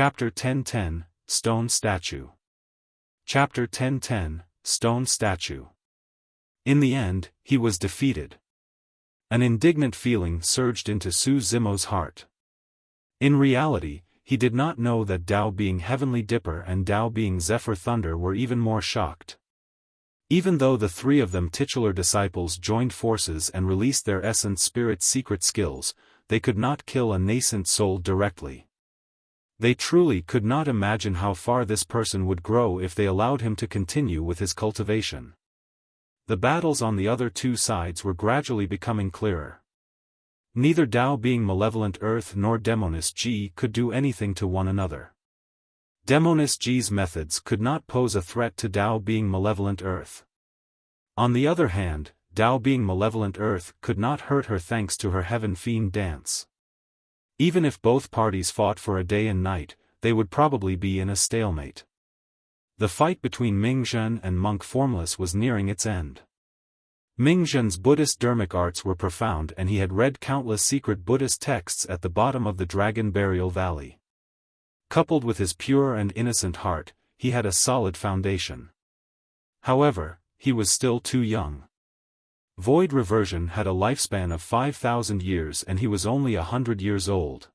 Chapter 1010, Stone Statue. Chapter 1010, Stone Statue. In the end, he was defeated. An indignant feeling surged into Su Zimo's heart. In reality, he did not know that Tao being Heavenly Dipper and Tao being Zephyr Thunder were even more shocked. Even though the three of them titular disciples joined forces and released their essence spirit's secret skills, they could not kill a nascent soul directly. They truly could not imagine how far this person would grow if they allowed him to continue with his cultivation. The battles on the other two sides were gradually becoming clearer. Neither Tao being Malevolent Earth nor Demoness G could do anything to one another. Demoness G's methods could not pose a threat to Tao being Malevolent Earth. On the other hand, Tao being Malevolent Earth could not hurt her thanks to her Heaven Fiend dance. Even if both parties fought for a day and night, they would probably be in a stalemate. The fight between Mingzhen and Monk Formless was nearing its end. Mingzhen's Buddhist dermic arts were profound and he had read countless secret Buddhist texts at the bottom of the Dragon Burial Valley. Coupled with his pure and innocent heart, he had a solid foundation. However, he was still too young. Void Reversion had a lifespan of 5,000 years and he was only 100 years old.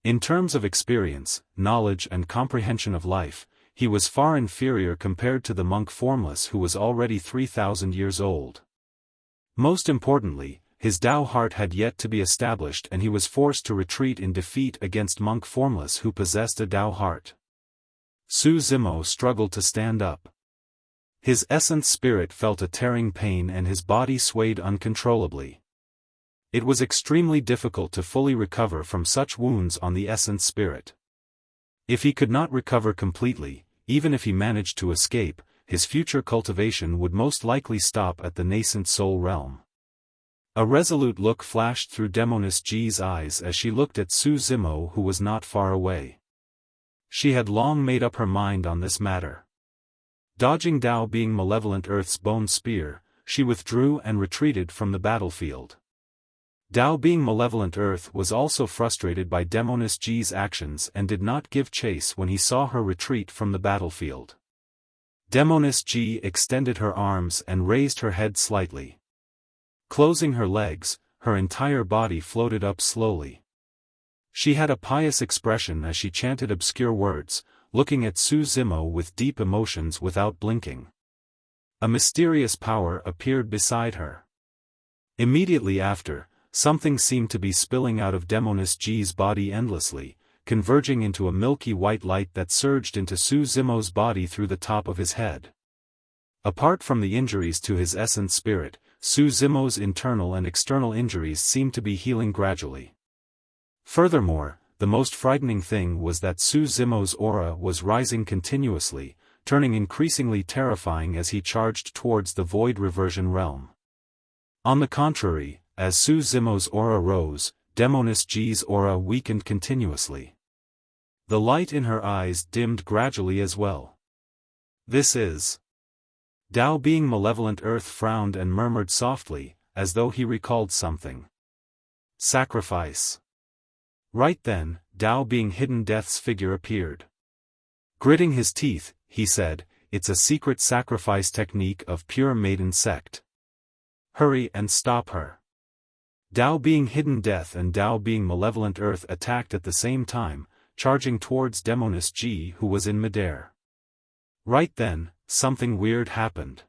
In terms of experience, knowledge and comprehension of life, he was far inferior compared to the monk Formless who was already 3,000 years old. Most importantly, his Tao heart had yet to be established and he was forced to retreat in defeat against monk Formless who possessed a Tao heart. Su Zimo struggled to stand up. His essence spirit felt a tearing pain and his body swayed uncontrollably. It was extremely difficult to fully recover from such wounds on the essence spirit. If he could not recover completely, even if he managed to escape, his future cultivation would most likely stop at the nascent soul realm. A resolute look flashed through Demoness G's eyes as she looked at Su Zimo who was not far away. She had long made up her mind on this matter. Dodging Tao being Malevolent Earth's bone spear, she withdrew and retreated from the battlefield. Tao being Malevolent Earth was also frustrated by Demoness G's actions and did not give chase when he saw her retreat from the battlefield. Demoness G extended her arms and raised her head slightly. Closing her legs, her entire body floated up slowly. She had a pious expression as she chanted obscure words, looking at Su Zimo with deep emotions without blinking. A mysterious power appeared beside her. Immediately after, something seemed to be spilling out of Demoness G's body endlessly, converging into a milky white light that surged into Su Zimo's body through the top of his head. Apart from the injuries to his essence spirit, Su Zimo's internal and external injuries seemed to be healing gradually. Furthermore, the most frightening thing was that Su Zimo's aura was rising continuously, turning increasingly terrifying as he charged towards the Void Reversion realm. On the contrary, as Su Zimo's aura rose, Demoness G's aura weakened continuously. The light in her eyes dimmed gradually as well. This is... Tao being Malevolent Earth frowned and murmured softly, as though he recalled something. Sacrifice. Right then, Tao being Hidden Death's figure appeared. Gritting his teeth, he said, "It's a secret sacrifice technique of pure maiden sect. Hurry and stop her." Tao being Hidden Death and Tao being Malevolent Earth attacked at the same time, charging towards Demoness G who was in midair. Right then, something weird happened.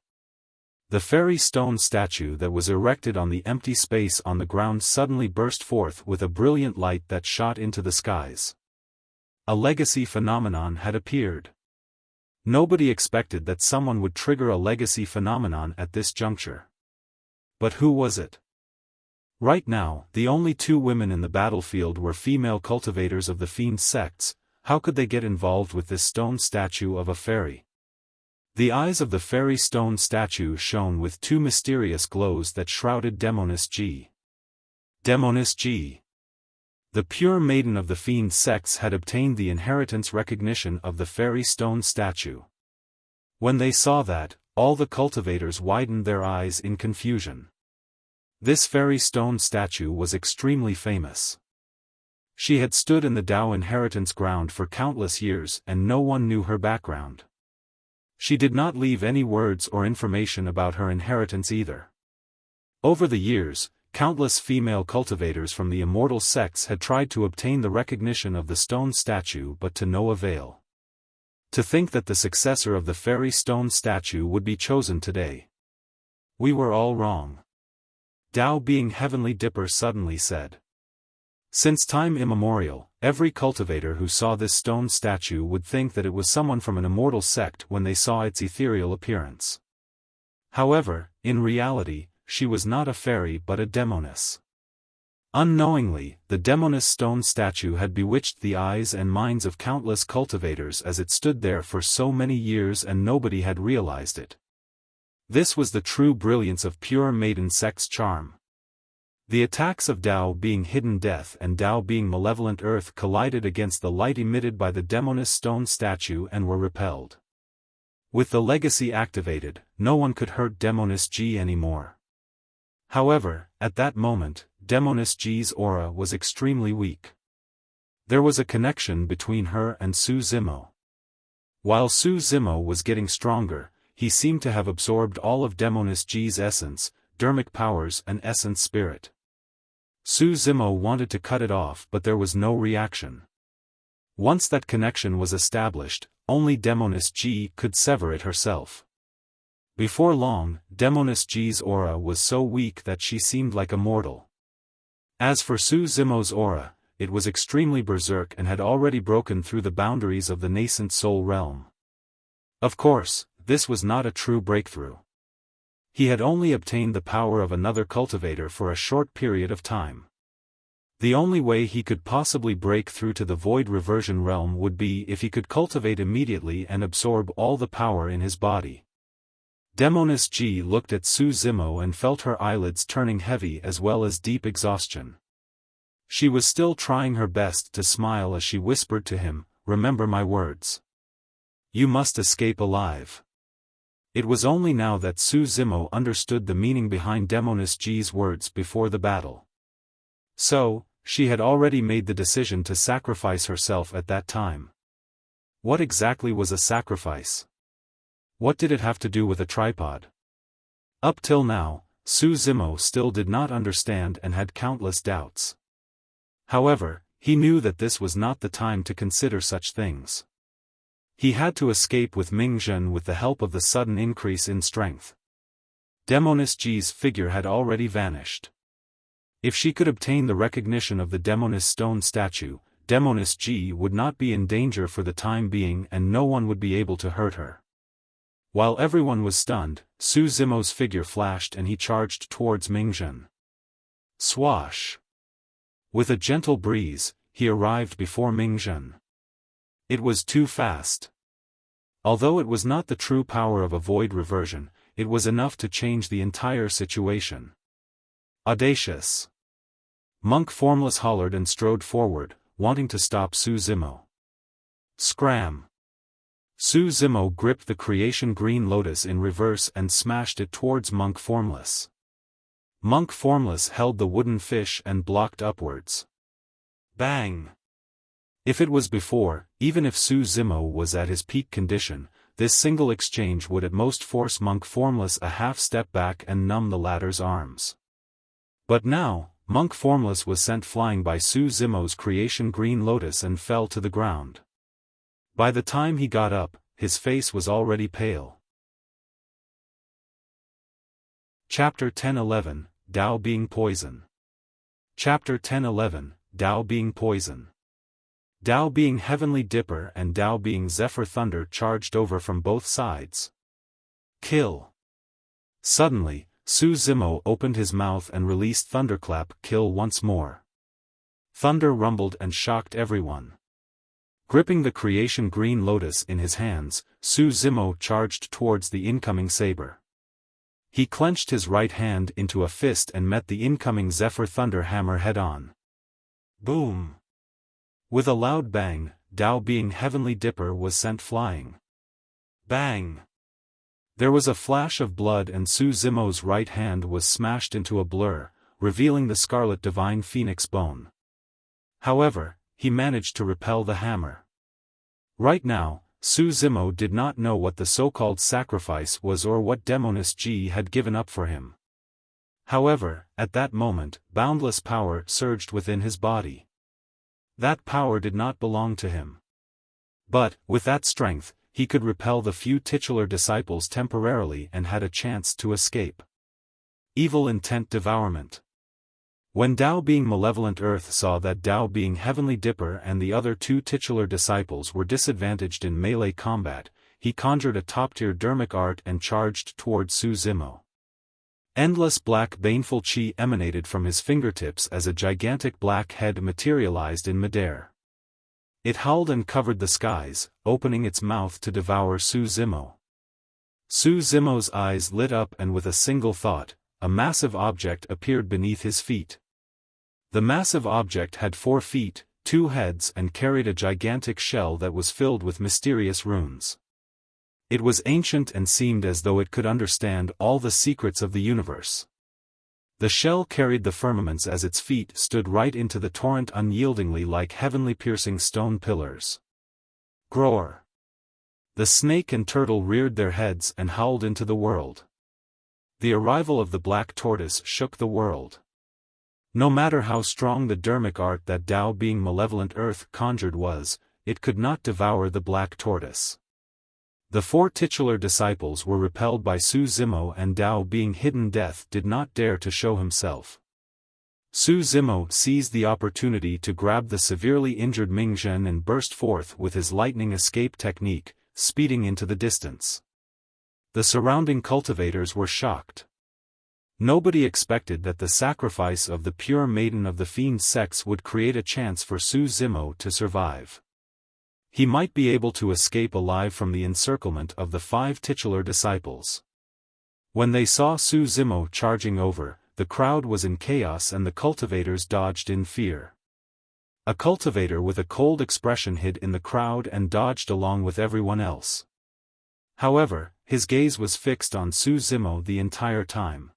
The fairy stone statue that was erected on the empty space on the ground suddenly burst forth with a brilliant light that shot into the skies. A legacy phenomenon had appeared. Nobody expected that someone would trigger a legacy phenomenon at this juncture. But who was it? Right now, the only two women in the battlefield were female cultivators of the Fiend sects. How could they get involved with this stone statue of a fairy? The eyes of the fairy stone statue shone with two mysterious glows that shrouded Demoness G. Demoness G. The pure maiden of the Fiend sects had obtained the inheritance recognition of the fairy stone statue. When they saw that, all the cultivators widened their eyes in confusion. This fairy stone statue was extremely famous. She had stood in the Dao inheritance ground for countless years and no one knew her background. She did not leave any words or information about her inheritance either. Over the years, countless female cultivators from the immortal sects had tried to obtain the recognition of the stone statue but to no avail. To think that the successor of the fairy stone statue would be chosen today. We were all wrong. Dao being Heavenly Dipper suddenly said. Since time immemorial, every cultivator who saw this stone statue would think that it was someone from an immortal sect when they saw its ethereal appearance. However, in reality, she was not a fairy but a demoness. Unknowingly, the demoness stone statue had bewitched the eyes and minds of countless cultivators as it stood there for so many years and nobody had realized it. This was the true brilliance of pure maiden sex charm. The attacks of Dao being hidden death and Dao being malevolent earth collided against the light emitted by the demoness stone statue and were repelled. With the legacy activated, no one could hurt Demoness G anymore. However, at that moment, Demoness G's aura was extremely weak. There was a connection between her and Su Zimo. While Su Zimo was getting stronger, he seemed to have absorbed all of Demoness G's essence, dermic powers and essence spirit. Su Zimo wanted to cut it off but there was no reaction. Once that connection was established, only Demoness G could sever it herself. Before long, Demoness G's aura was so weak that she seemed like a mortal. As for Su Zimo's aura, it was extremely berserk and had already broken through the boundaries of the nascent soul realm. Of course, this was not a true breakthrough. He had only obtained the power of another cultivator for a short period of time. The only way he could possibly break through to the void reversion realm would be if he could cultivate immediately and absorb all the power in his body. Demoness G looked at Su Zimo and felt her eyelids turning heavy as well as deep exhaustion. She was still trying her best to smile as she whispered to him, "Remember my words. You must escape alive." It was only now that Su Zimo understood the meaning behind Demoness G's words before the battle. So, she had already made the decision to sacrifice herself at that time. What exactly was a sacrifice? What did it have to do with a tripod? Up till now, Su Zimo still did not understand and had countless doubts. However, he knew that this was not the time to consider such things. He had to escape with Mingzhen with the help of the sudden increase in strength. Demoness G's figure had already vanished. If she could obtain the recognition of the Demoness stone statue, Demoness G would not be in danger for the time being and no one would be able to hurt her. While everyone was stunned, Su Zimo's figure flashed and he charged towards Mingzhen. Swash! With a gentle breeze, he arrived before Mingzhen. It was too fast. Although it was not the true power of a void reversion, it was enough to change the entire situation. Audacious! Monk Formless hollered and strode forward, wanting to stop Su Zimo. Scram! Su Zimo gripped the creation green lotus in reverse and smashed it towards Monk Formless. Monk Formless held the wooden fish and blocked upwards. Bang! If it was before, even if Su Zimo was at his peak condition, this single exchange would at most force Monk Formless a half step back and numb the latter's arms. But now, Monk Formless was sent flying by Su Zimo's creation green lotus and fell to the ground. By the time he got up, his face was already pale. Chapter 10:11, Dao being poison. Chapter 10:11, Dao being poison. Dao being Heavenly Dipper and Dao being Zephyr Thunder charged over from both sides. Kill! Suddenly, Su Zimo opened his mouth and released Thunderclap Kill once more. Thunder rumbled and shocked everyone. Gripping the creation green lotus in his hands, Su Zimo charged towards the incoming saber. He clenched his right hand into a fist and met the incoming Zephyr Thunder hammer head-on. Boom! With a loud bang, Dao being Heavenly Dipper was sent flying. Bang! There was a flash of blood and Su Zimo's right hand was smashed into a blur, revealing the Scarlet Divine Phoenix bone. However, he managed to repel the hammer. Right now, Su Zimo did not know what the so-called sacrifice was or what Demoness Ji had given up for him. However, at that moment, boundless power surged within his body. That power did not belong to him. But, with that strength, he could repel the few titular disciples temporarily and had a chance to escape. Evil Intent Devourment. When Tao being Malevolent Earth saw that Tao being Heavenly Dipper and the other two titular disciples were disadvantaged in melee combat, he conjured a top-tier dermic art and charged toward Su Zimo. Endless black baneful chi emanated from his fingertips as a gigantic black head materialized in midair. It howled and covered the skies, opening its mouth to devour Su Zimo. Su Zimo's eyes lit up and with a single thought, a massive object appeared beneath his feet. The massive object had 4 feet, 2 heads and carried a gigantic shell that was filled with mysterious runes. It was ancient and seemed as though it could understand all the secrets of the universe. The shell carried the firmaments as its feet stood right into the torrent unyieldingly like heavenly piercing stone pillars. Groar. The snake and turtle reared their heads and howled into the world. The arrival of the black tortoise shook the world. No matter how strong the dermic art that Tao being Malevolent Earth conjured was, it could not devour the black tortoise. The 4 titular disciples were repelled by Su Zimo and Tao being Hidden Death did not dare to show himself. Su Zimo seized the opportunity to grab the severely injured Mingzhen and burst forth with his lightning escape technique, speeding into the distance. The surrounding cultivators were shocked. Nobody expected that the sacrifice of the pure maiden of the Fiend sex would create a chance for Su Zimo to survive. He might be able to escape alive from the encirclement of the 5 titular disciples. When they saw Su Zimo charging over, the crowd was in chaos and the cultivators dodged in fear. A cultivator with a cold expression hid in the crowd and dodged along with everyone else. However, his gaze was fixed on Su Zimo the entire time.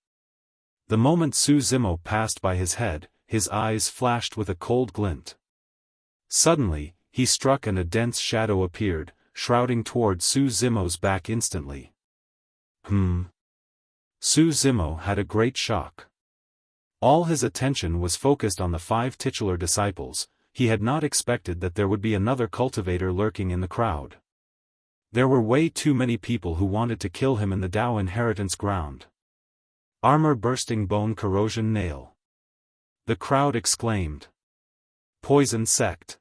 The moment Su Zimo passed by his head, his eyes flashed with a cold glint. Suddenly, he struck and a dense shadow appeared, shrouding toward Su Zimo's back instantly. Su Zimo had a great shock. All his attention was focused on the 5 titular disciples. He had not expected that there would be another cultivator lurking in the crowd. There were way too many people who wanted to kill him in the Tao inheritance ground. Armor-bursting bone corrosion nail. The crowd exclaimed. Poison sect.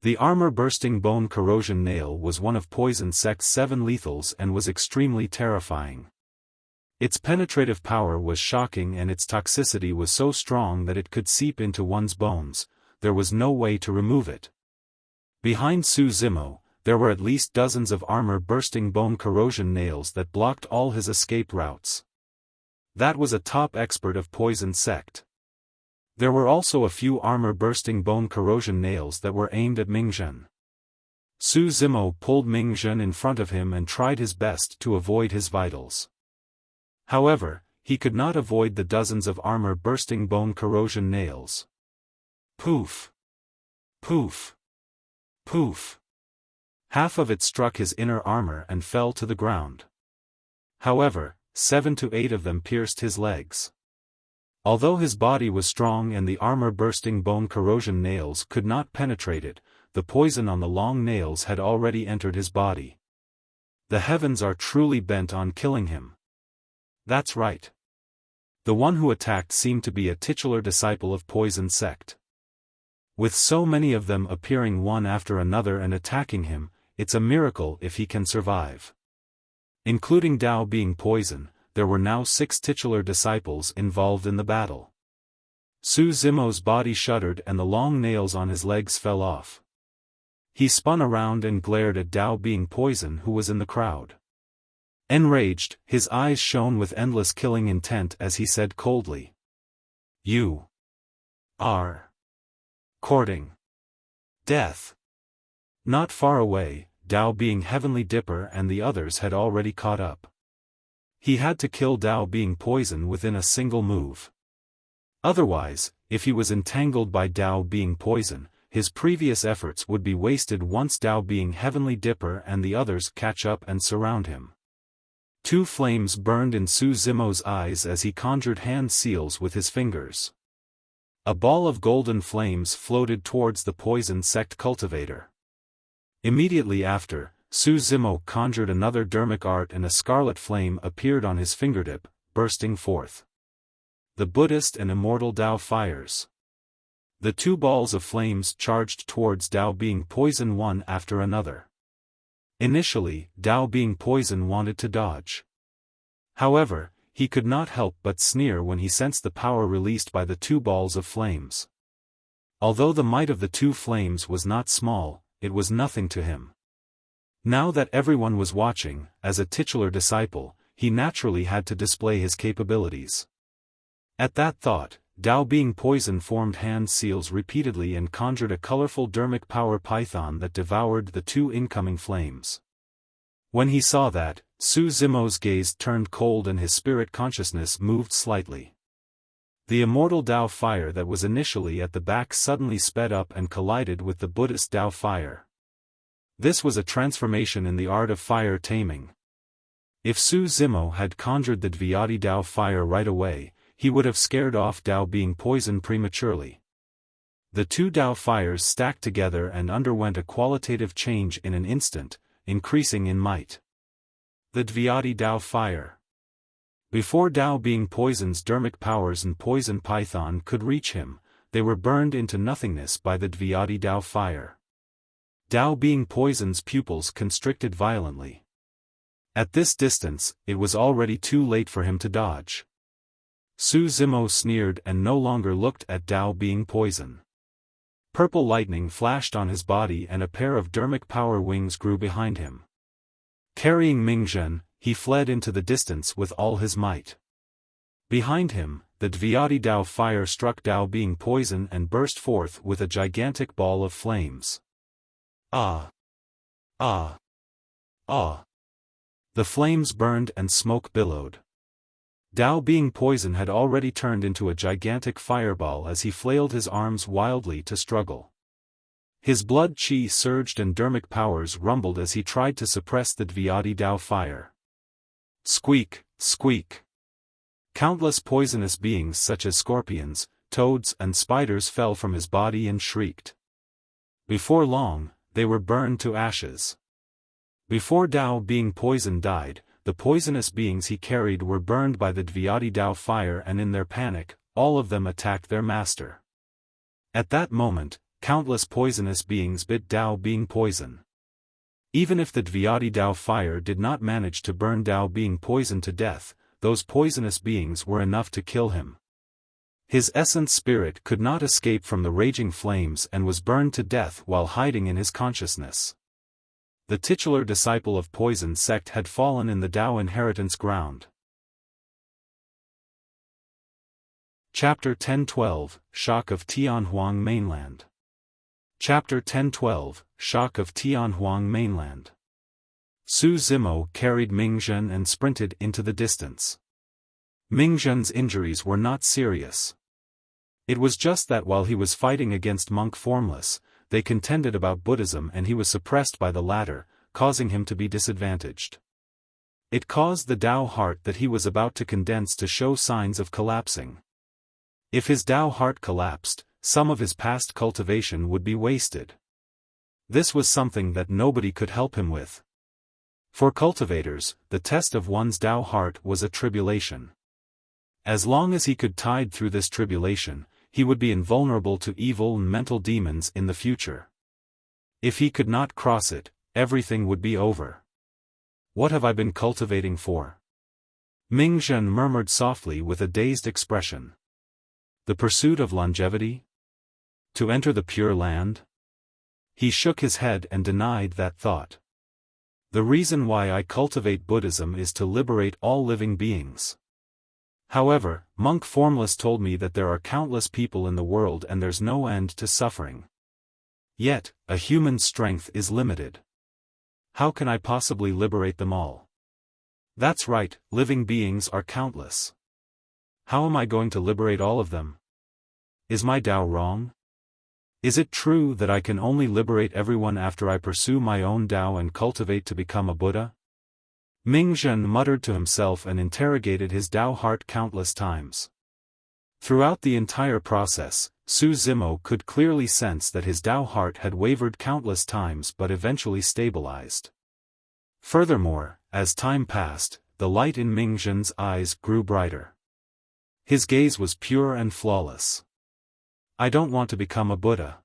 The armor-bursting bone corrosion nail was one of Poison Sect's 7 lethals and was extremely terrifying. Its penetrative power was shocking and its toxicity was so strong that it could seep into one's bones. There was no way to remove it. Behind Su Zimo, there were at least dozens of armor-bursting bone corrosion nails that blocked all his escape routes. That was a top expert of Poison Sect. There were also a few armor-bursting bone corrosion nails that were aimed at Mingzhen. Su Zimo pulled Mingzhen in front of him and tried his best to avoid his vitals. However, he could not avoid the dozens of armor-bursting bone corrosion nails. Poof! Poof! Poof! Half of it struck his inner armor and fell to the ground. However, 7 to 8 of them pierced his legs. Although his body was strong and the armor-bursting bone corrosion nails could not penetrate it, the poison on the long nails had already entered his body. The heavens are truly bent on killing him. That's right. The one who attacked seemed to be a titular disciple of Poison Sect. With so many of them appearing one after another and attacking him, it's a miracle if he can survive. Including Tao being poison, there were now 6 titular disciples involved in the battle. Su Zimo's body shuddered and the long nails on his legs fell off. He spun around and glared at Tao being poison who was in the crowd. Enraged, his eyes shone with endless killing intent as he said coldly. You are courting death. Not far away, Tao being Heavenly Dipper and the others had already caught up. He had to kill Tao being poison within a single move. Otherwise, if he was entangled by Tao being poison, his previous efforts would be wasted once Tao being Heavenly Dipper and the others catch up and surround him. Two flames burned in Su Zimo's eyes as he conjured hand seals with his fingers. A ball of golden flames floated towards the poison sect cultivator. Immediately after, Su Zimo conjured another dermic art and a scarlet flame appeared on his fingertip, bursting forth. The Buddhist and Immortal Tao fires. The two balls of flames charged towards Tao being poison one after another. Initially, Tao being poison wanted to dodge. However, he could not help but sneer when he sensed the power released by the two balls of flames. Although the might of the two flames was not small, it was nothing to him. Now that everyone was watching, as a titular disciple, he naturally had to display his capabilities. At that thought, Tao being poison formed hand seals repeatedly and conjured a colorful dermic power python that devoured the two incoming flames. When he saw that, Su Zimo's gaze turned cold and his spirit consciousness moved slightly. The Immortal Tao fire that was initially at the back suddenly sped up and collided with the Buddhist Tao fire. This was a transformation in the art of fire taming. If Su Zimo had conjured the Dviadi Tao fire right away, he would have scared off Tao being poison prematurely. The two Tao fires stacked together and underwent a qualitative change in an instant, increasing in might. The Dviadi Tao fire. Before Tao being poison's dermic powers and poison python could reach him, they were burned into nothingness by the Dviadi Tao fire. Tao being poison's pupils constricted violently. At this distance, it was already too late for him to dodge. Su Zimo sneered and no longer looked at Tao being poison. Purple lightning flashed on his body and a pair of dermic power wings grew behind him. Carrying Mingzhen, he fled into the distance with all his might. Behind him, the Dviadi Tao fire struck Tao being poison and burst forth with a gigantic ball of flames. Ah! Ah! Ah! The flames burned and smoke billowed. Tao being poison had already turned into a gigantic fireball as he flailed his arms wildly to struggle. His blood chi surged and dermic powers rumbled as he tried to suppress the Dviadi Tao fire. Squeak, squeak. Countless poisonous beings such as scorpions, toads and spiders fell from his body and shrieked. Before long, they were burned to ashes. Before Tao being poison died, the poisonous beings he carried were burned by the Dviadi Tao fire and in their panic, all of them attacked their master. At that moment, countless poisonous beings bit Tao being poison. Even if the Dviadi Tao fire did not manage to burn Tao being poison to death, those poisonous beings were enough to kill him. His essence spirit could not escape from the raging flames and was burned to death while hiding in his consciousness. The titular disciple of Poison sect had fallen in the Tao inheritance ground. Chapter 1012, Shock of Tianhuang Mainland. Chapter 1012, Shock of Tianhuang Mainland. Su Zimo carried Mingzhen and sprinted into the distance. Mingzhen's injuries were not serious. It was just that while he was fighting against monk Formless, they contended about Buddhism and he was suppressed by the latter, causing him to be disadvantaged. It caused the Tao heart that he was about to condense to show signs of collapsing. If his Tao heart collapsed, some of his past cultivation would be wasted. This was something that nobody could help him with. For cultivators, the test of one's Tao heart was a tribulation. As long as he could tide through this tribulation, he would be invulnerable to evil and mental demons in the future. If he could not cross it, everything would be over. What have I been cultivating for? Mingzhen murmured softly with a dazed expression. The pursuit of longevity? To enter the Pure Land? He shook his head and denied that thought. The reason why I cultivate Buddhism is to liberate all living beings. However, Monk Formless told me that there are countless people in the world and there's no end to suffering. Yet, a human's strength is limited. How can I possibly liberate them all? That's right, living beings are countless. How am I going to liberate all of them? Is my Tao wrong? Is it true that I can only liberate everyone after I pursue my own Tao and cultivate to become a Buddha? Mingzhen muttered to himself and interrogated his Tao heart countless times. Throughout the entire process, Su Zimo could clearly sense that his Tao heart had wavered countless times but eventually stabilized. Furthermore, as time passed, the light in Mingzhen's eyes grew brighter. His gaze was pure and flawless. I don't want to become a Buddha.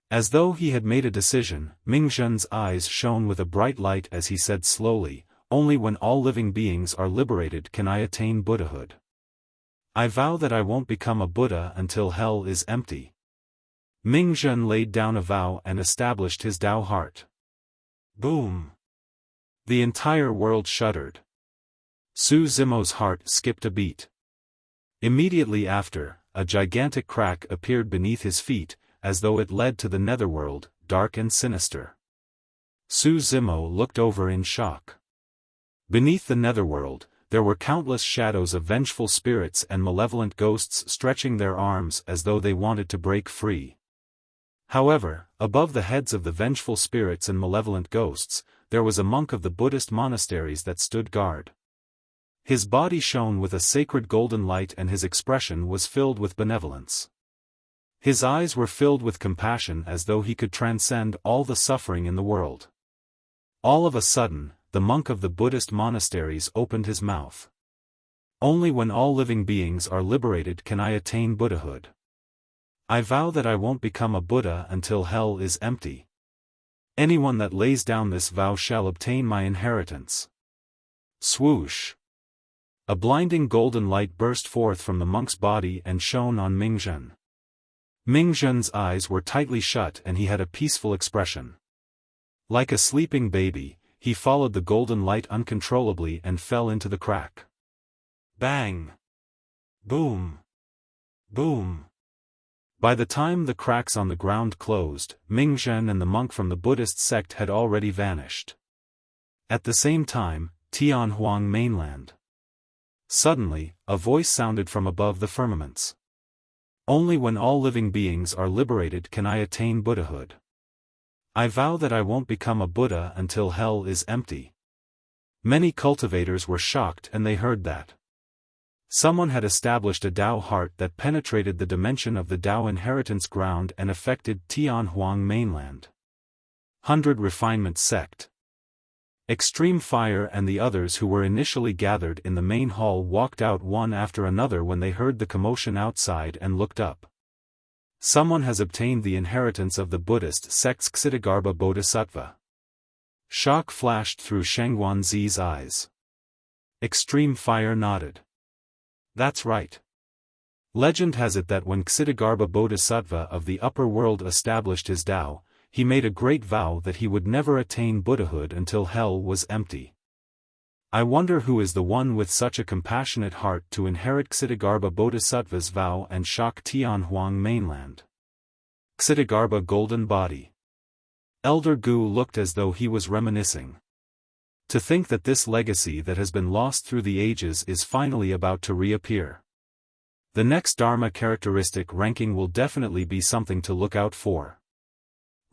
As though he had made a decision, Mingzhen's eyes shone with a bright light as he said slowly, only when all living beings are liberated can I attain Buddhahood. I vow that I won't become a Buddha until hell is empty. Mingzhen laid down a vow and established his Tao heart. Boom! The entire world shuddered. Su Zimo's heart skipped a beat. Immediately after, a gigantic crack appeared beneath his feet, as though it led to the netherworld, dark and sinister. Su Zimo looked over in shock. Beneath the netherworld, there were countless shadows of vengeful spirits and malevolent ghosts stretching their arms as though they wanted to break free. However, above the heads of the vengeful spirits and malevolent ghosts, there was a monk of the Buddhist monasteries that stood guard. His body shone with a sacred golden light and his expression was filled with benevolence. His eyes were filled with compassion as though he could transcend all the suffering in the world. All of a sudden, the monk of the Buddhist monasteries opened his mouth. Only when all living beings are liberated can I attain Buddhahood. I vow that I won't become a Buddha until hell is empty. Anyone that lays down this vow shall obtain my inheritance. Swoosh! A blinding golden light burst forth from the monk's body and shone on Mingzhen. Mingzhen's eyes were tightly shut and he had a peaceful expression. Like a sleeping baby, he followed the golden light uncontrollably and fell into the crack. Bang! Boom! Boom! By the time the cracks on the ground closed, Mingzhen and the monk from the Buddhist sect had already vanished. At the same time, Tianhuang Mainland. Suddenly, a voice sounded from above the firmaments. Only when all living beings are liberated can I attain Buddhahood. I vow that I won't become a Buddha until hell is empty. Many cultivators were shocked and they heard that. Someone had established a Tao heart that penetrated the dimension of the Tao inheritance ground and affected Tianhuang Mainland. 100 Refinement Sect. Extreme Fire and the others who were initially gathered in the main hall walked out one after another when they heard the commotion outside and looked up. Someone has obtained the inheritance of the Buddhist sect's Ksitigarbha Bodhisattva. Shock flashed through Shengguanzi's eyes. Extreme Fire nodded. That's right. Legend has it that when Ksitigarbha Bodhisattva of the upper world established his Tao, he made a great vow that he would never attain Buddhahood until hell was empty. I wonder who is the one with such a compassionate heart to inherit Ksitigarbha Bodhisattva's vow and shock Tianhuang Mainland. Ksitigarbha Golden Body. Elder Gu looked as though he was reminiscing. To think that this legacy that has been lost through the ages is finally about to reappear. The next Dharma characteristic ranking will definitely be something to look out for.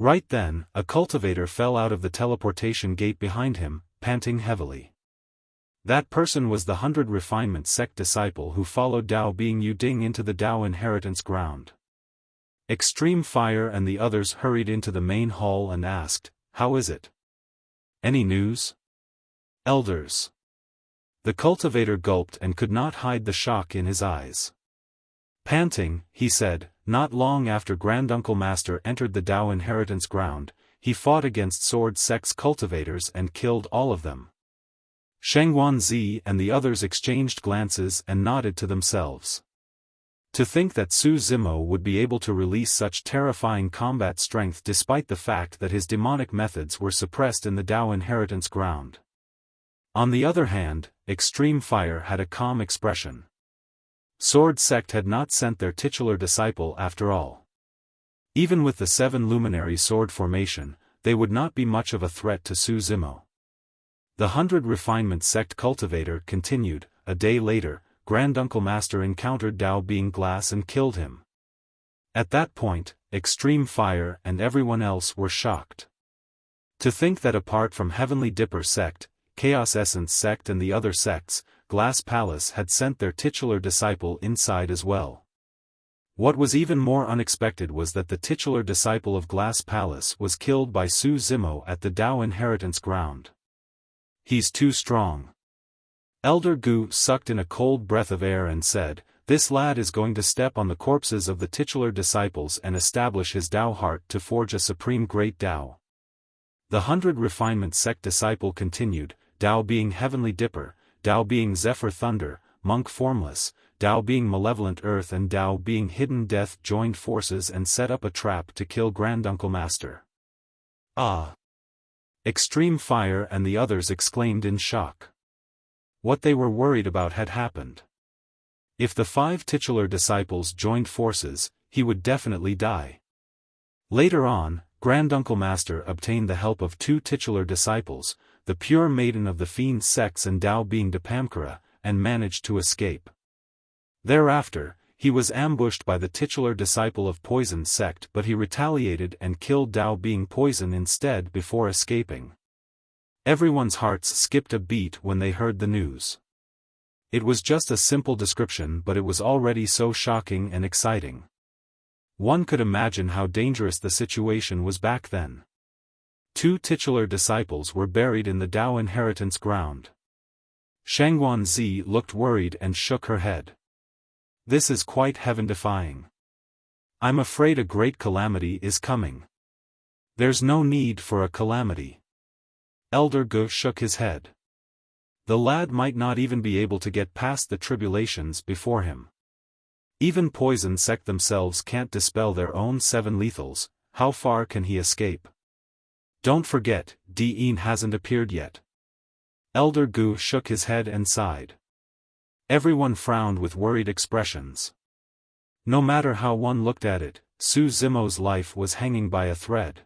Right then, a cultivator fell out of the teleportation gate behind him, panting heavily. That person was the 100 Refinement Sect disciple who followed Dao Being Yuding into the Dao inheritance ground. Extreme Fire and the others hurried into the main hall and asked, "How is it? Any news?" Elders. The cultivator gulped and could not hide the shock in his eyes. Panting, he said, "Not long after Granduncle Master entered the Dao inheritance ground, he fought against Sword Sect's cultivators and killed all of them." Shengguanzi and the others exchanged glances and nodded to themselves. To think that Su Zimo would be able to release such terrifying combat strength despite the fact that his demonic methods were suppressed in the Dao inheritance ground. On the other hand, Extreme Fire had a calm expression. Sword Sect had not sent their titular disciple after all. Even with the 7 luminary sword formation, they would not be much of a threat to Su Zimo. The 100 Refinement Sect cultivator continued. A day later, Granduncle Master encountered Dao Being Glass and killed him. At that point, Extreme Fire and everyone else were shocked. To think that apart from Heavenly Dipper sect, Chaos Essence sect and the other sects, Glass Palace had sent their titular disciple inside as well. What was even more unexpected was that the titular disciple of Glass Palace was killed by Su Zimo at the Dao Inheritance Ground. He's too strong. Elder Gu sucked in a cold breath of air and said, "This lad is going to step on the corpses of the titular disciples and establish his Dao heart to forge a supreme great Dao." The 100 Refinement sect disciple continued, Dao being Heavenly Dipper, Dao being Zephyr Thunder, Monk Formless, Dao being Malevolent Earth and Dao being Hidden Death joined forces and set up a trap to kill Granduncle Master. Ah! Extreme Fire and the others exclaimed in shock. What they were worried about had happened. If the 5 titular disciples joined forces, he would definitely die. Later on, Granduncle Master obtained the help of 2 titular disciples, the pure maiden of the Fiend sects and Dao being Dipamkara, and managed to escape. Thereafter, he was ambushed by the titular disciple of Poison sect but he retaliated and killed Dao being Poison instead before escaping. Everyone's hearts skipped a beat when they heard the news. It was just a simple description but it was already so shocking and exciting. One could imagine how dangerous the situation was back then. 2 titular disciples were buried in the Dao Inheritance Ground. Shangguan Zi looked worried and shook her head. This is quite heaven-defying. I'm afraid a great calamity is coming. There's no need for a calamity. Elder Gu shook his head. The lad might not even be able to get past the tribulations before him. Even Poison sect themselves can't dispel their own 7 lethals, how far can he escape? Don't forget, Dean hasn't appeared yet. Elder Gu shook his head and sighed. Everyone frowned with worried expressions. No matter how one looked at it, Su Zimo's life was hanging by a thread.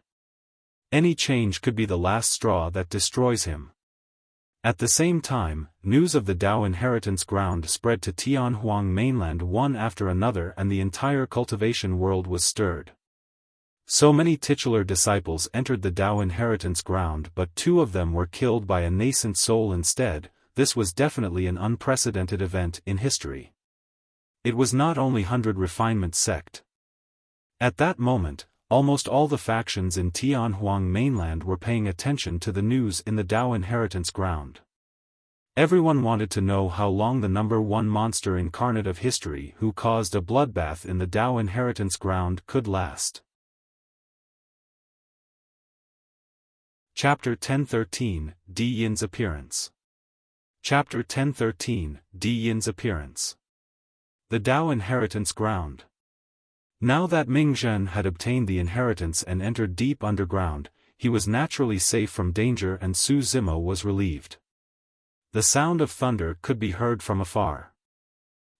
Any change could be the last straw that destroys him. At the same time, news of the Dao Inheritance Ground spread to Tianhuang Mainland one after another and the entire cultivation world was stirred. So many titular disciples entered the Dao Inheritance Ground but 2 of them were killed by a nascent soul instead. This was definitely an unprecedented event in history. It was not only 100 Refinement sect. At that moment, almost all the factions in Tianhuang Mainland were paying attention to the news in the Dao Inheritance Ground. Everyone wanted to know how long the number 1 monster incarnate of history who caused a bloodbath in the Dao Inheritance Ground could last. Chapter 1013, Di Yin's Appearance. Chapter 1013, Di Yin's Appearance. The Dao Inheritance Ground. Now that Mingzhen had obtained the inheritance and entered deep underground, he was naturally safe from danger and Su Zimo was relieved. The sound of thunder could be heard from afar.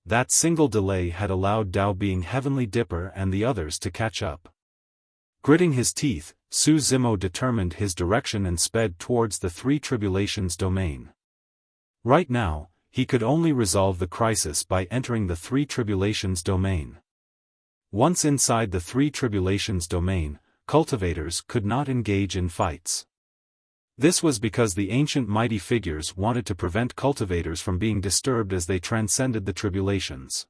That single delay had allowed Dao being Heavenly Dipper and the others to catch up. Gritting his teeth, Su Zimo determined his direction and sped towards the 3 Tribulations domain. Right now, he could only resolve the crisis by entering the 3 Tribulations domain. Once inside the 3 Tribulations domain, cultivators could not engage in fights. This was because the ancient mighty figures wanted to prevent cultivators from being disturbed as they transcended the tribulations.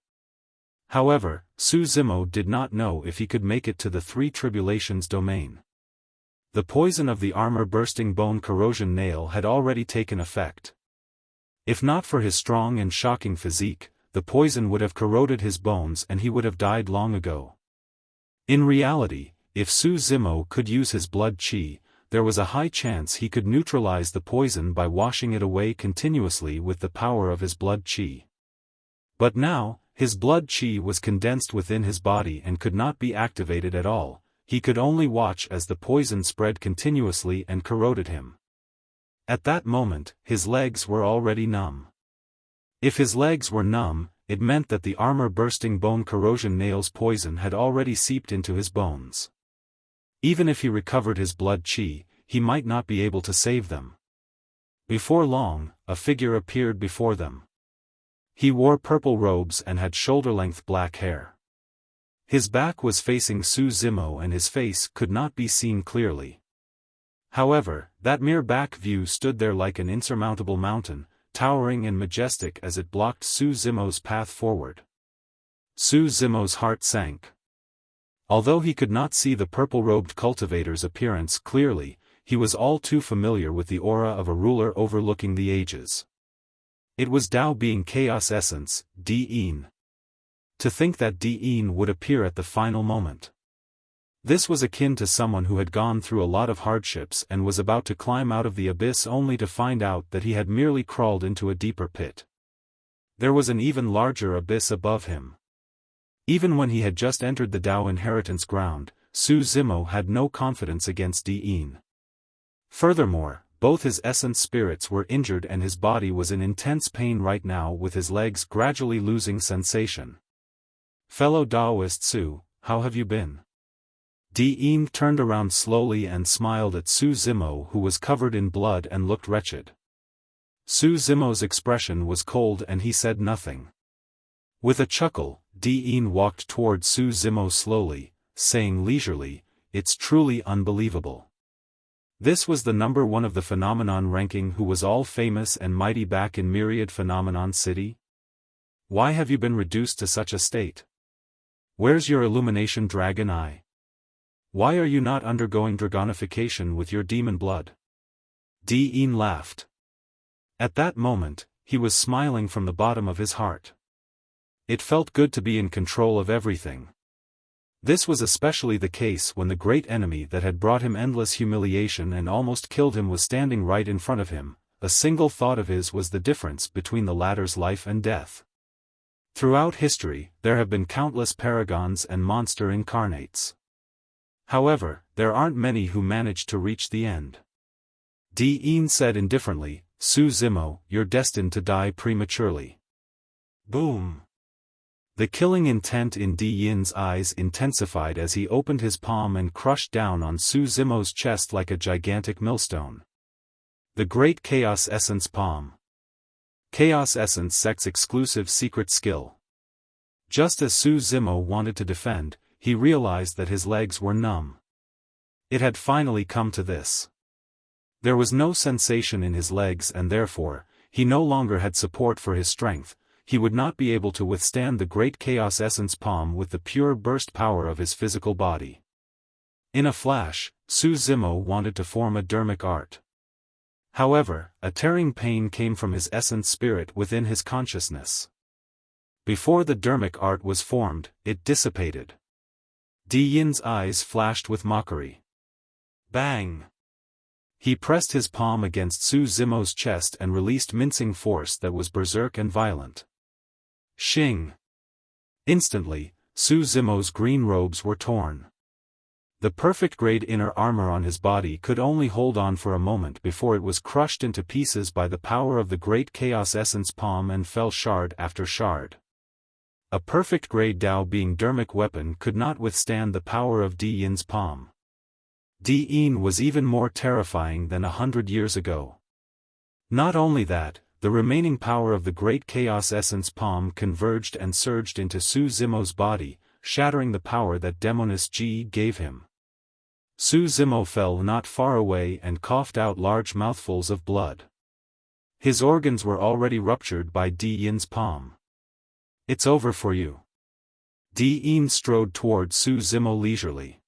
However, Su Zimo did not know if he could make it to the 3 Tribulations domain. The poison of the armor-bursting bone corrosion nail had already taken effect. If not for his strong and shocking physique, the poison would have corroded his bones and he would have died long ago. In reality, if Su Zimo could use his blood qi, there was a high chance he could neutralize the poison by washing it away continuously with the power of his blood qi. But now, his blood qi was condensed within his body and could not be activated at all, he could only watch as the poison spread continuously and corroded him. At that moment, his legs were already numb. If his legs were numb, it meant that the armor-bursting bone corrosion nail's poison had already seeped into his bones. Even if he recovered his blood qi, he might not be able to save them. Before long, a figure appeared before them. He wore purple robes and had shoulder-length black hair. His back was facing Su Zimo and his face could not be seen clearly. However, that mere back view stood there like an insurmountable mountain, towering and majestic as it blocked Su Zimo's path forward. Su Zimo's heart sank. Although he could not see the purple-robed cultivator's appearance clearly, he was all too familiar with the aura of a ruler overlooking the ages. It was Tao being Chaos Essence, Di'in. To think that Di'in would appear at the final moment. This was akin to someone who had gone through a lot of hardships and was about to climb out of the abyss only to find out that he had merely crawled into a deeper pit. There was an even larger abyss above him. Even when he had just entered the Tao inheritance ground, Su Zimo had no confidence against Di'in. Furthermore, both his essence spirits were injured and his body was in intense pain right now with his legs gradually losing sensation. Fellow Taoist Su, how have you been? Di'in turned around slowly and smiled at Su Zimo who was covered in blood and looked wretched. Su Zimo's expression was cold and he said nothing. With a chuckle, Di'in walked toward Su Zimo slowly, saying leisurely, "It's truly unbelievable." This was the number one of the Phenomenon ranking who was all famous and mighty back in Myriad Phenomenon City? Why have you been reduced to such a state? Where's your illumination dragon eye? Why are you not undergoing dragonification with your demon blood? Di'in laughed. At that moment, he was smiling from the bottom of his heart. It felt good to be in control of everything. This was especially the case when the great enemy that had brought him endless humiliation and almost killed him was standing right in front of him. A single thought of his was the difference between the latter's life and death. Throughout history, there have been countless paragons and monster incarnates. However, there aren't many who managed to reach the end. Di'in said indifferently, "Su Zimo, you're destined to die prematurely." Boom! The killing intent in Di'in's eyes intensified as he opened his palm and crushed down on Su Zimo's chest like a gigantic millstone. The Great Chaos Essence Palm. Chaos Essence Sect's exclusive secret skill. Just as Su Zimo wanted to defend, he realized that his legs were numb. It had finally come to this. There was no sensation in his legs and therefore, he no longer had support for his strength. He would not be able to withstand the Great Chaos Essence Palm with the pure burst power of his physical body. In a flash, Su Zimo wanted to form a dermic art. However, a tearing pain came from his essence spirit within his consciousness. Before the dermic art was formed, it dissipated. Di'in's eyes flashed with mockery. Bang! He pressed his palm against Su Zimo's chest and released mincing force that was berserk and violent. Shing! Instantly, Su Zimo's green robes were torn. The perfect-grade inner armor on his body could only hold on for a moment before it was crushed into pieces by the power of the Great Chaos Essence Palm and fell shard after shard. A perfect-grade Tao being dermic weapon could not withstand the power of Di'in's palm. Di'in was even more terrifying than 100 years ago. Not only that, the remaining power of the Great Chaos Essence Palm converged and surged into Su Zimo's body, shattering the power that Demoness Ji gave him. Su Zimo fell not far away and coughed out large mouthfuls of blood. His organs were already ruptured by Di'in's palm. "It's over for you." Di'in strode toward Su Zimo leisurely.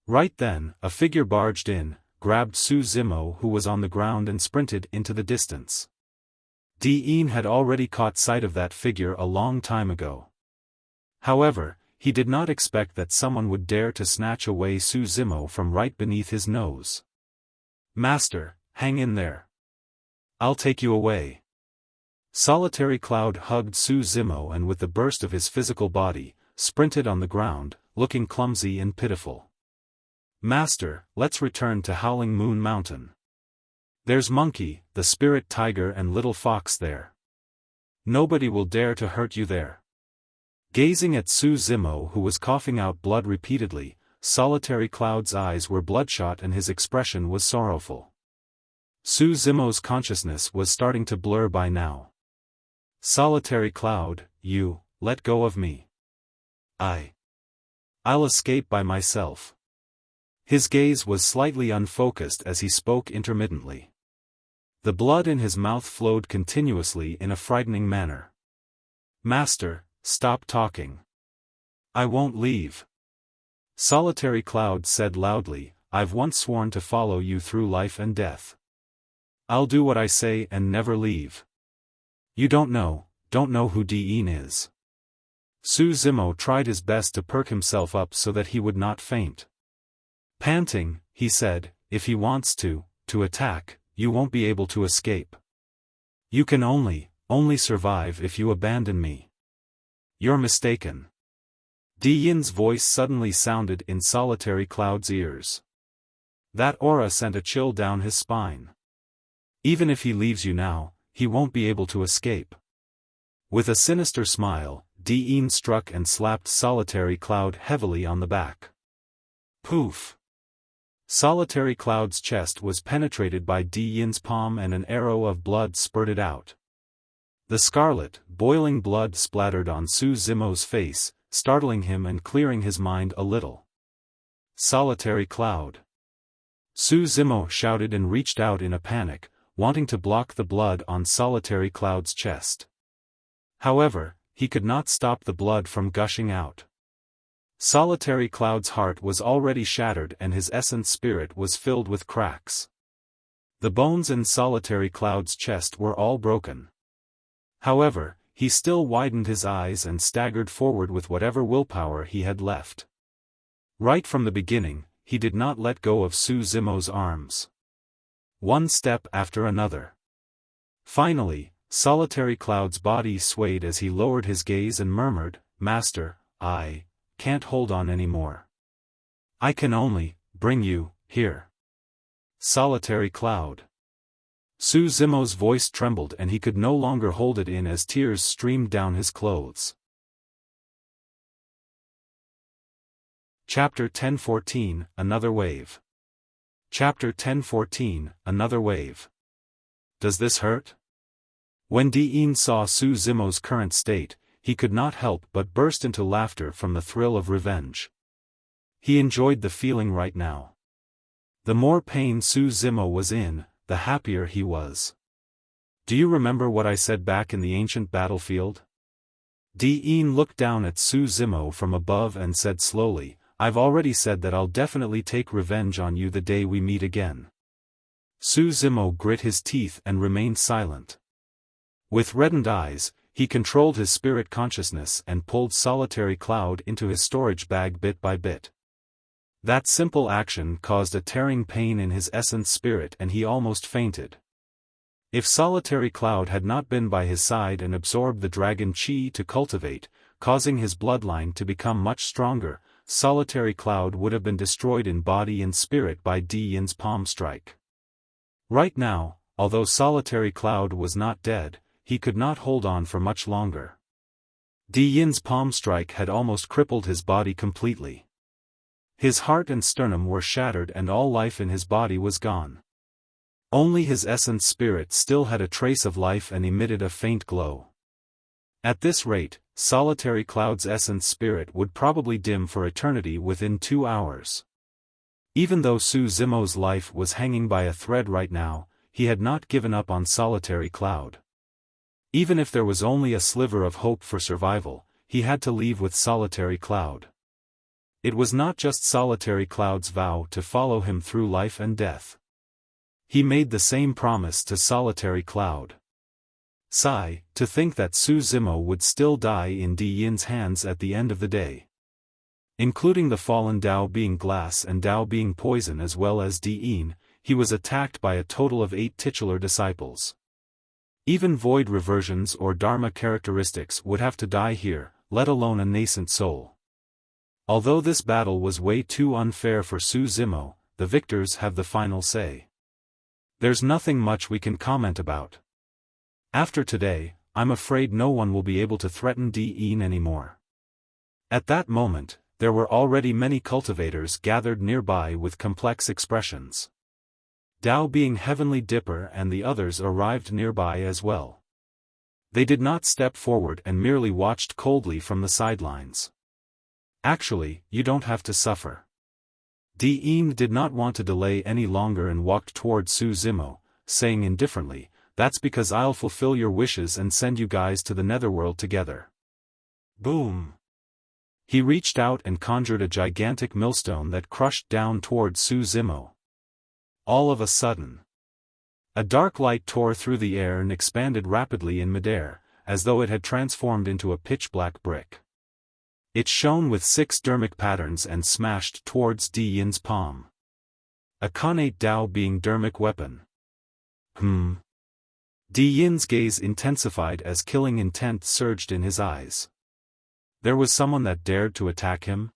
Right then, a figure barged in, grabbed Su Zimo who was on the ground and sprinted into the distance. Di'in had already caught sight of that figure a long time ago. However, he did not expect that someone would dare to snatch away Su Zimo from right beneath his nose. "Master, hang in there. I'll take you away." Solitary Cloud hugged Su Zimo and with the burst of his physical body, sprinted on the ground, looking clumsy and pitiful. "Master, let's return to Howling Moon Mountain. There's Monkey, the spirit tiger and little fox there. Nobody will dare to hurt you there." Gazing at Su Zimo who was coughing out blood repeatedly, Solitary Cloud's eyes were bloodshot and his expression was sorrowful. Su Zimo's consciousness was starting to blur by now. "Solitary Cloud, you, let go of me. I I'll escape by myself. His gaze was slightly unfocused as he spoke intermittently. The blood in his mouth flowed continuously in a frightening manner. Master, stop talking. I won't leave. Solitary Cloud said loudly, I've once sworn to follow you through life and death. I'll do what I say and never leave. You don't know who Dean is. Su Zimo tried his best to perk himself up so that he would not faint. Panting, he said, if he wants to attack, you won't be able to escape. You can only survive if you abandon me. You're mistaken. Yin's voice suddenly sounded in Solitary Cloud's ears. That aura sent a chill down his spine. Even if he leaves you now, he won't be able to escape. With a sinister smile, Yin struck and slapped Solitary Cloud heavily on the back. Poof! Solitary Cloud's chest was penetrated by Yin's palm and an arrow of blood spurted out. The scarlet, boiling blood splattered on Su Zimo's face, startling him and clearing his mind a little. Solitary Cloud! Su Zimo shouted and reached out in a panic, wanting to block the blood on Solitary Cloud's chest. However, he could not stop the blood from gushing out. Solitary Cloud's heart was already shattered and his essence spirit was filled with cracks. The bones in Solitary Cloud's chest were all broken. However, he still widened his eyes and staggered forward with whatever willpower he had left. Right from the beginning, he did not let go of Su Zimo's arms. One step after another. Finally, Solitary Cloud's body swayed as he lowered his gaze and murmured, Master, I can't hold on anymore. I can only bring you here. Solitary Cloud. Su Zimo's voice trembled and he could no longer hold it in as tears streamed down his clothes. Chapter 1014, Another Wave. Chapter 1014, Another Wave. Does this hurt? When Yin saw Su Zimo's current state, he could not help but burst into laughter from the thrill of revenge. He enjoyed the feeling right now. The more pain Su Zimo was in, the happier he was. Do you remember what I said back in the ancient battlefield? Yin looked down at Su Zimo from above and said slowly, I've already said that I'll definitely take revenge on you the day we meet again. Su Zimo grit his teeth and remained silent. With reddened eyes, he controlled his spirit consciousness and pulled Solitary Cloud into his storage bag bit by bit. That simple action caused a tearing pain in his essence spirit and he almost fainted. If Solitary Cloud had not been by his side and absorbed the dragon chi to cultivate, causing his bloodline to become much stronger, Solitary Cloud would have been destroyed in body and spirit by Yin's palm strike. Right now, although Solitary Cloud was not dead, he could not hold on for much longer. Yin's palm strike had almost crippled his body completely. His heart and sternum were shattered and all life in his body was gone. Only his essence spirit still had a trace of life and emitted a faint glow. At this rate, Solitary Cloud's essence spirit would probably dim for eternity within 2 hours. Even though Su Zimo's life was hanging by a thread right now, he had not given up on Solitary Cloud. Even if there was only a sliver of hope for survival, he had to leave with Solitary Cloud. It was not just Solitary Cloud's vow to follow him through life and death. He made the same promise to Solitary Cloud. Sigh, to think that Su Zimo would still die in Yin's hands at the end of the day. Including the fallen Dao being glass and Dao being poison as well as Yin, he was attacked by a total of 8 titular disciples. Even void reversions or dharma characteristics would have to die here, let alone a nascent soul. Although this battle was way too unfair for Su Zimo, the victors have the final say. There's nothing much we can comment about. After today, I'm afraid no one will be able to threaten Yin anymore. At that moment, there were already many cultivators gathered nearby with complex expressions. Dao being Heavenly Dipper and the others arrived nearby as well. They did not step forward and merely watched coldly from the sidelines. Actually, you don't have to suffer. Dean did not want to delay any longer and walked toward Su Zimo, saying indifferently, "That's because I'll fulfill your wishes and send you guys to the netherworld together." Boom! He reached out and conjured a gigantic millstone that crushed down toward Su Zimo. All of a sudden, a dark light tore through the air and expanded rapidly in midair, as though it had transformed into a pitch-black brick. It shone with 6 dermic patterns and smashed towards Di Yin's palm. A connate Dao being dermic weapon. Di Yin's gaze intensified as killing intent surged in his eyes. There was someone that dared to attack him?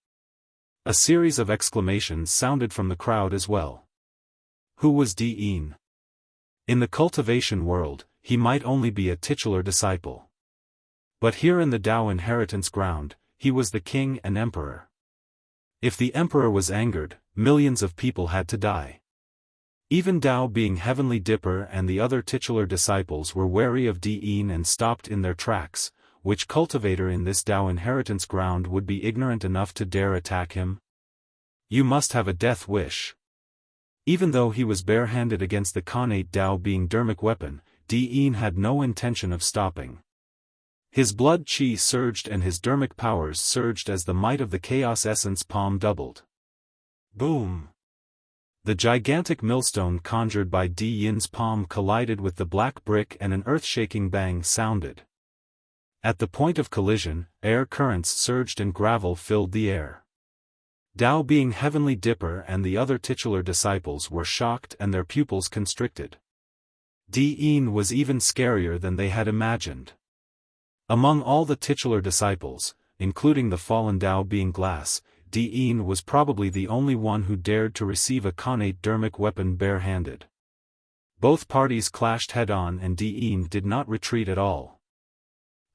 A series of exclamations sounded from the crowd as well. Who was Di Yin? In the cultivation world, he might only be a titular disciple. But here in the Dao inheritance ground, he was the king and emperor. If the emperor was angered, millions of people had to die. Even Dao being Heavenly Dipper and the other titular disciples were wary of Di Yin and stopped in their tracks. Which cultivator in this Dao inheritance ground would be ignorant enough to dare attack him? You must have a death wish. Even though he was barehanded against the connate Dao being dermic weapon, Di Yin had no intention of stopping. His blood chi surged and his dermic powers surged as the might of the chaos essence palm doubled. Boom! The gigantic millstone conjured by Di Yin's palm collided with the black brick and an earth-shaking bang sounded. At the point of collision, air currents surged and gravel filled the air. Dao being Heavenly Dipper and the other titular disciples were shocked and their pupils constricted. Di Yin was even scarier than they had imagined. Among all the titular disciples, including the fallen Dao being glass, Di Yin was probably the only one who dared to receive a connate dermic weapon barehanded. Both parties clashed head-on and Di Yin did not retreat at all.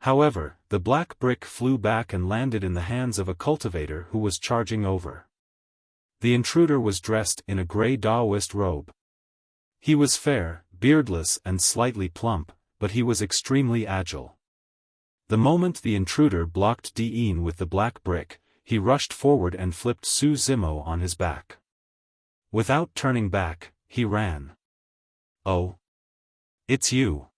However, the black brick flew back and landed in the hands of a cultivator who was charging over. The intruder was dressed in a grey Daoist robe. He was fair, beardless and slightly plump, but he was extremely agile. The moment the intruder blocked Di Yin with the black brick, he rushed forward and flipped Su Zimo on his back. Without turning back, he ran. "Oh! It's you!"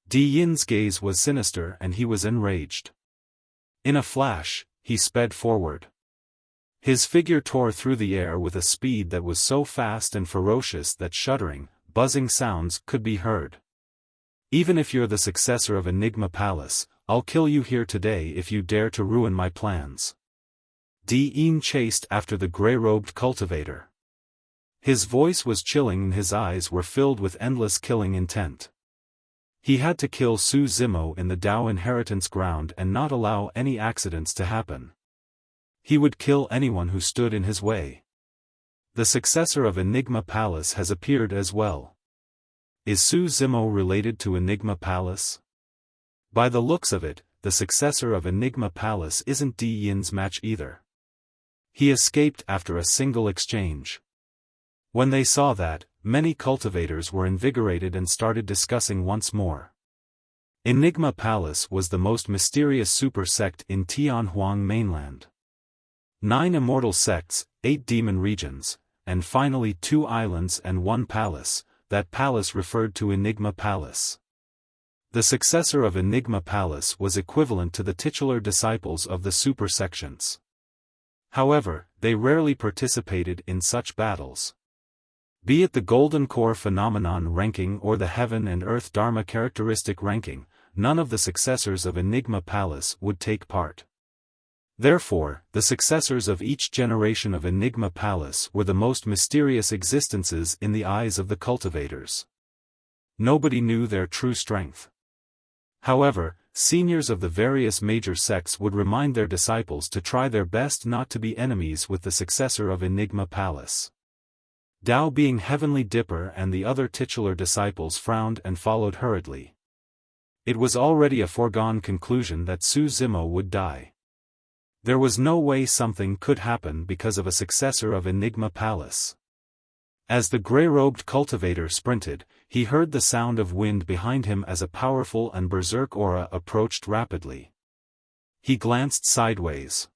Di Yin's gaze was sinister and he was enraged. In a flash, he sped forward. His figure tore through the air with a speed that was so fast and ferocious that shuddering, buzzing sounds could be heard. "Even if you're the successor of Enigma Palace, I'll kill you here today if you dare to ruin my plans." Di Yin chased after the grey-robed cultivator. His voice was chilling and his eyes were filled with endless killing intent. He had to kill Su Zimo in the Dao inheritance ground and not allow any accidents to happen. He would kill anyone who stood in his way. The successor of Enigma Palace has appeared as well. Is Su Zimo related to Enigma Palace? By the looks of it, the successor of Enigma Palace isn't Di Yin's match either. He escaped after a single exchange. When they saw that, many cultivators were invigorated and started discussing once more. Enigma Palace was the most mysterious super sect in Tianhuang Mainland. 9 immortal sects, 8 demon regions, and finally 2 islands and 1 palace. That palace referred to Enigma Palace. The successor of Enigma Palace was equivalent to the titular disciples of the super sections. However, they rarely participated in such battles. Be it the Golden Core Phenomenon ranking or the Heaven and Earth Dharma characteristic ranking, none of the successors of Enigma Palace would take part. Therefore, the successors of each generation of Enigma Palace were the most mysterious existences in the eyes of the cultivators. Nobody knew their true strength. However, seniors of the various major sects would remind their disciples to try their best not to be enemies with the successor of Enigma Palace. Dao being Heavenly Dipper and the other titular disciples frowned and followed hurriedly. It was already a foregone conclusion that Su Zimo would die. There was no way something could happen because of a successor of Enigma Palace. As the grey-robed cultivator sprinted, he heard the sound of wind behind him as a powerful and berserk aura approached rapidly. He glanced sideways.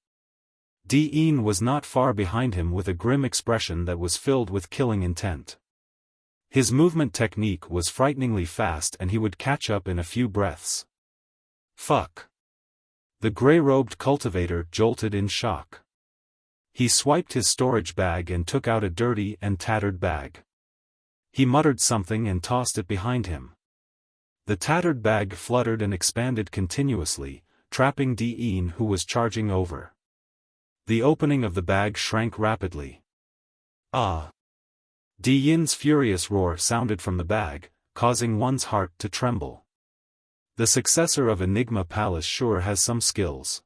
Dean was not far behind him with a grim expression that was filled with killing intent. His movement technique was frighteningly fast and he would catch up in a few breaths. Fuck. The grey-robed cultivator jolted in shock. He swiped his storage bag and took out a dirty and tattered bag. He muttered something and tossed it behind him. The tattered bag fluttered and expanded continuously, trapping Dean who was charging over. The opening of the bag shrank rapidly. Ah! Dean's furious roar sounded from the bag, causing one's heart to tremble. The successor of Enigma Palace sure has some skills.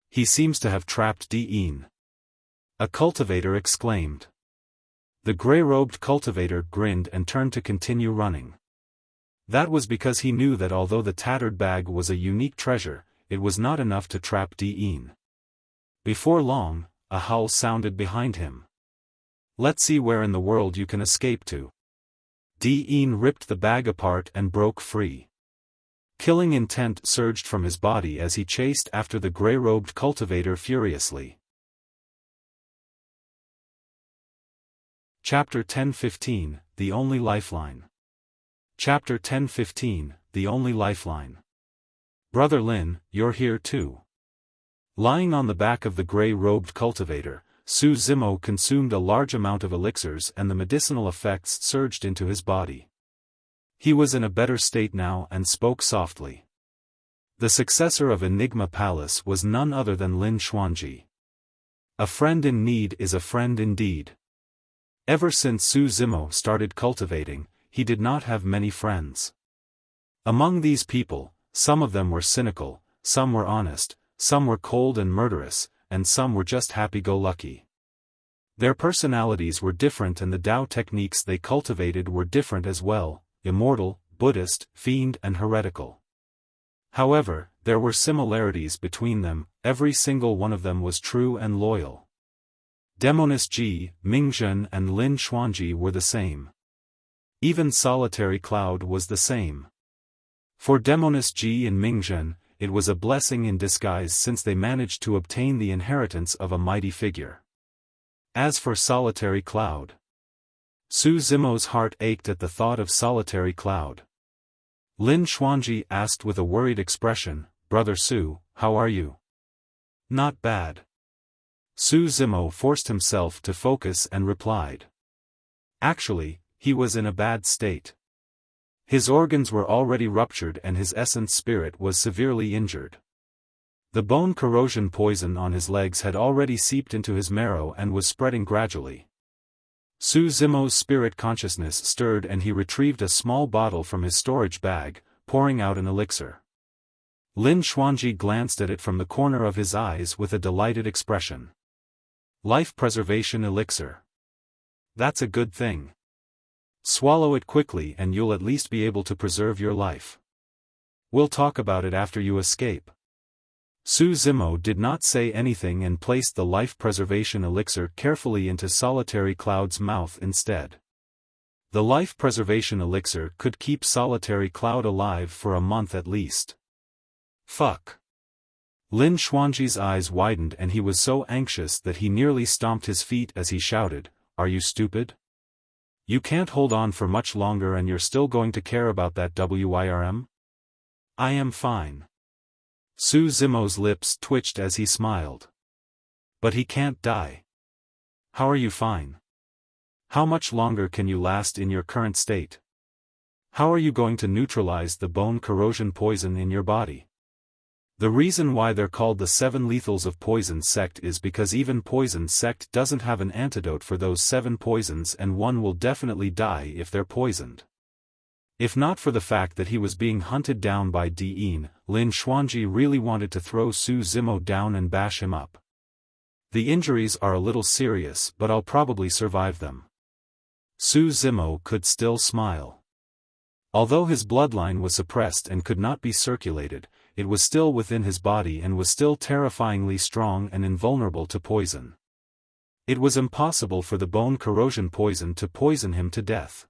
He seems to have trapped Dean. A cultivator exclaimed. The grey-robed cultivator grinned and turned to continue running. That was because he knew that although the tattered bag was a unique treasure, it was not enough to trap Dean. Before long, a howl sounded behind him. Let's see where in the world you can escape to. Dean ripped the bag apart and broke free. Killing intent surged from his body as he chased after the grey-robed cultivator furiously. Chapter 10:15, The Only Lifeline. Chapter 10:15, The Only Lifeline. Brother Lin, you're here too. Lying on the back of the grey-robed cultivator, Su Zimo consumed a large amount of elixirs and the medicinal effects surged into his body. He was in a better state now and spoke softly. The successor of Enigma Palace was none other than Lin Xuanji. A friend in need is a friend indeed. Ever since Su Zimo started cultivating, he did not have many friends. Among these people, some of them were cynical, some were honest, some were cold and murderous, and some were just happy-go-lucky. Their personalities were different and the Tao techniques they cultivated were different as well, Immortal, Buddhist, Fiend and Heretical. However, there were similarities between them, every single one of them was true and loyal. Demoness Ji, Mingzhen and Lin Xuanji were the same. Even Solitary Cloud was the same. For Demoness Ji and Mingzhen, it was a blessing in disguise since they managed to obtain the inheritance of a mighty figure. As for Solitary Cloud, Su Zimo's heart ached at the thought of Solitary Cloud. Lin Xuanji asked with a worried expression, "Brother Su, how are you?" "Not bad." Su Zimo forced himself to focus and replied. Actually, he was in a bad state. His organs were already ruptured and his essence spirit was severely injured. The bone corrosion poison on his legs had already seeped into his marrow and was spreading gradually. Su Zimo's spirit consciousness stirred and he retrieved a small bottle from his storage bag, pouring out an elixir. Lin Xuanji glanced at it from the corner of his eyes with a delighted expression. Life preservation elixir. That's a good thing. Swallow it quickly and you'll at least be able to preserve your life. We'll talk about it after you escape. Su Zimo did not say anything and placed the life preservation elixir carefully into Solitary Cloud's mouth instead. The life preservation elixir could keep Solitary Cloud alive for a month at least. Fuck. Lin Xuanji's eyes widened and he was so anxious that he nearly stomped his feet as he shouted, "Are you stupid? You can't hold on for much longer and you're still going to care about that WIRM? I am fine." Su Zimo's lips twitched as he smiled. But he can't die. How are you fine? How much longer can you last in your current state? How are you going to neutralize the bone corrosion poison in your body? The reason why they're called the 7 lethals of poison sect is because even poison sect doesn't have an antidote for those 7 poisons and one will definitely die if they're poisoned. If not for the fact that he was being hunted down by Dean, Lin Xuanji really wanted to throw Su Zimo down and bash him up. The injuries are a little serious but I'll probably survive them. Su Zimo could still smile. Although his bloodline was suppressed and could not be circulated, it was still within his body and was still terrifyingly strong and invulnerable to poison. It was impossible for the bone corrosion poison to poison him to death.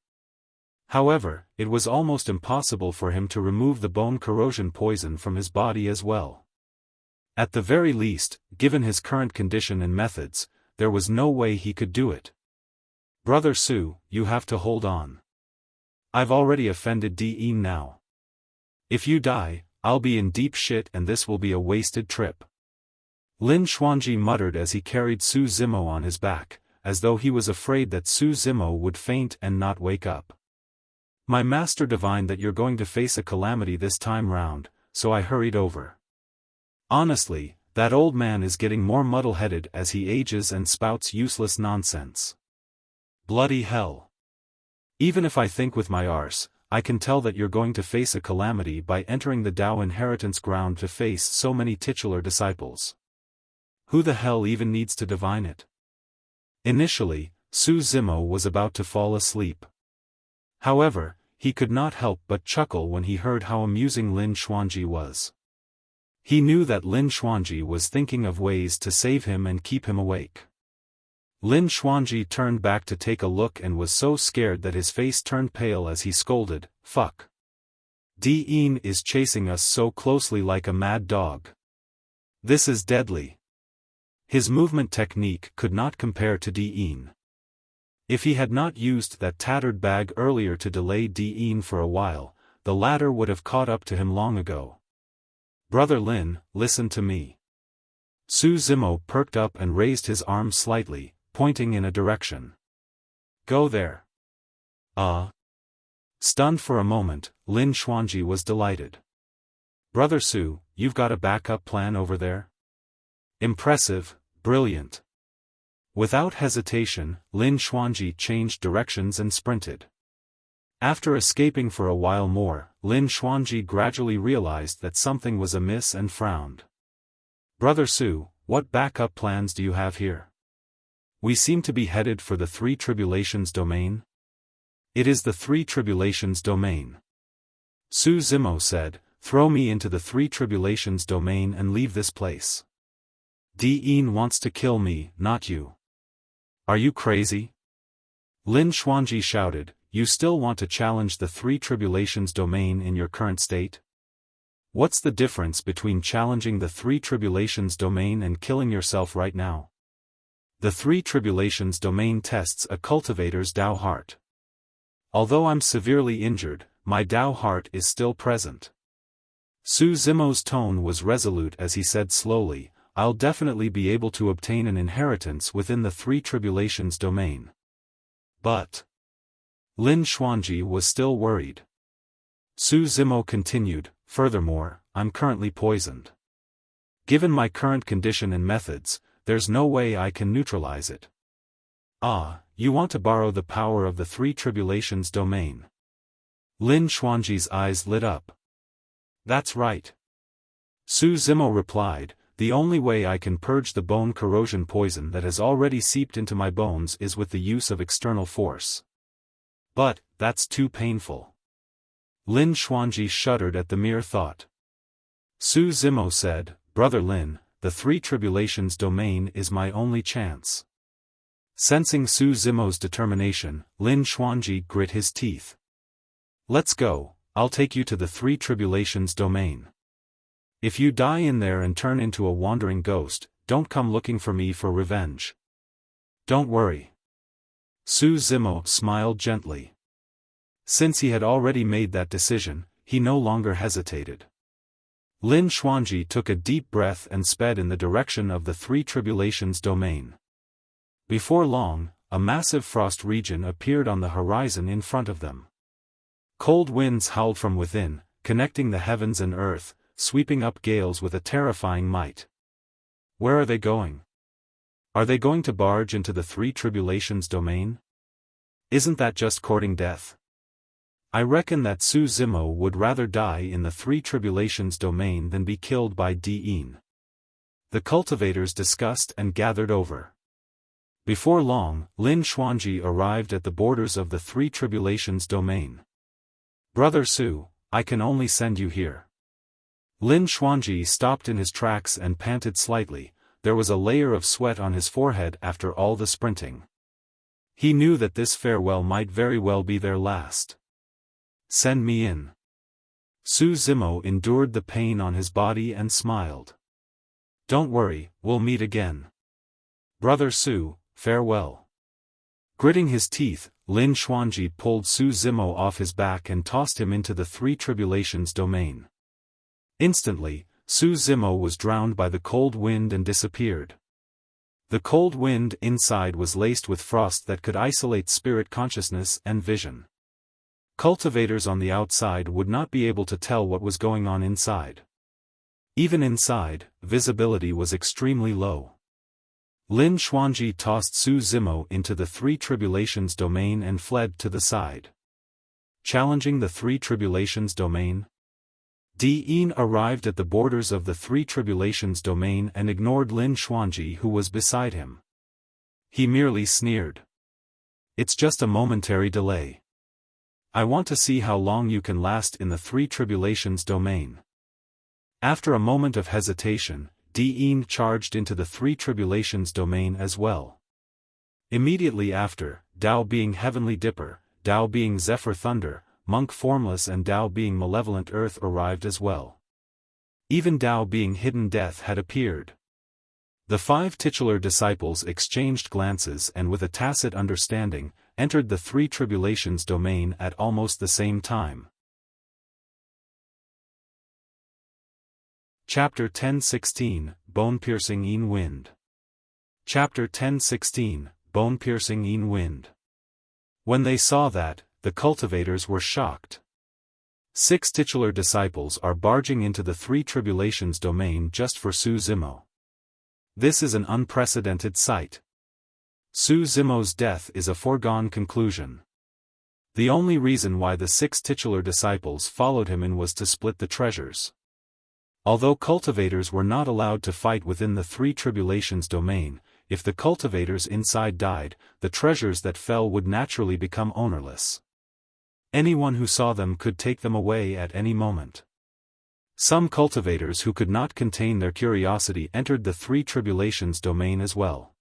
However, it was almost impossible for him to remove the bone corrosion poison from his body as well. At the very least, given his current condition and methods, there was no way he could do it. Brother Su, you have to hold on. I've already offended Di now. If you die, I'll be in deep shit and this will be a wasted trip. Lin Xuanji muttered as he carried Su Zimo on his back, as though he was afraid that Su Zimo would faint and not wake up. My master divined that you're going to face a calamity this time round, so I hurried over. Honestly, that old man is getting more muddle-headed as he ages and spouts useless nonsense. Bloody hell. Even if I think with my arse, I can tell that you're going to face a calamity by entering the Dao inheritance ground to face so many titular disciples. Who the hell even needs to divine it? Initially, Su Zimo was about to fall asleep. However, he could not help but chuckle when he heard how amusing Lin Xuanji was. He knew that Lin Xuanji was thinking of ways to save him and keep him awake. Lin Xuanji turned back to take a look and was so scared that his face turned pale as he scolded, "Fuck. Di is chasing us so closely like a mad dog. This is deadly." His movement technique could not compare to Di. If he had not used that tattered bag earlier to delay Di for a while, the latter would have caught up to him long ago. Brother Lin, listen to me. Su Zimo perked up and raised his arm slightly, pointing in a direction. Go there. Stunned for a moment, Lin Xuanji was delighted. Brother Su, you've got a backup plan over there? Impressive, brilliant. Without hesitation, Lin Xuanji changed directions and sprinted. After escaping for a while more, Lin Xuanji gradually realized that something was amiss and frowned. Brother Su, what backup plans do you have here? We seem to be headed for the Three Tribulations domain. It is the Three Tribulations domain. Su Zimo said, throw me into the Three Tribulations domain and leave this place. Di wants to kill me, not you. Are you crazy? Lin Xuanji shouted, you still want to challenge the Three Tribulations domain in your current state? What's the difference between challenging the Three Tribulations domain and killing yourself right now? The Three Tribulations domain tests a cultivator's Dao heart. Although I'm severely injured, my Dao heart is still present. Su Zimo's tone was resolute as he said slowly, I'll definitely be able to obtain an inheritance within the Three Tribulations domain. But Lin Xuanji was still worried. Su Zimo continued, furthermore, I'm currently poisoned. Given my current condition and methods, there's no way I can neutralize it. You want to borrow the power of the Three Tribulations domain. Lin Xuanji's eyes lit up. That's right. Su Zimo replied, the only way I can purge the bone corrosion poison that has already seeped into my bones is with the use of external force. But, that's too painful. Lin Xuanji shuddered at the mere thought. Su Zimo said, Brother Lin, the Three Tribulations domain is my only chance. Sensing Su Zimo's determination, Lin Xuanji grit his teeth. Let's go, I'll take you to the Three Tribulations domain. If you die in there and turn into a wandering ghost, don't come looking for me for revenge. Don't worry. Su Zimo smiled gently. Since he had already made that decision, he no longer hesitated. Lin Xuanji took a deep breath and sped in the direction of the Three Tribulations domain. Before long, a massive frost region appeared on the horizon in front of them. Cold winds howled from within, connecting the heavens and earth, sweeping up gales with a terrifying might. Where are they going? Are they going to barge into the Three Tribulations domain? Isn't that just courting death? I reckon that Su Zimo would rather die in the Three Tribulations domain than be killed by Di. The cultivators discussed and gathered over. Before long, Lin Xuanji arrived at the borders of the Three Tribulations domain. Brother Su, I can only send you here. Lin Xuanji stopped in his tracks and panted slightly, there was a layer of sweat on his forehead after all the sprinting. He knew that this farewell might very well be their last. Send me in. Su Zimo endured the pain on his body and smiled. Don't worry, we'll meet again. Brother Su, farewell. Gritting his teeth, Lin Xuanji pulled Su Zimo off his back and tossed him into the Three Tribulations domain. Instantly, Su Zimo was drowned by the cold wind and disappeared. The cold wind inside was laced with frost that could isolate spirit consciousness and vision. Cultivators on the outside would not be able to tell what was going on inside. Even inside, visibility was extremely low. Lin Xuanji tossed Su Zimo into the Three Tribulations domain and fled to the side. Challenging the Three Tribulations domain? Diin arrived at the borders of the Three Tribulations domain and ignored Lin Xuanji, who was beside him. He merely sneered. It's just a momentary delay. I want to see how long you can last in the Three Tribulations domain. After a moment of hesitation, Diin charged into the Three Tribulations domain as well. Immediately after, Dao being Heavenly Dipper, Dao being Zephyr Thunder, Monk Formless and Dao being Malevolent Earth arrived as well. Even Dao being Hidden Death had appeared. The 5 titular disciples exchanged glances and with a tacit understanding, entered the Three Tribulations domain at almost the same time. Chapter 10:16, Bone-Piercing In Wind. Chapter 10:16, Bone-Piercing In Wind. When they saw that, the cultivators were shocked. 6 titular disciples are barging into the Three Tribulations domain just for Su Zimo. This is an unprecedented sight. Su Zimo's death is a foregone conclusion. The only reason why the 6 titular disciples followed him in was to split the treasures. Although cultivators were not allowed to fight within the Three Tribulations domain, if the cultivators inside died, the treasures that fell would naturally become ownerless. Anyone who saw them could take them away at any moment. Some cultivators who could not contain their curiosity entered the Three Tribulations domain as well.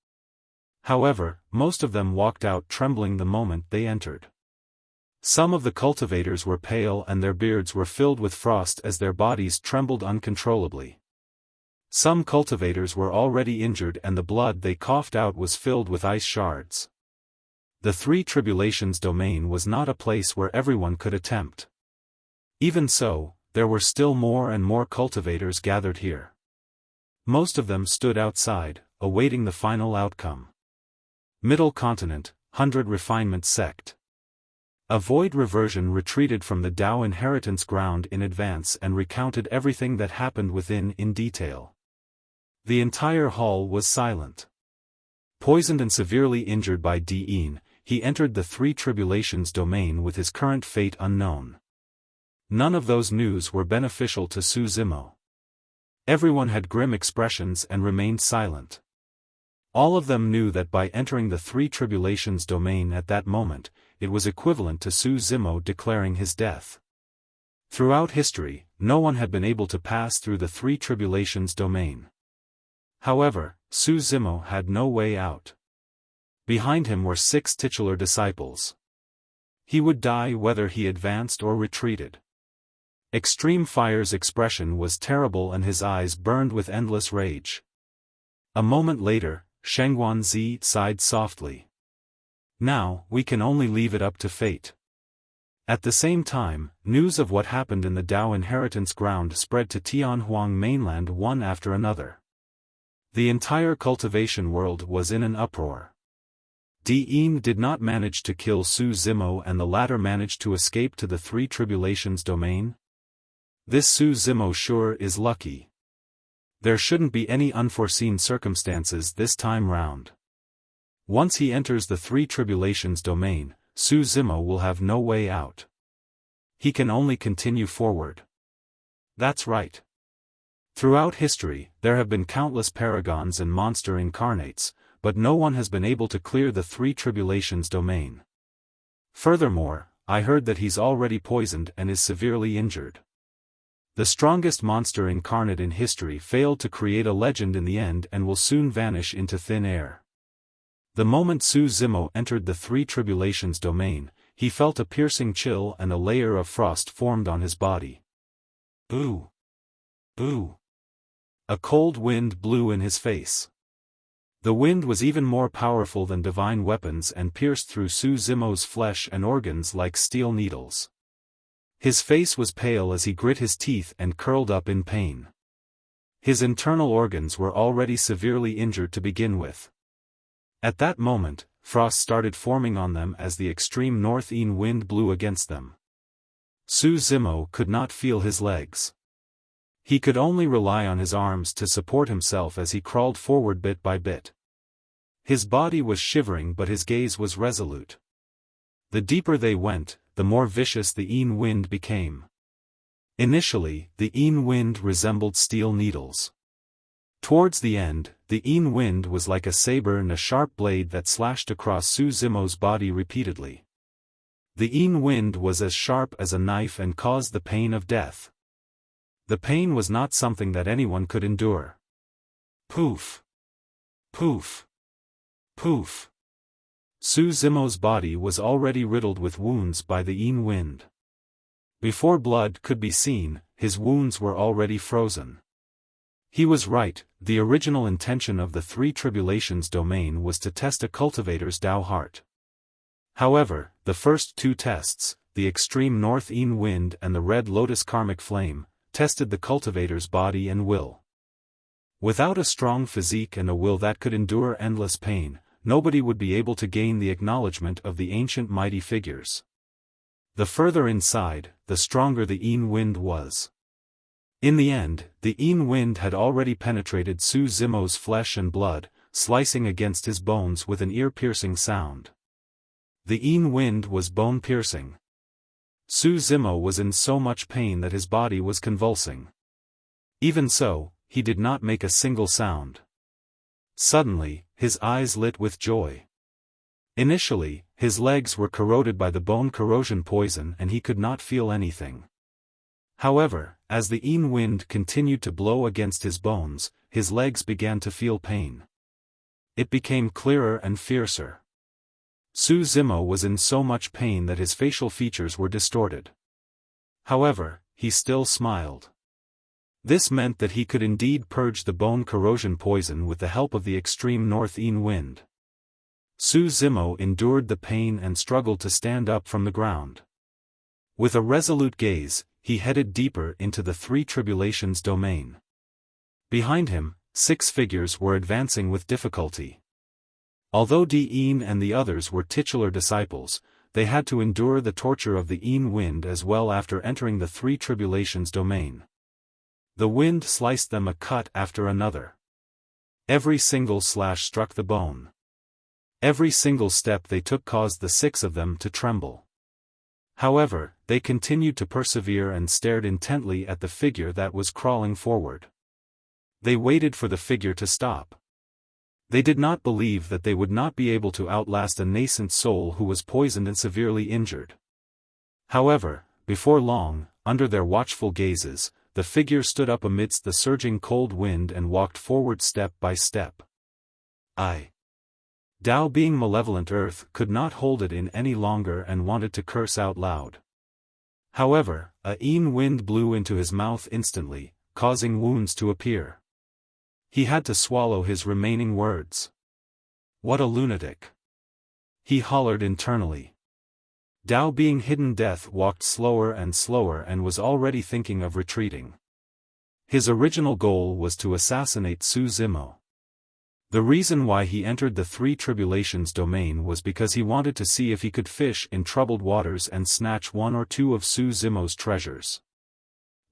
However, most of them walked out trembling the moment they entered. Some of the cultivators were pale and their beards were filled with frost as their bodies trembled uncontrollably. Some cultivators were already injured and the blood they coughed out was filled with ice shards. The Three Tribulations domain was not a place where everyone could attempt. Even so, there were still more and more cultivators gathered here. Most of them stood outside, awaiting the final outcome. Middle Continent, 100 Refinement Sect. Avoid Reversion retreated from the Dao inheritance ground in advance and recounted everything that happened within in detail. The entire hall was silent. Poisoned and severely injured by Diin, he entered the Three Tribulations domain with his current fate unknown. None of those news were beneficial to Su Zimo. Everyone had grim expressions and remained silent. All of them knew that by entering the Three Tribulations domain at that moment, it was equivalent to Su Zimo declaring his death. Throughout history, no one had been able to pass through the Three Tribulations domain. However, Su Zimo had no way out. Behind him were 6 titular disciples. He would die whether he advanced or retreated. Extreme Fire's expression was terrible and his eyes burned with endless rage. A moment later, Shengguanzi sighed softly. Now, we can only leave it up to fate. At the same time, news of what happened in the Dao inheritance ground spread to Tianhuang mainland one after another. The entire cultivation world was in an uproar. Diin did not manage to kill Su Zimo and the latter managed to escape to the Three Tribulations domain. This Su Zimo sure is lucky. There shouldn't be any unforeseen circumstances this time round. Once he enters the Three Tribulations domain, Su Zimo will have no way out. He can only continue forward. That's right. Throughout history, there have been countless paragons and monster incarnates, but no one has been able to clear the Three Tribulations domain. Furthermore, I heard that he's already poisoned and is severely injured. The strongest monster incarnate in history failed to create a legend in the end and will soon vanish into thin air. The moment Su Zimo entered the Three Tribulations domain, he felt a piercing chill and a layer of frost formed on his body. Ooh! Ooh! A cold wind blew in his face. The wind was even more powerful than divine weapons and pierced through Su Zimo's flesh and organs like steel needles. His face was pale as he grit his teeth and curled up in pain. His internal organs were already severely injured to begin with. At that moment, frost started forming on them as the extreme north-east wind blew against them. Su Zimo could not feel his legs. He could only rely on his arms to support himself as he crawled forward bit by bit. His body was shivering but his gaze was resolute. The deeper they went, the more vicious the Yin wind became. Initially, the Yin wind resembled steel needles. Towards the end, the Yin wind was like a saber and a sharp blade that slashed across Su Zimo's body repeatedly. The Yin wind was as sharp as a knife and caused the pain of death. The pain was not something that anyone could endure. Poof! Poof! Poof! Su Zimo's body was already riddled with wounds by the Yin wind. Before blood could be seen, his wounds were already frozen. He was right, the original intention of the Three Tribulations domain was to test a cultivator's Tao heart. However, the first two tests, the extreme north Yin wind and the red Lotus Karmic flame, tested the cultivator's body and will. Without a strong physique and a will that could endure endless pain, nobody would be able to gain the acknowledgement of the ancient mighty figures. The further inside, the stronger the Yin wind was. In the end, the Yin wind had already penetrated Su Zimo's flesh and blood, slicing against his bones with an ear-piercing sound. The Yin wind was bone-piercing. Su Zimo was in so much pain that his body was convulsing. Even so, he did not make a single sound. Suddenly, his eyes lit with joy. Initially, his legs were corroded by the bone corrosion poison and he could not feel anything. However, as the Yin wind continued to blow against his bones, his legs began to feel pain. It became clearer and fiercer. Su Zimo was in so much pain that his facial features were distorted. However, he still smiled. This meant that he could indeed purge the bone corrosion poison with the help of the extreme north Yin wind. Su Zimo endured the pain and struggled to stand up from the ground. With a resolute gaze, he headed deeper into the Three Tribulations domain. Behind him, 6 figures were advancing with difficulty. Although Yin and the others were titular disciples, they had to endure the torture of the Yin wind as well after entering the Three Tribulations domain. The wind sliced them a cut after another. Every single slash struck the bone. Every single step they took caused the 6 of them to tremble. However, they continued to persevere and stared intently at the figure that was crawling forward. They waited for the figure to stop. They did not believe that they would not be able to outlast a nascent soul who was poisoned and severely injured. However, before long, under their watchful gazes, the figure stood up amidst the surging cold wind and walked forward step by step. Tao being malevolent earth could not hold it in any longer and wanted to curse out loud. However, a Yin wind blew into his mouth instantly, causing wounds to appear. He had to swallow his remaining words. What a lunatic! He hollered internally. Tao being hidden death walked slower and was already thinking of retreating. His original goal was to assassinate Su Zimo. The reason why he entered the Three Tribulations domain was because he wanted to see if he could fish in troubled waters and snatch 1 or 2 of Su Zimo's treasures.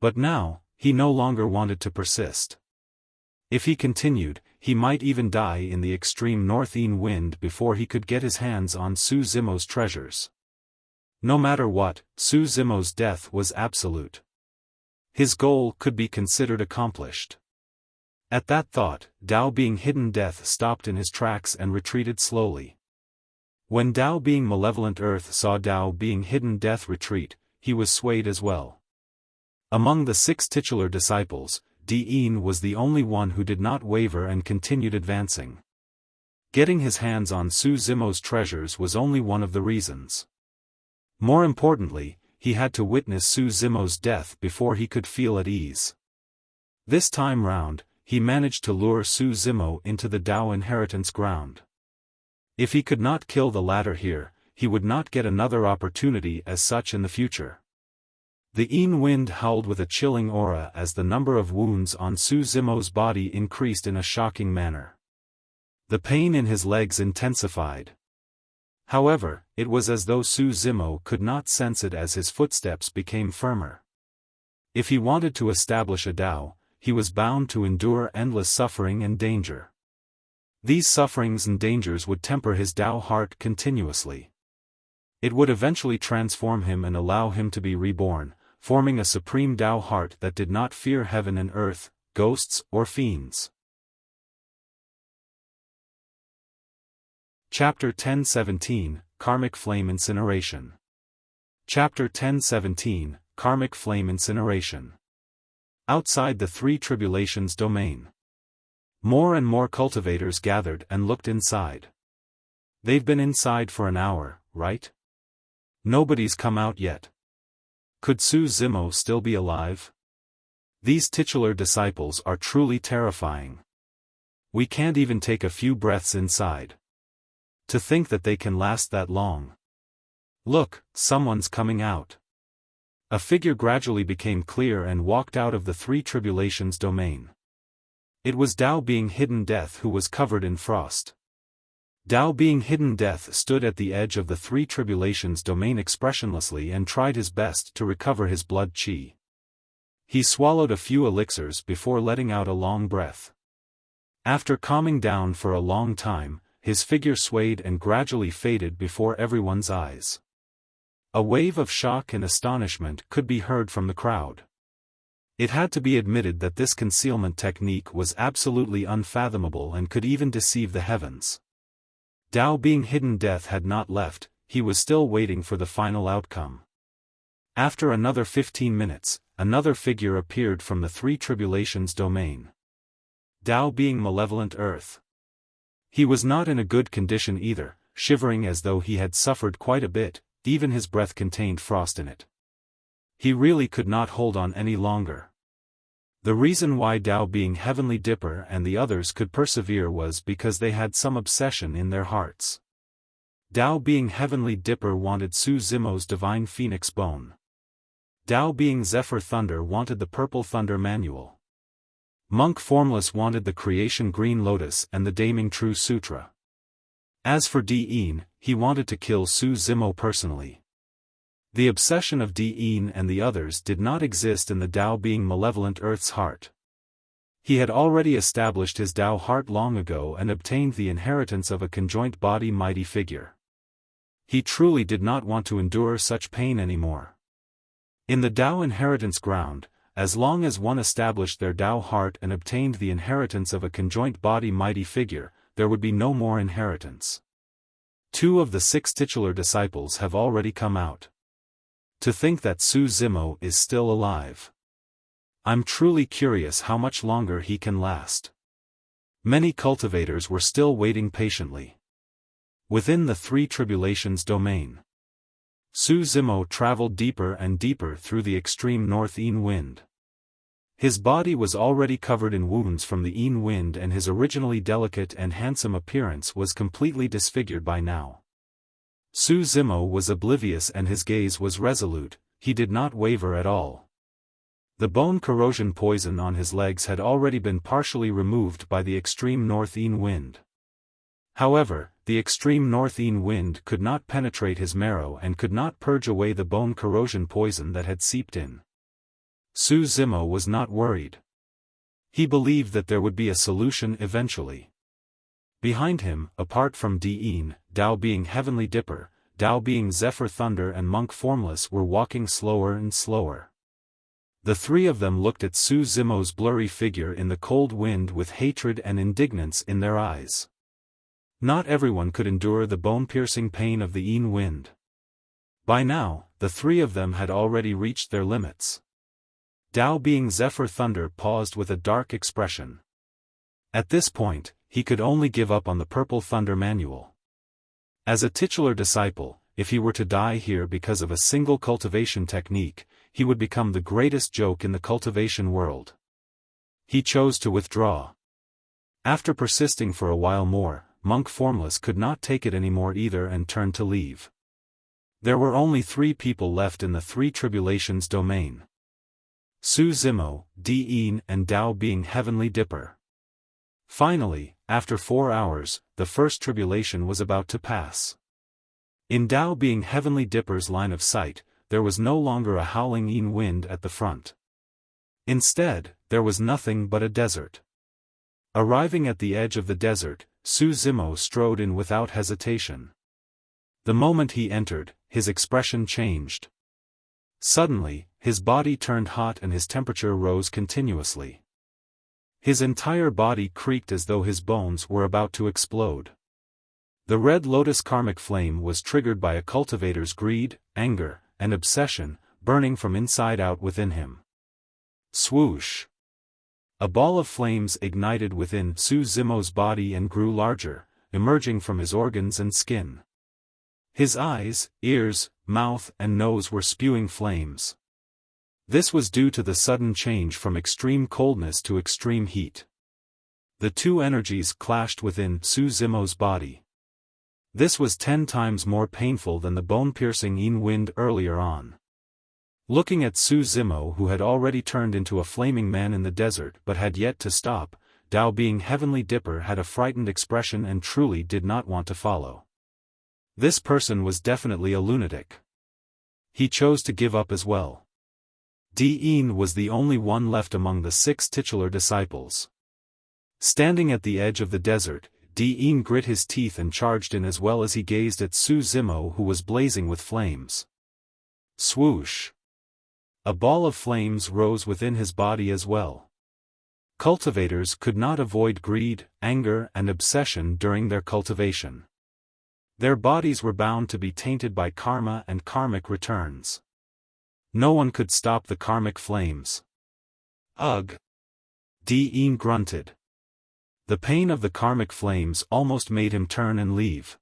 But now, he no longer wanted to persist. If he continued, he might even die in the extreme north Yin wind before he could get his hands on Su Zimo's treasures. No matter what, Su Zimo's death was absolute. His goal could be considered accomplished. At that thought, Tao being hidden death stopped in his tracks and retreated slowly. When Tao being malevolent earth saw Tao being hidden death retreat, he was swayed as well. Among the 6 titular disciples, Yin was the only one who did not waver and continued advancing. Getting his hands on Su Zimo's treasures was only one of the reasons. More importantly, he had to witness Su Zimo's death before he could feel at ease. This time round, he managed to lure Su Zimo into the Dao inheritance ground. If he could not kill the latter here, he would not get another opportunity as such in the future. The Yin wind howled with a chilling aura as the number of wounds on Su Zimo's body increased in a shocking manner. The pain in his legs intensified. However, it was as though Su Zimo could not sense it as his footsteps became firmer. If he wanted to establish a Dao, he was bound to endure endless suffering and danger. These sufferings and dangers would temper his Dao heart continuously. It would eventually transform him and allow him to be reborn, forming a supreme Dao heart that did not fear heaven and earth, ghosts or fiends. Chapter 10:17, Karmic Flame Incineration. Chapter 10:17, Karmic Flame Incineration. Outside the Three Tribulations domain. More and more cultivators gathered and looked inside. They've been inside for an hour, right? Nobody's come out yet. Could Su Zimo still be alive? These titular disciples are truly terrifying. We can't even take a few breaths inside. To think that they can last that long. Look, someone's coming out. A figure gradually became clear and walked out of the Three Tribulations domain. It was Dao being Hidden Death who was covered in frost. Dao being Hidden Death stood at the edge of the Three Tribulations domain expressionlessly and tried his best to recover his blood qi. He swallowed a few elixirs before letting out a long breath. After calming down for a long time, his figure swayed and gradually faded before everyone's eyes. A wave of shock and astonishment could be heard from the crowd. It had to be admitted that this concealment technique was absolutely unfathomable and could even deceive the heavens. Dao being Hidden Death had not left, he was still waiting for the final outcome. After another 15 minutes, another figure appeared from the Three Tribulations domain. Dao being Malevolent Earth. He was not in a good condition either, shivering as though he had suffered quite a bit, even his breath contained frost in it. He really could not hold on any longer. The reason why Dao being Heavenly Dipper and the others could persevere was because they had some obsession in their hearts. Dao being Heavenly Dipper wanted Su Zimo's Divine Phoenix Bone. Dao being Zephyr Thunder wanted the Purple Thunder Manual. Monk Formless wanted the Creation Green Lotus and the Daming True Sutra. As for Dein, he wanted to kill Su Zimo personally. The obsession of Dein and the others did not exist in the Dao being Malevolent Earth's heart. He had already established his Dao heart long ago and obtained the inheritance of a conjoint body mighty figure. He truly did not want to endure such pain anymore. In the Dao inheritance ground, as long as one established their Dao heart and obtained the inheritance of a conjoint body mighty figure, there would be no more inheritance. 2 of the 6 titular disciples have already come out. To think that Su Zimo is still alive. I'm truly curious how much longer he can last. Many cultivators were still waiting patiently. Within the Three Tribulations domain, Su Zimo traveled deeper and deeper through the extreme north Yin wind. His body was already covered in wounds from the Yin wind and his originally delicate and handsome appearance was completely disfigured by now. Su Zimo was oblivious and his gaze was resolute, he did not waver at all. The bone corrosion poison on his legs had already been partially removed by the extreme north Yin wind. However, the extreme north Yin wind could not penetrate his marrow and could not purge away the bone corrosion poison that had seeped in. Su Zimo was not worried. He believed that there would be a solution eventually. Behind him, apart from Dein, Dao being Heavenly Dipper, Dao being Zephyr Thunder and Monk Formless were walking slower and slower. The 3 of them looked at Su Zimo's blurry figure in the cold wind with hatred and indignance in their eyes. Not everyone could endure the bone-piercing pain of the Yin wind. By now, the 3 of them had already reached their limits. Dao being Zephyr Thunder paused with a dark expression. At this point, he could only give up on the Purple Thunder Manual. As a titular disciple, if he were to die here because of a single cultivation technique, he would become the greatest joke in the cultivation world. He chose to withdraw. After persisting for a while more, Monk Formless could not take it anymore either and turned to leave. There were only 3 people left in the 3 tribulations domain. Su Zimo, Di-In and Dao being Heavenly Dipper. Finally, after 4 hours, the first tribulation was about to pass. In Dao being Heavenly Dipper's line of sight, there was no longer a howling Yin wind at the front. Instead, there was nothing but a desert. Arriving at the edge of the desert, Su Zimo strode in without hesitation. The moment he entered, his expression changed. Suddenly, his body turned hot and his temperature rose continuously. His entire body creaked as though his bones were about to explode. The red lotus karmic flame was triggered by a cultivator's greed, anger, and obsession, burning from inside out within him. Swoosh! A ball of flames ignited within Su Zimo's body and grew larger, emerging from his organs and skin. His eyes, ears, mouth and nose were spewing flames. This was due to the sudden change from extreme coldness to extreme heat. The 2 energies clashed within Su Zimo's body. This was 10 times more painful than the bone-piercing Yin wind earlier on. Looking at Su Zimo, who had already turned into a flaming man in the desert but had yet to stop, Dao being Heavenly Dipper had a frightened expression and truly did not want to follow. This person was definitely a lunatic. He chose to give up as well. Di-In was the only one left among the 6 titular disciples. Standing at the edge of the desert, Di-In grit his teeth and charged in as well as he gazed at Su Zimo, who was blazing with flames. Swoosh! A ball of flames rose within his body as well. Cultivators could not avoid greed, anger and obsession during their cultivation. Their bodies were bound to be tainted by karma and karmic returns. No one could stop the karmic flames. Ugh! Di-In grunted. The pain of the karmic flames almost made him turn and leave.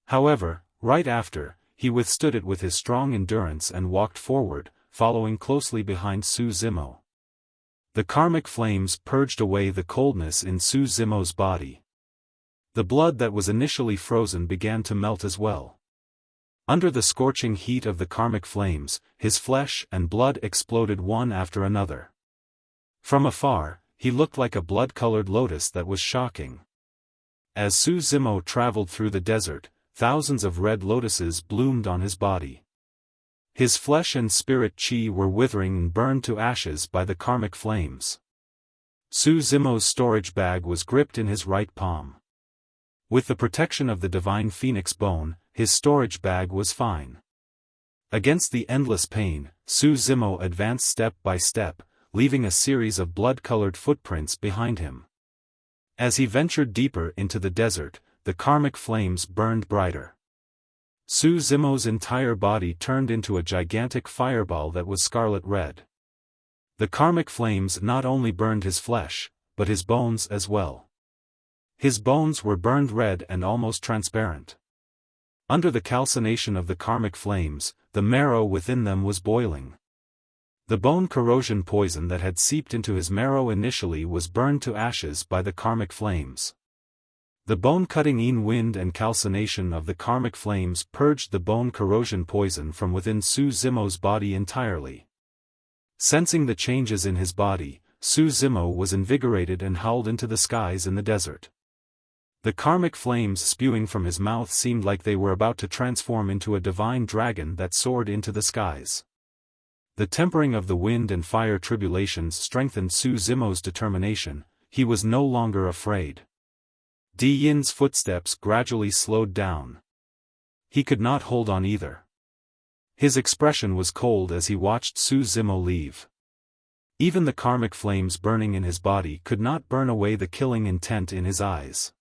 However, right after, he withstood it with his strong endurance and walked forward, following closely behind Su Zimo. The karmic flames purged away the coldness in Su Zimo's body. The blood that was initially frozen began to melt as well. Under the scorching heat of the karmic flames, his flesh and blood exploded one after another. From afar, he looked like a blood-colored lotus that was shocking. As Su Zimo traveled through the desert, thousands of red lotuses bloomed on his body. His flesh and spirit chi were withering and burned to ashes by the karmic flames. Su Zimo's storage bag was gripped in his right palm. With the protection of the divine phoenix bone, his storage bag was fine. Against the endless pain, Su Zimo advanced step by step, leaving a series of blood-colored footprints behind him. As he ventured deeper into the desert, the karmic flames burned brighter. Su Zimo's entire body turned into a gigantic fireball that was scarlet red. The karmic flames not only burned his flesh, but his bones as well. His bones were burned red and almost transparent. Under the calcination of the karmic flames, the marrow within them was boiling. The bone corrosion poison that had seeped into his marrow initially was burned to ashes by the karmic flames. The bone-cutting Yin wind and calcination of the karmic flames purged the bone corrosion poison from within Su Zimo's body entirely. Sensing the changes in his body, Su Zimo was invigorated and howled into the skies in the desert. The karmic flames spewing from his mouth seemed like they were about to transform into a divine dragon that soared into the skies. The tempering of the wind and fire tribulations strengthened Su Zimo's determination. He was no longer afraid. Di-Yin's footsteps gradually slowed down. He could not hold on either. His expression was cold as he watched Su Zimo leave. Even the karmic flames burning in his body could not burn away the killing intent in his eyes.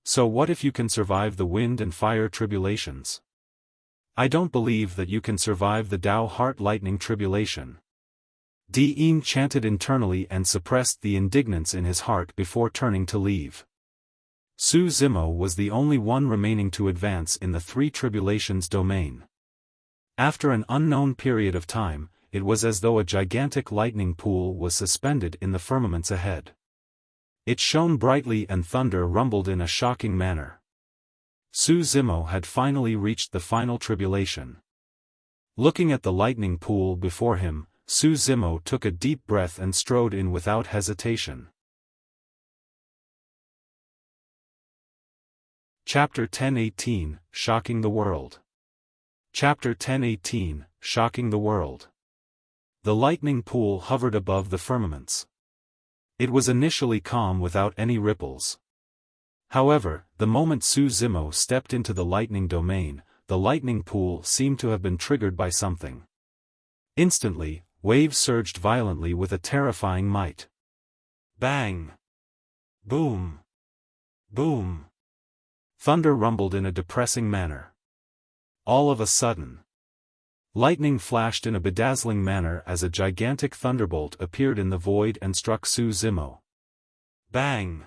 So what if you can survive the wind and fire tribulations? I don't believe that you can survive the Dao Heart Lightning tribulation. Di-Yin chanted internally and suppressed the indignance in his heart before turning to leave. Su Zimo was the only one remaining to advance in the 3 tribulations domain. After an unknown period of time, it was as though a gigantic lightning pool was suspended in the firmaments ahead. It shone brightly and thunder rumbled in a shocking manner. Su Zimo had finally reached the final tribulation. Looking at the lightning pool before him, Su Zimo took a deep breath and strode in without hesitation. Chapter 10:18, Shocking the World. Chapter 10:18, Shocking the World. The lightning pool hovered above the firmaments. It was initially calm without any ripples. However, the moment Su Zimo stepped into the lightning domain, the lightning pool seemed to have been triggered by something. Instantly, waves surged violently with a terrifying might. Bang! Boom! Boom! Thunder rumbled in a depressing manner. All of a sudden, lightning flashed in a bedazzling manner as a gigantic thunderbolt appeared in the void and struck Su Zimo. Bang!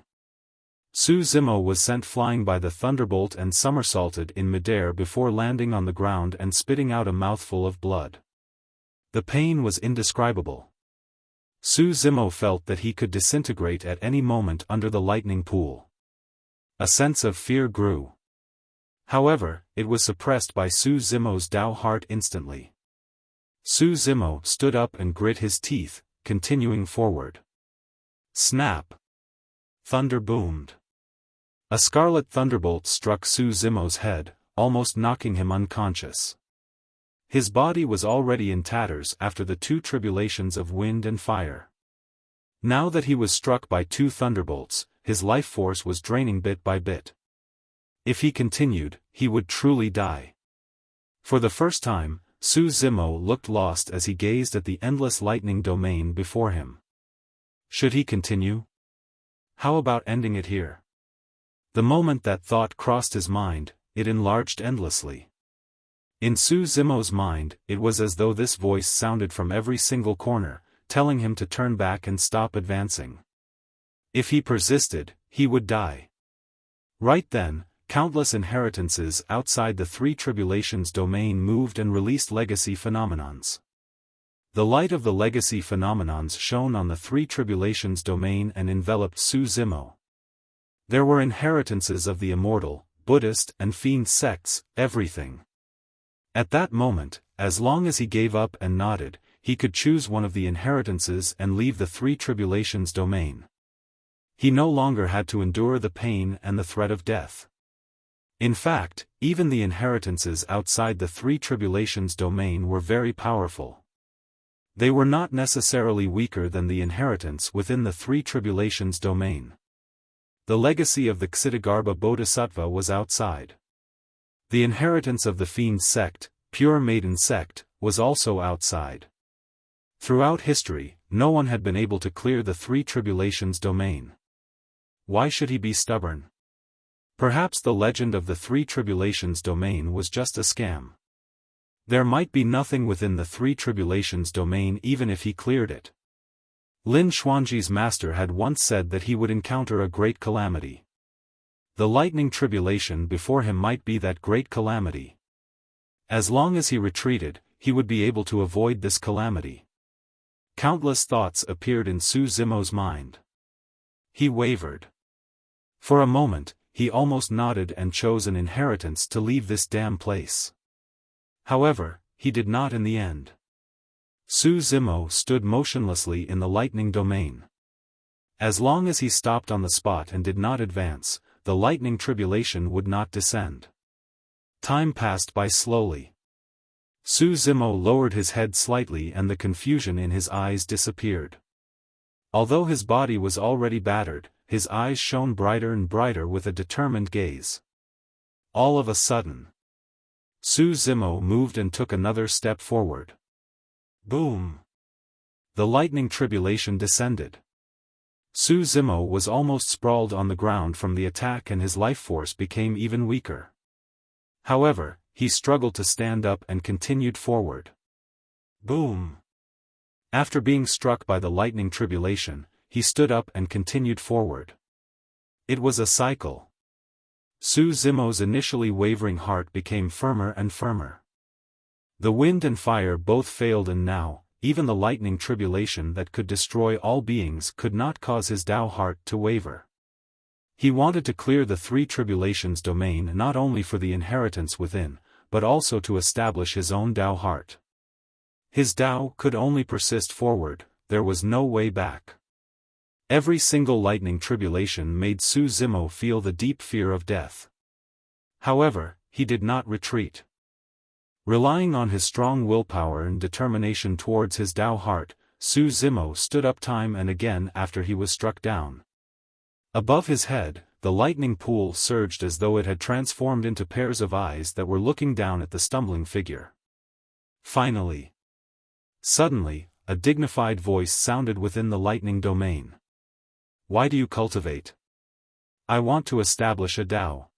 Su Zimo was sent flying by the thunderbolt and somersaulted in midair before landing on the ground and spitting out a mouthful of blood. The pain was indescribable. Su Zimo felt that he could disintegrate at any moment under the lightning pool. A sense of fear grew. However, it was suppressed by Su Zimo's Tao heart instantly. Su Zimo stood up and grit his teeth, continuing forward. Snap! Thunder boomed. A scarlet thunderbolt struck Su Zimo's head, almost knocking him unconscious. His body was already in tatters after the two tribulations of wind and fire. Now that he was struck by two thunderbolts, his life force was draining bit by bit. If he continued, he would truly die. For the first time, Su Zimo looked lost as he gazed at the endless lightning domain before him. Should he continue? How about ending it here? The moment that thought crossed his mind, it enlarged endlessly. In Su Zimo's mind, it was as though this voice sounded from every single corner, telling him to turn back and stop advancing. If he persisted, he would die. Right then, countless inheritances outside the three tribulations domain moved and released legacy phenomenons. The light of the legacy phenomenons shone on the three tribulations domain and enveloped Su Zimo. There were inheritances of the Immortal, Buddhist and Fiend sects, everything. At that moment, as long as he gave up and nodded, he could choose one of the inheritances and leave the three tribulations domain. He no longer had to endure the pain and the threat of death. In fact, even the inheritances outside the three tribulations domain were very powerful. They were not necessarily weaker than the inheritance within the three tribulations domain. The legacy of the Ksitigarbha Bodhisattva was outside. The inheritance of the Fiend sect, Pure Maiden sect, was also outside. Throughout history, no one had been able to clear the three tribulations domain. Why should he be stubborn? Perhaps the legend of the three tribulations domain was just a scam. There might be nothing within the three tribulations domain even if he cleared it. Lin Xuanji's master had once said that he would encounter a great calamity. The lightning tribulation before him might be that great calamity. As long as he retreated, he would be able to avoid this calamity. Countless thoughts appeared in Su Zimo's mind. He wavered. For a moment, he almost nodded and chose an inheritance to leave this damn place. However, he did not in the end. Su Zimo stood motionlessly in the lightning domain. As long as he stopped on the spot and did not advance, the lightning tribulation would not descend. Time passed by slowly. Su Zimo lowered his head slightly and the confusion in his eyes disappeared. Although his body was already battered, his eyes shone brighter and brighter with a determined gaze. All of a sudden, Su Zimo moved and took another step forward. Boom! The lightning tribulation descended. Su Zimo was almost sprawled on the ground from the attack and his life force became even weaker. However, he struggled to stand up and continued forward. Boom! After being struck by the lightning tribulation, he stood up and continued forward. It was a cycle. Su Zimo's initially wavering heart became firmer and firmer. The wind and fire both failed and now, even the lightning tribulation that could destroy all beings could not cause his Tao heart to waver. He wanted to clear the three tribulations domain not only for the inheritance within, but also to establish his own Tao heart. His Tao could only persist forward, there was no way back. Every single lightning tribulation made Su Zimo feel the deep fear of death. However, he did not retreat. Relying on his strong willpower and determination towards his Tao heart, Su Zimo stood up time and again after he was struck down. Above his head, the lightning pool surged as though it had transformed into pairs of eyes that were looking down at the stumbling figure. Finally. Suddenly, a dignified voice sounded within the lightning domain. "Why do you cultivate?" "I want to establish a Tao."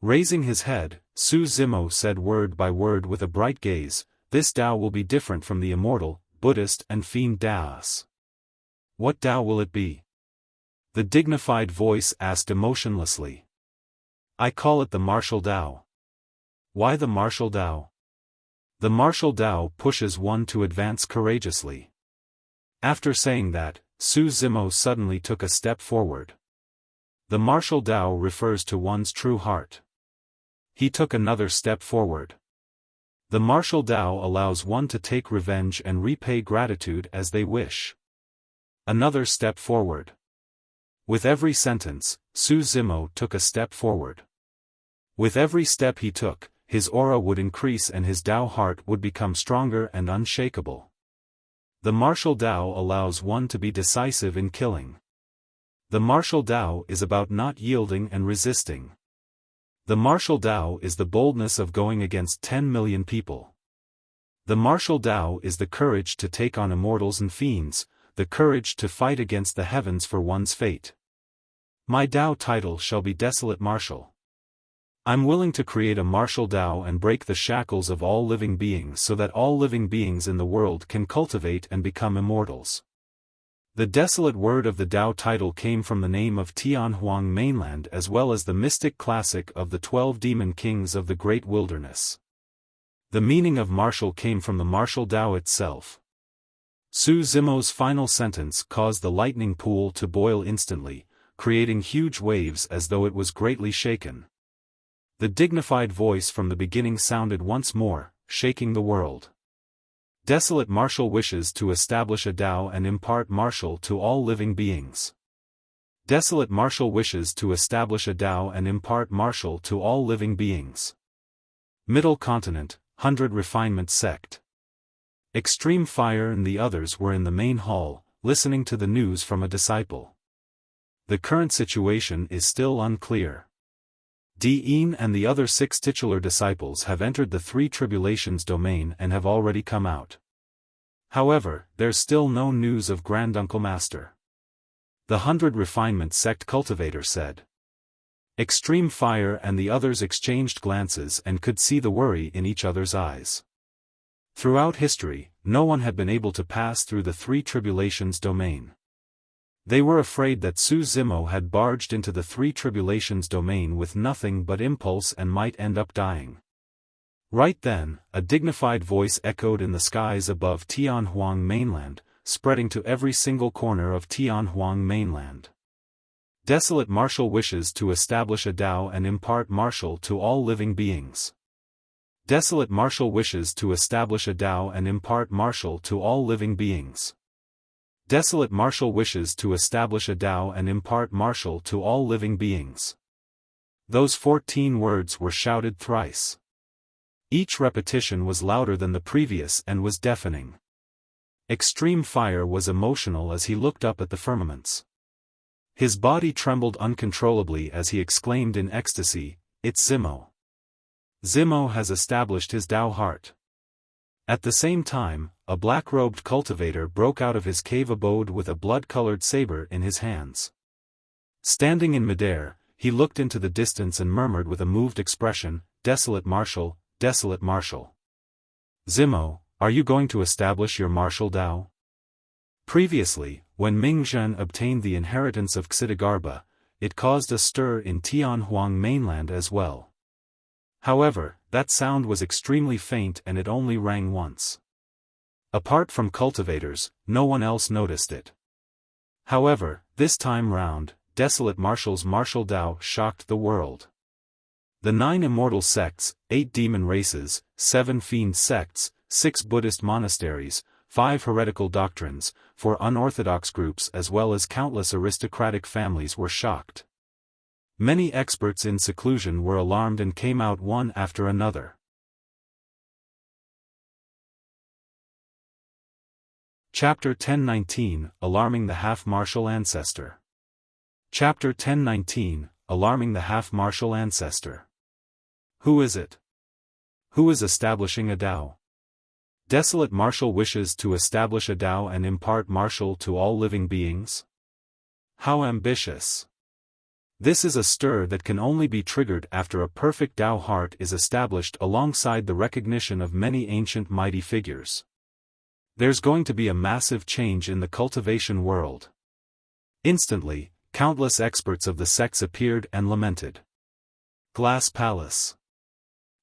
Raising his head, Su Zimo said word by word with a bright gaze, "This Tao will be different from the Immortal, Buddhist and Fiend Taos." "What Tao will it be?" the dignified voice asked emotionlessly. "I call it the martial Tao." "Why the martial Tao?" "The martial Tao pushes one to advance courageously." After saying that, Su Zimo suddenly took a step forward. The martial Tao refers to one's true heart. He took another step forward. The martial Tao allows one to take revenge and repay gratitude as they wish. Another step forward. With every sentence, Su Zimo took a step forward. With every step he took, his aura would increase and his Tao heart would become stronger and unshakable. The martial Tao allows one to be decisive in killing. The martial Tao is about not yielding and resisting. The martial Tao is the boldness of going against 10 million people. The martial Tao is the courage to take on immortals and fiends, the courage to fight against the heavens for one's fate. My Tao title shall be Desolate Martial. I'm willing to create a martial Tao and break the shackles of all living beings so that all living beings in the world can cultivate and become immortals. The Desolate word of the Tao title came from the name of Tianhuang Mainland as well as the mystic classic of the 12 demon kings of the Great Wilderness. The meaning of martial came from the martial Tao itself. Su Zimo's final sentence caused the lightning pool to boil instantly, creating huge waves as though it was greatly shaken. The dignified voice from the beginning sounded once more, shaking the world. Desolate martial wishes to establish a Tao and impart martial to all living beings. Desolate martial wishes to establish a Tao and impart martial to all living beings. Middle Continent, 100 Refinement Sect. Extreme Fire and the others were in the main hall, listening to the news from a disciple. The current situation is still unclear. Dean and the other 6 titular disciples have entered the three tribulations domain and have already come out. However, there's still no news of Granduncle Master. The 100 Refinement Sect cultivator said. Extreme Fire and the others exchanged glances and could see the worry in each other's eyes. Throughout history, no one had been able to pass through the three tribulations domain. They were afraid that Su Zimo had barged into the three tribulations domain with nothing but impulse and might end up dying. Right then, a dignified voice echoed in the skies above Tianhuang Mainland, spreading to every single corner of Tianhuang Mainland. Desolate martial wishes to establish a Tao and impart martial to all living beings. Desolate martial wishes to establish a Tao and impart martial to all living beings. Desolate martial wishes to establish a Tao and impart martial to all living beings. Those 14 words were shouted thrice. Each repetition was louder than the previous and was deafening. Extreme Fire was emotional as he looked up at the firmaments. His body trembled uncontrollably as he exclaimed in ecstasy, "It's Zimo. Zimo has established his Tao heart." At the same time, a black-robed cultivator broke out of his cave abode with a blood-colored saber in his hands. Standing in midair, he looked into the distance and murmured with a moved expression, "Desolate Martial, Desolate Martial. Zimo, are you going to establish your martial Tao?" Previously, when Mingzhen obtained the inheritance of Xitigarbha, it caused a stir in Tianhuang Mainland as well. However, that sound was extremely faint and it only rang once. Apart from cultivators, no one else noticed it. However, this time round, Desolate Marshal's martial Dao shocked the world. The 9 immortal sects, 8 demon races, 7 fiend sects, 6 Buddhist monasteries, 5 heretical doctrines, 4 unorthodox groups as well as countless aristocratic families were shocked. Many experts in seclusion were alarmed and came out one after another. Chapter 1019, Alarming the Half-Martial Ancestor. Chapter 1019, Alarming the Half-Martial Ancestor. Who is it? Who is establishing a Dao? Desolate Martial wishes to establish a Dao and impart martial to all living beings? How ambitious! This is a stir that can only be triggered after a perfect Dao heart is established alongside the recognition of many ancient mighty figures. There's going to be a massive change in the cultivation world. Instantly, countless experts of the sects appeared and lamented. Glass Palace.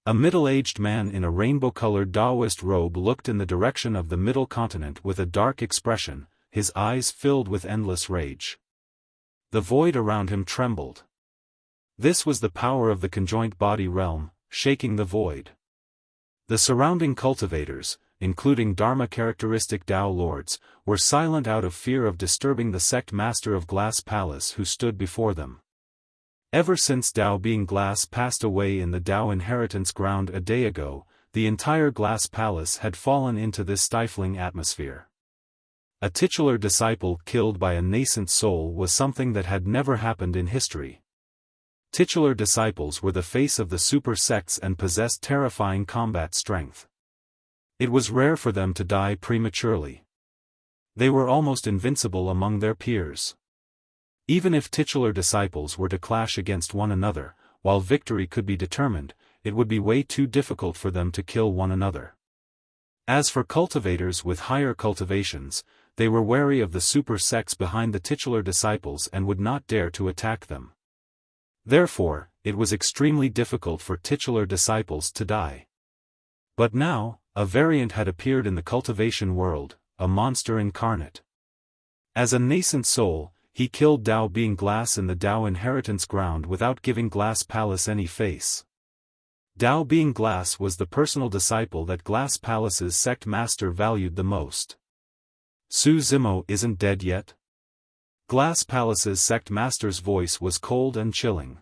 A middle-aged man in a rainbow-colored Daoist robe looked in the direction of the middle continent with a dark expression, his eyes filled with endless rage. The void around him trembled. This was the power of the conjoint body realm, shaking the void. The surrounding cultivators, including Dharma-characteristic Dao lords, were silent out of fear of disturbing the sect master of Glass Palace who stood before them. Ever since Dao being Glass passed away in the Dao inheritance ground a day ago, the entire Glass Palace had fallen into this stifling atmosphere. A titular disciple killed by a nascent soul was something that had never happened in history. Titular disciples were the face of the super sects and possessed terrifying combat strength. It was rare for them to die prematurely. They were almost invincible among their peers. Even if titular disciples were to clash against one another, while victory could be determined, it would be way too difficult for them to kill one another. As for cultivators with higher cultivations, they were wary of the super sects behind the titular disciples and would not dare to attack them. Therefore, it was extremely difficult for titular disciples to die. But now, a variant had appeared in the cultivation world, a monster incarnate. As a nascent soul, he killed Dao being Glass in the Dao inheritance ground without giving Glass Palace any face. Dao being Glass was the personal disciple that Glass Palace's sect master valued the most. Su Zimo isn't dead yet? Glass Palace's sect master's voice was cold and chilling.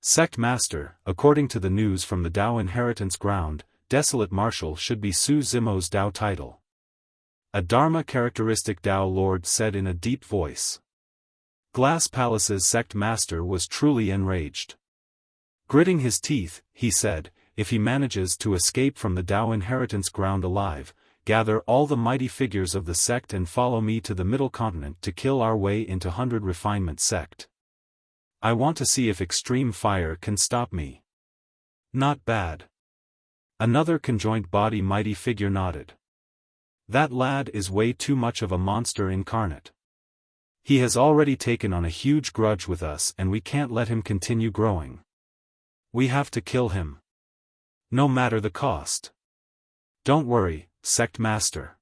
Sect master, according to the news from the Dao inheritance ground, Desolate Martial should be Su Zimo's Dao title. A Dharma-characteristic Dao lord said in a deep voice. Glass Palace's sect master was truly enraged. Gritting his teeth, he said, if he manages to escape from the Dao inheritance ground alive, gather all the mighty figures of the sect and follow me to the middle continent to kill our way into 100 refinement sect. I want to see if extreme fire can stop me. Not bad. Another conjoint body mighty figure nodded. That lad is way too much of a monster incarnate. He has already taken on a huge grudge with us and we can't let him continue growing. We have to kill him. No matter the cost. Don't worry, sect master.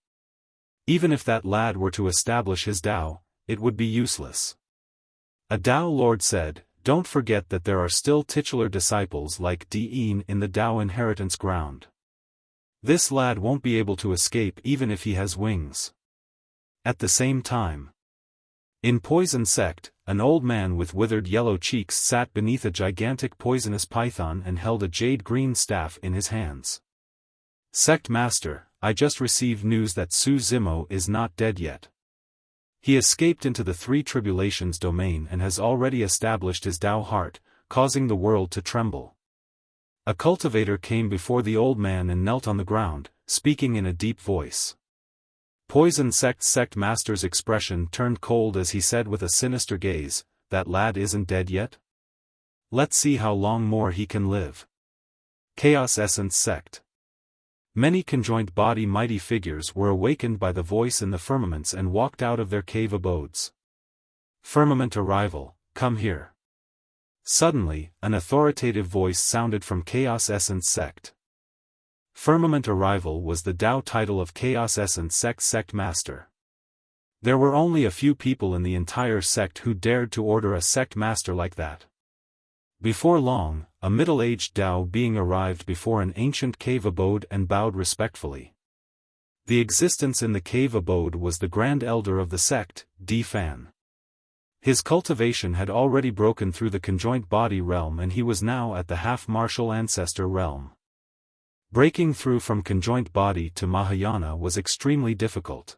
Even if that lad were to establish his Dao, it would be useless. A Dao lord said, don't forget that there are still titular disciples like Dean in the Dao inheritance ground. This lad won't be able to escape even if he has wings. At the same time, in Poison Sect, an old man with withered yellow cheeks sat beneath a gigantic poisonous python and held a jade-green staff in his hands. Sect Master, I just received news that Su Zimo is not dead yet. He escaped into the Three Tribulations domain and has already established his Dao heart, causing the world to tremble. A cultivator came before the old man and knelt on the ground, speaking in a deep voice. Poison Sect Master's expression turned cold as he said with a sinister gaze, that lad isn't dead yet? Let's see how long more he can live. Chaos Essence Sect. Many conjoint body mighty figures were awakened by the voice in the firmaments and walked out of their cave abodes. Firmament arrival, come here. Suddenly, an authoritative voice sounded from Chaos Essence Sect. Firmament arrival was the Tao title of Chaos Essence sect master. There were only a few people in the entire sect who dared to order a sect master like that. Before long, a middle-aged Tao being arrived before an ancient cave abode and bowed respectfully. The existence in the cave abode was the Grand Elder of the sect, Fan. His cultivation had already broken through the conjoint body realm and he was now at the half-martial Ancestor realm. Breaking through from conjoint body to Mahayana was extremely difficult.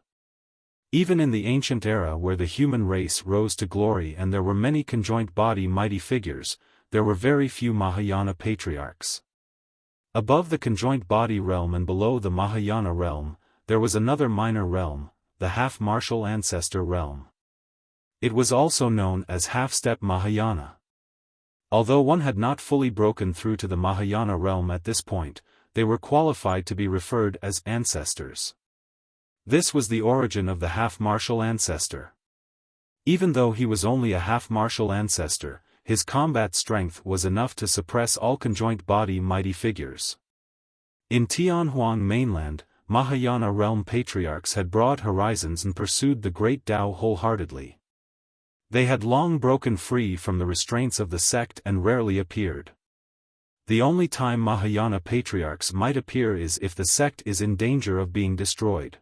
Even in the ancient era where the human race rose to glory and there were many conjoint body mighty figures, there were very few Mahayana patriarchs. Above the conjoint body realm and below the Mahayana realm, there was another minor realm, the half-martial Ancestor realm. It was also known as half-step Mahayana. Although one had not fully broken through to the Mahayana realm at this point, they were qualified to be referred as ancestors. This was the origin of the half-martial Ancestor. Even though he was only a half-martial Ancestor, his combat strength was enough to suppress all conjoint body mighty figures. In Tianhuang Mainland, Mahayana realm patriarchs had broad horizons and pursued the great Tao wholeheartedly. They had long broken free from the restraints of the sect and rarely appeared. The only time Mahayana patriarchs might appear is if the sect is in danger of being destroyed.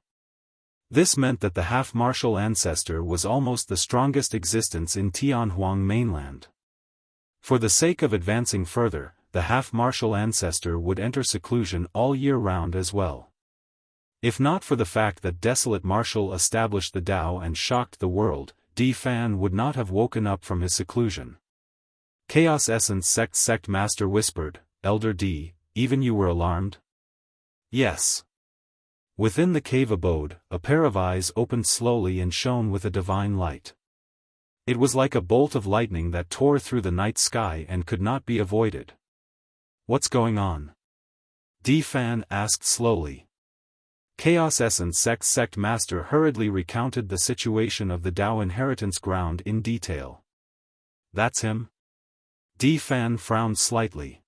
This meant that the half-martial Ancestor was almost the strongest existence in Tianhuang Mainland. For the sake of advancing further, the half-martial Ancestor would enter seclusion all year round as well. If not for the fact that Desolate Martial established the Tao and shocked the world, Fan would not have woken up from his seclusion. Chaos Essence sect master whispered, Elder D, even you were alarmed? Yes. Within the cave abode, a pair of eyes opened slowly and shone with a divine light. It was like a bolt of lightning that tore through the night sky and could not be avoided. What's going on? Fan asked slowly. Chaos Essence sect master hurriedly recounted the situation of the Tao inheritance ground in detail. That's him? Fan frowned slightly.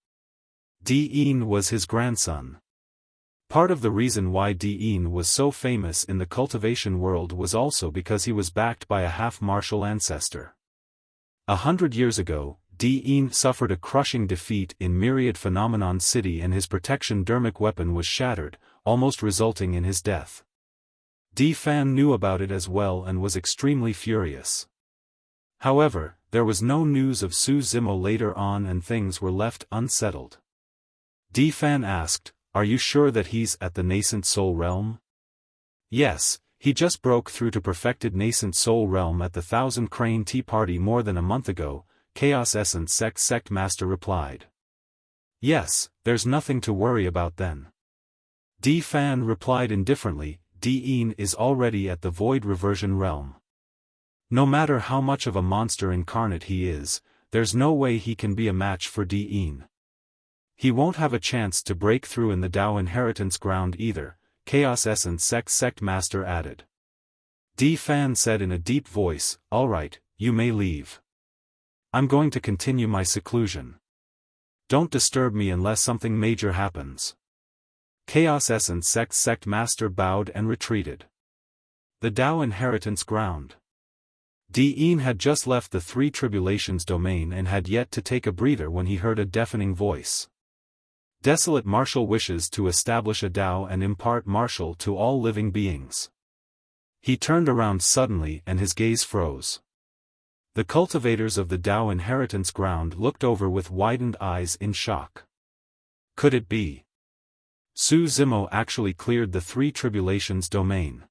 Was his grandson. Part of the reason why was so famous in the cultivation world was also because he was backed by a half-martial Ancestor. 100 years ago, suffered a crushing defeat in Myriad Phenomenon City and his protection dermic weapon was shattered, almost resulting in his death. Fan knew about it as well and was extremely furious. However, there was no news of Su Zimo later on and things were left unsettled. Fan asked, are you sure that he's at the nascent soul realm? Yes, he just broke through to perfected nascent soul realm at the Thousand Crane Tea Party more than a month ago, Chaos Essence sect master replied. Yes, there's nothing to worry about then. Fan replied indifferently, is already at the void reversion realm. No matter how much of a monster incarnate he is, there's no way he can be a match for He won't have a chance to break through in the Tao inheritance ground either, Chaos Essence sect master added. Fan said in a deep voice, alright, you may leave. I'm going to continue my seclusion. Don't disturb me unless something major happens. Chaos Essence sect master bowed and retreated. The Tao inheritance ground. had just left the Three Tribulations domain and had yet to take a breather when he heard a deafening voice. Desolate Martial wishes to establish a Tao and impart martial to all living beings. He turned around suddenly and his gaze froze. The cultivators of the Tao inheritance ground looked over with widened eyes in shock. Could it be? Su Zimo actually cleared the Three Tribulations domain.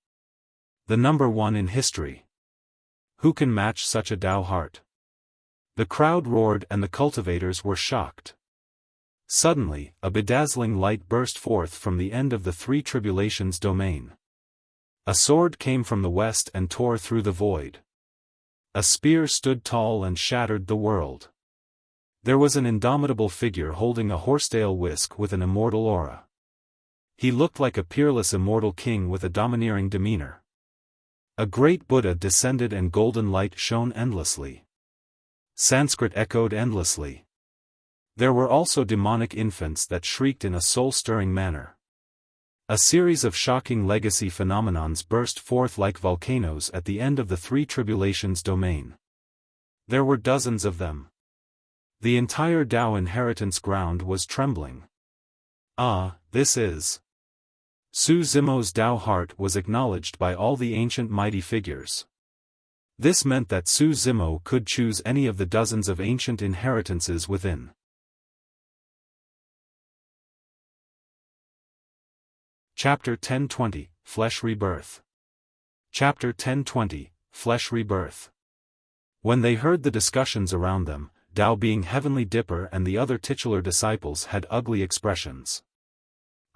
The number one in history. Who can match such a Tao heart? The crowd roared and the cultivators were shocked. Suddenly, a bedazzling light burst forth from the end of the Three Tribulations domain. A sword came from the west and tore through the void. A spear stood tall and shattered the world. There was an indomitable figure holding a horsetail whisk with an immortal aura. He looked like a peerless immortal king with a domineering demeanor. A great Buddha descended and golden light shone endlessly. Sanskrit echoed endlessly. There were also demonic infants that shrieked in a soul-stirring manner. A series of shocking legacy phenomenons burst forth like volcanoes at the end of the Three Tribulations domain. There were dozens of them. The entire Dao inheritance ground was trembling. Ah, this is... Su Zimo's Dao heart was acknowledged by all the ancient mighty figures. This meant that Su Zimo could choose any of the dozens of ancient inheritances within. Chapter 1020, Flesh Rebirth. Chapter 1020, Flesh Rebirth. When they heard the discussions around them, Dao being Heavenly Dipper and the other titular disciples had ugly expressions.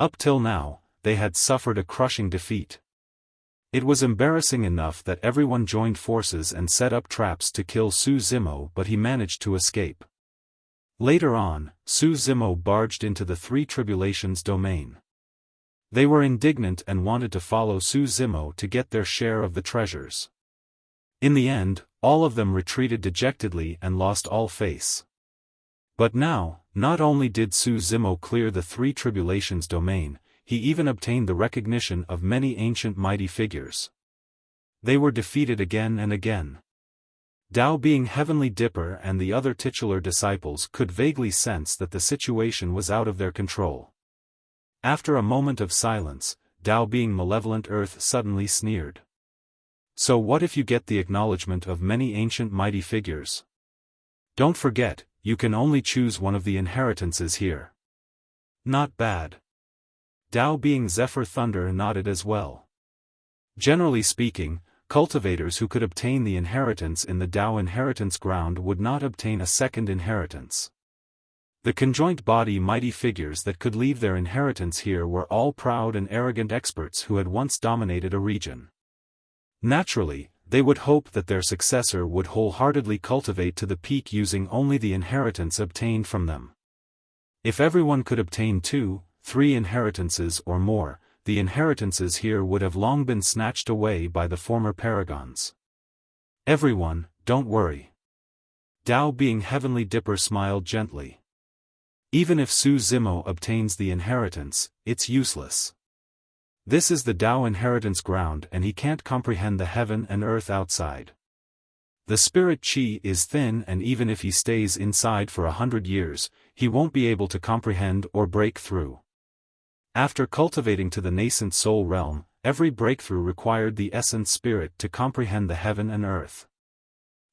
Up till now, they had suffered a crushing defeat. It was embarrassing enough that everyone joined forces and set up traps to kill Su Zimo, but he managed to escape. Later on, Su Zimo barged into the Three Tribulations domain. They were indignant and wanted to follow Su Zimo to get their share of the treasures. In the end, all of them retreated dejectedly and lost all face. But now, not only did Su Zimo clear the Three Tribulations domain, he even obtained the recognition of many ancient mighty figures. They were defeated again and again. Dao being Heavenly Dipper and the other titular disciples could vaguely sense that the situation was out of their control. After a moment of silence, Dao being Malevolent Earth suddenly sneered. So what if you get the acknowledgement of many ancient mighty figures? Don't forget, you can only choose one of the inheritances here. Not bad. Dao being Zephyr Thunder nodded as well. Generally speaking, cultivators who could obtain the inheritance in the Dao inheritance ground would not obtain a second inheritance. The conjoint body mighty figures that could leave their inheritance here were all proud and arrogant experts who had once dominated a region. Naturally, they would hope that their successor would wholeheartedly cultivate to the peak using only the inheritance obtained from them. If everyone could obtain 2, 3 inheritances or more, the inheritances here would have long been snatched away by the former paragons. Everyone, don't worry. Dao being Heavenly Dipper smiled gently. Even if Su Zimo obtains the inheritance, it's useless. This is the Dao inheritance ground and he can't comprehend the heaven and earth outside. The spirit chi is thin and even if he stays inside for 100 years, he won't be able to comprehend or break through. After cultivating to the nascent soul realm, every breakthrough required the essence spirit to comprehend the heaven and earth.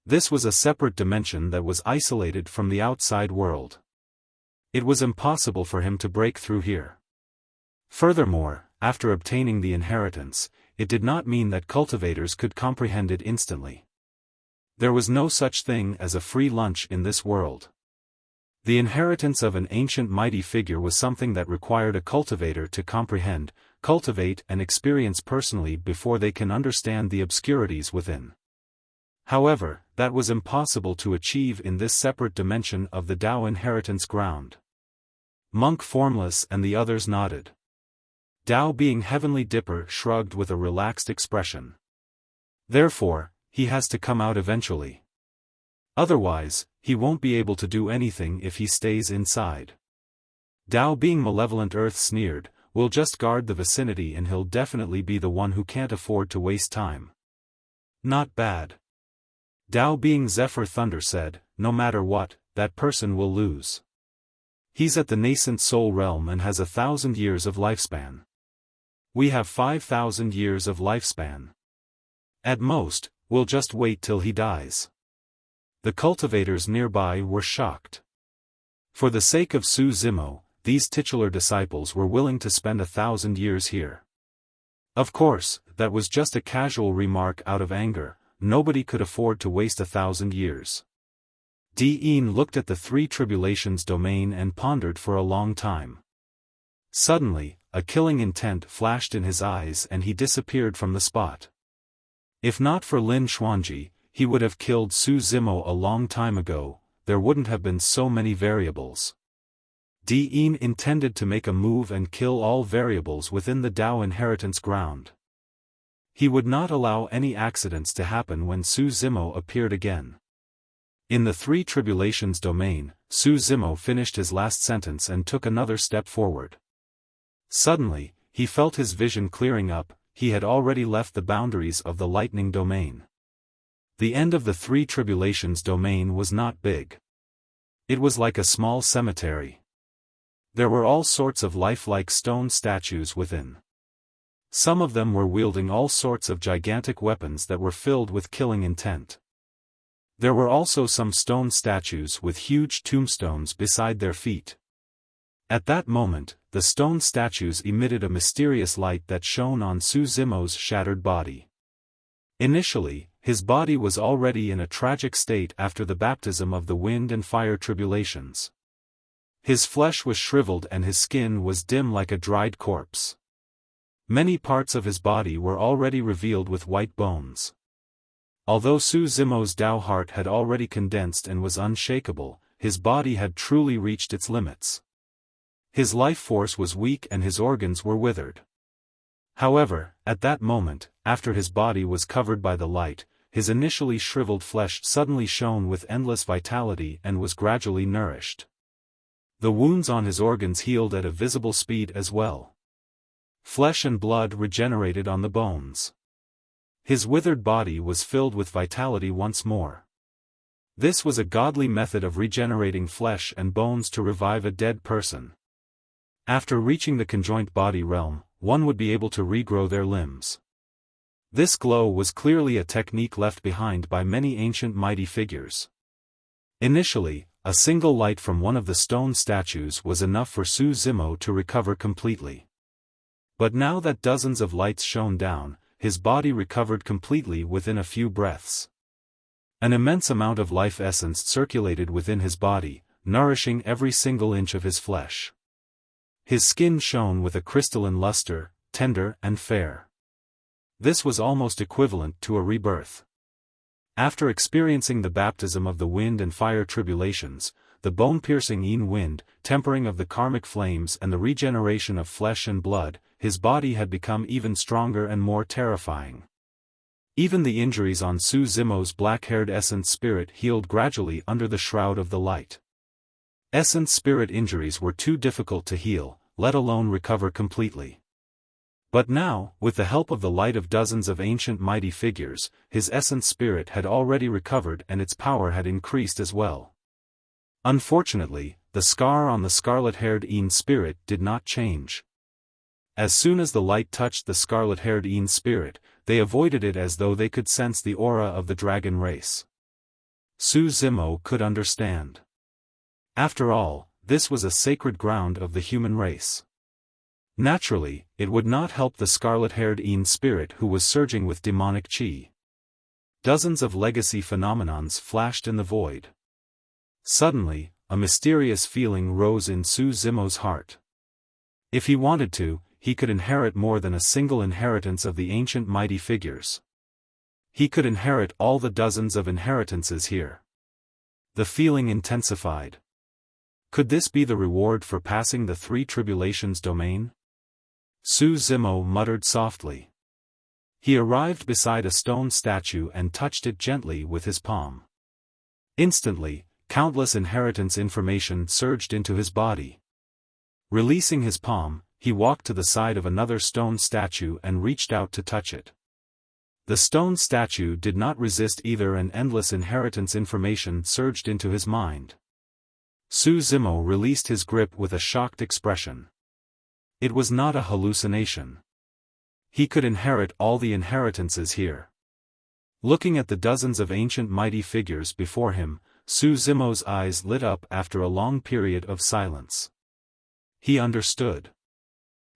This was a separate dimension that was isolated from the outside world. It was impossible for him to break through here. Furthermore, after obtaining the inheritance, it did not mean that cultivators could comprehend it instantly. There was no such thing as a free lunch in this world. The inheritance of an ancient mighty figure was something that required a cultivator to comprehend, cultivate and experience personally before they can understand the obscurities within. However, that was impossible to achieve in this separate dimension of the Dao inheritance ground. Monk Formless and the others nodded. Dao being Heavenly Dipper shrugged with a relaxed expression. Therefore, he has to come out eventually. Otherwise, he won't be able to do anything if he stays inside. Dao being Malevolent Earth sneered, we'll just guard the vicinity and he'll definitely be the one who can't afford to waste time. Not bad. Dao being Zephyr Thunder said, no matter what, that person will lose. He's at the nascent soul realm and has 1,000 years of lifespan. We have 5,000 years of lifespan. At most, we'll just wait till he dies. The cultivators nearby were shocked. For the sake of Su Zimo, these titular disciples were willing to spend 1,000 years here. Of course, that was just a casual remark out of anger, nobody could afford to waste 1,000 years. Dean looked at the Three Tribulations domain and pondered for a long time. Suddenly, a killing intent flashed in his eyes and he disappeared from the spot. If not for Lin Xuanji, he would have killed Su Zimo a long time ago, there wouldn't have been so many variables. Dean intended to make a move and kill all variables within the Dao inheritance ground. He would not allow any accidents to happen when Su Zimo appeared again. In the Three Tribulations domain, Su Zimo finished his last sentence and took another step forward. Suddenly, he felt his vision clearing up. He had already left the boundaries of the lightning domain. The end of the three tribulations domain was not big. It was like a small cemetery. There were all sorts of lifelike stone statues within. Some of them were wielding all sorts of gigantic weapons that were filled with killing intent. There were also some stone statues with huge tombstones beside their feet. At that moment, the stone statues emitted a mysterious light that shone on Su Zimo's shattered body. Initially, his body was already in a tragic state after the baptism of the wind and fire tribulations. His flesh was shriveled and his skin was dim like a dried corpse. Many parts of his body were already revealed with white bones. Although Su Zimo's Tao heart had already condensed and was unshakable, his body had truly reached its limits. His life force was weak and his organs were withered. However, at that moment, after his body was covered by the light, his initially shriveled flesh suddenly shone with endless vitality and was gradually nourished. The wounds on his organs healed at a visible speed as well. Flesh and blood regenerated on the bones. His withered body was filled with vitality once more. This was a godly method of regenerating flesh and bones to revive a dead person. After reaching the conjoint body realm, one would be able to regrow their limbs. This glow was clearly a technique left behind by many ancient mighty figures. Initially, a single light from one of the stone statues was enough for Su Zimo to recover completely. But now that dozens of lights shone down, his body recovered completely within a few breaths. An immense amount of life essence circulated within his body, nourishing every single inch of his flesh. His skin shone with a crystalline luster, tender and fair. This was almost equivalent to a rebirth. After experiencing the baptism of the wind and fire tribulations, the bone-piercing wind, tempering of the karmic flames and the regeneration of flesh and blood, his body had become even stronger and more terrifying. Even the injuries on Su Zimo's black-haired essence spirit healed gradually under the shroud of the light. Essence spirit injuries were too difficult to heal, let alone recover completely. But now, with the help of the light of dozens of ancient mighty figures, his essence spirit had already recovered and its power had increased as well. Unfortunately, the scar on the scarlet-haired spirit did not change. As soon as the light touched the scarlet-haired spirit, they avoided it as though they could sense the aura of the dragon race. Su Zimo could understand. After all, this was a sacred ground of the human race. Naturally, it would not help the scarlet-haired spirit who was surging with demonic chi. Dozens of legacy phenomenons flashed in the void. Suddenly, a mysterious feeling rose in Su Zimo's heart. If he wanted to, he could inherit more than a single inheritance of the ancient mighty figures. He could inherit all the dozens of inheritances here. The feeling intensified. Could this be the reward for passing the three tribulations domain? Su Zimo muttered softly. He arrived beside a stone statue and touched it gently with his palm. Instantly, countless inheritance information surged into his body. Releasing his palm, he walked to the side of another stone statue and reached out to touch it. The stone statue did not resist either, and endless inheritance information surged into his mind. Su Zimo released his grip with a shocked expression. It was not a hallucination. He could inherit all the inheritances here. Looking at the dozens of ancient mighty figures before him, Su Zimo's eyes lit up after a long period of silence. He understood.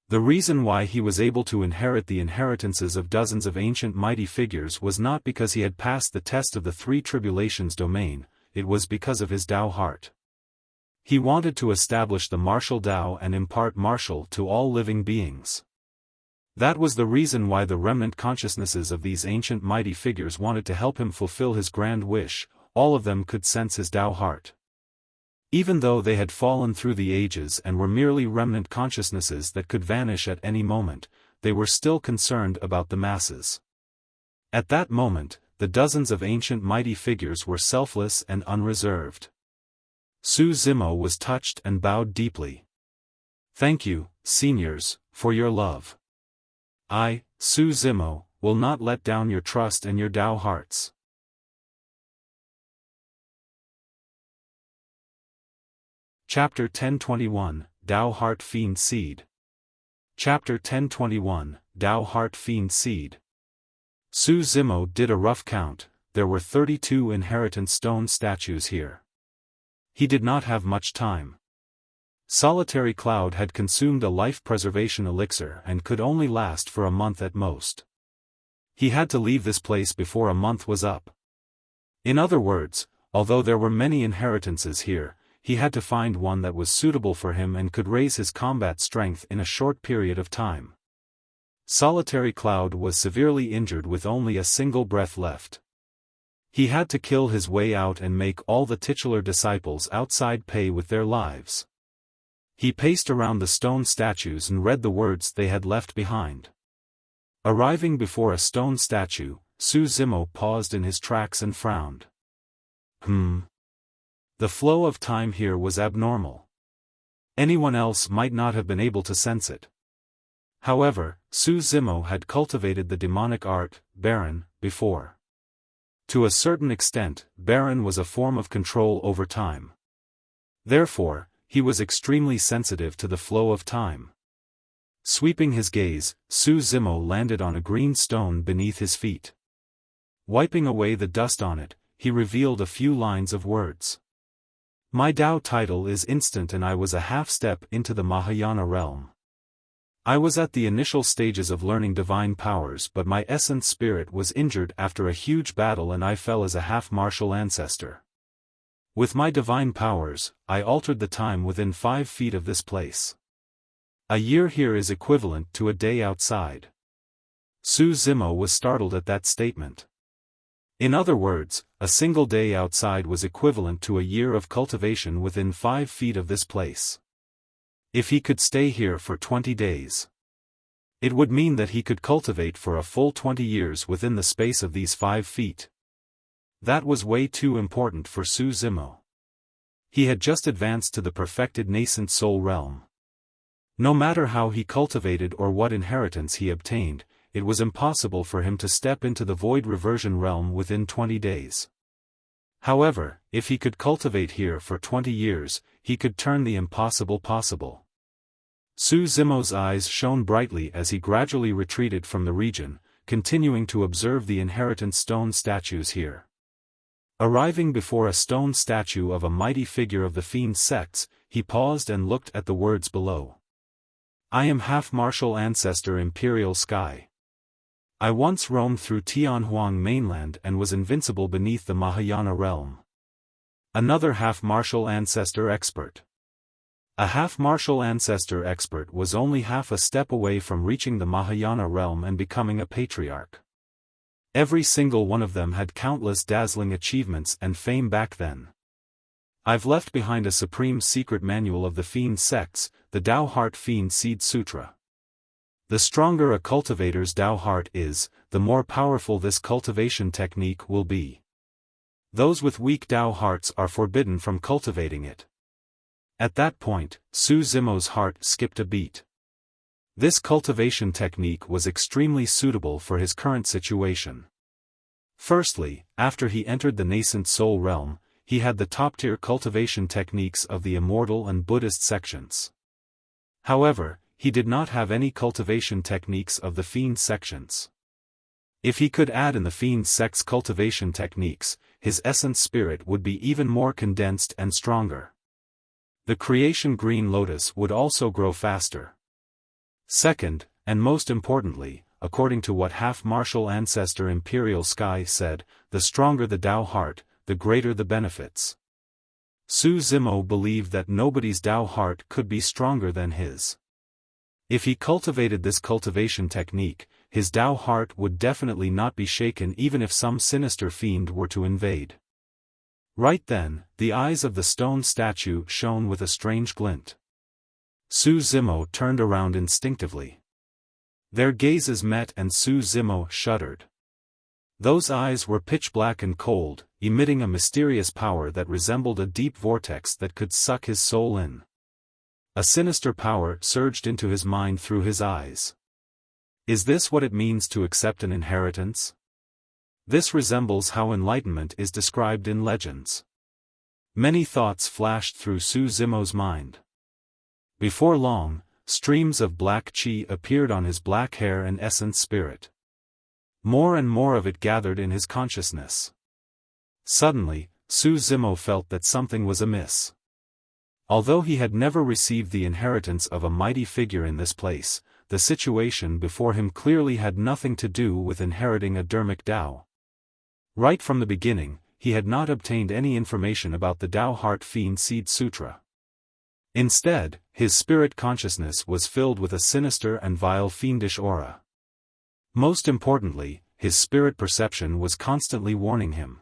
The reason why he was able to inherit the inheritances of dozens of ancient mighty figures was not because he had passed the test of the three tribulations domain, it was because of his Tao heart. He wanted to establish the martial Tao and impart martial to all living beings. That was the reason why the remnant consciousnesses of these ancient mighty figures wanted to help him fulfill his grand wish. All of them could sense his Tao heart. Even though they had fallen through the ages and were merely remnant consciousnesses that could vanish at any moment, they were still concerned about the masses. At that moment, the dozens of ancient mighty figures were selfless and unreserved. Su Zimo was touched and bowed deeply. Thank you, seniors, for your love. I, Su Zimo, will not let down your trust and your Tao hearts. Chapter 1021, Tao Heart Fiend Seed. Chapter 1021, Tao Heart Fiend Seed. Su Zimo did a rough count. There were 32 inheritance stone statues here. He did not have much time. Solitary Cloud had consumed a life preservation elixir and could only last for a month at most. He had to leave this place before a month was up. In other words, although there were many inheritances here, he had to find one that was suitable for him and could raise his combat strength in a short period of time. Solitary Cloud was severely injured with only a single breath left. He had to kill his way out and make all the titular disciples outside pay with their lives. He paced around the stone statues and read the words they had left behind. Arriving before a stone statue, Su Zimo paused in his tracks and frowned. The flow of time here was abnormal. Anyone else might not have been able to sense it. However, Su Zimo had cultivated the demonic art, Baron, before. To a certain extent, Baron was a form of control over time. Therefore, he was extremely sensitive to the flow of time. Sweeping his gaze, Su Zimo landed on a green stone beneath his feet. Wiping away the dust on it, he revealed a few lines of words. My Tao title is instant and I was a half-step into the Mahayana realm. I was at the initial stages of learning divine powers but my essence spirit was injured after a huge battle and I fell as a half-martial ancestor. With my divine powers, I altered the time within 5 feet of this place. A year here is equivalent to a day outside. Su Zimo was startled at that statement. In other words, a single day outside was equivalent to a year of cultivation within 5 feet of this place. If he could stay here for 20 days, it would mean that he could cultivate for a full 20 years within the space of these 5 feet. That was way too important for Su Zimo. He had just advanced to the perfected nascent soul realm. No matter how he cultivated or what inheritance he obtained, it was impossible for him to step into the void reversion realm within 20 days. However, if he could cultivate here for 20 years, he could turn the impossible possible. Su Zimo's eyes shone brightly as he gradually retreated from the region, continuing to observe the inheritance stone statues here. Arriving before a stone statue of a mighty figure of the Fiend sects, he paused and looked at the words below. I am half-martial ancestor Imperial Sky. I once roamed through Tianhuang Mainland and was invincible beneath the Mahayana realm. Another half-martial ancestor expert. A half-martial ancestor expert was only half a step away from reaching the Mahayana realm and becoming a patriarch. Every single one of them had countless dazzling achievements and fame back then. I've left behind a supreme secret manual of the Fiend sects, the Tao Heart Fiend Seed Sutra. The stronger a cultivator's Tao heart is, the more powerful this cultivation technique will be. Those with weak Tao hearts are forbidden from cultivating it. At that point, Su Zimo's heart skipped a beat. This cultivation technique was extremely suitable for his current situation. Firstly, after he entered the nascent soul realm, he had the top-tier cultivation techniques of the Immortal and Buddhist sections. However, he did not have any cultivation techniques of the Fiend sections. If he could add in the Fiend sect's cultivation techniques, his essence spirit would be even more condensed and stronger. The creation green lotus would also grow faster. Second, and most importantly, according to what half-martial ancestor Imperial Sky said, the stronger the Tao heart, the greater the benefits. Su Zimo believed that nobody's Tao heart could be stronger than his. If he cultivated this cultivation technique, his Tao heart would definitely not be shaken even if some sinister fiend were to invade. Right then, the eyes of the stone statue shone with a strange glint. Su Zimo turned around instinctively. Their gazes met and Su Zimo shuddered. Those eyes were pitch black and cold, emitting a mysterious power that resembled a deep vortex that could suck his soul in. A sinister power surged into his mind through his eyes. Is this what it means to accept an inheritance? This resembles how enlightenment is described in legends. Many thoughts flashed through Su Zimo's mind. Before long, streams of black qi appeared on his black hair and essence spirit. More and more of it gathered in his consciousness. Suddenly, Su Zimo felt that something was amiss. Although he had never received the inheritance of a mighty figure in this place, the situation before him clearly had nothing to do with inheriting a Dharmic Tao. Right from the beginning, he had not obtained any information about the Tao Heart Fiend Seed Sutra. Instead, his spirit consciousness was filled with a sinister and vile fiendish aura. Most importantly, his spirit perception was constantly warning him.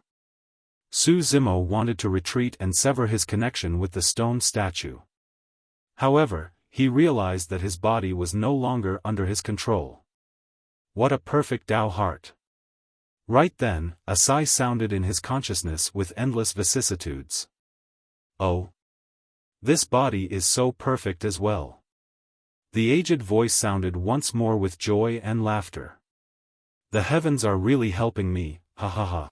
Su Zimo wanted to retreat and sever his connection with the stone statue. However, he realized that his body was no longer under his control. What a perfect Tao heart! Right then, a sigh sounded in his consciousness with endless vicissitudes. Oh! This body is so perfect as well. The aged voice sounded once more with joy and laughter. The heavens are really helping me, ha ha ha.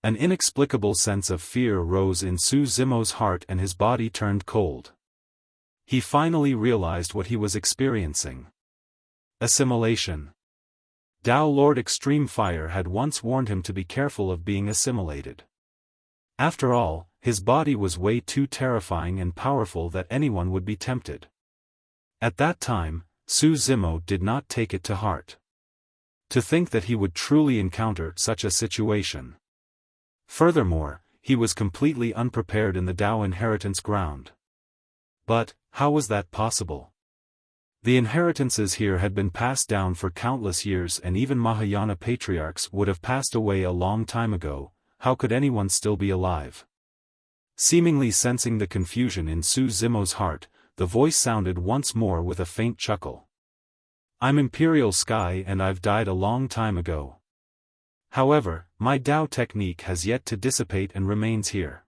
An inexplicable sense of fear rose in Su Zimo's heart and his body turned cold. He finally realized what he was experiencing. Assimilation. Tao Lord Extreme Fire had once warned him to be careful of being assimilated. After all, his body was way too terrifying and powerful that anyone would be tempted. At that time, Su Zimo did not take it to heart. To think that he would truly encounter such a situation. Furthermore, he was completely unprepared in the Tao inheritance ground. But, how was that possible? The inheritances here had been passed down for countless years and even Mahayana patriarchs would have passed away a long time ago. How could anyone still be alive? Seemingly sensing the confusion in Su Zimo's heart, the voice sounded once more with a faint chuckle. I'm Imperial Sky and I've died a long time ago. However, my Tao technique has yet to dissipate and remains here.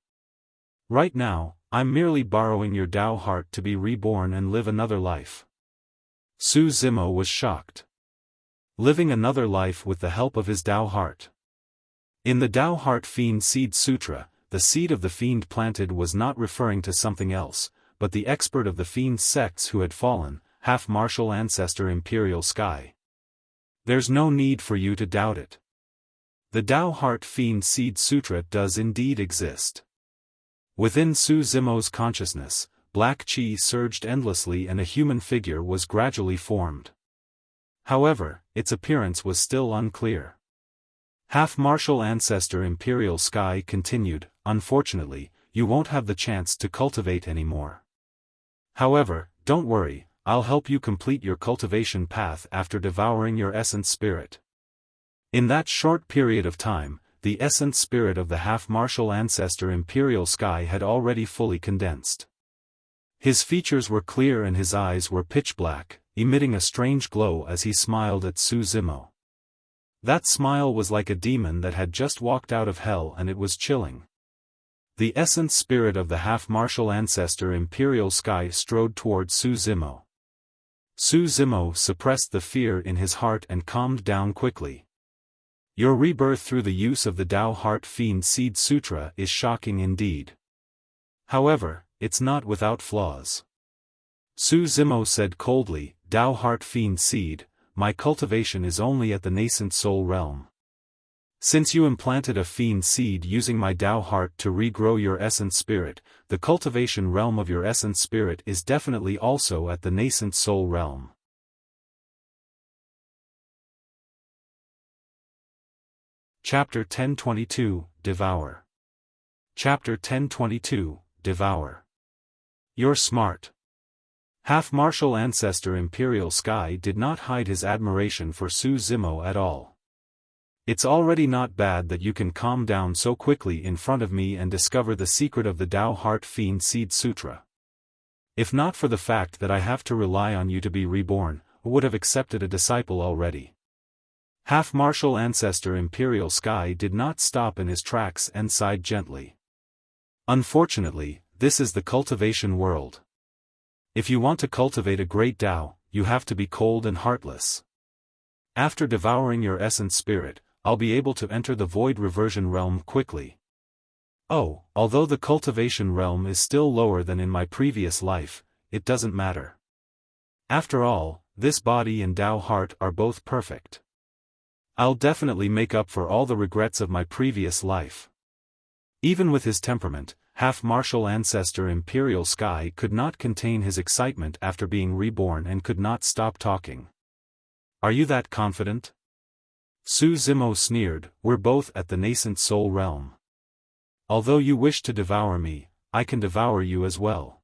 Right now, I'm merely borrowing your Tao heart to be reborn and live another life. Su Zimo was shocked. Living another life with the help of his Tao heart. In the Tao Heart Fiend Seed Sutra, the seed of the fiend planted was not referring to something else, but the expert of the fiend sects who had fallen, half-martial ancestor Imperial Sky. There's no need for you to doubt it. The Tao Heart Fiend Seed Sutra does indeed exist. Within Su Zimo's consciousness, black qi surged endlessly and a human figure was gradually formed. However, its appearance was still unclear. Half-martial ancestor Imperial Sky continued, unfortunately, you won't have the chance to cultivate anymore. However, don't worry, I'll help you complete your cultivation path after devouring your essence spirit. In that short period of time, the essence spirit of the half-martial ancestor Imperial Sky had already fully condensed. His features were clear and his eyes were pitch black, emitting a strange glow as he smiled at Su Zimo. That smile was like a demon that had just walked out of hell and it was chilling. The essence spirit of the half-martial ancestor Imperial Sky strode toward Su Zimo. Su Zimo suppressed the fear in his heart and calmed down quickly. Your rebirth through the use of the Tao Heart Fiend Seed Sutra is shocking indeed. However, it's not without flaws. Su Zimo said coldly, Tao Heart Fiend Seed, my cultivation is only at the nascent soul realm. Since you implanted a fiend seed using my Tao heart to regrow your essence spirit, the cultivation realm of your essence spirit is definitely also at the nascent soul realm. Chapter 1022, Devour. Chapter 1022, Devour. You're smart. Half-martial ancestor Imperial Sky did not hide his admiration for Su Zimo at all. It's already not bad that you can calm down so quickly in front of me and discover the secret of the Tao Heart Fiend Seed Sutra. If not for the fact that I have to rely on you to be reborn, I would have accepted a disciple already. Half-martial ancestor Imperial Sky did not stop in his tracks and sighed gently. Unfortunately, this is the cultivation world. If you want to cultivate a great Tao, you have to be cold and heartless. After devouring your essence spirit, I'll be able to enter the void reversion realm quickly. Oh, although the cultivation realm is still lower than in my previous life, it doesn't matter. After all, this body and Tao heart are both perfect. I'll definitely make up for all the regrets of my previous life. Even with his temperament, half-martial ancestor Imperial Sky could not contain his excitement after being reborn and could not stop talking. Are you that confident? Su Zimo sneered, we're both at the nascent soul realm. Although you wish to devour me, I can devour you as well.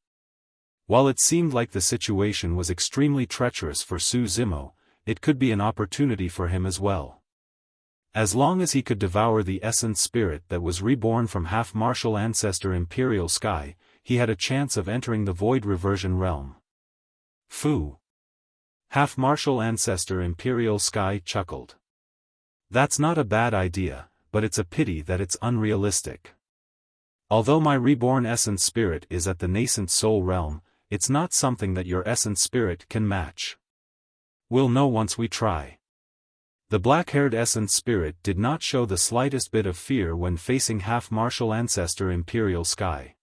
While it seemed like the situation was extremely treacherous for Su Zimo, it could be an opportunity for him as well. As long as he could devour the essence spirit that was reborn from half-martial ancestor Imperial Sky, he had a chance of entering the void reversion realm. Fu. Half-martial ancestor Imperial Sky chuckled. That's not a bad idea, but it's a pity that it's unrealistic. Although my reborn essence spirit is at the nascent soul realm, it's not something that your essence spirit can match. We'll know once we try. The black-haired essence spirit did not show the slightest bit of fear when facing half-martial ancestor Imperial Sky.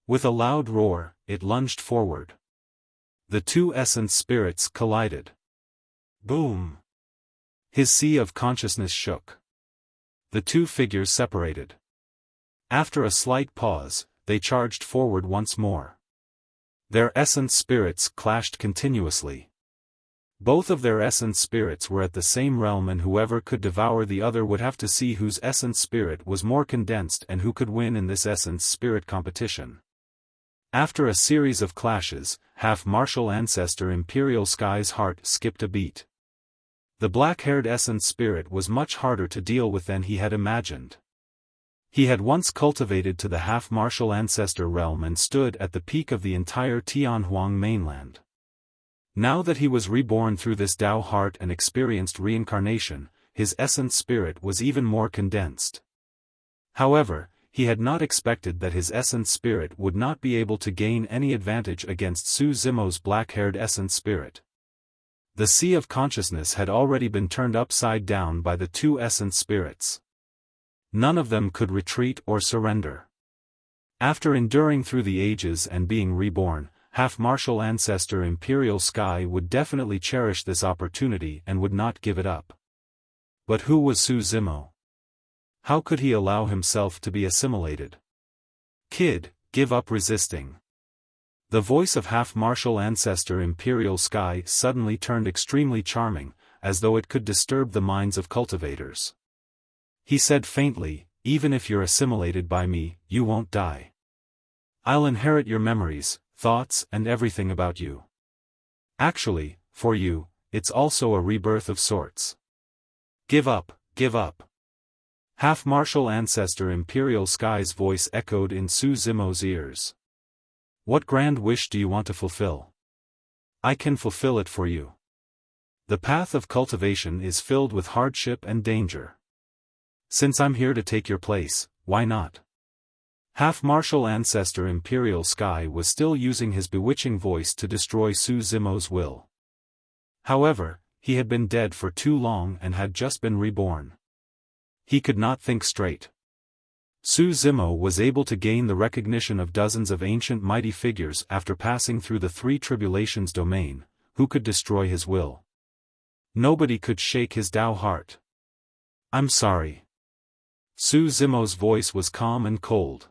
With a loud roar, it lunged forward. The two essence spirits collided. Boom! His sea of consciousness shook. The two figures separated. After a slight pause, they charged forward once more. Their essence spirits clashed continuously. Both of their essence spirits were at the same realm, and whoever could devour the other would have to see whose essence spirit was more condensed and who could win in this essence spirit competition. After a series of clashes, half-martial ancestor Imperial Sky's heart skipped a beat. The black-haired essence spirit was much harder to deal with than he had imagined. He had once cultivated to the half-martial ancestor realm and stood at the peak of the entire Tianhuang mainland. Now that he was reborn through this Tao heart and experienced reincarnation, his essence spirit was even more condensed. However, he had not expected that his essence spirit would not be able to gain any advantage against Su Zimo's black-haired essence spirit. The sea of consciousness had already been turned upside down by the two essence spirits. None of them could retreat or surrender. After enduring through the ages and being reborn, half-martial ancestor Imperial Sky would definitely cherish this opportunity and would not give it up. But who was Su Zimo? How could he allow himself to be assimilated? Kid, give up resisting. The voice of half-martial ancestor Imperial Sky suddenly turned extremely charming, as though it could disturb the minds of cultivators. He said faintly, even if you're assimilated by me, you won't die. I'll inherit your memories, thoughts, and everything about you. Actually, for you, it's also a rebirth of sorts. Give up, give up. Half-martial ancestor Imperial Sky's voice echoed in Su Zimo's ears. What grand wish do you want to fulfill? I can fulfill it for you. The path of cultivation is filled with hardship and danger. Since I'm here to take your place, why not? Half-martial ancestor Imperial Sky was still using his bewitching voice to destroy Su Zimo's will. However, he had been dead for too long and had just been reborn. He could not think straight. Su Zimo was able to gain the recognition of dozens of ancient mighty figures after passing through the three tribulations domain, who could destroy his will. Nobody could shake his Tao heart. I'm sorry. Su Zimo's voice was calm and cold.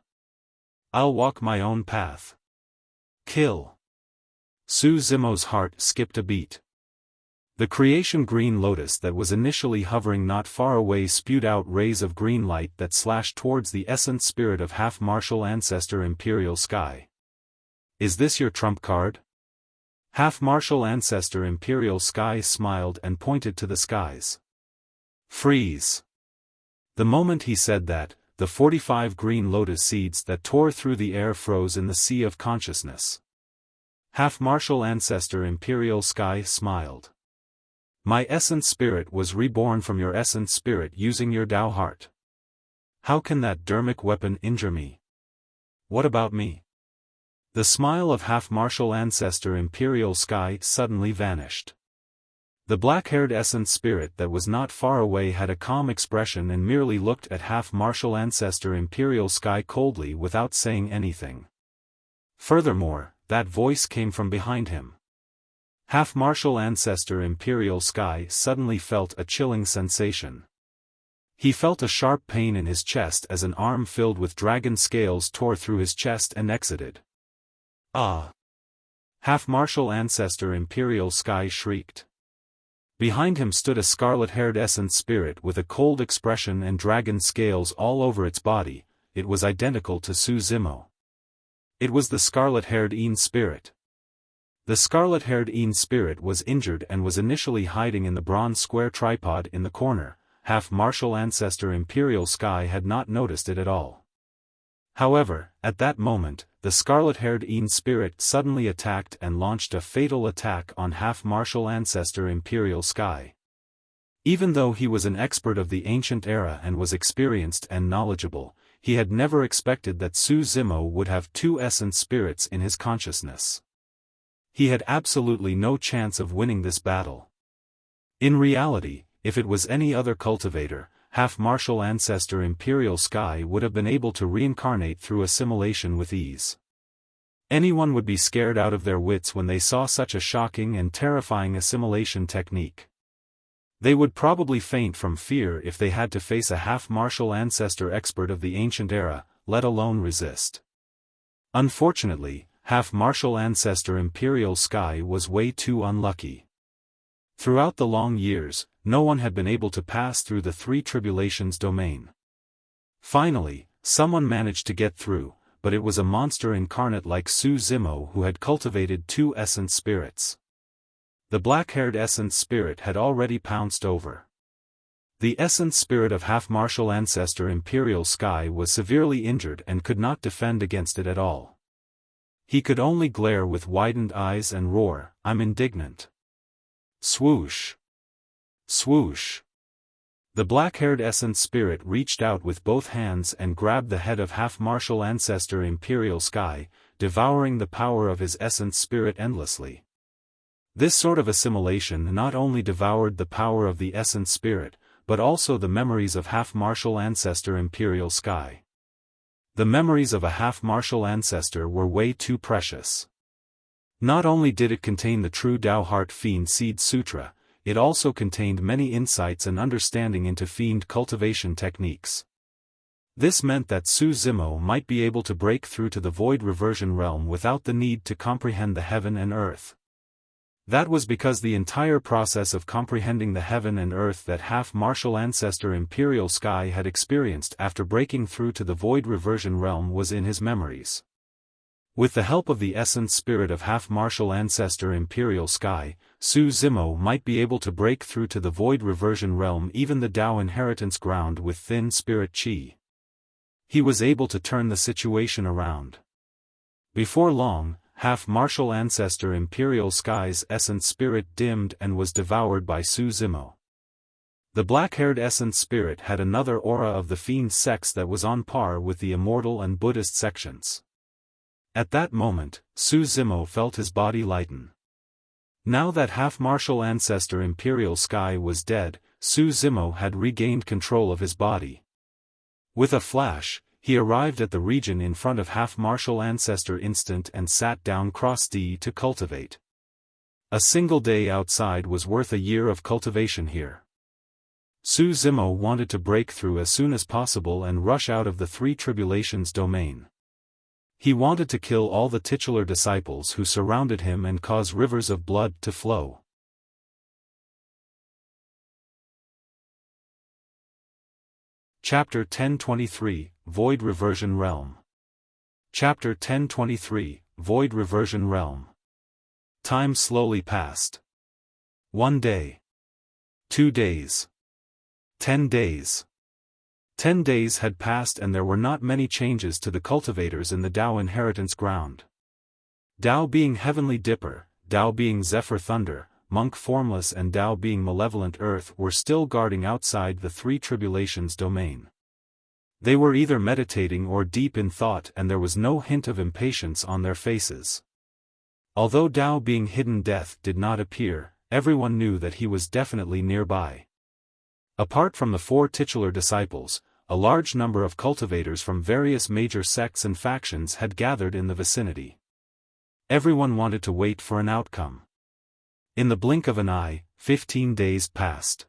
I'll walk my own path. Kill. Su Zimo's heart skipped a beat. The creation green lotus that was initially hovering not far away spewed out rays of green light that slashed towards the essence spirit of half-martial ancestor Imperial Sky. Is this your trump card? Half-martial ancestor Imperial Sky smiled and pointed to the skies. Freeze. The moment he said that, the 45 green lotus seeds that tore through the air froze in the sea of consciousness. Half-martial ancestor Imperial Sky smiled. My essence spirit was reborn from your essence spirit using your Tao heart. How can that dermic weapon injure me? What about me? The smile of half-martial ancestor Imperial Sky suddenly vanished. The black-haired essence spirit that was not far away had a calm expression and merely looked at half-martial ancestor Imperial Sky coldly without saying anything. Furthermore, that voice came from behind him. Half-martial ancestor Imperial Sky suddenly felt a chilling sensation. He felt a sharp pain in his chest as an arm filled with dragon scales tore through his chest and exited. Ah! Half-martial ancestor Imperial Sky shrieked. Behind him stood a scarlet-haired essence spirit with a cold expression and dragon scales all over its body. It was identical to Su Zimo. It was the scarlet-haired Een spirit. The scarlet-haired Een spirit was injured and was initially hiding in the bronze square tripod in the corner. Half-martial ancestor Imperial Sky had not noticed it at all. However, at that moment, the scarlet-haired Een spirit suddenly attacked and launched a fatal attack on half-martial ancestor Imperial Sky. Even though he was an expert of the ancient era and was experienced and knowledgeable, he had never expected that Su Zimo would have two essence spirits in his consciousness. He had absolutely no chance of winning this battle. In reality, if it was any other cultivator, half-martial ancestor Imperial Sky would have been able to reincarnate through assimilation with ease. Anyone would be scared out of their wits when they saw such a shocking and terrifying assimilation technique. They would probably faint from fear if they had to face a half-martial ancestor expert of the ancient era, let alone resist. Unfortunately, half-martial ancestor Imperial Sky was way too unlucky. Throughout the long years, no one had been able to pass through the three tribulations domain. Finally, someone managed to get through, but it was a monster incarnate like Su Zimo who had cultivated two essence spirits. The black-haired essence spirit had already pounced over. The essence spirit of half-martial ancestor Imperial Sky was severely injured and could not defend against it at all. He could only glare with widened eyes and roar, "I'm indignant." Swoosh! Swoosh! The black-haired essence spirit reached out with both hands and grabbed the head of half-martial ancestor Imperial Sky, devouring the power of his essence spirit endlessly. This sort of assimilation not only devoured the power of the essence spirit, but also the memories of half-martial ancestor Imperial Sky. The memories of a half-martial ancestor were way too precious. Not only did it contain the true Tao Heart Fiend Seed Sutra, it also contained many insights and understanding into fiend cultivation techniques. This meant that Su Zimo might be able to break through to the void reversion realm without the need to comprehend the heaven and earth. That was because the entire process of comprehending the heaven and earth that half-martial ancestor Imperial Sky had experienced after breaking through to the void reversion realm was in his memories. With the help of the essence spirit of half-martial ancestor Imperial Sky, Su Zimo might be able to break through to the void reversion realm, even the Tao inheritance ground with thin spirit chi. He was able to turn the situation around. Before long, half-martial ancestor Imperial Sky's essence spirit dimmed and was devoured by Su Zimo. The black-haired essence spirit had another aura of the fiend sex that was on par with the immortal and Buddhist sections. At that moment, Su Zimo felt his body lighten. Now that half-martial ancestor Imperial Sky was dead, Su Zimo had regained control of his body. With a flash, he arrived at the region in front of half-martial ancestor instant and sat down cross-D to cultivate. A single day outside was worth a year of cultivation here. Su Zimo wanted to break through as soon as possible and rush out of the three tribulations domain. He wanted to kill all the titular disciples who surrounded him and cause rivers of blood to flow. Chapter 1023, Void Reversion Realm. Chapter 1023, Void Reversion Realm. Time slowly passed. 1 day. 2 days. 10 days. 10 days had passed and there were not many changes to the cultivators in the Tao inheritance ground. Tao being Heavenly Dipper, Tao being Zephyr Thunder, Monk Formless and Tao being Malevolent Earth were still guarding outside the three tribulations domain. They were either meditating or deep in thought, and there was no hint of impatience on their faces. Although Dao being hidden death did not appear, everyone knew that he was definitely nearby. Apart from the 4 titular disciples, a large number of cultivators from various major sects and factions had gathered in the vicinity. Everyone wanted to wait for an outcome. In the blink of an eye, 15 days passed.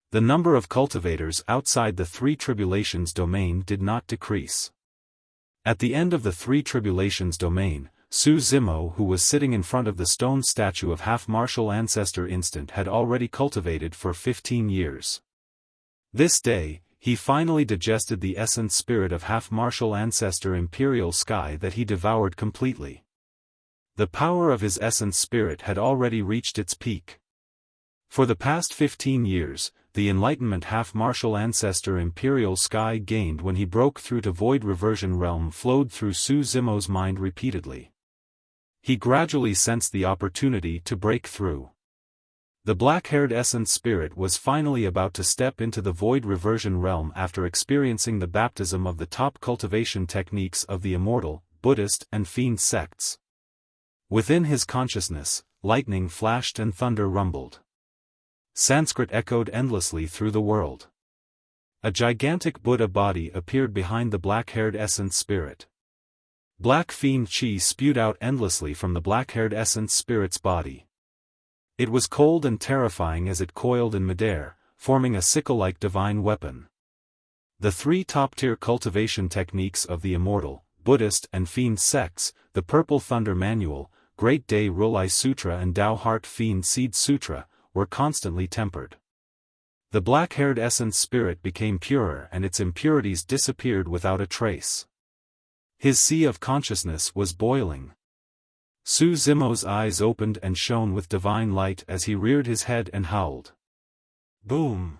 The number of cultivators outside the 3 tribulations domain did not decrease. At the end of the 3 tribulations domain, Su Zimo, who was sitting in front of the stone statue of half-martial Ancestor instant, had already cultivated for 15 years. This day, he finally digested the essence spirit of half-martial Ancestor Imperial Sky that he devoured completely. The power of his essence spirit had already reached its peak. For the past 15 years, the enlightenment half-martial Ancestor Imperial Sky gained when he broke through to Void Reversion realm flowed through Su Zimo's mind repeatedly. He gradually sensed the opportunity to break through. The black-haired essence spirit was finally about to step into the Void Reversion realm after experiencing the baptism of the top cultivation techniques of the Immortal, Buddhist and Fiend sects. Within his consciousness, lightning flashed and thunder rumbled. Sanskrit echoed endlessly through the world. A gigantic Buddha body appeared behind the black-haired essence spirit. Black fiend chi spewed out endlessly from the black-haired essence spirit's body. It was cold and terrifying as it coiled in midair, forming a sickle-like divine weapon. The 3 top-tier cultivation techniques of the Immortal, Buddhist and Fiend sects, the Purple Thunder Manual, Great Day Rulai Sutra and Tao Heart Fiend Seed Sutra, were constantly tempered. The black-haired essence spirit became purer and its impurities disappeared without a trace. His sea of consciousness was boiling. Su Zimo's eyes opened and shone with divine light as he reared his head and howled. Boom!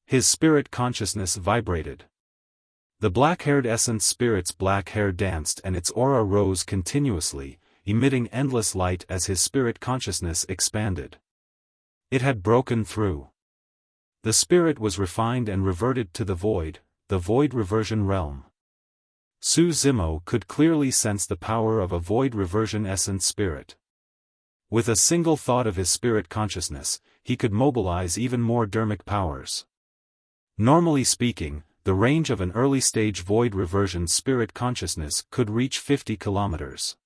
His spirit consciousness vibrated. The black-haired essence spirit's black hair danced and its aura rose continuously, emitting endless light as his spirit consciousness expanded. It had broken through. The spirit was refined and reverted to the Void Reversion realm. Su Zimo could clearly sense the power of a Void Reversion essence spirit. With a single thought of his spirit consciousness, he could mobilize even more dermic powers. Normally speaking, the range of an early-stage Void Reversion spirit consciousness could reach 50 kilometers.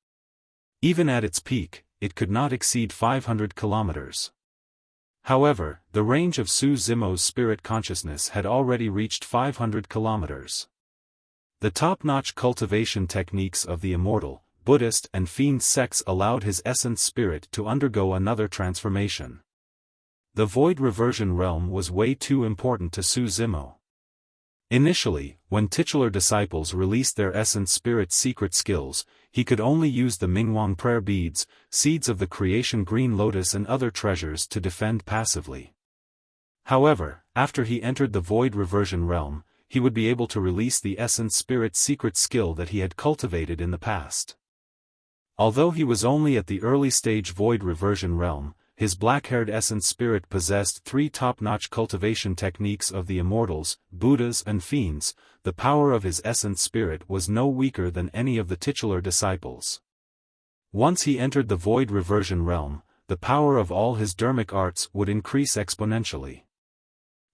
Even at its peak, it could not exceed 500 kilometers. However, the range of Su Zimo's spirit consciousness had already reached 500 kilometers. The top-notch cultivation techniques of the Immortal, Buddhist and Fiend sects allowed his essence spirit to undergo another transformation. The Void Reversion realm was way too important to Su Zimo. Initially, when titular disciples released their essence spirit secret skills, he could only use the Mingwang prayer beads, seeds of the creation green lotus and other treasures to defend passively. However, after he entered the Void Reversion realm, he would be able to release the essence spirit secret skill that he had cultivated in the past. Although he was only at the early stage Void Reversion realm, his black-haired essence spirit possessed 3 top-notch cultivation techniques of the Immortals, Buddhas and Fiends. The power of his essence spirit was no weaker than any of the titular disciples. Once he entered the Void Reversion realm, the power of all his dermic arts would increase exponentially.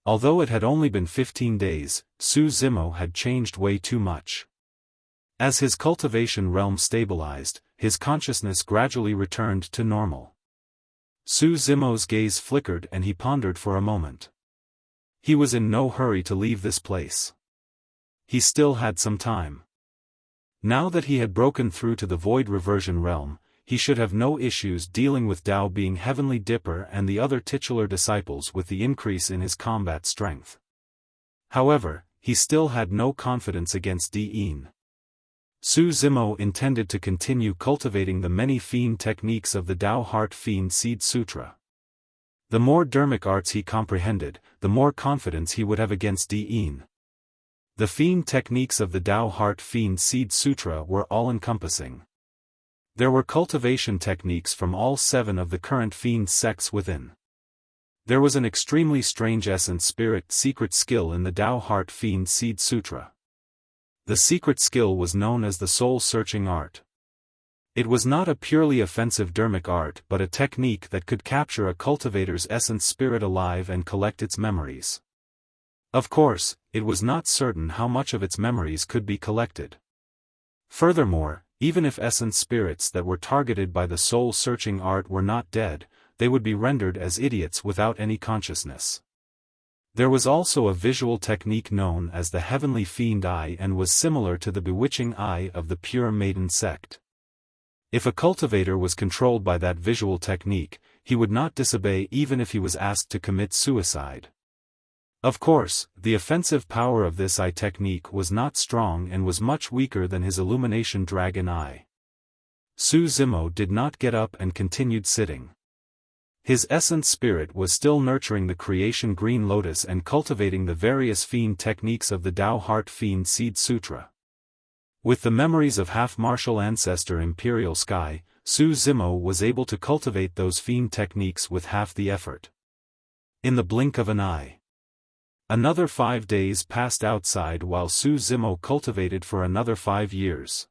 Although it had only been 15 days, Su Zimo had changed way too much. As his cultivation realm stabilized, his consciousness gradually returned to normal. Su Zimo's gaze flickered and he pondered for a moment. He was in no hurry to leave this place. He still had some time. Now that he had broken through to the Void Reversion realm, he should have no issues dealing with Dao being Heavenly Dipper and the other titular disciples with the increase in his combat strength. However, he still had no confidence against Diin. Su Zimo intended to continue cultivating the many fiend techniques of the Tao Heart Fiend Seed Sutra. The more dermic arts he comprehended, the more confidence he would have against Diin. The fiend techniques of the Tao Heart Fiend Seed Sutra were all-encompassing. There were cultivation techniques from all 7 of the current fiend sects within. There was an extremely strange essence spirit secret skill in the Tao Heart Fiend Seed Sutra. The secret skill was known as the soul-searching art. It was not a purely offensive dermic art but a technique that could capture a cultivator's essence spirit alive and collect its memories. Of course, it was not certain how much of its memories could be collected. Furthermore, even if essence spirits that were targeted by the soul-searching art were not dead, they would be rendered as idiots without any consciousness. There was also a visual technique known as the Heavenly Fiend Eye and was similar to the bewitching eye of the Pure Maiden sect. If a cultivator was controlled by that visual technique, he would not disobey even if he was asked to commit suicide. Of course, the offensive power of this eye technique was not strong and was much weaker than his Illumination Dragon Eye. Su Zimo did not get up and continued sitting. His essence spirit was still nurturing the creation Green Lotus and cultivating the various fiend techniques of the Tao Heart Fiend Seed Sutra. With the memories of half-martial ancestor Imperial Sky, Su Zimo was able to cultivate those fiend techniques with half the effort. In the blink of an eye. Another 5 days passed outside while Su Zimo cultivated for another 5 years.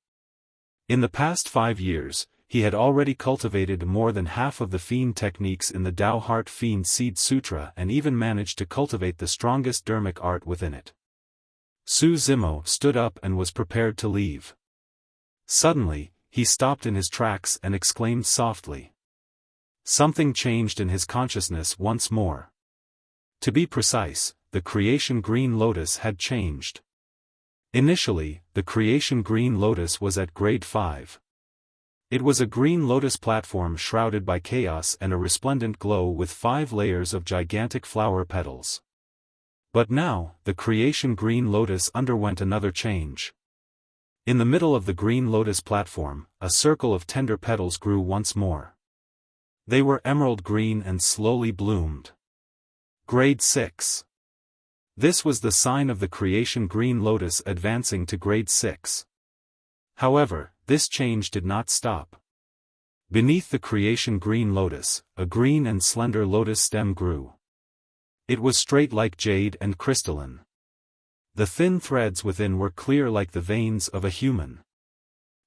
In the past 5 years, he had already cultivated more than half of the fiend techniques in the Tao Heart Fiend Seed Sutra and even managed to cultivate the strongest dermic art within it. Su Zimo stood up and was prepared to leave. Suddenly, he stopped in his tracks and exclaimed softly. Something changed in his consciousness once more. To be precise, the creation Green Lotus had changed. Initially, the creation Green Lotus was at grade 5. It was a Green Lotus platform shrouded by chaos and a resplendent glow with 5 layers of gigantic flower petals. But now, the creation Green Lotus underwent another change. In the middle of the Green Lotus platform, a circle of tender petals grew once more. They were emerald green and slowly bloomed. Grade 6. This was the sign of the creation Green Lotus advancing to grade 6. However, this change did not stop. Beneath the creation Green Lotus, a green and slender lotus stem grew. It was straight like jade and crystalline. The thin threads within were clear like the veins of a human.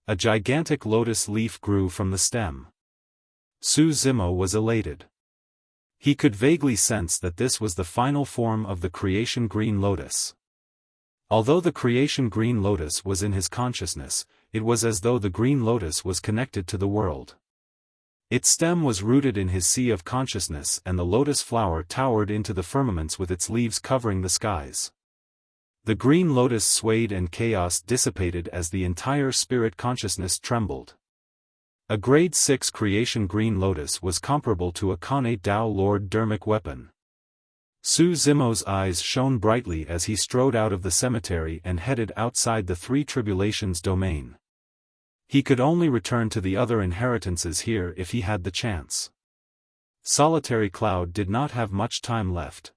A gigantic lotus leaf grew from the stem. Su Zimo was elated. He could vaguely sense that this was the final form of the creation Green Lotus. Although the creation Green Lotus was in his consciousness, it was as though the Green Lotus was connected to the world. Its stem was rooted in his sea of consciousness and the lotus flower towered into the firmaments with its leaves covering the skies. The Green Lotus swayed and chaos dissipated as the entire spirit consciousness trembled. A grade 6 creation Green Lotus was comparable to a Khanate Tao Lord dermic weapon. Su Zimo's eyes shone brightly as he strode out of the cemetery and headed outside the 3 Tribulations domain. He could only return to the other inheritances here if he had the chance. Solitary Cloud did not have much time left.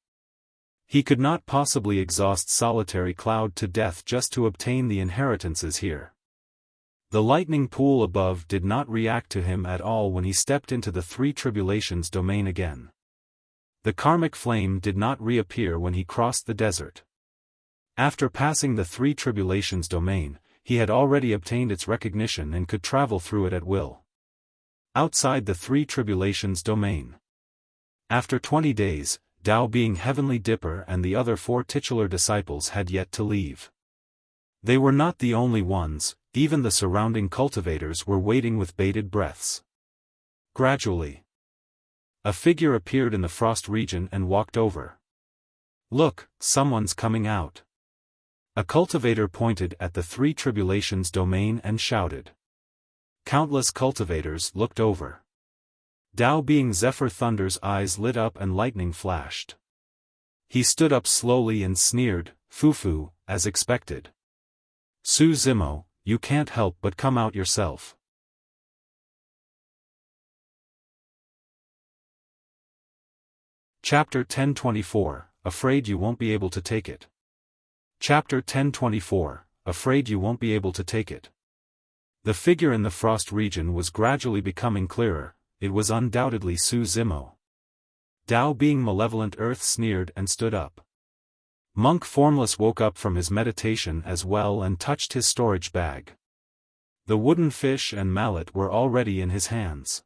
He could not possibly exhaust Solitary Cloud to death just to obtain the inheritances here. The lightning pool above did not react to him at all when he stepped into the 3 Tribulations domain again. The karmic flame did not reappear when he crossed the desert. After passing the 3 Tribulations domain, he had already obtained its recognition and could travel through it at will. Outside the 3 Tribulations domain. After 20 days, Tao being Heavenly Dipper and the other 4 titular disciples had yet to leave. They were not the only ones, even the surrounding cultivators were waiting with bated breaths. Gradually, a figure appeared in the frost region and walked over. "Look, someone's coming out." A cultivator pointed at the 3 Tribulations domain and shouted. Countless cultivators looked over. Tao being Zephyr Thunder's eyes lit up and lightning flashed. He stood up slowly and sneered, "Fufu," as expected. "Su Zimo, you can't help but come out yourself." Chapter 1024, Afraid You Won't Be Able to Take It. Chapter 1024, Afraid You Won't Be Able to Take It. The figure in the frost region was gradually becoming clearer. It was undoubtedly Su Zimo. Tao being Malevolent Earth sneered and stood up. Monk Formless woke up from his meditation as well and touched his storage bag. The wooden fish and mallet were already in his hands.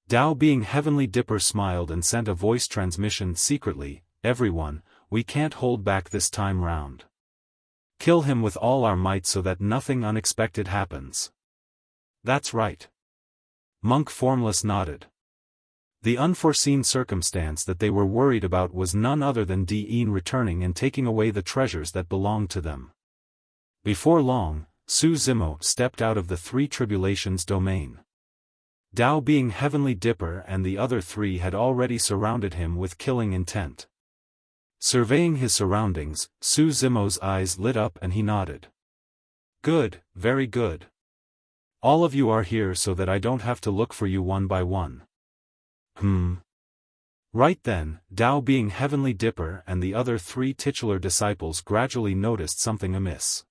Tao being Heavenly Dipper smiled and sent a voice transmission secretly, "Everyone, we can't hold back this time round. Kill him with all our might so that nothing unexpected happens." "That's right." Monk Formless nodded. The unforeseen circumstance that they were worried about was none other than Dean returning and taking away the treasures that belonged to them. Before long, Su Zimo stepped out of the Three Tribulations domain. Tao being Heavenly Dipper and the other three had already surrounded him with killing intent. Surveying his surroundings, Su Zimo's eyes lit up and he nodded. "Good, very good. All of you are here so that I don't have to look for you one by one." Right then, Tao being Heavenly Dipper and the other three titular disciples gradually noticed something amiss.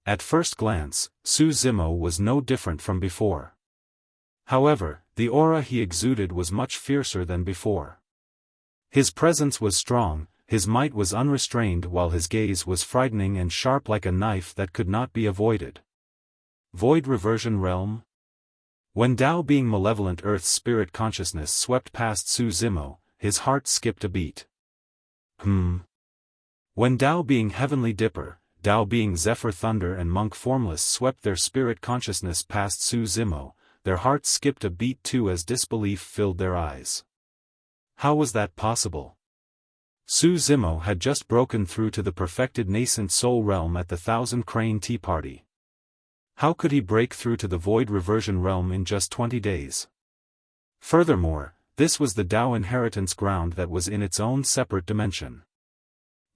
At first glance, Su Zimo was no different from before. However, the aura he exuded was much fiercer than before. His presence was strong, his might was unrestrained while his gaze was frightening and sharp like a knife that could not be avoided. Void Reversion Realm? When Tao being Malevolent Earth's spirit consciousness swept past Su Zimo, his heart skipped a beat. When Tao being Heavenly Dipper, Tao being Zephyr Thunder and Monk Formless swept their spirit consciousness past Su Zimo, their hearts skipped a beat too as disbelief filled their eyes. How was that possible? Su Zimo had just broken through to the perfected nascent soul realm at the Thousand Crane Tea Party. How could he break through to the Void Reversion realm in just 20 days? Furthermore, this was the Tao inheritance ground that was in its own separate dimension.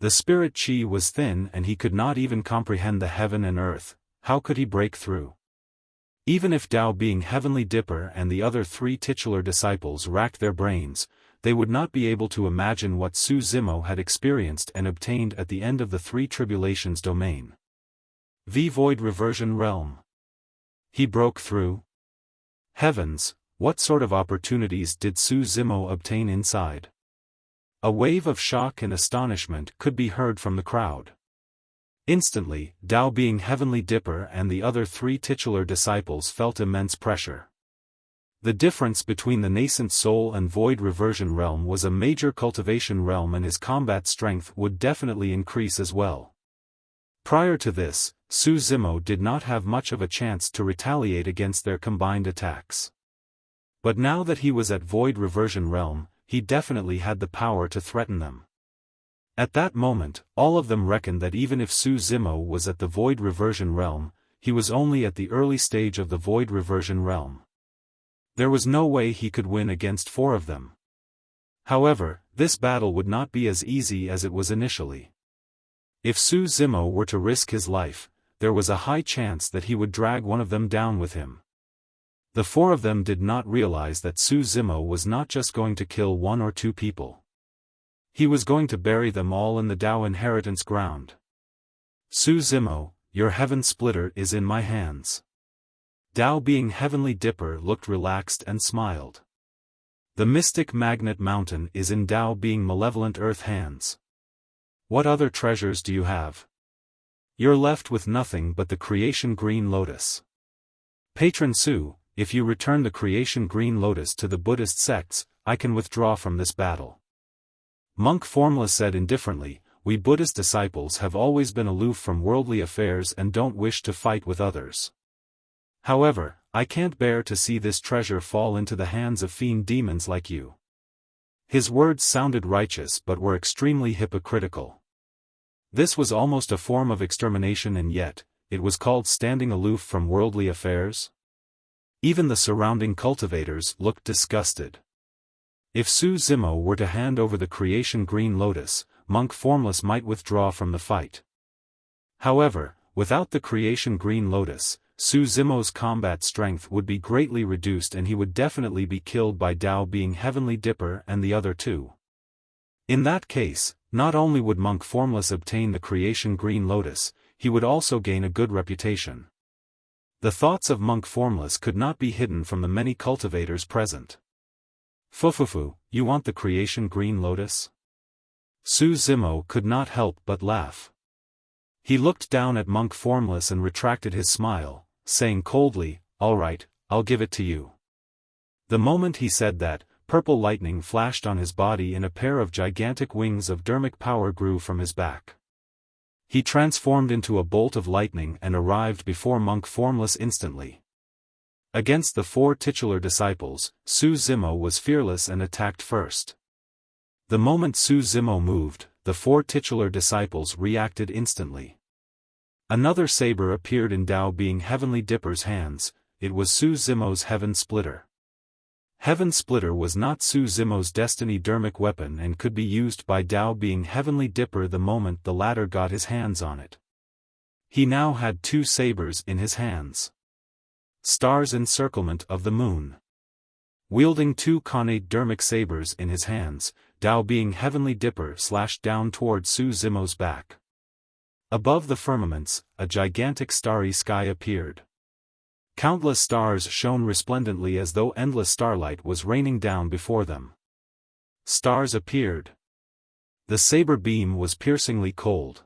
The spirit chi was thin and he could not even comprehend the heaven and earth. How could he break through? Even if Tao being Heavenly Dipper and the other three titular disciples racked their brains, they would not be able to imagine what Su Zimo had experienced and obtained at the end of the Three Tribulations domain. The Void Reversion Realm. He broke through? Heavens, what sort of opportunities did Su Zimo obtain inside? A wave of shock and astonishment could be heard from the crowd. Instantly, Tao being Heavenly Dipper and the other three titular disciples felt immense pressure. The difference between the nascent soul and Void Reversion realm was a major cultivation realm and his combat strength would definitely increase as well. Prior to this, Su Zimo did not have much of a chance to retaliate against their combined attacks. But now that he was at Void Reversion realm, he definitely had the power to threaten them. At that moment, all of them reckoned that even if Su Zimo was at the Void Reversion realm, he was only at the early stage of the Void Reversion realm. There was no way he could win against four of them. However, this battle would not be as easy as it was initially. If Su Zimo were to risk his life, there was a high chance that he would drag one of them down with him. The four of them did not realize that Su Zimo was not just going to kill one or two people. He was going to bury them all in the Tao inheritance ground. Su Zimo, your heaven splitter is in my hands. Tao being Heavenly Dipper looked relaxed and smiled. The mystic magnet mountain is in Tao being Malevolent Earth hands. What other treasures do you have? You're left with nothing but the Creation Green Lotus. Patron Su, if you return the Creation Green Lotus to the Buddhist sects, I can withdraw from this battle. Monk Formless said indifferently, we Buddhist disciples have always been aloof from worldly affairs and don't wish to fight with others. However, I can't bear to see this treasure fall into the hands of fiend demons like you. His words sounded righteous but were extremely hypocritical. This was almost a form of extermination and yet, it was called standing aloof from worldly affairs? Even the surrounding cultivators looked disgusted. If Su Zimo were to hand over the Creation Green Lotus, Monk Formless might withdraw from the fight. However, without the Creation Green Lotus, Su Zimo's combat strength would be greatly reduced and he would definitely be killed by Tao being Heavenly Dipper and the other two. In that case, not only would Monk Formless obtain the Creation Green Lotus, he would also gain a good reputation. The thoughts of Monk Formless could not be hidden from the many cultivators present. Fufufu, you want the creation green lotus? Su Zimo could not help but laugh. He looked down at Monk Formless and retracted his smile, saying coldly, "All right, I'll give it to you." The moment he said that, purple lightning flashed on his body and a pair of gigantic wings of dermic power grew from his back. He transformed into a bolt of lightning and arrived before Monk Formless instantly. Against the 4 titular disciples, Su Zimo was fearless and attacked first. The moment Su Zimo moved, the 4 titular disciples reacted instantly. Another saber appeared in Dao Being Heavenly Dipper's hands. It was Su Zimo's Heaven Splitter. Heaven Splitter was not Su Zimo's destiny dermic weapon and could be used by Dao Being Heavenly Dipper the moment the latter got his hands on it. He now had 2 sabers in his hands. Stars Encirclement of the Moon. Wielding 2 connate dermic sabers in his hands, Dao Being Heavenly Dipper slashed down toward Su Zimo's back. Above the firmaments, a gigantic starry sky appeared. Countless stars shone resplendently as though endless starlight was raining down before them. Stars appeared. The saber beam was piercingly cold.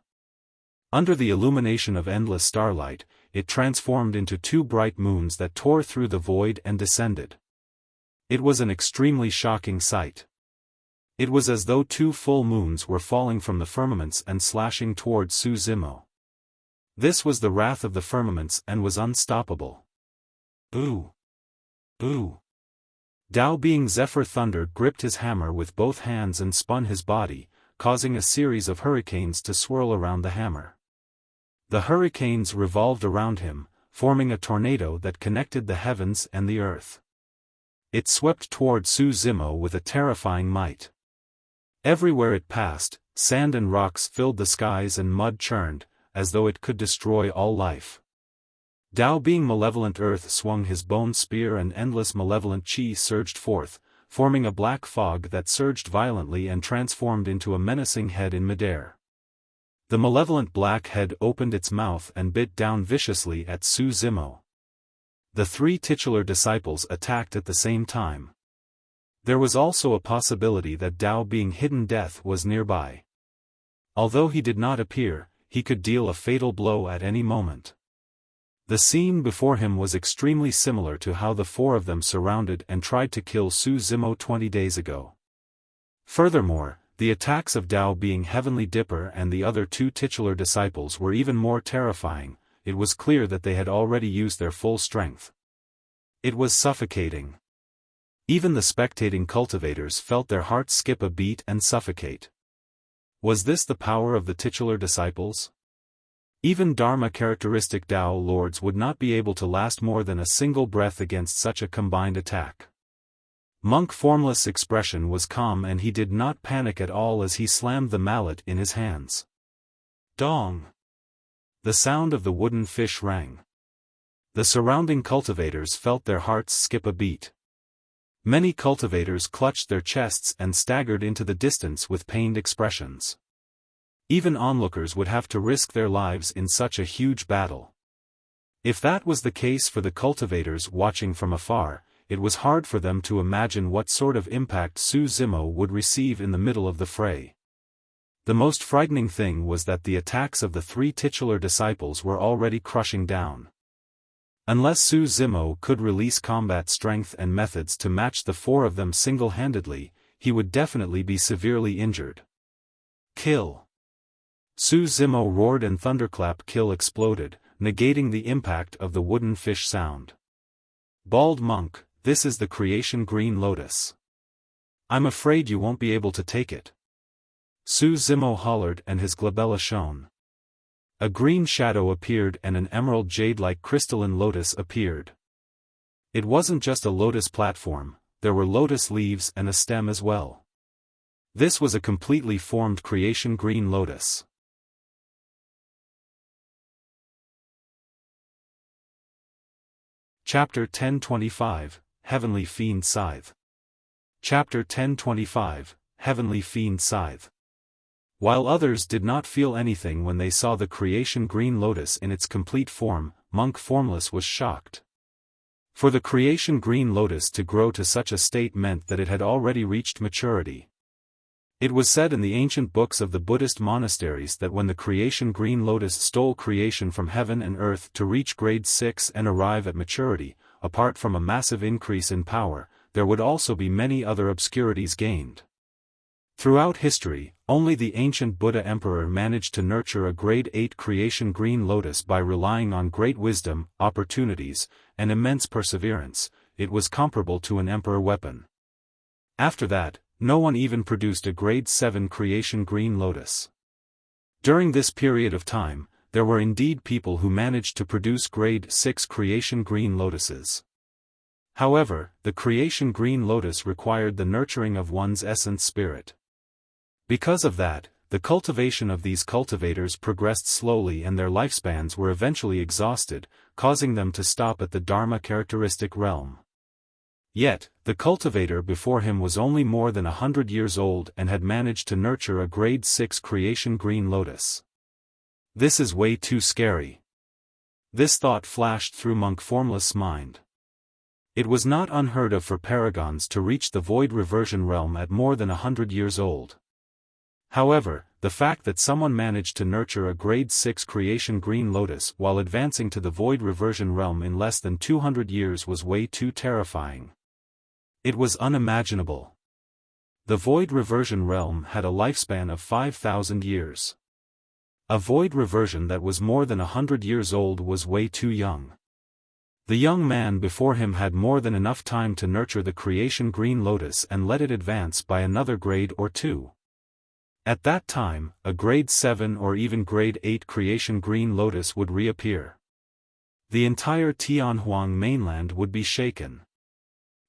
Under the illumination of endless starlight, it transformed into 2 bright moons that tore through the void and descended. It was an extremely shocking sight. It was as though 2 full moons were falling from the firmaments and slashing towards Su Zimo. This was the wrath of the firmaments and was unstoppable. Ooh! Ooh! Dao Being Zephyr Thunder gripped his hammer with both hands and spun his body, causing a series of hurricanes to swirl around the hammer. The hurricanes revolved around him, forming a tornado that connected the heavens and the earth. It swept toward Su Zimo with a terrifying might. Everywhere it passed, sand and rocks filled the skies and mud churned, as though it could destroy all life. Dao Being Malevolent Earth swung his bone spear and endless malevolent chi surged forth, forming a black fog that surged violently and transformed into a menacing head in midair. The malevolent black head opened its mouth and bit down viciously at Su Zimo. The 3 titular disciples attacked at the same time. There was also a possibility that Dao Being Hidden Death was nearby. Although he did not appear, he could deal a fatal blow at any moment. The scene before him was extremely similar to how the 4 of them surrounded and tried to kill Su Zimo 20 days ago. Furthermore, the attacks of Dao Being Heavenly Dipper and the other 2 titular disciples were even more terrifying. It was clear that they had already used their full strength. It was suffocating. Even the spectating cultivators felt their hearts skip a beat and suffocate. Was this the power of the titular disciples? Even Dharma-characteristic Dao lords would not be able to last more than a single breath against such a combined attack. Monk Formless' expression was calm and he did not panic at all as he slammed the mallet in his hands. Dong! The sound of the wooden fish rang. The surrounding cultivators felt their hearts skip a beat. Many cultivators clutched their chests and staggered into the distance with pained expressions. Even onlookers would have to risk their lives in such a huge battle. If that was the case for the cultivators watching from afar, it was hard for them to imagine what sort of impact Su Zimo would receive in the middle of the fray. The most frightening thing was that the attacks of the 3 titular disciples were already crushing down. Unless Su Zimo could release combat strength and methods to match the 4 of them single-handedly, he would definitely be severely injured. Kill! Su Zimo roared and thunderclap kill exploded, negating the impact of the wooden fish sound. Bald monk, this is the creation green lotus. I'm afraid you won't be able to take it. Su Zimo hollered and his glabella shone. A green shadow appeared and an emerald jade-like crystalline lotus appeared. It wasn't just a lotus platform, there were lotus leaves and a stem as well. This was a completely formed creation green lotus. Chapter 1025, Heavenly Fiend Scythe. Chapter 1025, Heavenly Fiend Scythe. While others did not feel anything when they saw the creation green lotus in its complete form, Monk Formless was shocked. For the creation green lotus to grow to such a state meant that it had already reached maturity. It was said in the ancient books of the Buddhist monasteries that when the creation green lotus stole creation from heaven and earth to reach grade 6 and arrive at maturity, apart from a massive increase in power, there would also be many other obscurities gained. Throughout history, only the ancient Buddha emperor managed to nurture a grade 8 creation green lotus by relying on great wisdom, opportunities, and immense perseverance. It was comparable to an emperor weapon. After that, no one even produced a grade 7 creation green lotus. During this period of time, there were indeed people who managed to produce grade 6 creation green lotuses. However, the creation green lotus required the nurturing of one's essence spirit. Because of that, the cultivation of these cultivators progressed slowly and their lifespans were eventually exhausted, causing them to stop at the Dharma characteristic realm. Yet, the cultivator before him was only more than 100 years old and had managed to nurture a grade 6 creation green lotus. This is way too scary. This thought flashed through monk Formless' mind. It was not unheard of for paragons to reach the void reversion realm at more than 100 years old. However, the fact that someone managed to nurture a grade 6 creation green lotus while advancing to the void reversion realm in less than 200 years was way too terrifying. It was unimaginable. The void reversion realm had a lifespan of 5,000 years. A void reversion that was more than 100 years old was way too young. The young man before him had more than enough time to nurture the creation green lotus and let it advance by another grade or 2. At that time, a grade 7 or even grade 8 creation green lotus would reappear. The entire Tianhuang mainland would be shaken.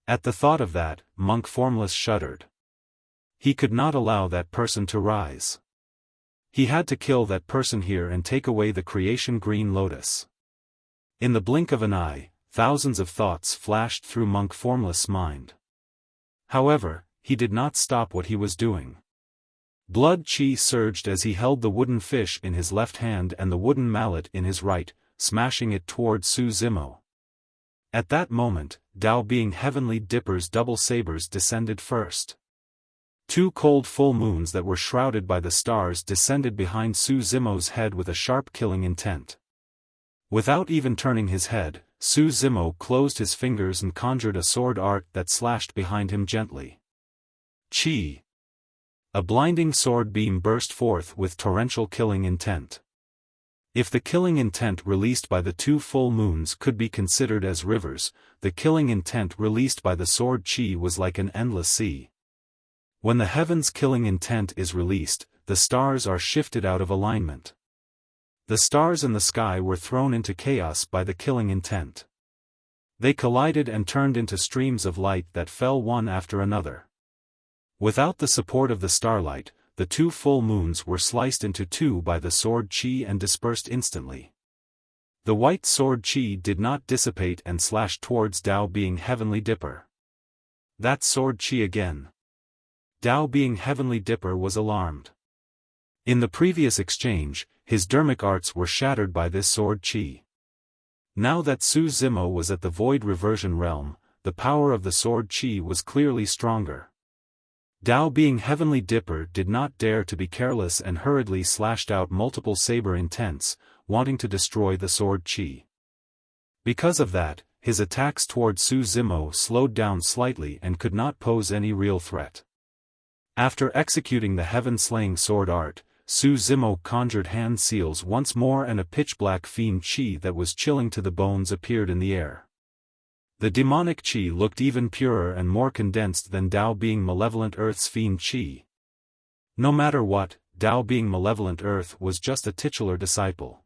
At the thought of that, monk Formless shuddered. He could not allow that person to rise. He had to kill that person here and take away the creation green lotus. In the blink of an eye, thousands of thoughts flashed through monk Formless' mind. However, he did not stop what he was doing. Blood chi surged as he held the wooden fish in his left hand and the wooden mallet in his right, smashing it toward Su Zimo. At that moment, Tao being Heavenly Dipper's double sabers descended first. 2 cold full moons that were shrouded by the stars descended behind Su Zimo's head with a sharp killing intent. Without even turning his head, Su Zimo closed his fingers and conjured a sword art that slashed behind him gently. Chi! A blinding sword beam burst forth with torrential killing intent. If the killing intent released by the 2 full moons could be considered as rivers, the killing intent released by the sword chi was like an endless sea. When the heaven's killing intent is released, the stars are shifted out of alignment. The stars in the sky were thrown into chaos by the killing intent. They collided and turned into streams of light that fell one after another. Without the support of the starlight, the 2 full moons were sliced into 2 by the sword chi and dispersed instantly. The white sword chi did not dissipate and slash towards Tao being Heavenly Dipper. That sword chi again. Tao being Heavenly Dipper was alarmed. In the previous exchange, his dermic arts were shattered by this sword chi. Now that Su Zimo was at the void reversion realm, the power of the sword chi was clearly stronger. Tao being Heavenly Dipper did not dare to be careless and hurriedly slashed out multiple saber intents, wanting to destroy the sword chi. Because of that, his attacks toward Su Zimo slowed down slightly and could not pose any real threat. After executing the heaven-slaying sword art, Su Zimo conjured hand seals once more and a pitch-black fiend chi that was chilling to the bones appeared in the air. The demonic chi looked even purer and more condensed than Tao being Malevolent Earth's fiend chi. No matter what, Tao being Malevolent Earth was just a titular disciple.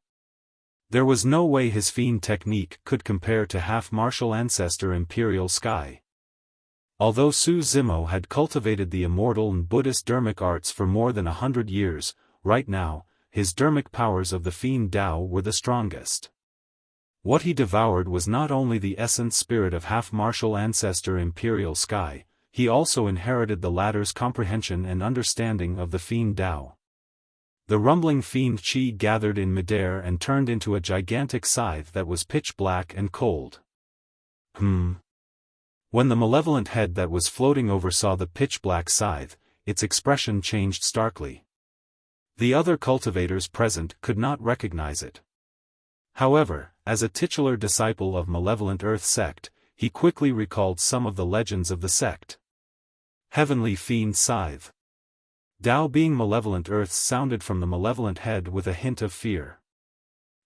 There was no way his fiend technique could compare to half-martial Ancestor Imperial Sky. Although Su Zimo had cultivated the Immortal and Buddhist dermic arts for more than 100 years, right now, his dermic powers of the fiend Tao were the strongest. What he devoured was not only the essence spirit of half-martial Ancestor Imperial Sky, he also inherited the latter's comprehension and understanding of the fiend Tao. The rumbling fiend chi gathered in midair and turned into a gigantic scythe that was pitch black and cold. When the malevolent head that was floating over saw the pitch-black scythe, its expression changed starkly. The other cultivators present could not recognize it. However, as a titular disciple of Malevolent Earth sect, he quickly recalled some of the legends of the sect. Heavenly Fiend Scythe. Tao being Malevolent Earth sounded from the malevolent head with a hint of fear.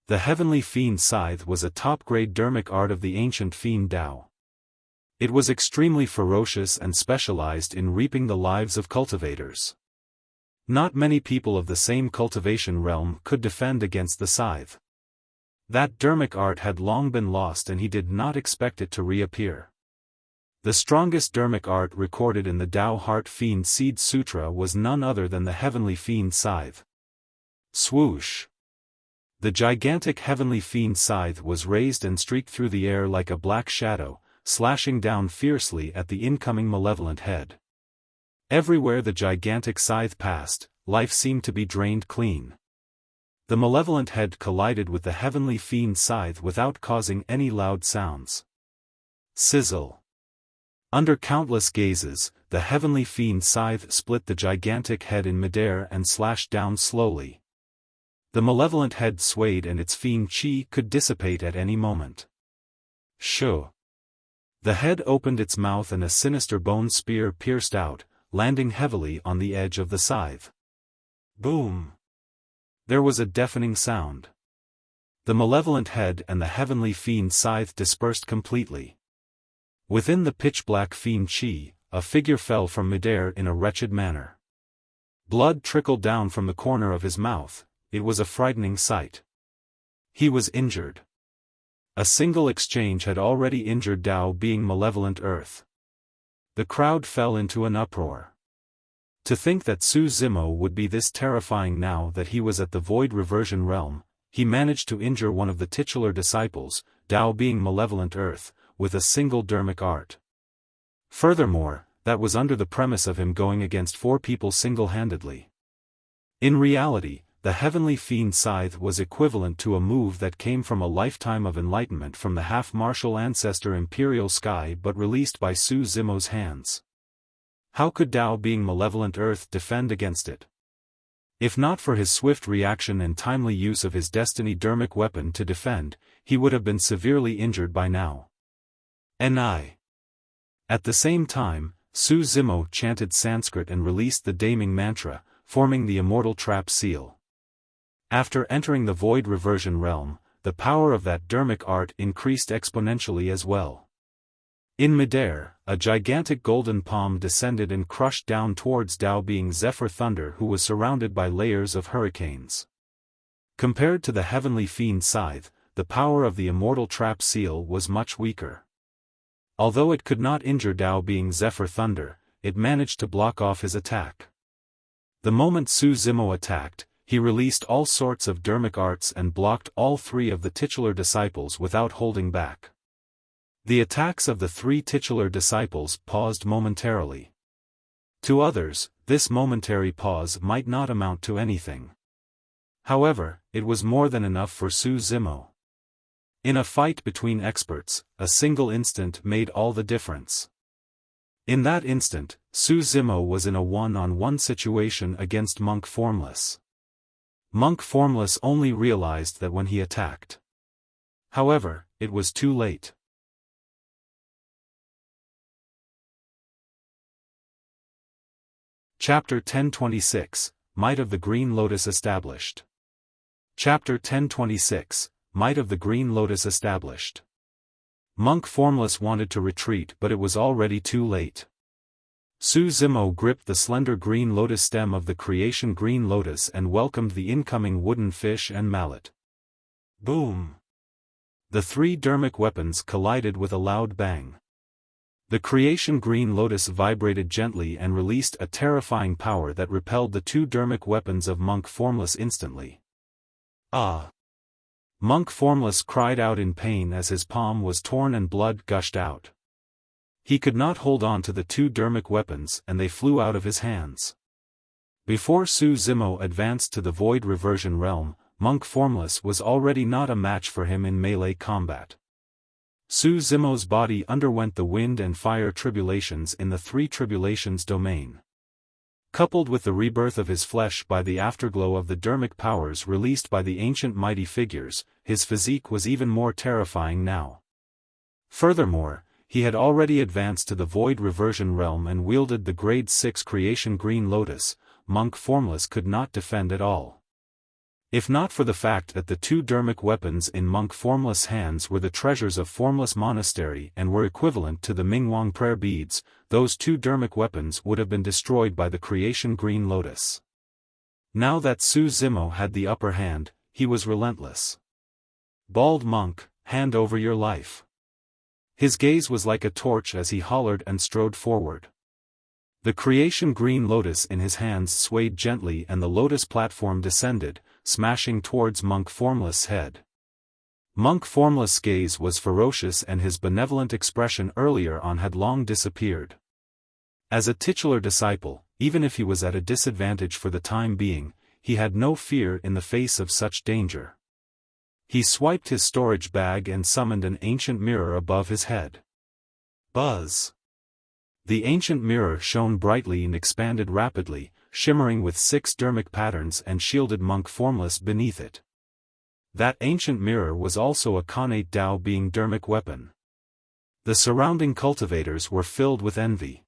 The Heavenly Fiend Scythe was a top-grade dermic art of the ancient Fiend Tao. It was extremely ferocious and specialized in reaping the lives of cultivators. Not many people of the same cultivation realm could defend against the scythe. That dermic art had long been lost and he did not expect it to reappear. The strongest dermic art recorded in the Tao Heart Fiend Seed Sutra was none other than the Heavenly Fiend Scythe. Swoosh! The gigantic Heavenly Fiend Scythe was raised and streaked through the air like a black shadow, slashing down fiercely at the incoming malevolent head. Everywhere the gigantic scythe passed, life seemed to be drained clean. The malevolent head collided with the Heavenly Fiend Scythe without causing any loud sounds. Sizzle! Under countless gazes, the Heavenly Fiend Scythe split the gigantic head in midair and slashed down slowly. The malevolent head swayed and its fiend chi could dissipate at any moment. Shoo! The head opened its mouth and a sinister bone spear pierced out, landing heavily on the edge of the scythe. Boom! There was a deafening sound. The malevolent head and the Heavenly Fiend Scythe dispersed completely. Within the pitch-black fiend chi, a figure fell from midair in a wretched manner. Blood trickled down from the corner of his mouth. It was a frightening sight. He was injured. A single exchange had already injured Tao being Malevolent Earth. The crowd fell into an uproar. To think that Su Zimo would be this terrifying now that he was at the Void Reversion realm, he managed to injure one of the titular disciples, Tao being Malevolent Earth, with a single dermic art. Furthermore, that was under the premise of him going against 4 people single-handedly. In reality, the Heavenly Fiend Scythe was equivalent to a move that came from a lifetime of enlightenment from the half-martial ancestor Imperial Sky but released by Su Zimo's hands. How could Tao being Malevolent Earth defend against it? If not for his swift reaction and timely use of his Destiny dermic weapon to defend, he would have been severely injured by now. Ni. At the same time, Su Zimo chanted Sanskrit and released the Daming mantra, forming the Immortal trap seal. After entering the Void Reversion realm, the power of that dermic art increased exponentially as well. In midair, a gigantic golden palm descended and crushed down towards Tao being Zephyr Thunder who was surrounded by layers of hurricanes. Compared to the Heavenly Fiend Scythe, the power of the Immortal trap seal was much weaker. Although it could not injure Tao being Zephyr Thunder, it managed to block off his attack. The moment Su Zimo attacked, he released all sorts of dermic arts and blocked all 3 of the titular disciples without holding back. The attacks of the 3 titular disciples paused momentarily. To others, this momentary pause might not amount to anything. However, it was more than enough for Su Zimo. In a fight between experts, a single instant made all the difference. In that instant, Su Zimo was in a one-on-one situation against Monk Formless. Monk Formless only realized that when he attacked. However, it was too late. Chapter 1026, Might of the Green Lotus Established. Chapter 1026, Might of the Green Lotus Established. Monk Formless wanted to retreat but it was already too late. Su Zimo gripped the slender green lotus stem of the creation green lotus and welcomed the incoming wooden fish and mallet. Boom! The 3 dermic weapons collided with a loud bang. The creation green lotus vibrated gently and released a terrifying power that repelled the 2 dermic weapons of Monk Formless instantly. Ah! Monk Formless cried out in pain as his palm was torn and blood gushed out. He could not hold on to the 2 dermic weapons and they flew out of his hands. Before Su Zimo advanced to the Void Reversion realm, Monk Formless was already not a match for him in melee combat. Su Zimo's body underwent the wind and fire tribulations in the three tribulations domain. Coupled with the rebirth of his flesh by the afterglow of the dermic powers released by the ancient mighty figures, his physique was even more terrifying now. Furthermore, he had already advanced to the void reversion realm and wielded the grade 6 creation green lotus. Monk Formless could not defend at all. If not for the fact that the two dermic weapons in Monk Formless' hands were the treasures of Formless Monastery and were equivalent to the Mingwang prayer beads, those two dermic weapons would have been destroyed by the creation green lotus. Now that Su Zimo had the upper hand, he was relentless. "Bald monk, hand over your life." His gaze was like a torch as he hollered and strode forward. The creation green lotus in his hands swayed gently and the lotus platform descended, smashing towards Monk Formless' head. Monk Formless' gaze was ferocious and his benevolent expression earlier on had long disappeared. As a titular disciple, even if he was at a disadvantage for the time being, he had no fear in the face of such danger. He swiped his storage bag and summoned an ancient mirror above his head. Buzz! The ancient mirror shone brightly and expanded rapidly, shimmering with 6 dermic patterns and shielded Monk Formless beneath it. That ancient mirror was also a connate Tao being dermic weapon. The surrounding cultivators were filled with envy.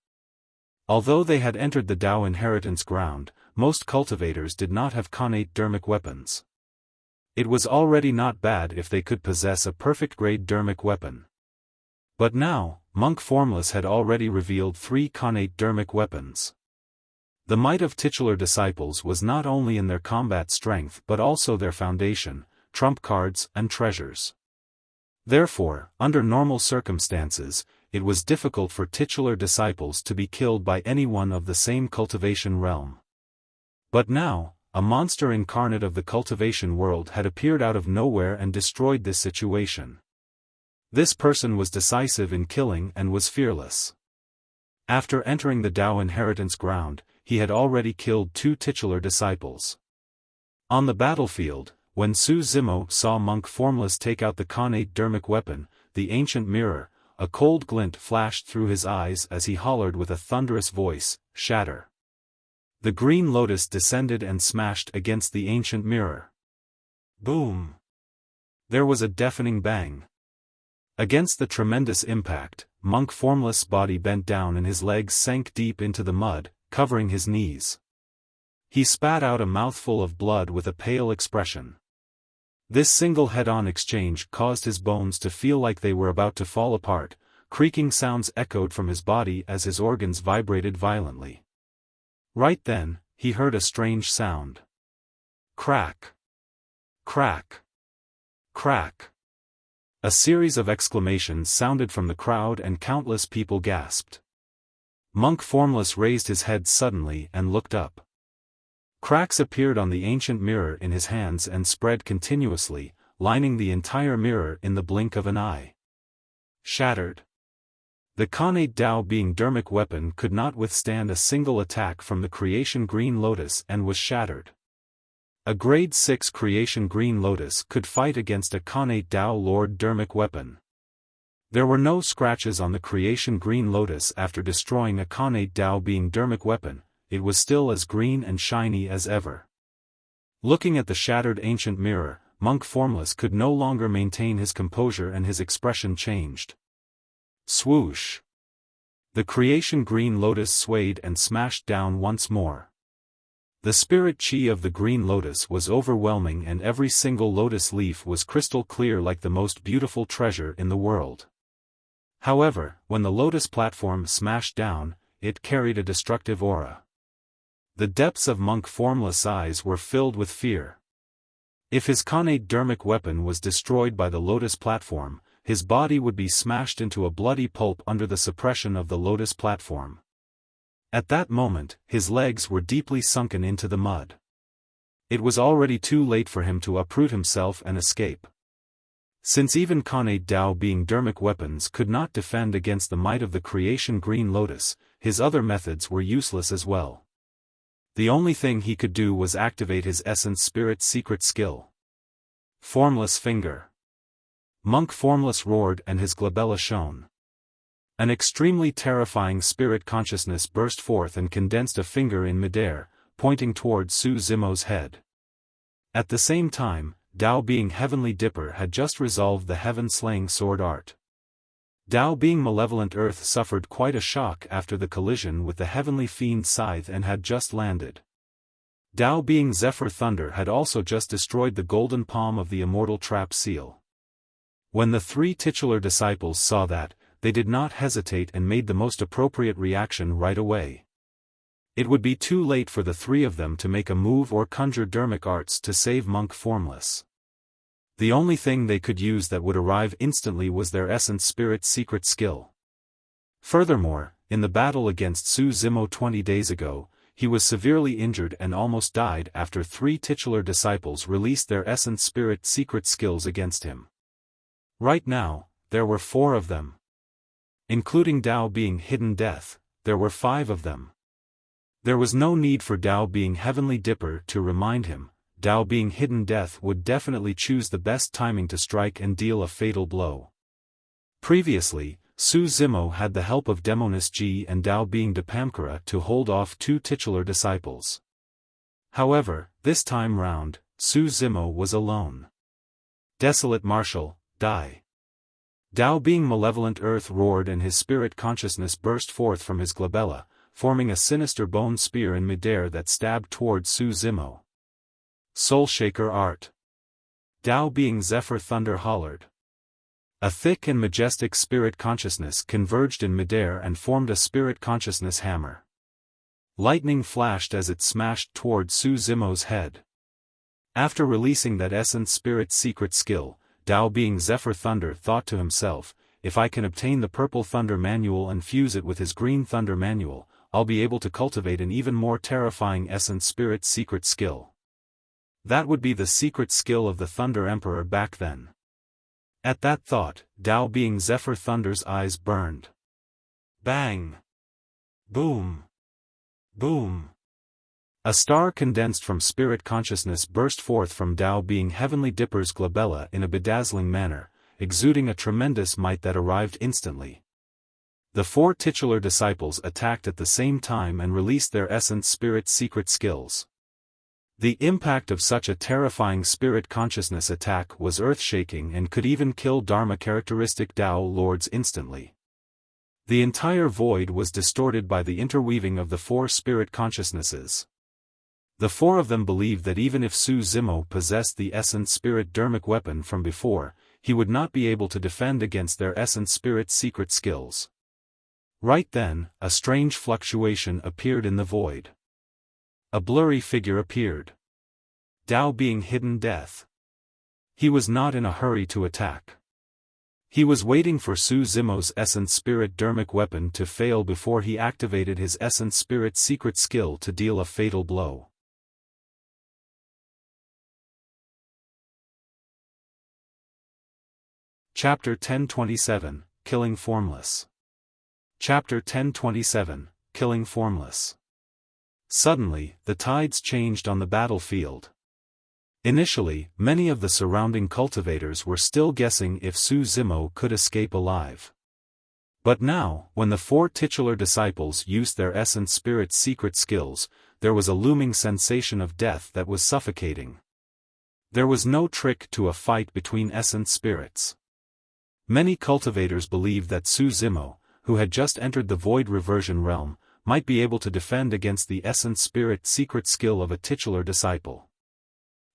Although they had entered the Tao inheritance ground, most cultivators did not have connate dermic weapons. It was already not bad if they could possess a perfect grade dermic weapon. But now, Monk Formless had already revealed 3 connate dermic weapons. The might of titular disciples was not only in their combat strength but also their foundation, trump cards and treasures. Therefore, under normal circumstances, it was difficult for titular disciples to be killed by anyone of the same cultivation realm. But now, a monster incarnate of the cultivation world had appeared out of nowhere and destroyed this situation. This person was decisive in killing and was fearless. After entering the Tao inheritance ground, he had already killed 2 titular disciples. On the battlefield, when Su Zimo saw Monk Formless take out the connate dermic weapon, the ancient mirror, a cold glint flashed through his eyes as he hollered with a thunderous voice, "Shatter!" The green lotus descended and smashed against the ancient mirror. Boom! There was a deafening bang. Against the tremendous impact, Monk Formless' body bent down and his legs sank deep into the mud, covering his knees. He spat out a mouthful of blood with a pale expression. This single head-on exchange caused his bones to feel like they were about to fall apart, creaking sounds echoed from his body as his organs vibrated violently. Right then, he heard a strange sound. Crack! Crack! Crack! A series of exclamations sounded from the crowd and countless people gasped. Monk Formless raised his head suddenly and looked up. Cracks appeared on the ancient mirror in his hands and spread continuously, lining the entire mirror in the blink of an eye. Shattered. The connate Tao being dermic weapon could not withstand a single attack from the creation green lotus and was shattered. A grade 6 creation green lotus could fight against a connate Tao lord dermic weapon. There were no scratches on the creation green lotus after destroying a connate Tao being dermic weapon, it was still as green and shiny as ever. Looking at the shattered ancient mirror, Monk Formless could no longer maintain his composure and his expression changed. Swoosh! The creation green lotus swayed and smashed down once more. The spirit chi of the green lotus was overwhelming and every single lotus leaf was crystal clear like the most beautiful treasure in the world. However, when the lotus platform smashed down, it carried a destructive aura. The depths of Monk Formless' eyes were filled with fear. If his connate dermic weapon was destroyed by the lotus platform, his body would be smashed into a bloody pulp under the suppression of the lotus platform. At that moment, his legs were deeply sunken into the mud. It was already too late for him to uproot himself and escape. Since even connate Tao being dermic weapons could not defend against the might of the creation green lotus, his other methods were useless as well. The only thing he could do was activate his essence spirit secret skill. Formless finger. Monk Formless roared and his glabella shone. An extremely terrifying spirit consciousness burst forth and condensed a finger in midair, pointing toward Su Zimo's head. At the same time, Dao being Heavenly Dipper had just resolved the heaven-slaying sword art. Dao being Malevolent Earth suffered quite a shock after the collision with the Heavenly Fiend Scythe and had just landed. Dao being Zephyr Thunder had also just destroyed the golden palm of the Immortal Trap Seal. When the three titular disciples saw that, they did not hesitate and made the most appropriate reaction right away. It would be too late for the three of them to make a move or conjure dermic arts to save Monk Formless. The only thing they could use that would arrive instantly was their Essence Spirit secret skill. Furthermore, in the battle against Su Zimo 20 days ago, he was severely injured and almost died after three titular disciples released their Essence Spirit secret skills against him. Right now, there were 4 of them. Including Dao being Hidden Death, there were 5 of them. There was no need for Dao being Heavenly Dipper to remind him. Dao being Hidden Death would definitely choose the best timing to strike and deal a fatal blow. Previously, Su Zimo had the help of Demonis G and Dao being Depamkara to hold off 2 titular disciples. However, this time round, Su Zimo was alone. Desolate Marshal, die. Dao being Malevolent Earth roared and his spirit consciousness burst forth from his glabella, forming a sinister bone spear in midair that stabbed toward Su Zimo. Soul Shaker Art. Dao being Zephyr Thunder hollered. A thick and majestic spirit consciousness converged in midair and formed a spirit consciousness hammer. Lightning flashed as it smashed toward Su Zimo's head. After releasing that Essence Spirit secret skill, Dao being Zephyr Thunder thought to himself, if I can obtain the Purple Thunder Manual and fuse it with his Green Thunder Manual, I'll be able to cultivate an even more terrifying Essence Spirit secret skill. That would be the secret skill of the Thunder Emperor back then. At that thought, Dao being Zephyr Thunder's eyes burned. Bang! Boom! Boom! A star condensed from spirit consciousness burst forth from Dao being Heavenly Dipper's glabella in a bedazzling manner, exuding a tremendous might that arrived instantly. The 4 titular disciples attacked at the same time and released their Essence Spirit secret skills. The impact of such a terrifying spirit consciousness attack was earth-shaking and could even kill Dharma-characteristic Dao lords instantly. The entire void was distorted by the interweaving of the 4 spirit consciousnesses. The 4 of them believed that even if Su Zimo possessed the Essence Spirit dermic weapon from before, he would not be able to defend against their Essence Spirit secret skills. Right then, a strange fluctuation appeared in the void. A blurry figure appeared. Dao being Hidden Death. He was not in a hurry to attack. He was waiting for Su Zimo's Essence Spirit dermic weapon to fail before he activated his Essence Spirit secret skill to deal a fatal blow. Chapter 1027, Killing Formless. Chapter 1027, Killing Formless. Suddenly, the tides changed on the battlefield. Initially, many of the surrounding cultivators were still guessing if Su Zimo could escape alive. But now, when the 4 titular disciples used their Essence Spirit secret skills, there was a looming sensation of death that was suffocating. There was no trick to a fight between Essence Spirits. Many cultivators believed that Su Zimo, who had just entered the Void Reversion realm, might be able to defend against the Essence Spirit secret skill of a titular disciple.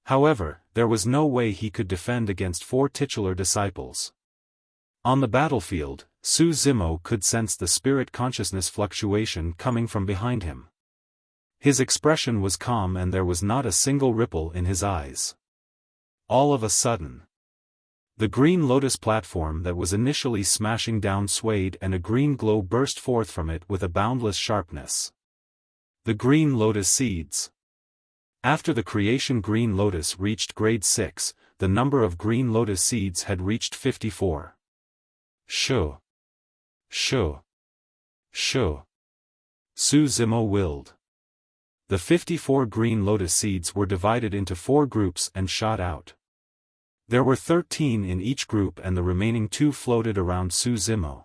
However, there was no way he could defend against 4 titular disciples. On the battlefield, Su Zimo could sense the spirit consciousness fluctuation coming from behind him. His expression was calm and there was not a single ripple in his eyes. All of a sudden, the green Lotus platform that was initially smashing down swayed and a green glow burst forth from it with a boundless sharpness. The green Lotus seeds. After the creation green Lotus reached grade 6, the number of green Lotus seeds had reached 54. Shoo. Shoo. Shoo. Su Zimo willed. The 54 green Lotus seeds were divided into 4 groups and shot out. There were 13 in each group and the remaining 2 floated around Su Zimo.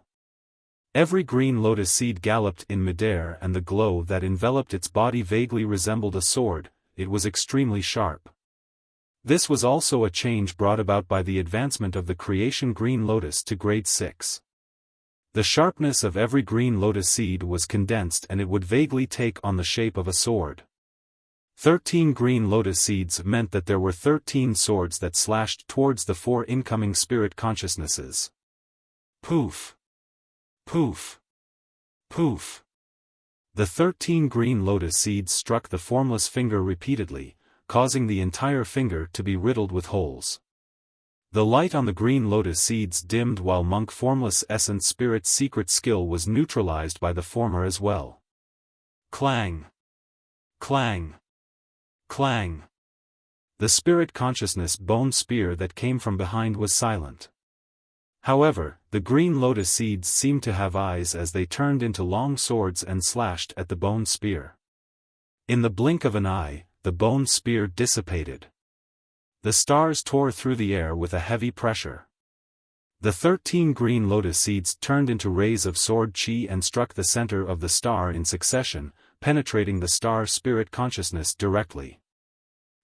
Every green lotus seed galloped in midair and the glow that enveloped its body vaguely resembled a sword. It was extremely sharp. This was also a change brought about by the advancement of the creation green lotus to grade 6. The sharpness of every green lotus seed was condensed and it would vaguely take on the shape of a sword. 13 green lotus seeds meant that there were 13 swords that slashed towards the 4 incoming spirit consciousnesses. Poof! Poof! Poof! The 13 green lotus seeds struck the formless finger repeatedly, causing the entire finger to be riddled with holes. The light on the green lotus seeds dimmed while Monk Formless Essence Spirit's secret skill was neutralized by the former as well. Clang! Clang! Clang! The spirit consciousness bone spear that came from behind was silent. However, the green lotus seeds seemed to have eyes as they turned into long swords and slashed at the bone spear. In the blink of an eye, the bone spear dissipated. The stars tore through the air with a heavy pressure. The 13 green lotus seeds turned into rays of sword chi and struck the center of the star in succession, penetrating the star spirit consciousness directly.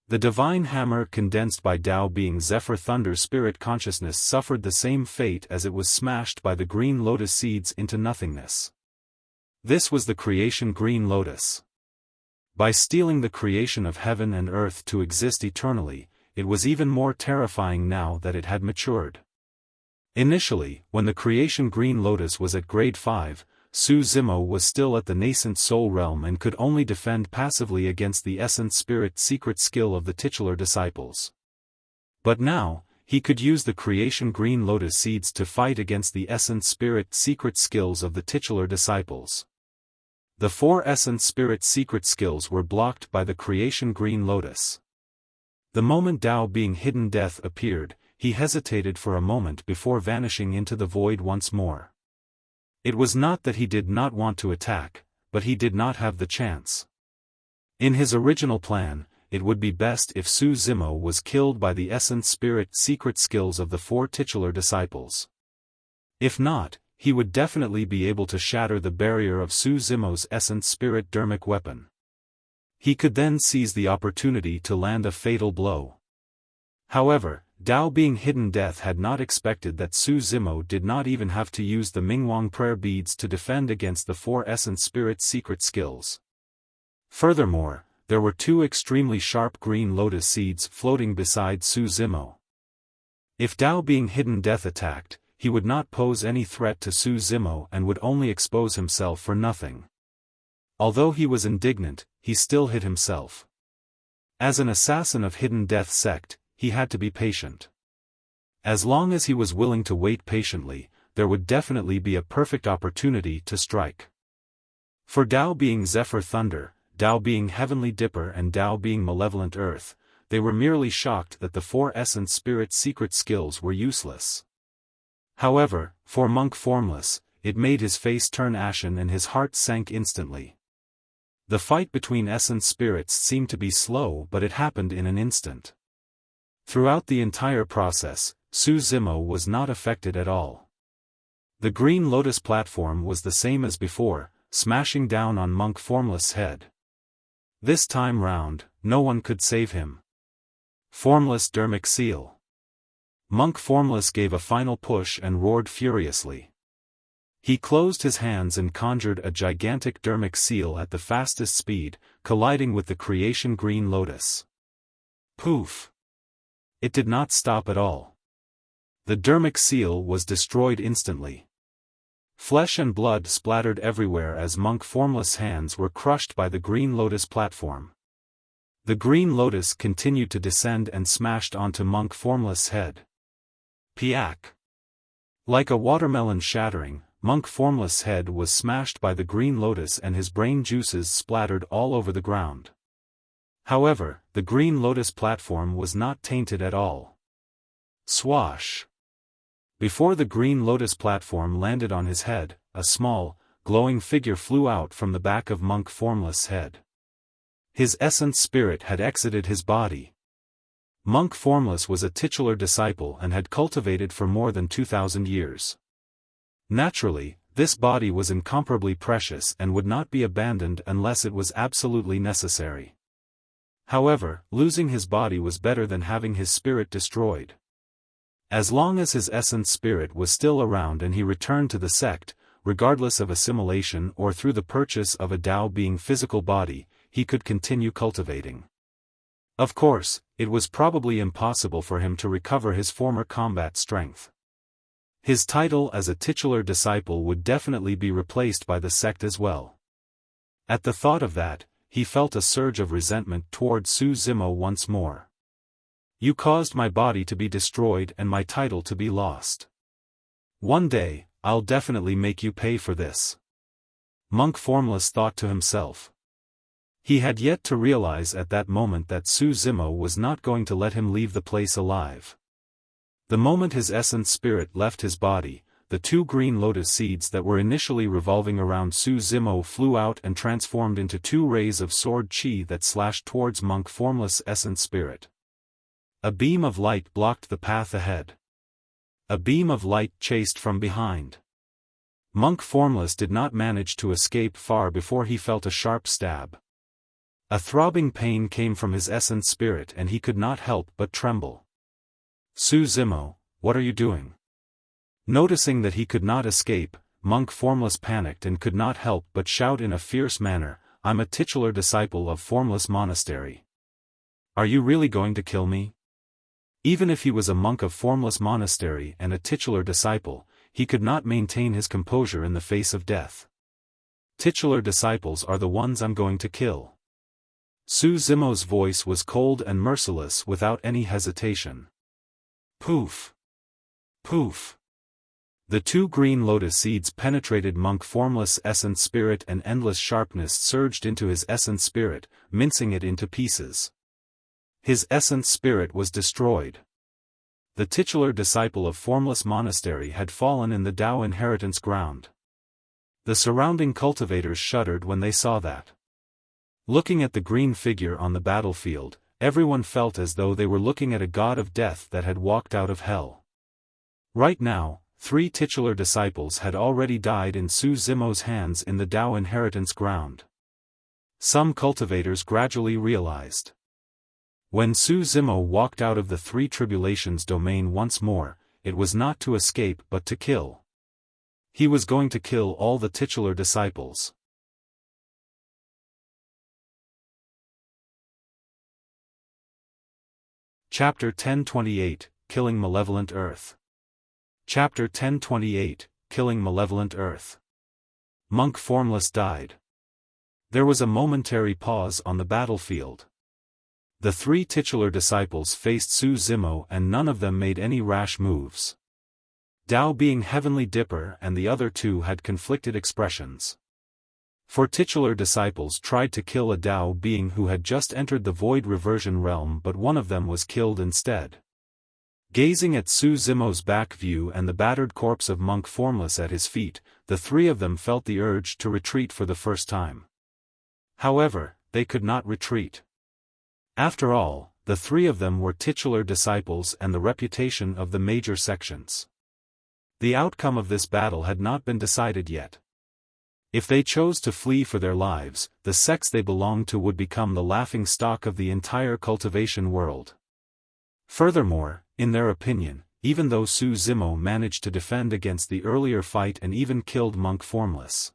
The divine hammer condensed by Tao being Zephyr Thunder spirit consciousness suffered the same fate as it was smashed by the green lotus seeds into nothingness. This was the creation green lotus. By stealing the creation of heaven and earth to exist eternally, it was even more terrifying now that it had matured. Initially, when the creation green lotus was at grade 5, Su Zimo was still at the nascent soul realm and could only defend passively against the essence spirit secret skill of the titular disciples. But now, he could use the creation green lotus seeds to fight against the essence spirit secret skills of the titular disciples. The 4 essence spirit secret skills were blocked by the creation green lotus. The moment Tao being hidden death appeared, he hesitated for a moment before vanishing into the void once more. It was not that he did not want to attack, but he did not have the chance. In his original plan, it would be best if Su Zimo was killed by the essence spirit secret skills of the 4 titular disciples. If not, he would definitely be able to shatter the barrier of Su Zimo's essence spirit dermic weapon. He could then seize the opportunity to land a fatal blow. However, Tao being hidden death had not expected that Su Zimo did not even have to use the Mingwang prayer beads to defend against the 4 essence spirit secret skills. Furthermore, there were 2 extremely sharp green lotus seeds floating beside Su Zimo. If Tao being hidden death attacked, he would not pose any threat to Su Zimo and would only expose himself for nothing. Although he was indignant, he still hid himself. As an assassin of hidden death sect, he had to be patient. As long as he was willing to wait patiently, there would definitely be a perfect opportunity to strike. For Tao being Zephyr Thunder, Tao being Heavenly Dipper and Tao being Malevolent Earth, they were merely shocked that the 4 essence spirit secret skills were useless. However, for Monk Formless, it made his face turn ashen and his heart sank instantly. The fight between essence spirits seemed to be slow, but it happened in an instant. Throughout the entire process, Su Zimo was not affected at all. The green lotus platform was the same as before, smashing down on Monk Formless' head. This time round, no one could save him. Formless dermic seal. Monk Formless gave a final push and roared furiously. He closed his hands and conjured a gigantic dermic seal at the fastest speed, colliding with the creation green lotus. Poof! It did not stop at all. The dermic seal was destroyed instantly. Flesh and blood splattered everywhere as Monk Formless' hands were crushed by the green lotus platform. The green lotus continued to descend and smashed onto Monk Formless' head. Piak! Like a watermelon shattering, Monk Formless' head was smashed by the green lotus and his brain juices splattered all over the ground. However, the green lotus platform was not tainted at all. Swash! Before the green lotus platform landed on his head, a small, glowing figure flew out from the back of Monk Formless' head. His essence spirit had exited his body. Monk Formless was a titular disciple and had cultivated for more than 2,000 years. Naturally, this body was incomparably precious and would not be abandoned unless it was absolutely necessary. However, losing his body was better than having his spirit destroyed. As long as his essence spirit was still around and he returned to the sect, regardless of assimilation or through the purchase of a Tao being physical body, he could continue cultivating. Of course, it was probably impossible for him to recover his former combat strength. His title as a titular disciple would definitely be replaced by the sect as well. At the thought of that, he felt a surge of resentment toward Su Zimo once more. You caused my body to be destroyed and my title to be lost. One day, I'll definitely make you pay for this. Monk Formless thought to himself. He had yet to realize at that moment that Su Zimo was not going to let him leave the place alive. The moment his essence spirit left his body, the two green lotus seeds that were initially revolving around Su Zimo flew out and transformed into two rays of sword chi that slashed towards Monk Formless' essence spirit. A beam of light blocked the path ahead. A beam of light chased from behind. Monk Formless did not manage to escape far before he felt a sharp stab. A throbbing pain came from his essence spirit and he could not help but tremble. Su Zimo, what are you doing? Noticing that he could not escape, Monk Formless panicked and could not help but shout in a fierce manner, I'm a titular disciple of Formless Monastery. Are you really going to kill me? Even if he was a monk of Formless Monastery and a titular disciple, he could not maintain his composure in the face of death. Titular disciples are the ones I'm going to kill. Su Zimo's voice was cold and merciless without any hesitation. Poof! Poof! The two green lotus seeds penetrated Monk Formless' essence spirit and endless sharpness surged into his essence spirit, mincing it into pieces. His essence spirit was destroyed. The titular disciple of Formless Monastery had fallen in the Tao inheritance ground. The surrounding cultivators shuddered when they saw that. Looking at the green figure on the battlefield, everyone felt as though they were looking at a god of death that had walked out of hell. Right now, 3 titular disciples had already died in Su Zimo's hands in the Tao inheritance ground. Some cultivators gradually realized. When Su Zimo walked out of the 3 tribulations domain once more, it was not to escape but to kill. He was going to kill all the titular disciples. Chapter 1028, Killing Malevolent Earth. Chapter 1028, Killing Malevolent Earth. Monk Formless died. There was a momentary pause on the battlefield. The 3 titular disciples faced Su Zimo and none of them made any rash moves. Tao being Heavenly Dipper and the other 2 had conflicted expressions. 4 titular disciples tried to kill a Tao being who had just entered the Void Reversion realm, but one of them was killed instead. Gazing at Su Zimo's back view and the battered corpse of Monk Formless at his feet, the 3 of them felt the urge to retreat for the first time. However, they could not retreat. After all, the 3 of them were titular disciples and the reputation of the major sections. The outcome of this battle had not been decided yet. If they chose to flee for their lives, the sects they belonged to would become the laughing stock of the entire cultivation world. Furthermore, in their opinion, even though Su Zimo managed to defend against the earlier fight and even killed Monk Formless,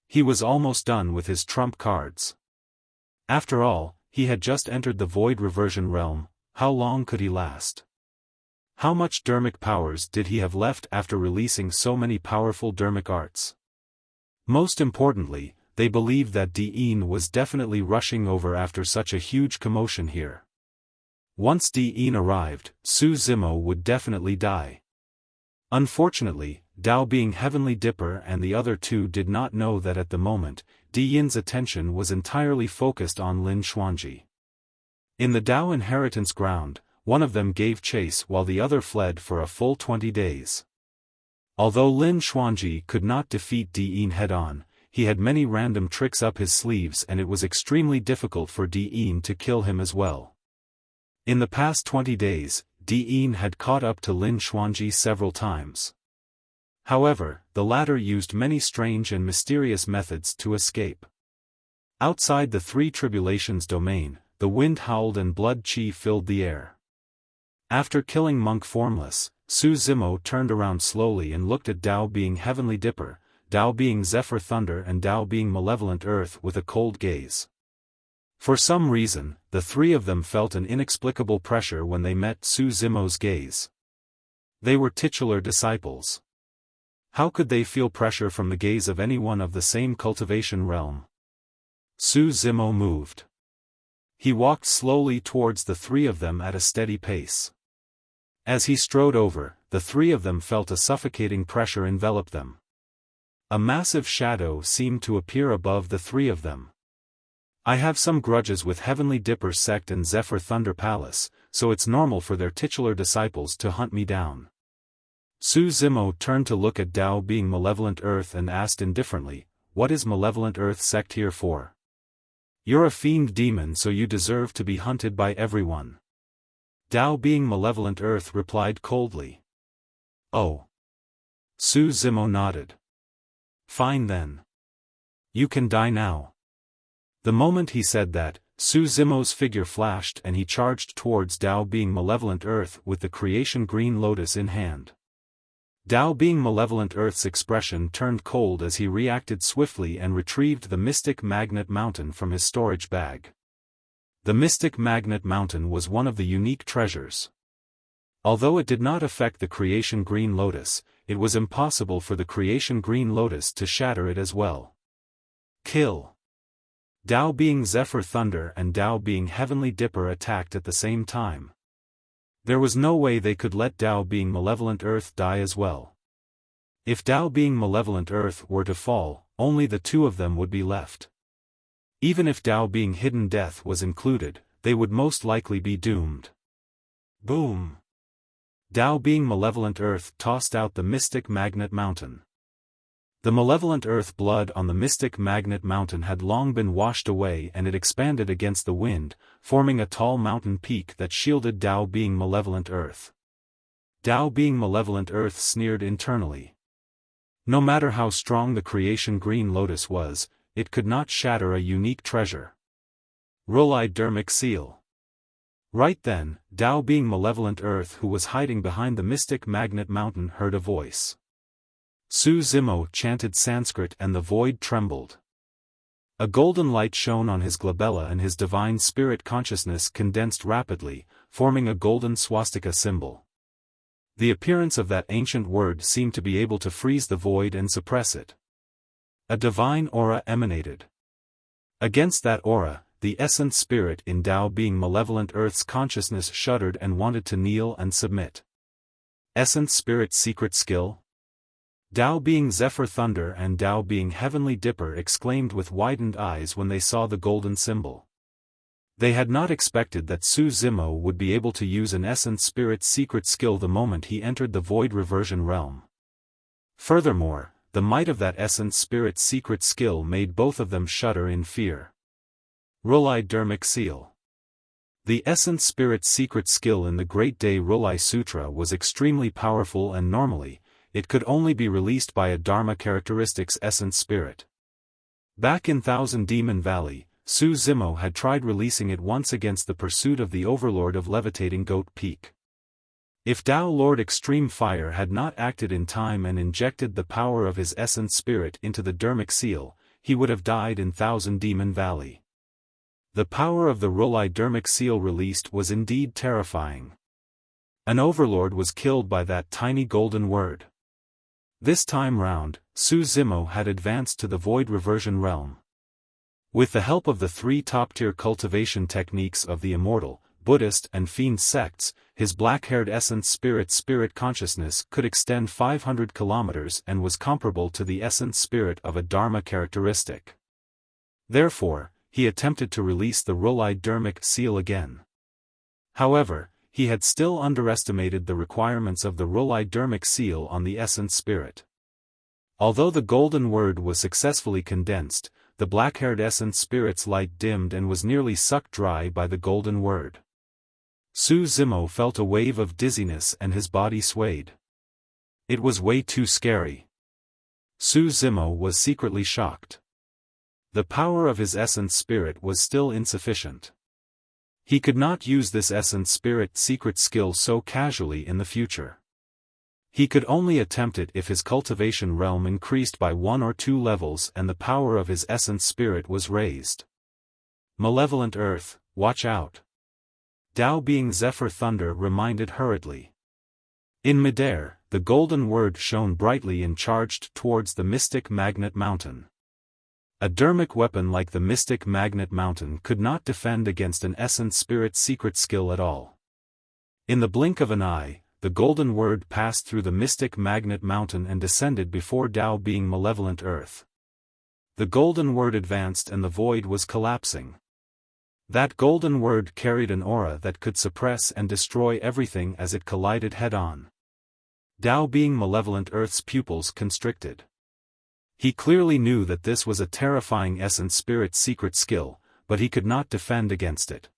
he was almost done with his trump cards. After all, he had just entered the Void Reversion realm. How long could he last? How much dermic powers did he have left after releasing so many powerful dermic arts? Most importantly, they believed that Dean was definitely rushing over after such a huge commotion here. Once Dean arrived, Su Zimo would definitely die. Unfortunately, Tao being Heavenly Dipper and the other 2 did not know that at the moment, Dean's attention was entirely focused on Lin Xuanji. In the Tao inheritance ground, one of them gave chase while the other fled for a full 20 days. Although Lin Xuanji could not defeat Dean head-on, he had many random tricks up his sleeves and it was extremely difficult for Dean to kill him as well. In the past 20 days, Dian had caught up to Lin Xuanji several times. However, the latter used many strange and mysterious methods to escape. Outside the Three Tribulations domain, the wind howled and blood qi filled the air. After killing Monk Formless, Su Zimo turned around slowly and looked at Dao being Heavenly Dipper, Dao being Zephyr Thunder and Dao being Malevolent Earth with a cold gaze. For some reason, the three of them felt an inexplicable pressure when they met Su Zimo's gaze. They were titular disciples. How could they feel pressure from the gaze of anyone of the same cultivation realm? Su Zimo moved. He walked slowly towards the three of them at a steady pace. As he strode over, the three of them felt a suffocating pressure envelop them. A massive shadow seemed to appear above the three of them. I have some grudges with Heavenly Dipper sect and Zephyr Thunder Palace, so it's normal for their titular disciples to hunt me down. Su Zimo turned to look at Dao being Malevolent Earth and asked indifferently, "What is Malevolent Earth sect here for?" "You're a fiend demon, so you deserve to be hunted by everyone." Dao being Malevolent Earth replied coldly. "Oh." Su Zimo nodded. "Fine then. You can die now." The moment he said that, Su Zimo's figure flashed and he charged towards Dao being Malevolent Earth with the creation green lotus in hand. Dao being Malevolent Earth's expression turned cold as he reacted swiftly and retrieved the Mystic Magnet Mountain from his storage bag. The Mystic Magnet Mountain was one of the unique treasures. Although it did not affect the creation green lotus, it was impossible for the creation green lotus to shatter it as well. Kill. Dao being Zephyr Thunder and Dao being Heavenly Dipper attacked at the same time. There was no way they could let Dao being Malevolent Earth die as well. If Dao being Malevolent Earth were to fall, only the two of them would be left. Even if Dao being Hidden Death was included, they would most likely be doomed. Boom! Dao being Malevolent Earth tossed out the Mystic Magnet Mountain. The Malevolent Earth blood on the Mystic Magnet Mountain had long been washed away and it expanded against the wind, forming a tall mountain peak that shielded Dao being Malevolent Earth. Dao being Malevolent Earth sneered internally. No matter how strong the creation green lotus was, it could not shatter a unique treasure. Dermic Seal. Right then, Dao being Malevolent Earth who was hiding behind the Mystic Magnet Mountain heard a voice. Su Zimo chanted Sanskrit and the void trembled. A golden light shone on his glabella and his divine spirit consciousness condensed rapidly, forming a golden swastika symbol. The appearance of that ancient word seemed to be able to freeze the void and suppress it. A divine aura emanated. Against that aura, the essence spirit in Dao being Malevolent Earth's consciousness shuddered and wanted to kneel and submit. Essence spirit's secret skill? Dao being Zephyr Thunder and Dao being Heavenly Dipper exclaimed with widened eyes when they saw the golden symbol. They had not expected that Su Zimo would be able to use an Essence Spirit's secret skill the moment he entered the Void Reversion realm. Furthermore, the might of that Essence Spirit's secret skill made both of them shudder in fear. Dermic Seal. The Essence Spirit's secret skill in the Great Day Rulai Sutra was extremely powerful and normally, it could only be released by a Dharma characteristics Essence Spirit. Back in Thousand Demon Valley, Su Zimo had tried releasing it once against the pursuit of the Overlord of Levitating Goat Peak. If Dao Lord Extreme Fire had not acted in time and injected the power of his Essence Spirit into the Dermic Seal, he would have died in Thousand Demon Valley. The power of the Dermic Seal released was indeed terrifying. An Overlord was killed by that tiny golden word. This time round, Su Zimo had advanced to the Void Reversion realm. With the help of the three top-tier cultivation techniques of the Immortal, Buddhist and Fiend sects, his black-haired Essence Spirit consciousness could extend 500 kilometers and was comparable to the Essence Spirit of a Dharma characteristic. Therefore, he attempted to release the Dermic Seal again. However, he had still underestimated the requirements of the Dermic Seal on the Essence Spirit. Although the golden word was successfully condensed, the black-haired Essence Spirit's light dimmed and was nearly sucked dry by the golden word. Su Zimo felt a wave of dizziness and his body swayed. It was way too scary. Su Zimo was secretly shocked. The power of his essence spirit was still insufficient. He could not use this essence spirit secret skill so casually in the future. He could only attempt it if his cultivation realm increased by 1 or 2 levels and the power of his essence spirit was raised. Malevolent Earth, watch out. Dao being Zephyr Thunder reminded hurriedly. In midair, the golden word shone brightly and charged towards the mystic magnet mountain. A dermic weapon like the mystic magnet mountain could not defend against an essence spirit secret skill at all. In the blink of an eye, the golden word passed through the mystic magnet mountain and descended before Dao being Malevolent Earth. The golden word advanced and the void was collapsing. That golden word carried an aura that could suppress and destroy everything as it collided head-on. Dao being Malevolent Earth's pupils constricted. He clearly knew that this was a terrifying essence spirit secret skill, but he could not defend against it.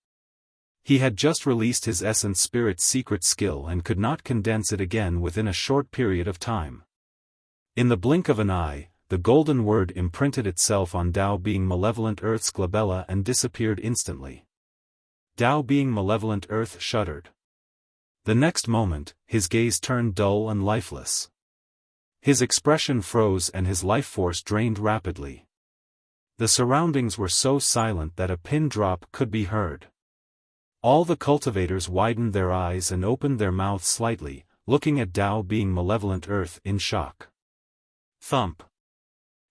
He had just released his essence spirit secret skill and could not condense it again within a short period of time. In the blink of an eye, the golden word imprinted itself on Dao being Malevolent Earth's glabella and disappeared instantly. Dao being Malevolent Earth shuddered. The next moment, his gaze turned dull and lifeless. His expression froze and his life force drained rapidly. The surroundings were so silent that a pin drop could be heard. All the cultivators widened their eyes and opened their mouths slightly, looking at Dao being Malevolent Earth in shock. Thump.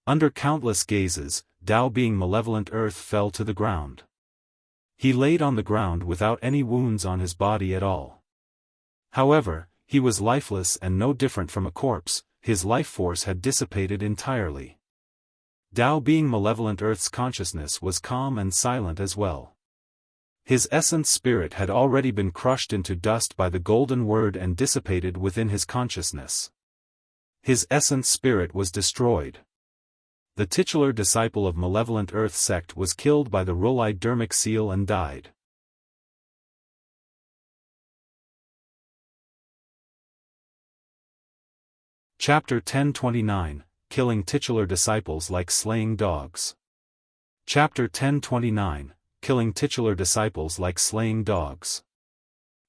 Under countless gazes, Dao being Malevolent Earth fell to the ground. He laid on the ground without any wounds on his body at all. However, he was lifeless and no different from a corpse. His life force had dissipated entirely. Dao being Malevolent Earth's consciousness was calm and silent as well. His essence spirit had already been crushed into dust by the golden word and dissipated within his consciousness. His essence spirit was destroyed. The titular disciple of Malevolent Earth sect was killed by the Rulai dermic seal and died. Chapter 1029, Killing Titular Disciples Like Slaying Dogs. Chapter 1029, Killing Titular Disciples Like Slaying Dogs.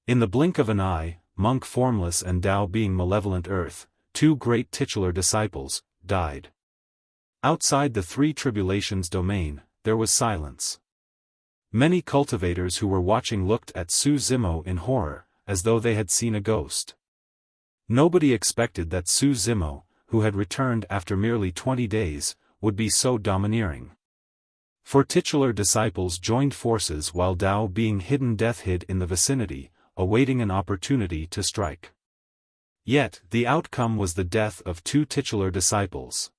In the blink of an eye, Monk Formless and Dao being Malevolent Earth, 2 great titular disciples, died. Outside the 3 tribulations domain, there was silence. Many cultivators who were watching looked at Su Zimo in horror, as though they had seen a ghost. Nobody expected that Su Zimo, who had returned after merely 20 days, would be so domineering. 4 titular disciples joined forces while Dao being hidden death hid in the vicinity, awaiting an opportunity to strike. Yet, the outcome was the death of 2 titular disciples.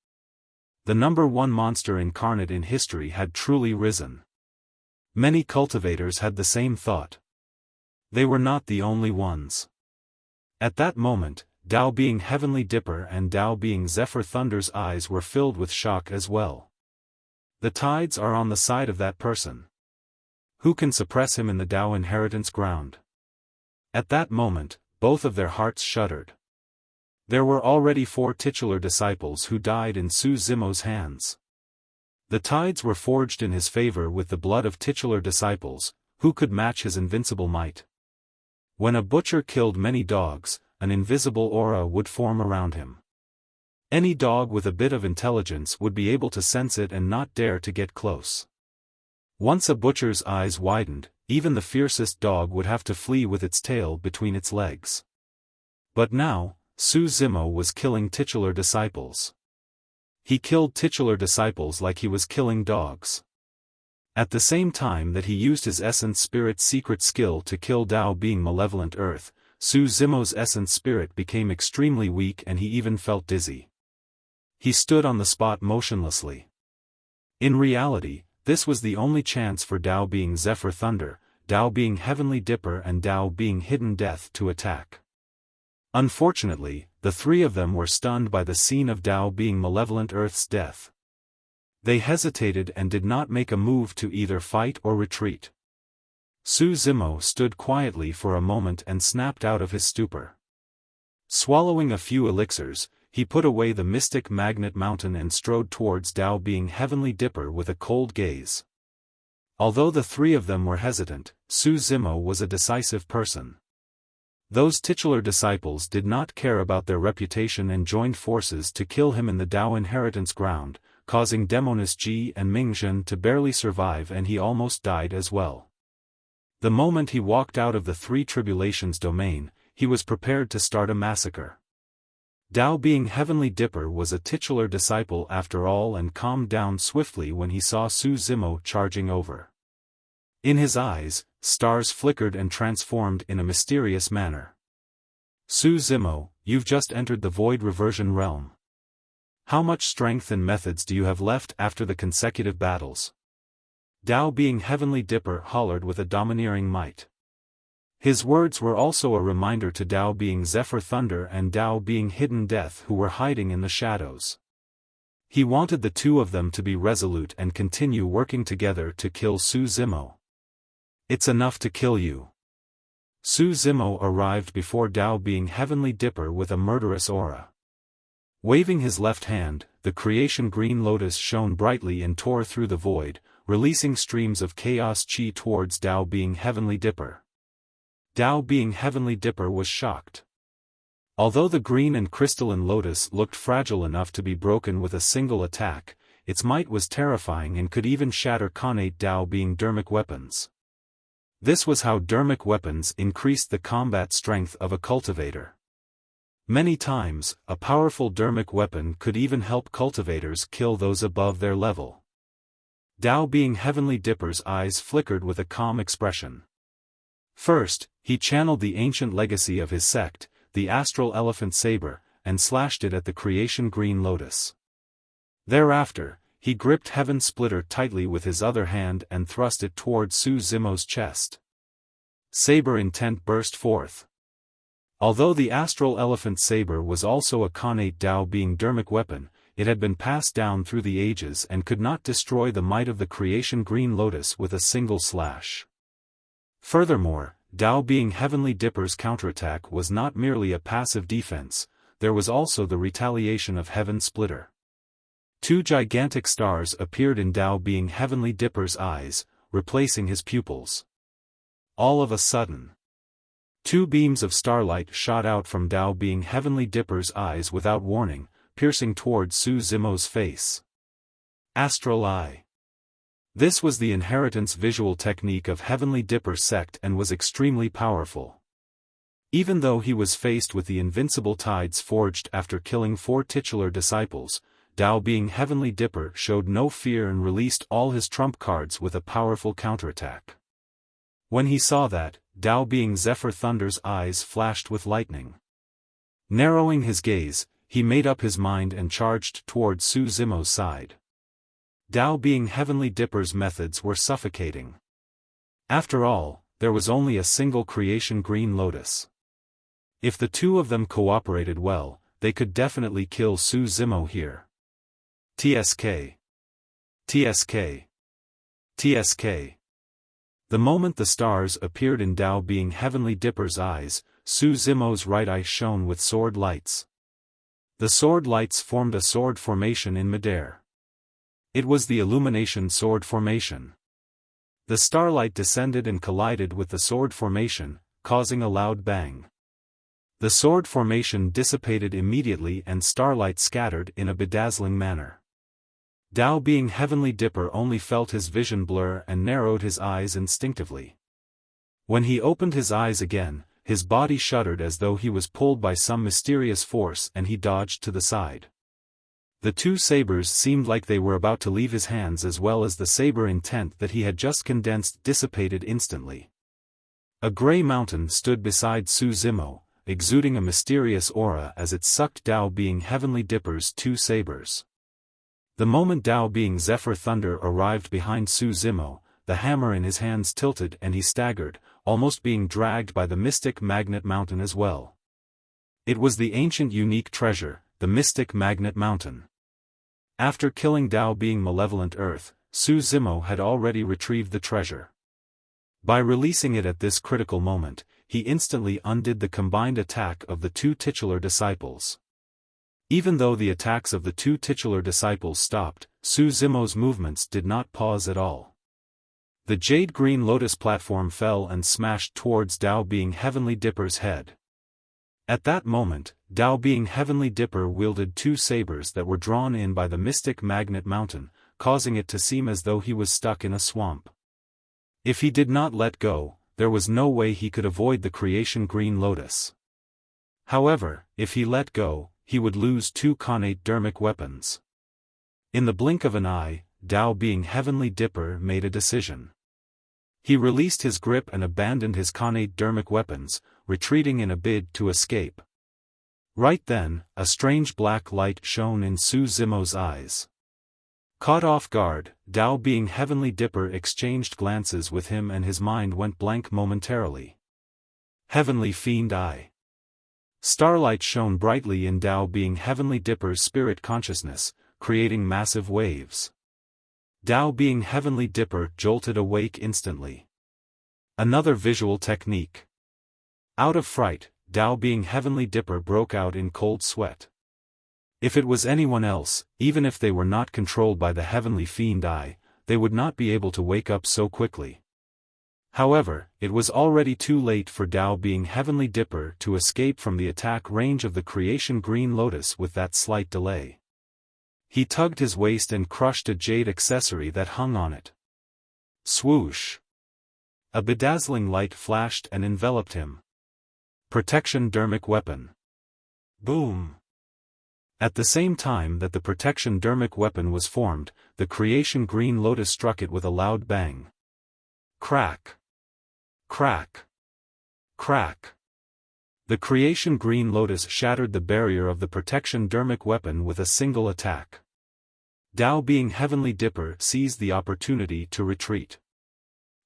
The number 1 monster incarnate in history had truly risen. Many cultivators had the same thought. They were not the only ones. At that moment, Dao being Heavenly Dipper and Dao being Zephyr Thunder's eyes were filled with shock as well. The tides are on the side of that person. Who can suppress him in the Dao inheritance ground? At that moment, both of their hearts shuddered. There were already 4 titular disciples who died in Su Zimo's hands. The tides were forged in his favor with the blood of titular disciples, who could match his invincible might. When a butcher killed many dogs, an invisible aura would form around him. Any dog with a bit of intelligence would be able to sense it and not dare to get close. Once a butcher's eyes widened, even the fiercest dog would have to flee with its tail between its legs. But now, Su Zimo was killing titular disciples. He killed titular disciples like he was killing dogs. At the same time that he used his essence spirit secret skill to kill Dao being Malevolent Earth, Su Zimo's essence spirit became extremely weak and he even felt dizzy. He stood on the spot motionlessly. In reality, this was the only chance for Dao being Zephyr Thunder, Dao being Heavenly Dipper and Dao being Hidden Death to attack. Unfortunately, the 3 of them were stunned by the scene of Dao being Malevolent Earth's death. They hesitated and did not make a move to either fight or retreat. Su Zimo stood quietly for a moment and snapped out of his stupor. Swallowing a few elixirs, he put away the mystic magnet mountain and strode towards Tao Being Heavenly Dipper with a cold gaze. Although the three of them were hesitant, Su Zimo was a decisive person. Those titular disciples did not care about their reputation and joined forces to kill him in the Tao inheritance ground, causing Demoness Ji and Mingzhen to barely survive, and he almost died as well. The moment he walked out of the Three Tribulations domain, he was prepared to start a massacre. Tao Being Heavenly Dipper was a titular disciple after all and calmed down swiftly when he saw Su Zimo charging over. In his eyes, stars flickered and transformed in a mysterious manner. Su Zimo, you've just entered the Void Reversion realm. How much strength and methods do you have left after the consecutive battles? Tao Being Heavenly Dipper hollered with a domineering might. His words were also a reminder to Tao Being Zephyr Thunder and Tao Being Hidden Death, who were hiding in the shadows. He wanted the two of them to be resolute and continue working together to kill Su Zimo. It's enough to kill you. Su Zimo arrived before Tao Being Heavenly Dipper with a murderous aura. Waving his left hand, the creation green lotus shone brightly and tore through the void, releasing streams of chaos chi towards Tao Being Heavenly Dipper. Tao Being Heavenly Dipper was shocked. Although the green and crystalline lotus looked fragile enough to be broken with a single attack, its might was terrifying and could even shatter connate Tao Being dermic weapons. This was how dermic weapons increased the combat strength of a cultivator. Many times, a powerful dermic weapon could even help cultivators kill those above their level. Tao Being Heavenly Dipper's eyes flickered with a calm expression. First, he channeled the ancient legacy of his sect, the astral elephant saber, and slashed it at the creation green lotus. Thereafter, he gripped Heaven Splitter tightly with his other hand and thrust it towards Su Zimo's chest. Saber intent burst forth. Although the astral elephant saber was also a connate Tao Being dermic weapon, it had been passed down through the ages and could not destroy the might of the creation green lotus with a single slash. Furthermore, Tao Being Heavenly Dipper's counterattack was not merely a passive defense, there was also the retaliation of Heaven Splitter. Two gigantic stars appeared in Tao Being Heavenly Dipper's eyes, replacing his pupils. All of a sudden, two beams of starlight shot out from Tao Being Heavenly Dipper's eyes without warning, piercing towards Su Zimo's face. Astral Eye. This was the inheritance visual technique of Heavenly Dipper sect and was extremely powerful. Even though he was faced with the invincible tides forged after killing 4 titular disciples, Tao Being Heavenly Dipper showed no fear and released all his trump cards with a powerful counterattack. When he saw that, Tao Being Zephyr Thunder's eyes flashed with lightning. Narrowing his gaze, he made up his mind and charged towards Su Zimo's side. Tao Being Heavenly Dipper's methods were suffocating. After all, there was only a single creation green lotus. If the two of them cooperated well, they could definitely kill Su Zimo here. TSK. TSK. TSK. The moment the stars appeared in Tao Being Heavenly Dipper's eyes, Su Zimo's right eye shone with sword lights. The sword lights formed a sword formation in midair. It was the Illumination Sword Formation. The starlight descended and collided with the sword formation, causing a loud bang. The sword formation dissipated immediately and starlight scattered in a bedazzling manner. Tao Being Heavenly Dipper only felt his vision blur and narrowed his eyes instinctively. When he opened his eyes again, his body shuddered as though he was pulled by some mysterious force and he dodged to the side. The two sabers seemed like they were about to leave his hands, as well as the saber intent that he had just condensed dissipated instantly. A gray mountain stood beside Su Zimo, exuding a mysterious aura as it sucked Tao Being Heavenly Dipper's 2 sabers. The moment Tao Being Zephyr Thunder arrived behind Su Zimo, the hammer in his hands tilted and he staggered, almost being dragged by the mystic magnet mountain as well. It was the ancient unique treasure, the mystic magnet mountain. After killing Tao Being Malevolent Earth, Su Zimo had already retrieved the treasure. By releasing it at this critical moment, he instantly undid the combined attack of the two titular disciples. Even though the attacks of the two titular disciples stopped, Su Zimo's movements did not pause at all. The jade-green lotus platform fell and smashed towards Dao Being Heavenly Dipper's head. At that moment, Dao Being Heavenly Dipper wielded two sabers that were drawn in by the mystic magnet mountain, causing it to seem as though he was stuck in a swamp. If he did not let go, there was no way he could avoid the creation green lotus. However, if he let go, he would lose two connate dermic weapons. In the blink of an eye, Dao Being Heavenly Dipper made a decision. He released his grip and abandoned his connate dermic weapons, retreating in a bid to escape. Right then, a strange black light shone in Su Zimo's eyes. Caught off guard, Dao Being Heavenly Dipper exchanged glances with him and his mind went blank momentarily. Heavenly Fiend Eye. Starlight shone brightly in Dao Being Heavenly Dipper's spirit consciousness, creating massive waves. Dao Being Heavenly Dipper jolted awake instantly. Another visual technique. Out of fright, Dao Being Heavenly Dipper broke out in cold sweat. If it was anyone else, even if they were not controlled by the Heavenly Fiend Eye, they would not be able to wake up so quickly. However, it was already too late for Dao Being Heavenly Dipper to escape from the attack range of the creation green lotus with that slight delay. He tugged his waist and crushed a jade accessory that hung on it. Swoosh! A bedazzling light flashed and enveloped him. Protection dermic weapon. Boom! At the same time that the protection dermic weapon was formed, the creation green lotus struck it with a loud bang. Crack! Crack! Crack! The creation green lotus shattered the barrier of the protection dermic weapon with a single attack. Dao Being Heavenly Dipper seized the opportunity to retreat.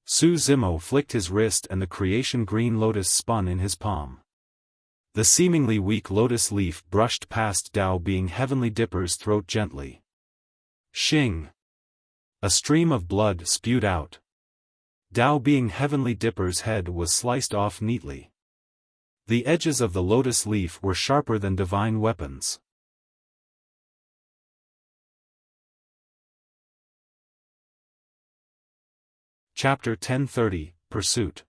Su Zimo flicked his wrist and the creation green lotus spun in his palm. The seemingly weak lotus leaf brushed past Dao Being Heavenly Dipper's throat gently. Shing! A stream of blood spewed out. Dao Being Heavenly Dipper's head was sliced off neatly. The edges of the lotus leaf were sharper than divine weapons. Chapter 1030, Pursuit.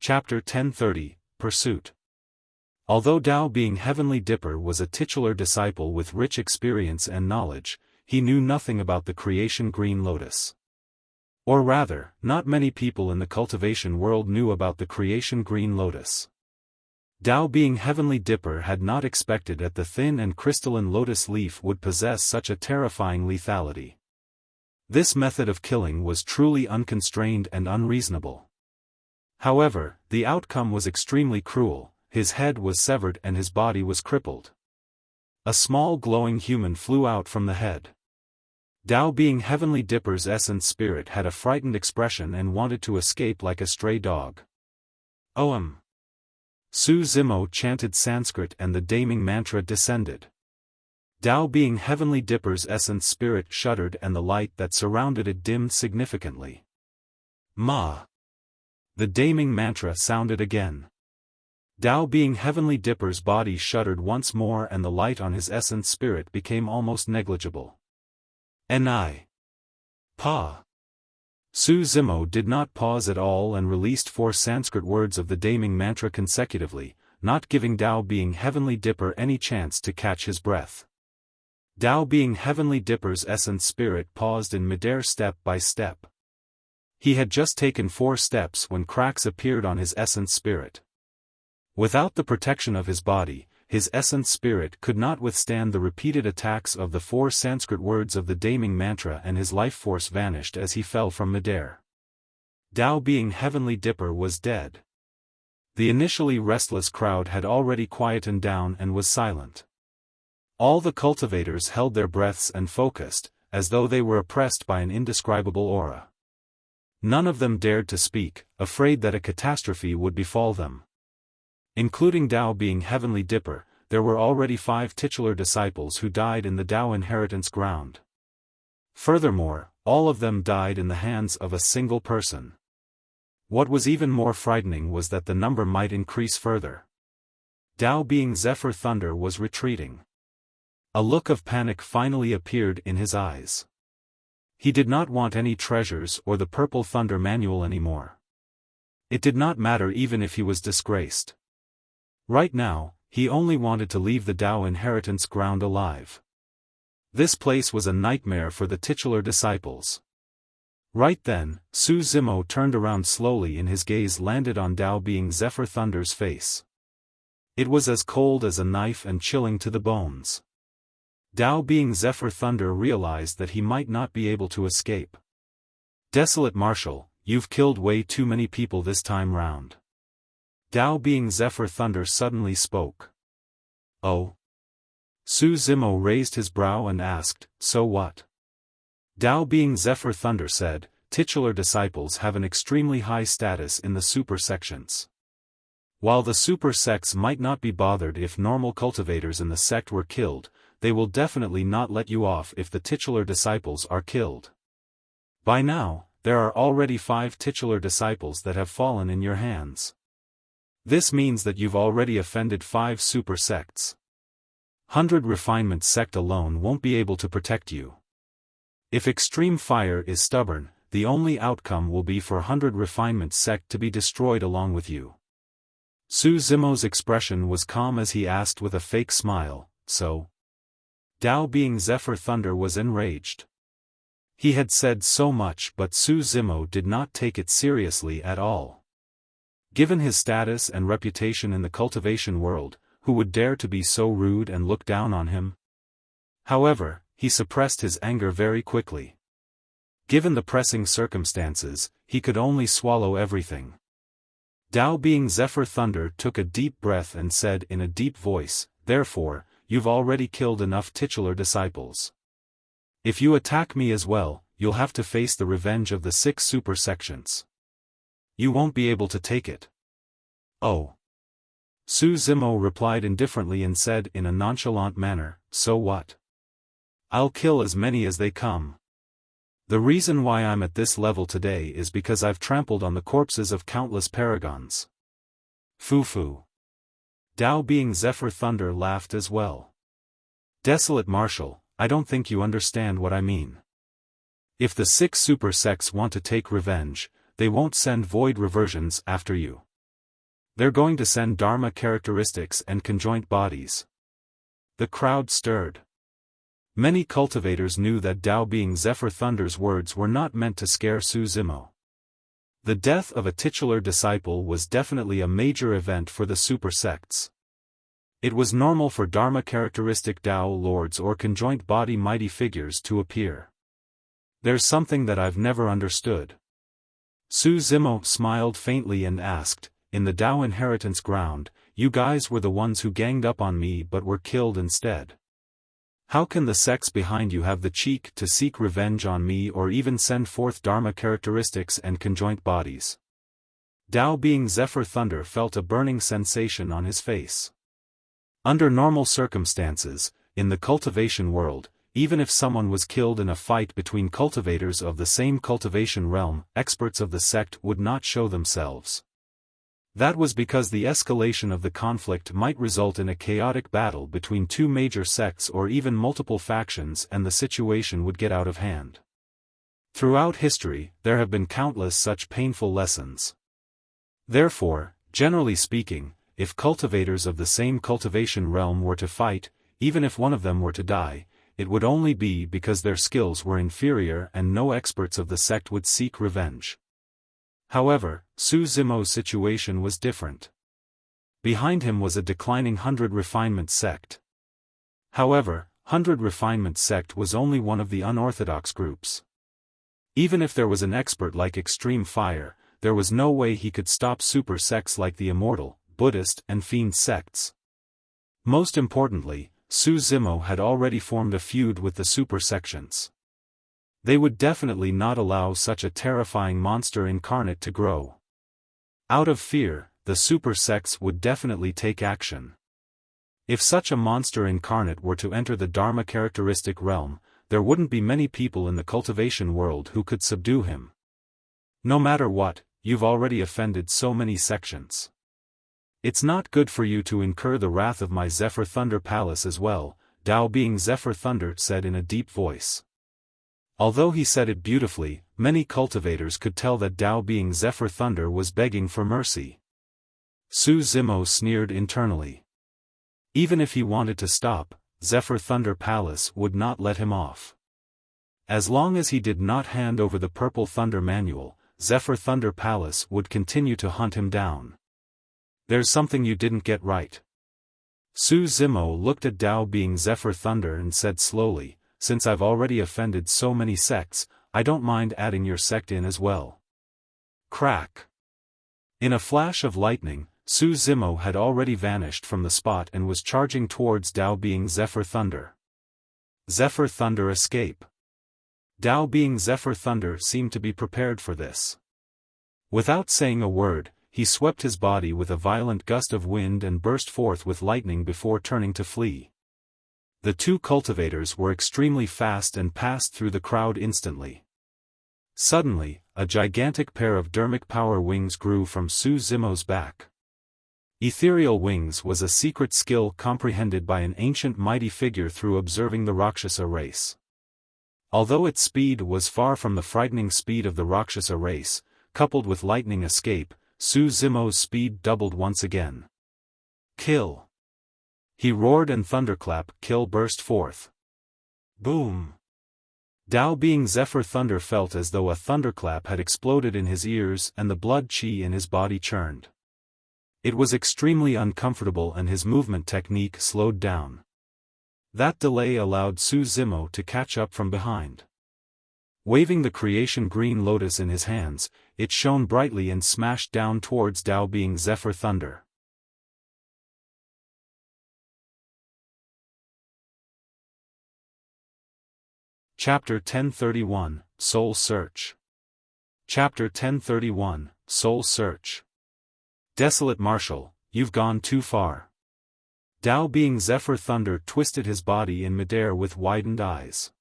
Chapter 1030, Pursuit. Although Dao Being Heavenly Dipper was a titular disciple with rich experience and knowledge, he knew nothing about the creation green lotus. Or rather, not many people in the cultivation world knew about the creation green lotus. Dao Being Heavenly Dipper had not expected that the thin and crystalline lotus leaf would possess such a terrifying lethality. This method of killing was truly unconstrained and unreasonable. However, the outcome was extremely cruel. His head was severed and his body was crippled. A small glowing human flew out from the head. Dao Being Heavenly Dipper's essence spirit had a frightened expression and wanted to escape like a stray dog. Om! Su Zimo chanted Sanskrit and the damning mantra descended. Dao Being Heavenly Dipper's essence spirit shuddered and the light that surrounded it dimmed significantly. Ma! The damning mantra sounded again. Dao Being Heavenly Dipper's body shuddered once more and the light on his essence spirit became almost negligible. Ni! Pa! Su Zimo did not pause at all and released 4 Sanskrit words of the damning mantra consecutively, not giving Dao Being Heavenly Dipper any chance to catch his breath. Dao Being Heavenly Dipper's essence spirit paused in midair step by step. He had just taken 4 steps when cracks appeared on his essence spirit. Without the protection of his body, his essence spirit could not withstand the repeated attacks of the 4 Sanskrit words of the damning mantra and his life force vanished as he fell from midair. Dao Being Heavenly Dipper was dead. The initially restless crowd had already quietened down and was silent. All the cultivators held their breaths and focused, as though they were oppressed by an indescribable aura. None of them dared to speak, afraid that a catastrophe would befall them. Including Dao Being Heavenly Dipper, there were already 5 titular disciples who died in the Dao inheritance ground. Furthermore, all of them died in the hands of a single person. What was even more frightening was that the number might increase further. Dao being Zephyr Thunder was retreating. A look of panic finally appeared in his eyes. He did not want any treasures or the Purple Thunder manual anymore. It did not matter even if he was disgraced. Right now, he only wanted to leave the Dao inheritance ground alive. This place was a nightmare for the titular disciples. Right then, Su Zimo turned around slowly and his gaze landed on Dao being Zephyr Thunder's face. It was as cold as a knife and chilling to the bones. Dao being Zephyr Thunder realized that he might not be able to escape. Desolate Marshal, you've killed way too many people this time round. Dao being Zephyr Thunder suddenly spoke. Oh? Su Zimo raised his brow and asked, so what? Dao being Zephyr Thunder said, titular disciples have an extremely high status in the super sections. While the super sects might not be bothered if normal cultivators in the sect were killed, they will definitely not let you off if the titular disciples are killed. By now, there are already 5 titular disciples that have fallen in your hands. This means that you've already offended 5 super sects. 100 Refinement sect alone won't be able to protect you. If Extreme Fire is stubborn, the only outcome will be for 100 Refinement sect to be destroyed along with you. Su Zimo's expression was calm as he asked with a fake smile, so? Dao being Zephyr Thunder was enraged. He had said so much but Su Zimo did not take it seriously at all. Given his status and reputation in the cultivation world, who would dare to be so rude and look down on him? However, he suppressed his anger very quickly. Given the pressing circumstances, he could only swallow everything. Dao being Zephyr Thunder took a deep breath and said in a deep voice, therefore, you've already killed enough titular disciples. If you attack me as well, you'll have to face the revenge of the 6 super sections. You won't be able to take it. Oh. Su Zimo replied indifferently and said in a nonchalant manner, so what? I'll kill as many as they come. The reason why I'm at this level today is because I've trampled on the corpses of countless paragons. Foo-foo. Dao being Zephyr Thunder laughed as well. Desolate Marshal, I don't think you understand what I mean. If the 6 super sects want to take revenge, they won't send void reversions after you. They're going to send Dharma characteristics and conjoint bodies. The crowd stirred. Many cultivators knew that Dao being Zephyr Thunder's words were not meant to scare Su Zimo. The death of a titular disciple was definitely a major event for the super sects. It was normal for Dharma characteristic Dao lords or conjoint body mighty figures to appear. There's something that I've never understood. Su Zimo smiled faintly and asked, in the Dao inheritance ground, you guys were the ones who ganged up on me but were killed instead. How can the sects behind you have the cheek to seek revenge on me or even send forth Dharma characteristics and conjoint bodies? Dao being Zephyr Thunder felt a burning sensation on his face. Under normal circumstances, in the cultivation world, even if someone was killed in a fight between cultivators of the same cultivation realm, experts of the sect would not show themselves. That was because the escalation of the conflict might result in a chaotic battle between 2 major sects or even multiple factions and the situation would get out of hand. Throughout history, there have been countless such painful lessons. Therefore, generally speaking, if cultivators of the same cultivation realm were to fight, even if one of them were to die, it would only be because their skills were inferior and no experts of the sect would seek revenge. However, Su Zimo's situation was different. Behind him was a declining 100 Refinement sect. However, 100 Refinement sect was only one of the unorthodox groups. Even if there was an expert like Extreme Fire, there was no way he could stop super sects like the Immortal, Buddhist and Fiend sects. Most importantly, Su Zimo had already formed a feud with the super sections. They would definitely not allow such a terrifying monster incarnate to grow. Out of fear, the super sects would definitely take action. If such a monster incarnate were to enter the Dharma characteristic realm, there wouldn't be many people in the cultivation world who could subdue him. No matter what, you've already offended so many sections. It's not good for you to incur the wrath of my Zephyr Thunder Palace as well, Tao being Zephyr Thunder said in a deep voice. Although he said it beautifully, many cultivators could tell that Tao being Zephyr Thunder was begging for mercy. Su Zimo sneered internally. Even if he wanted to stop, Zephyr Thunder Palace would not let him off. As long as he did not hand over the Purple Thunder Manual, Zephyr Thunder Palace would continue to hunt him down. There's something you didn't get right. Su Zimo looked at Tao being Zephyr Thunder and said slowly, since I've already offended so many sects, I don't mind adding your sect in as well. Crack. In a flash of lightning, Su Zimo had already vanished from the spot and was charging towards Tao being Zephyr Thunder. Zephyr Thunder escape. Tao being Zephyr Thunder seemed to be prepared for this. Without saying a word, he swept his body with a violent gust of wind and burst forth with lightning before turning to flee. The two cultivators were extremely fast and passed through the crowd instantly. Suddenly, a gigantic pair of dermic power wings grew from Su Zimo's back. Ethereal wings was a secret skill comprehended by an ancient mighty figure through observing the Rakshasa race. Although its speed was far from the frightening speed of the Rakshasa race, coupled with lightning escape, Su Zimo's speed doubled once again. Kill! He roared and thunderclap kill burst forth. Boom! Tao being Zephyr Thunder felt as though a thunderclap had exploded in his ears and the blood chi in his body churned. It was extremely uncomfortable and his movement technique slowed down. That delay allowed Su Zimo to catch up from behind. Waving the creation green lotus in his hands, it shone brightly and smashed down towards Tao being Zephyr Thunder. Chapter 1031, Soul Search. Chapter 1031, Soul Search. Desolate Marshal, you've gone too far. Tao being Zephyr Thunder twisted his body in midair with widened eyes.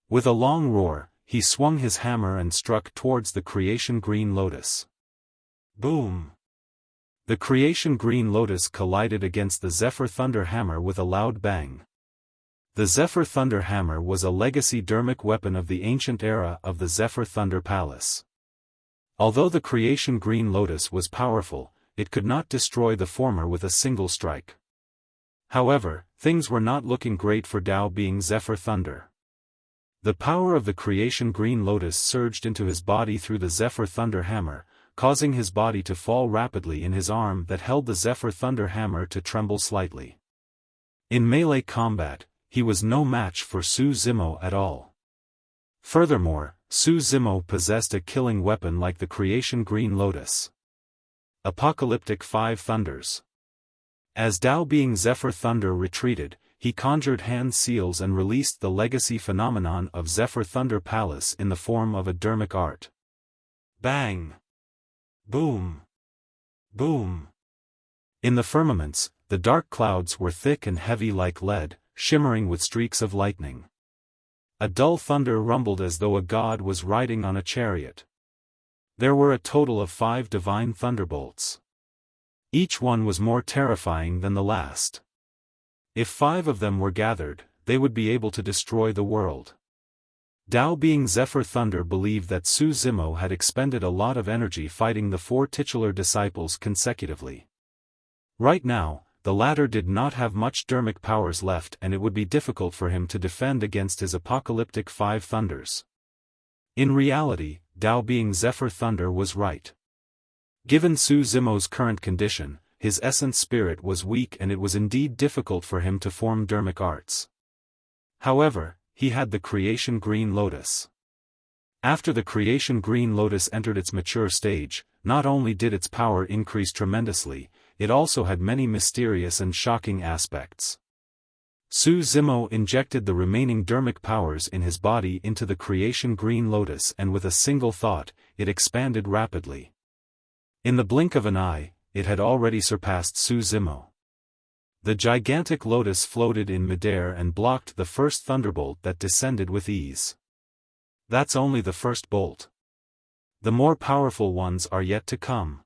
With a long roar, he swung his hammer and struck towards the creation green lotus. Boom! The creation green lotus collided against the Zephyr Thunder hammer with a loud bang. The Zephyr Thunder hammer was a legacy dermic weapon of the ancient era of the Zephyr Thunder Palace. Although the creation green lotus was powerful, it could not destroy the former with a single strike. However, things were not looking great for Tao being Zephyr Thunder. The power of the creation green lotus surged into his body through the Zephyr Thunder hammer, causing his body to fall rapidly in his arm that held the Zephyr Thunder hammer to tremble slightly. In melee combat, he was no match for Su Zimo at all. Furthermore, Su Zimo possessed a killing weapon like the creation green lotus. Apocalyptic Five Thunders. As Tao being Zephyr Thunder retreated, he conjured hand seals and released the legacy phenomenon of Zephyr Thunder Palace in the form of a dermic art. Bang! Boom! Boom! In the firmaments, the dark clouds were thick and heavy like lead, shimmering with streaks of lightning. A dull thunder rumbled as though a god was riding on a chariot. There were a total of 5 divine thunderbolts. Each one was more terrifying than the last. If 5 of them were gathered, they would be able to destroy the world. Tao being Zephyr Thunder believed that Su Zimo had expended a lot of energy fighting the 4 titular disciples consecutively. Right now, the latter did not have much dermic powers left and it would be difficult for him to defend against his apocalyptic 5 thunders. In reality, Tao being Zephyr Thunder was right. Given Su Zimo's current condition, his essence spirit was weak and it was indeed difficult for him to form dermic arts. However, he had the creation green lotus. After the creation green lotus entered its mature stage, not only did its power increase tremendously, it also had many mysterious and shocking aspects. Su Zimo injected the remaining dermic powers in his body into the creation green lotus and with a single thought, it expanded rapidly. In the blink of an eye, it had already surpassed Su Zimo. The gigantic lotus floated in midair and blocked the first thunderbolt that descended with ease. That's only the first bolt. The more powerful ones are yet to come.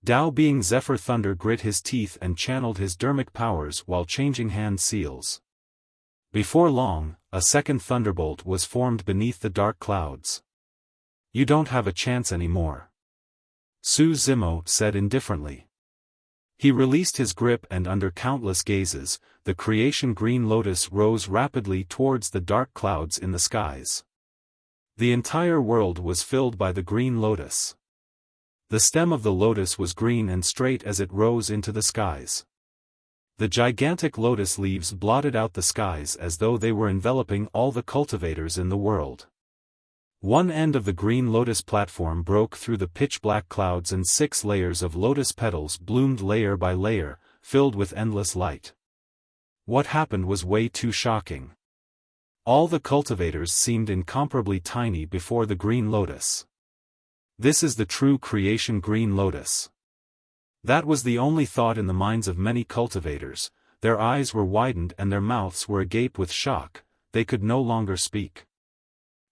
Tao being Zephyr Thunder grit his teeth and channeled his dermic powers while changing hand seals. Before long, a second thunderbolt was formed beneath the dark clouds. You don't have a chance anymore, Su Zimo said indifferently. He released his grip and under countless gazes, the creation green lotus rose rapidly towards the dark clouds in the skies. The entire world was filled by the green lotus. The stem of the lotus was green and straight as it rose into the skies. The gigantic lotus leaves blotted out the skies as though they were enveloping all the cultivators in the world. One end of the green lotus platform broke through the pitch-black clouds and 6 layers of lotus petals bloomed layer by layer, filled with endless light. What happened was way too shocking. All the cultivators seemed incomparably tiny before the green lotus. This is the true creation green lotus. That was the only thought in the minds of many cultivators. Their eyes were widened and their mouths were agape with shock, they could no longer speak.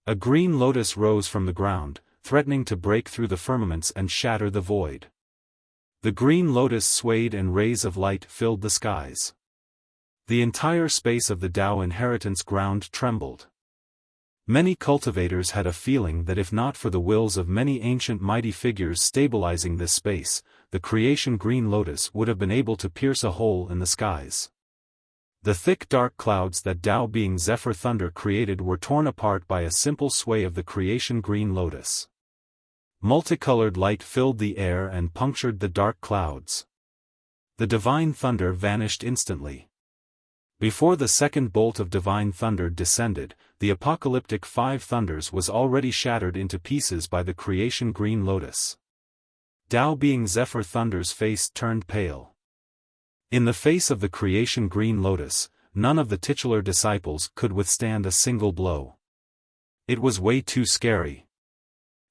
A green lotus rose from the ground, threatening to break through the firmaments and shatter the void. The green lotus swayed and rays of light filled the skies. The entire space of the Tao inheritance ground trembled. Many cultivators had a feeling that if not for the wills of many ancient mighty figures stabilizing this space, the creation green lotus would have been able to pierce a hole in the skies. The thick dark clouds that Tao being Zephyr Thunder created were torn apart by a simple sway of the creation green lotus. Multicolored light filled the air and punctured the dark clouds. The divine thunder vanished instantly. Before the second bolt of divine thunder descended, the apocalyptic 5 thunders was already shattered into pieces by the creation green lotus. Tao being Zephyr Thunder's face turned pale. In the face of the creation green lotus, none of the titular disciples could withstand a single blow. It was way too scary.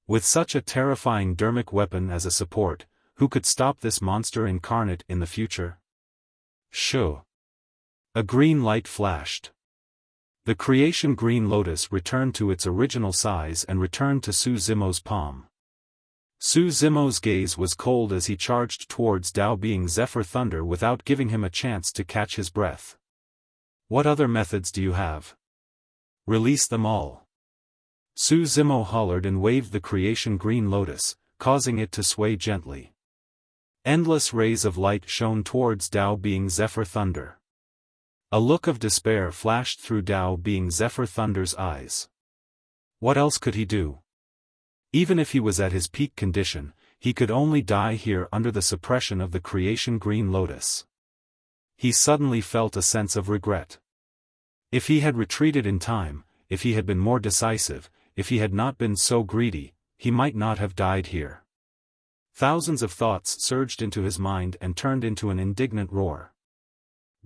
With such a terrifying dermic weapon as a support, who could stop this monster incarnate in the future? Shoo! A green light flashed. The creation green lotus returned to its original size and returned to Su Zimo's palm. Su Zimo's gaze was cold as he charged towards Tao being Zephyr Thunder without giving him a chance to catch his breath. What other methods do you have? Release them all. Su Zimo hollered and waved the creation green lotus, causing it to sway gently. Endless rays of light shone towards Tao being Zephyr Thunder. A look of despair flashed through Tao being Zephyr Thunder's eyes. What else could he do? Even if he was at his peak condition, he could only die here under the suppression of the creation green lotus. He suddenly felt a sense of regret. If he had retreated in time, if he had been more decisive, if he had not been so greedy, he might not have died here. Thousands of thoughts surged into his mind and turned into an indignant roar.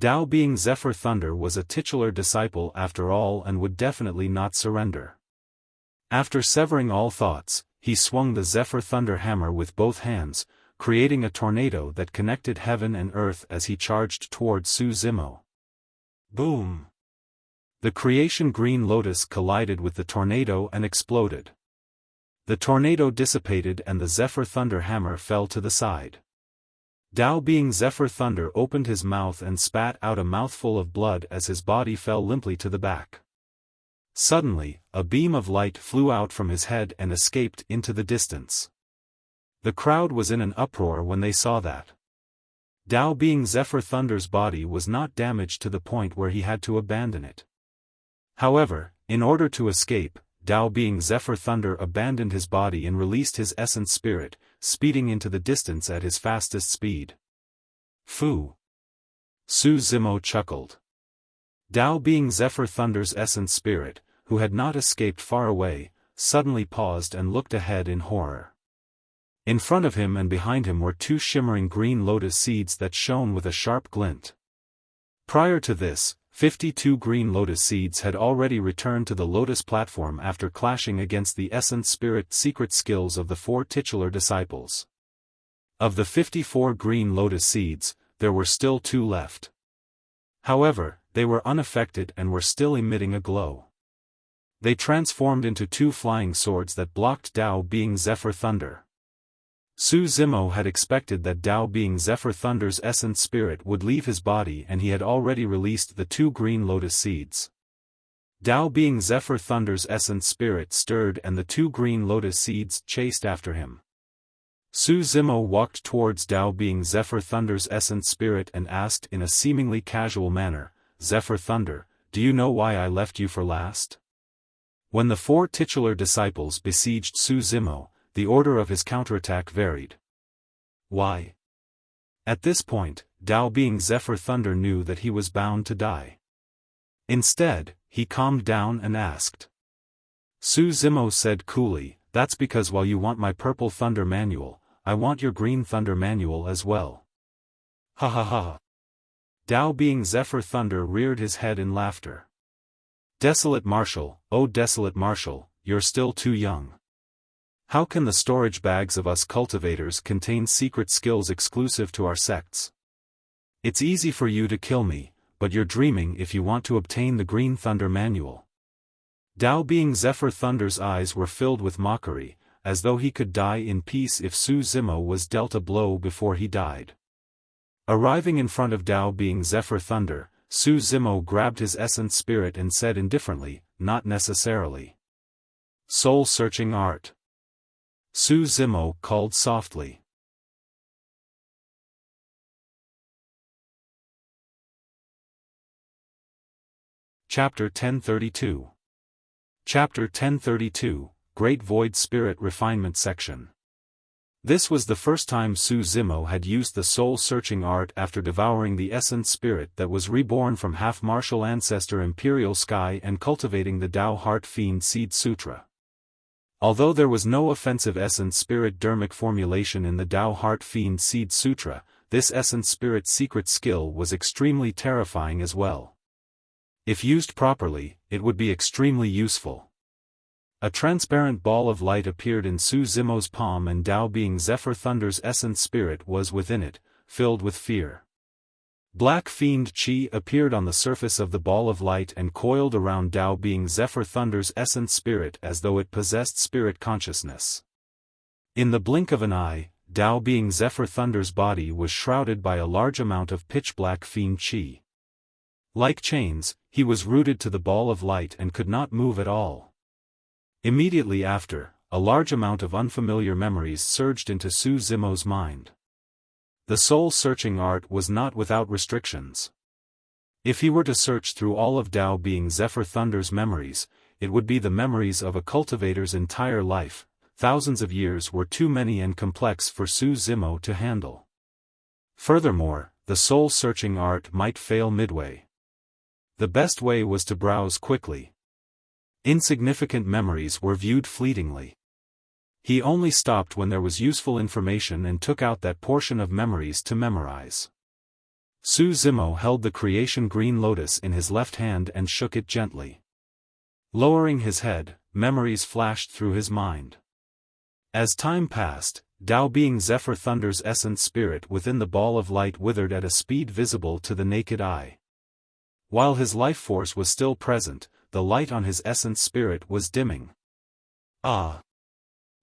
Tao being Zephyr Thunder was a titular disciple after all and would definitely not surrender. After severing all thoughts, he swung the Zephyr Thunder hammer with both hands, creating a tornado that connected heaven and earth as he charged towards Su Zimo. Boom! The creation green lotus collided with the tornado and exploded. The tornado dissipated and the Zephyr Thunder hammer fell to the side. Tao being Zephyr Thunder opened his mouth and spat out a mouthful of blood as his body fell limply to the back. Suddenly, a beam of light flew out from his head and escaped into the distance. The crowd was in an uproar when they saw that. Tao being Zephyr Thunder's body was not damaged to the point where he had to abandon it. However, in order to escape, Tao being Zephyr Thunder abandoned his body and released his essence spirit, speeding into the distance at his fastest speed. Fu! Su Zimo chuckled. Tao being Zephyr Thunder's essence spirit, who had not escaped far away, suddenly paused and looked ahead in horror. In front of him and behind him were 2 shimmering green lotus seeds that shone with a sharp glint. Prior to this, 52 green lotus seeds had already returned to the lotus platform after clashing against the essence spirit secret skills of the 4 titular disciples. Of the 54 green lotus seeds, there were still 2 left. However, they were unaffected and were still emitting a glow. They transformed into two flying swords that blocked Tao Being Zephyr Thunder. Su Zimo had expected that Tao Being Zephyr Thunder's essence spirit would leave his body, and he had already released the two green lotus seeds. Tao Being Zephyr Thunder's essence spirit stirred and the two green lotus seeds chased after him. Su Zimo walked towards Tao Being Zephyr Thunder's essence spirit and asked in a seemingly casual manner, "Zephyr Thunder, do you know why I left you for last?" When the four titular disciples besieged Su Zimo, the order of his counterattack varied. Why? At this point, Tao Being Zephyr Thunder knew that he was bound to die. Instead, he calmed down and asked. Su Zimo said coolly, "That's because while you want my purple thunder manual, I want your green thunder manual as well." Ha ha ha. Tao Being Zephyr Thunder reared his head in laughter. Desolate Marshal, oh Desolate Marshal, you're still too young. How can the storage bags of us cultivators contain secret skills exclusive to our sects? It's easy for you to kill me, but you're dreaming if you want to obtain the Green Thunder Manual. Tao Being Zephyr Thunder's eyes were filled with mockery, as though he could die in peace if Su Zimo was dealt a blow before he died. Arriving in front of Tao Being Zephyr Thunder, Su Zimo grabbed his essence spirit and said indifferently, "Not necessarily." Soul-searching art. Su Zimo called softly. Chapter 1032. Chapter 1032, Great Void Spirit Refinement Section. This was the first time Su Zimo had used the soul-searching art after devouring the essence spirit that was reborn from half-martial ancestor Imperial Sky and cultivating the Tao Heart Fiend Seed Sutra. Although there was no offensive essence spirit dermic formulation in the Tao Heart Fiend Seed Sutra, this essence spirit secret skill was extremely terrifying as well. If used properly, it would be extremely useful. A transparent ball of light appeared in Su Zimo's palm, and Tao Being Zephyr Thunder's essence spirit was within it, filled with fear. Black Fiend Chi appeared on the surface of the ball of light and coiled around Tao Being Zephyr Thunder's essence spirit as though it possessed spirit consciousness. In the blink of an eye, Tao Being Zephyr Thunder's body was shrouded by a large amount of pitch-black Fiend Chi. Like chains, he was rooted to the ball of light and could not move at all. Immediately after, a large amount of unfamiliar memories surged into Su Zimo's mind. The soul-searching art was not without restrictions. If he were to search through all of Tao Being Zephyr Thunder's memories, it would be the memories of a cultivator's entire life. Thousands of years were too many and complex for Su Zimo to handle. Furthermore, the soul-searching art might fail midway. The best way was to browse quickly. Insignificant memories were viewed fleetingly. He only stopped when there was useful information and took out that portion of memories to memorize. Su Zimo held the creation green lotus in his left hand and shook it gently. Lowering his head, memories flashed through his mind. As time passed, Tao Being Zephyr Thunder's essence spirit within the ball of light withered at a speed visible to the naked eye. While his life force was still present, the light on his essence spirit was dimming. Ah!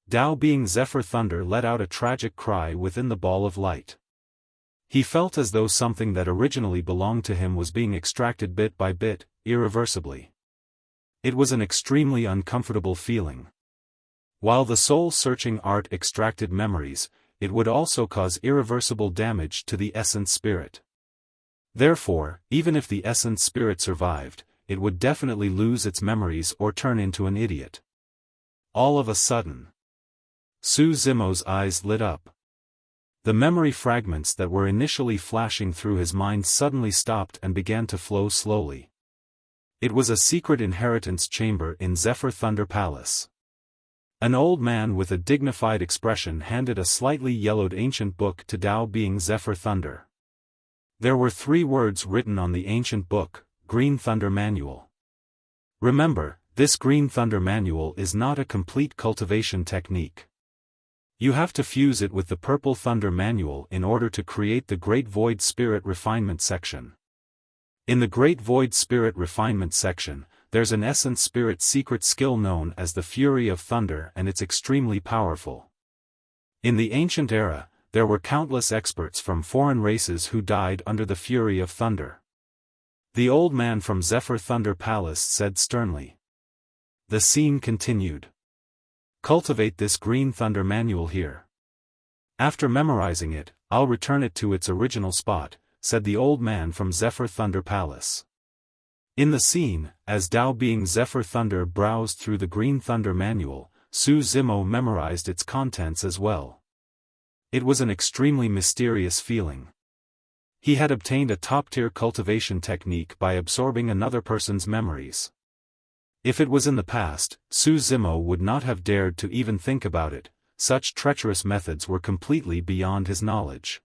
Tao Being Zephyr Thunder let out a tragic cry within the ball of light. He felt as though something that originally belonged to him was being extracted bit by bit, irreversibly. It was an extremely uncomfortable feeling. While the soul-searching art extracted memories, it would also cause irreversible damage to the essence spirit. Therefore, even if the essence spirit survived, it would definitely lose its memories or turn into an idiot. All of a sudden, Su Zimo's eyes lit up. The memory fragments that were initially flashing through his mind suddenly stopped and began to flow slowly. It was a secret inheritance chamber in Zephyr Thunder Palace. An old man with a dignified expression handed a slightly yellowed ancient book to Tao Being Zephyr Thunder. There were 3 words written on the ancient book: Green Thunder Manual. Remember, this Green Thunder Manual is not a complete cultivation technique. You have to fuse it with the Purple Thunder Manual in order to create the Great Void Spirit Refinement section. In the Great Void Spirit Refinement section, there's an Essence Spirit secret skill known as the Fury of Thunder, and it's extremely powerful. In the ancient era, there were countless experts from foreign races who died under the Fury of Thunder. The old man from Zephyr Thunder Palace said sternly. The scene continued. Cultivate this Green Thunder manual here. After memorizing it, I'll return it to its original spot, said the old man from Zephyr Thunder Palace. In the scene, as Tao being Zephyr Thunder browsed through the Green Thunder manual, Su Zimo memorized its contents as well. It was an extremely mysterious feeling. He had obtained a top-tier cultivation technique by absorbing another person's memories. If it was in the past, Su Zimo would not have dared to even think about it. Such treacherous methods were completely beyond his knowledge.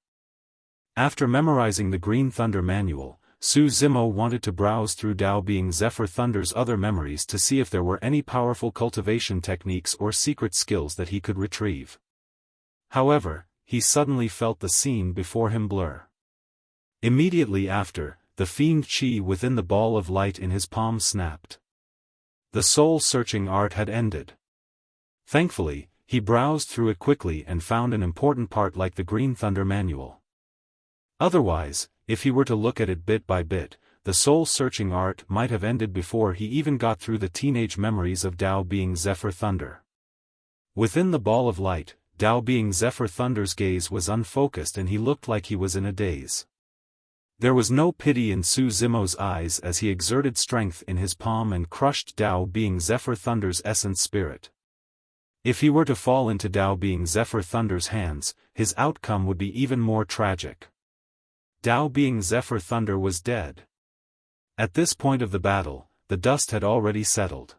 After memorizing the Green Thunder manual, Su Zimo wanted to browse through Tao being Zephyr Thunder's other memories to see if there were any powerful cultivation techniques or secret skills that he could retrieve. However, he suddenly felt the scene before him blur. Immediately after, the Fiend chi within the ball of light in his palm snapped. The soul-searching art had ended. Thankfully, he browsed through it quickly and found an important part like the Green Thunder manual. Otherwise, if he were to look at it bit by bit, the soul-searching art might have ended before he even got through the teenage memories of Tao being Zephyr Thunder. Within the ball of light, Tao being Zephyr Thunder's gaze was unfocused and he looked like he was in a daze. There was no pity in Su Zimo's eyes as he exerted strength in his palm and crushed Tao being Zephyr Thunder's essence spirit. If he were to fall into Tao being Zephyr Thunder's hands, his outcome would be even more tragic. Tao being Zephyr Thunder was dead. At this point of the battle, the dust had already settled.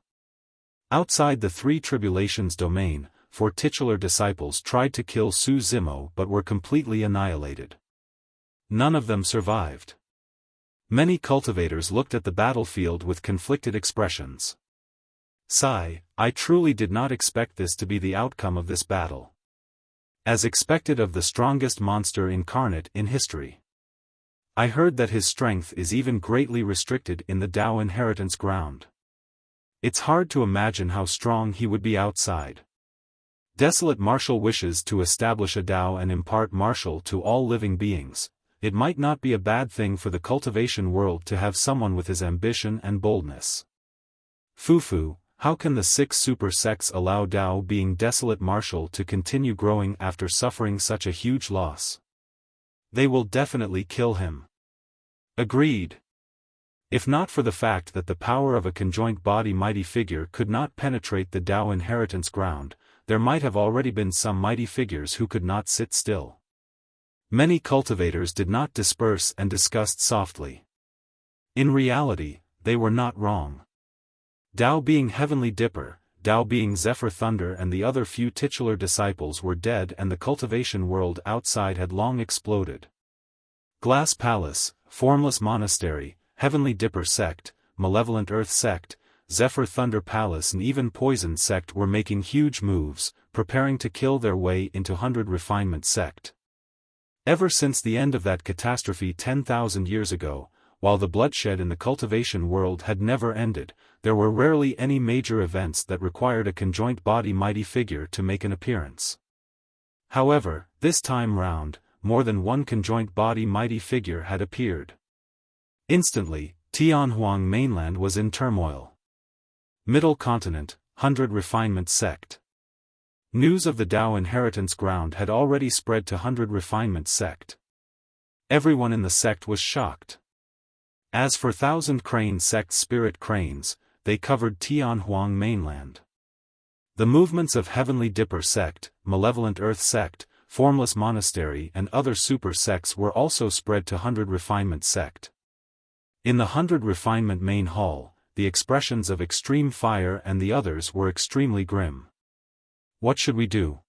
Outside the Three Tribulations domain, 4 titular disciples tried to kill Su Zimo but were completely annihilated. None of them survived. Many cultivators looked at the battlefield with conflicted expressions. Sigh, I truly did not expect this to be the outcome of this battle. As expected of the strongest monster incarnate in history. I heard that his strength is even greatly restricted in the Tao inheritance ground. It's hard to imagine how strong he would be outside. Desolate Martial wishes to establish a Tao and impart martial to all living beings. It might not be a bad thing for the cultivation world to have someone with his ambition and boldness. Fufu, how can the 6 super sects allow Tao being Desolate Martial to continue growing after suffering such a huge loss? They will definitely kill him. Agreed. If not for the fact that the power of a conjoint body mighty figure could not penetrate the Tao inheritance ground, there might have already been some mighty figures who could not sit still. Many cultivators did not disperse and discussed softly. In reality, they were not wrong. Tao being Heavenly Dipper, Tao being Zephyr Thunder and the other few titular disciples were dead and the cultivation world outside had long exploded. Glass Palace, Formless Monastery, Heavenly Dipper Sect, Malevolent Earth Sect, Zephyr Thunder Palace and even Poison Sect were making huge moves, preparing to kill their way into 100 Refinement Sect. Ever since the end of that catastrophe 10,000 years ago, while the bloodshed in the cultivation world had never ended, there were rarely any major events that required a conjoint body mighty figure to make an appearance. However, this time round, more than one conjoint body mighty figure had appeared. Instantly, Tianhuang Mainland was in turmoil. Middle Continent, 100 Refinement Sect. News of the Tao inheritance ground had already spread to 100 Refinement Sect. Everyone in the sect was shocked. As for 1000 Crane Sect Spirit Cranes, they covered Tianhuang Mainland. The movements of Heavenly Dipper Sect, Malevolent Earth Sect, Formless Monastery and other super sects were also spread to 100 Refinement Sect. In the 100 Refinement Main Hall, the expressions of Extreme Fire and the others were extremely grim. What should we do?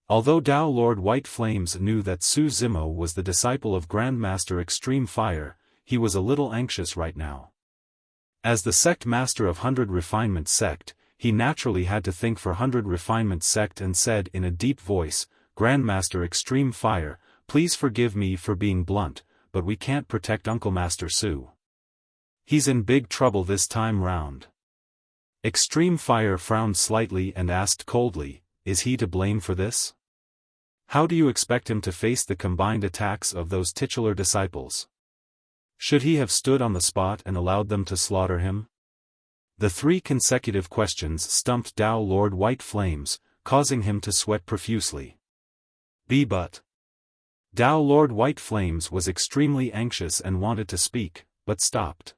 Although Tao Lord White Flames knew that Su Zimo was the disciple of Grandmaster Extreme Fire, he was a little anxious right now. As the sect master of 100 Refinement Sect, he naturally had to think for 100 Refinement Sect and said in a deep voice, Grandmaster Extreme Fire, please forgive me for being blunt, but we can't protect Uncle Master Su. He's in big trouble this time round. Extreme Fire frowned slightly and asked coldly, is he to blame for this? How do you expect him to face the combined attacks of those titular disciples? Should he have stood on the spot and allowed them to slaughter him? The 3 consecutive questions stumped Tao Lord White Flames, causing him to sweat profusely. But Tao Lord White Flames was extremely anxious and wanted to speak, but stopped.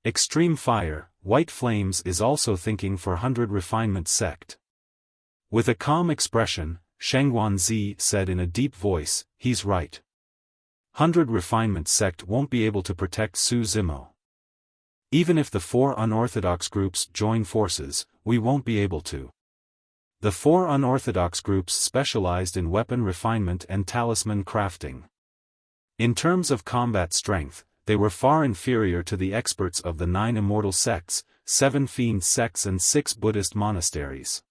Extreme Fire, White Flames is also thinking for 100 Refinement Sect. With a calm expression, Shengguanzi said in a deep voice, he's right. 100 Refinement Sect won't be able to protect Su Zimo. Even if the 4 unorthodox groups join forces, we won't be able to. The 4 unorthodox groups specialized in weapon refinement and talisman crafting. In terms of combat strength, they were far inferior to the experts of the 9 immortal sects, 7 fiend sects and 6 Buddhist monasteries.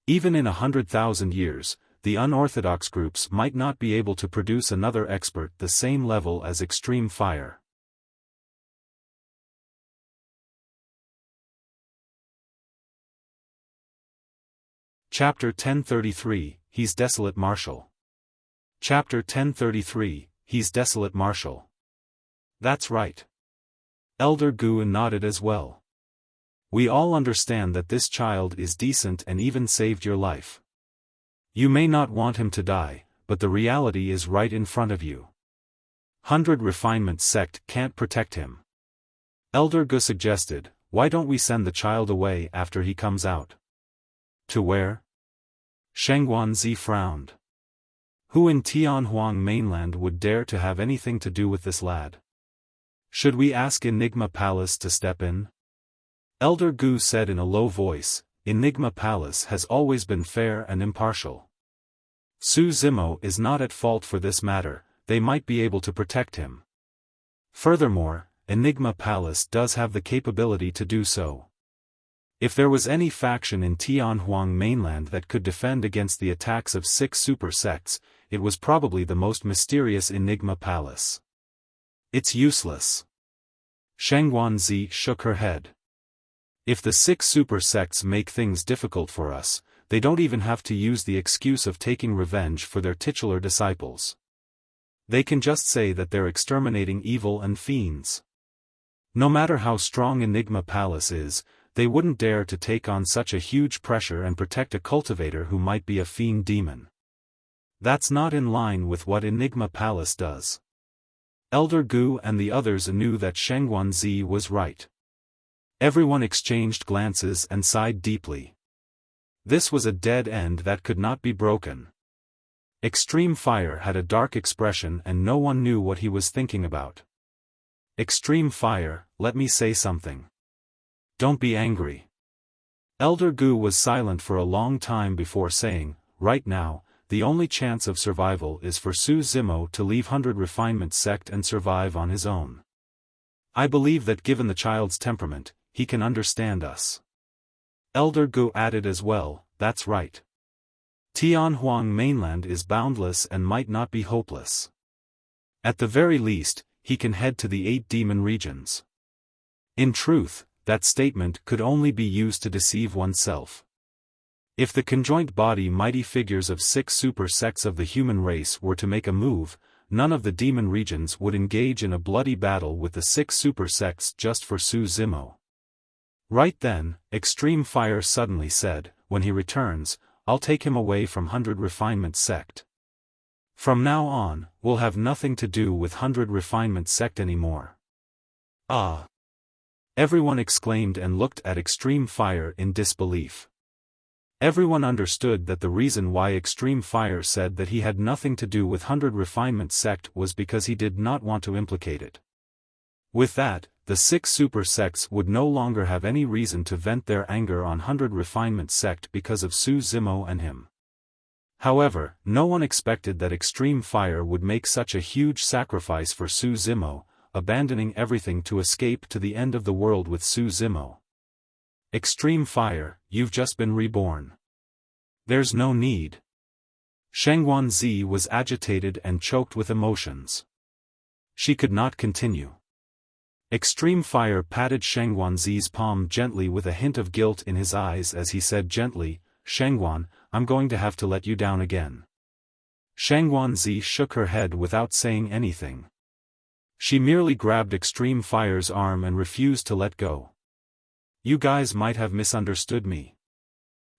Even in 100,000 years, the unorthodox groups might not be able to produce another expert the same level as Extreme Fire. Chapter 1033, He's Desolate Marshal. Chapter 1033, He's Desolate Marshal. That's right. Elder Gu nodded as well. We all understand that this child is decent and even saved your life. You may not want him to die, but the reality is right in front of you. 100 Refinement Sect can't protect him. Elder Gu suggested, why don't we send the child away after he comes out? To where? Shengguanzi frowned. Who in Tianhuang Mainland would dare to have anything to do with this lad? Should we ask Enigma Palace to step in? Elder Gu said in a low voice, Enigma Palace has always been fair and impartial. Su Zimo is not at fault for this matter, they might be able to protect him. Furthermore, Enigma Palace does have the capability to do so. If there was any faction in Tianhuang Mainland that could defend against the attacks of 6 super sects, it was probably the most mysterious Enigma Palace. It's useless. Shengguanzi shook her head. If the 6 super sects make things difficult for us, they don't even have to use the excuse of taking revenge for their titular disciples. They can just say that they're exterminating evil and fiends. No matter how strong Enigma Palace is, they wouldn't dare to take on such a huge pressure and protect a cultivator who might be a fiend demon. That's not in line with what Enigma Palace does. Elder Gu and the others knew that Shengguanzi was right. Everyone exchanged glances and sighed deeply. This was a dead end that could not be broken. Extreme Fire had a dark expression and no one knew what he was thinking about. Extreme Fire, let me say something. Don't be angry. Elder Gu was silent for a long time before saying, right now, the only chance of survival is for Su Zimo to leave 100 Refinement Sect and survive on his own. I believe that given the child's temperament, he can understand us. Elder Gu added as well, that's right. Tianhuang Mainland is boundless and might not be hopeless. At the very least, he can head to the 8 demon regions. In truth, that statement could only be used to deceive oneself. If the conjoined body mighty figures of 6 super sects of the human race were to make a move, none of the demon regions would engage in a bloody battle with the 6 super sects just for Su Zimo. Right then, Extreme Fire suddenly said, when he returns, I'll take him away from 100 Refinement Sect. From now on, we'll have nothing to do with 100 Refinement Sect anymore. Ah! Everyone exclaimed and looked at Extreme Fire in disbelief. Everyone understood that the reason why Extreme Fire said that he had nothing to do with 100 Refinement Sect was because he did not want to implicate it. With that, the 6 super sects would no longer have any reason to vent their anger on 100 Refinement Sect because of Su Zimo and him. However, no one expected that Extreme Fire would make such a huge sacrifice for Su Zimo, abandoning everything to escape to the end of the world with Su Zimo. Extreme Fire, you've just been reborn. There's no need. Shengguanzi was agitated and choked with emotions. She could not continue. Extreme Fire patted Shangguanzi's palm gently with a hint of guilt in his eyes as he said gently, "Shangguan, I'm going to have to let you down again." Shangguanzi shook her head without saying anything. She merely grabbed Extreme Fire's arm and refused to let go. "You guys might have misunderstood me,"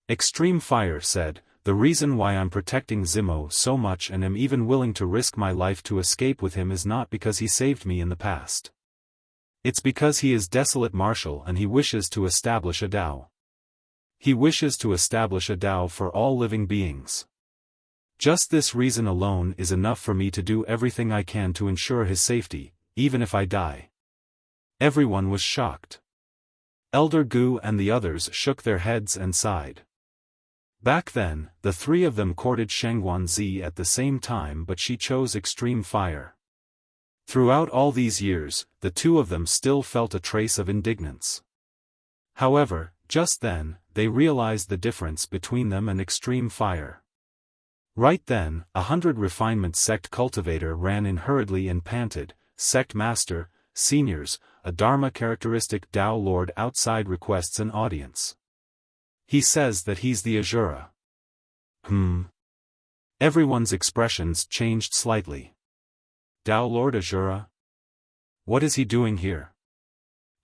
Extreme Fire said. "The reason why I'm protecting Zimo so much and am even willing to risk my life to escape with him is not because he saved me in the past. It's because he is Desolate Marshal and he wishes to establish a Tao. He wishes to establish a Tao for all living beings. Just this reason alone is enough for me to do everything I can to ensure his safety, even if I die." Everyone was shocked. Elder Gu and the others shook their heads and sighed. Back then, the three of them courted Shangguanzi at the same time, but she chose Extreme Fire. Throughout all these years, the two of them still felt a trace of indignance. However, just then, they realized the difference between them and Extreme Fire. Right then, 100 Refinement Sect cultivator ran in hurriedly and panted, "Sect Master, Seniors, a Dharma characteristic Tao Lord outside requests an audience. He says that he's the Azura." Everyone's expressions changed slightly. "Tao Lord Azura? What is he doing here?"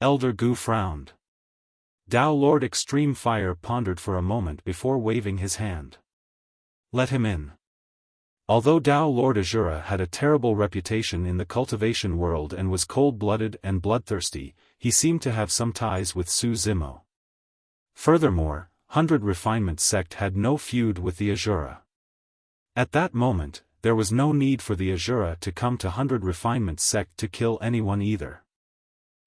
Elder Gu frowned. Tao Lord Extreme Fire pondered for a moment before waving his hand. "Let him in." Although Tao Lord Azura had a terrible reputation in the cultivation world and was cold-blooded and bloodthirsty, he seemed to have some ties with Su Zimo. Furthermore, 100 Refinement Sect had no feud with the Azura. At that moment, there was no need for the Azura to come to 100 Refinement Sect to kill anyone either.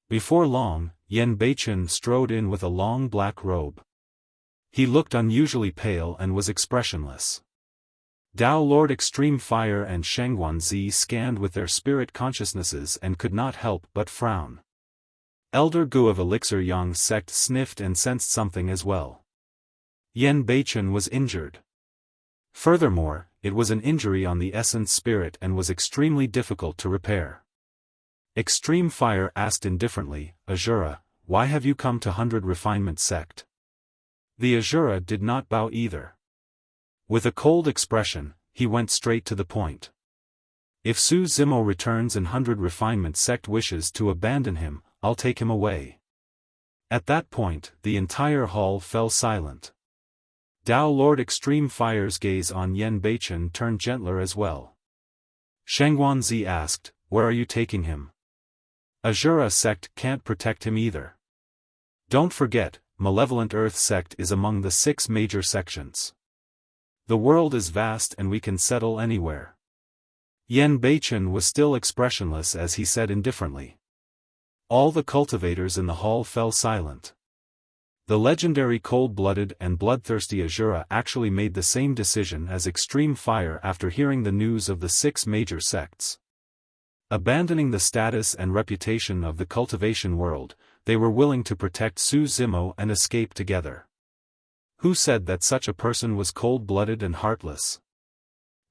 Before long, Yen Beichen strode in with a long black robe. He looked unusually pale and was expressionless. Tao Lord Extreme Fire and Shangguanzi scanned with their spirit consciousnesses and could not help but frown. Elder Gu of Elixir Yang's sect sniffed and sensed something as well. Yen Beichen was injured. Furthermore, it was an injury on the essence spirit and was extremely difficult to repair. Extreme Fire asked indifferently, "Azura, why have you come to 100 Refinement Sect?" The Azura did not bow either. With a cold expression, he went straight to the point. "If Su Zimo returns and 100 Refinement Sect wishes to abandon him, I'll take him away." At that point, the entire hall fell silent. Tao Lord Extreme Fire's gaze on Yen Beichen turned gentler as well. Shangguanzi asked, "Where are you taking him?" "Azura Sect can't protect him either. Don't forget, Malevolent Earth Sect is among the 6 major sections. The world is vast and we can settle anywhere." Yen Beichen was still expressionless as he said indifferently. All the cultivators in the hall fell silent. The legendary cold-blooded and bloodthirsty Azura actually made the same decision as Extreme Fire after hearing the news of the 6 major sects. Abandoning the status and reputation of the cultivation world, they were willing to protect Su Zimo and escape together. Who said that such a person was cold-blooded and heartless?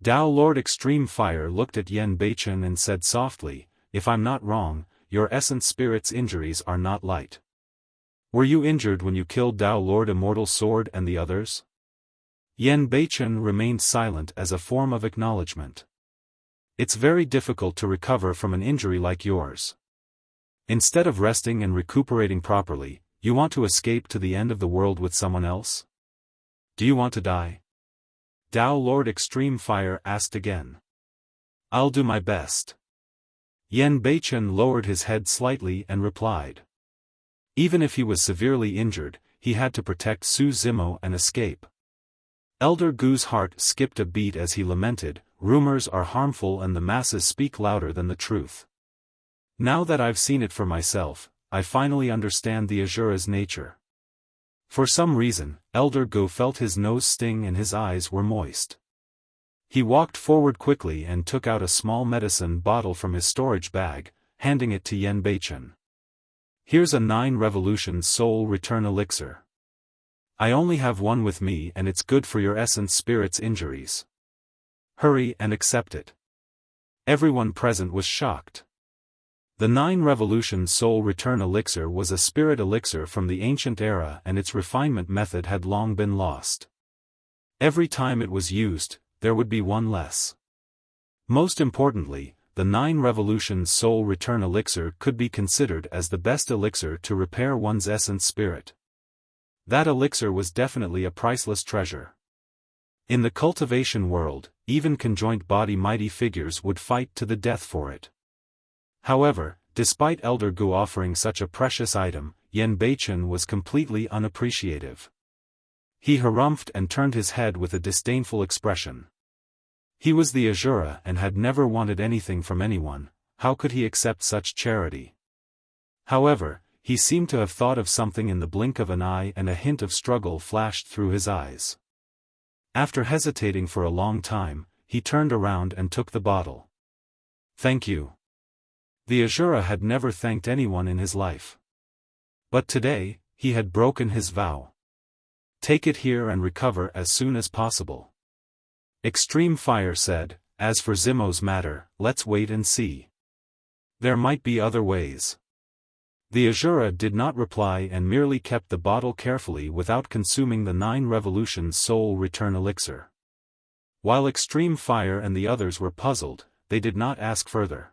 Tao Lord Extreme Fire looked at Yen Beichen and said softly, "If I'm not wrong, your essence spirit's injuries are not light. Were you injured when you killed Tao Lord Immortal Sword and the others?" Yen Beichen remained silent as a form of acknowledgement. "It's very difficult to recover from an injury like yours. Instead of resting and recuperating properly, you want to escape to the end of the world with someone else? Do you want to die?" Tao Lord Extreme Fire asked again. "I'll do my best." Yen Beichen lowered his head slightly and replied. Even if he was severely injured, he had to protect Su Zimo and escape. Elder Gu's heart skipped a beat as he lamented, "Rumors are harmful and the masses speak louder than the truth. Now that I've seen it for myself, I finally understand the Azura's nature." For some reason, Elder Gu felt his nose sting and his eyes were moist. He walked forward quickly and took out a small medicine bottle from his storage bag, handing it to Yen Beichen. "Here's a 9 Revolution Soul Return Elixir. I only have one with me and it's good for your essence spirit's injuries. Hurry and accept it." Everyone present was shocked. The 9 Revolutions Soul Return Elixir was a spirit elixir from the ancient era, and its refinement method had long been lost. Every time it was used, there would be one less. Most importantly, the 9 Revolutions Soul Return Elixir could be considered as the best elixir to repair one's essence spirit. That elixir was definitely a priceless treasure. In the cultivation world, even conjoint body mighty figures would fight to the death for it. However, despite Elder Gu offering such a precious item, Yen Beichen was completely unappreciative. He harumphed and turned his head with a disdainful expression. He was the Azura and had never wanted anything from anyone. How could he accept such charity? However, he seemed to have thought of something in the blink of an eye, and a hint of struggle flashed through his eyes. After hesitating for a long time, he turned around and took the bottle. "Thank you." The Azura had never thanked anyone in his life. But today, he had broken his vow. "Take it here and recover as soon as possible." Extreme Fire said, "As for Zimo's matter, let's wait and see. There might be other ways." The Azura did not reply and merely kept the bottle carefully without consuming the 9 Revolutions Soul Return Elixir. While Extreme Fire and the others were puzzled, they did not ask further.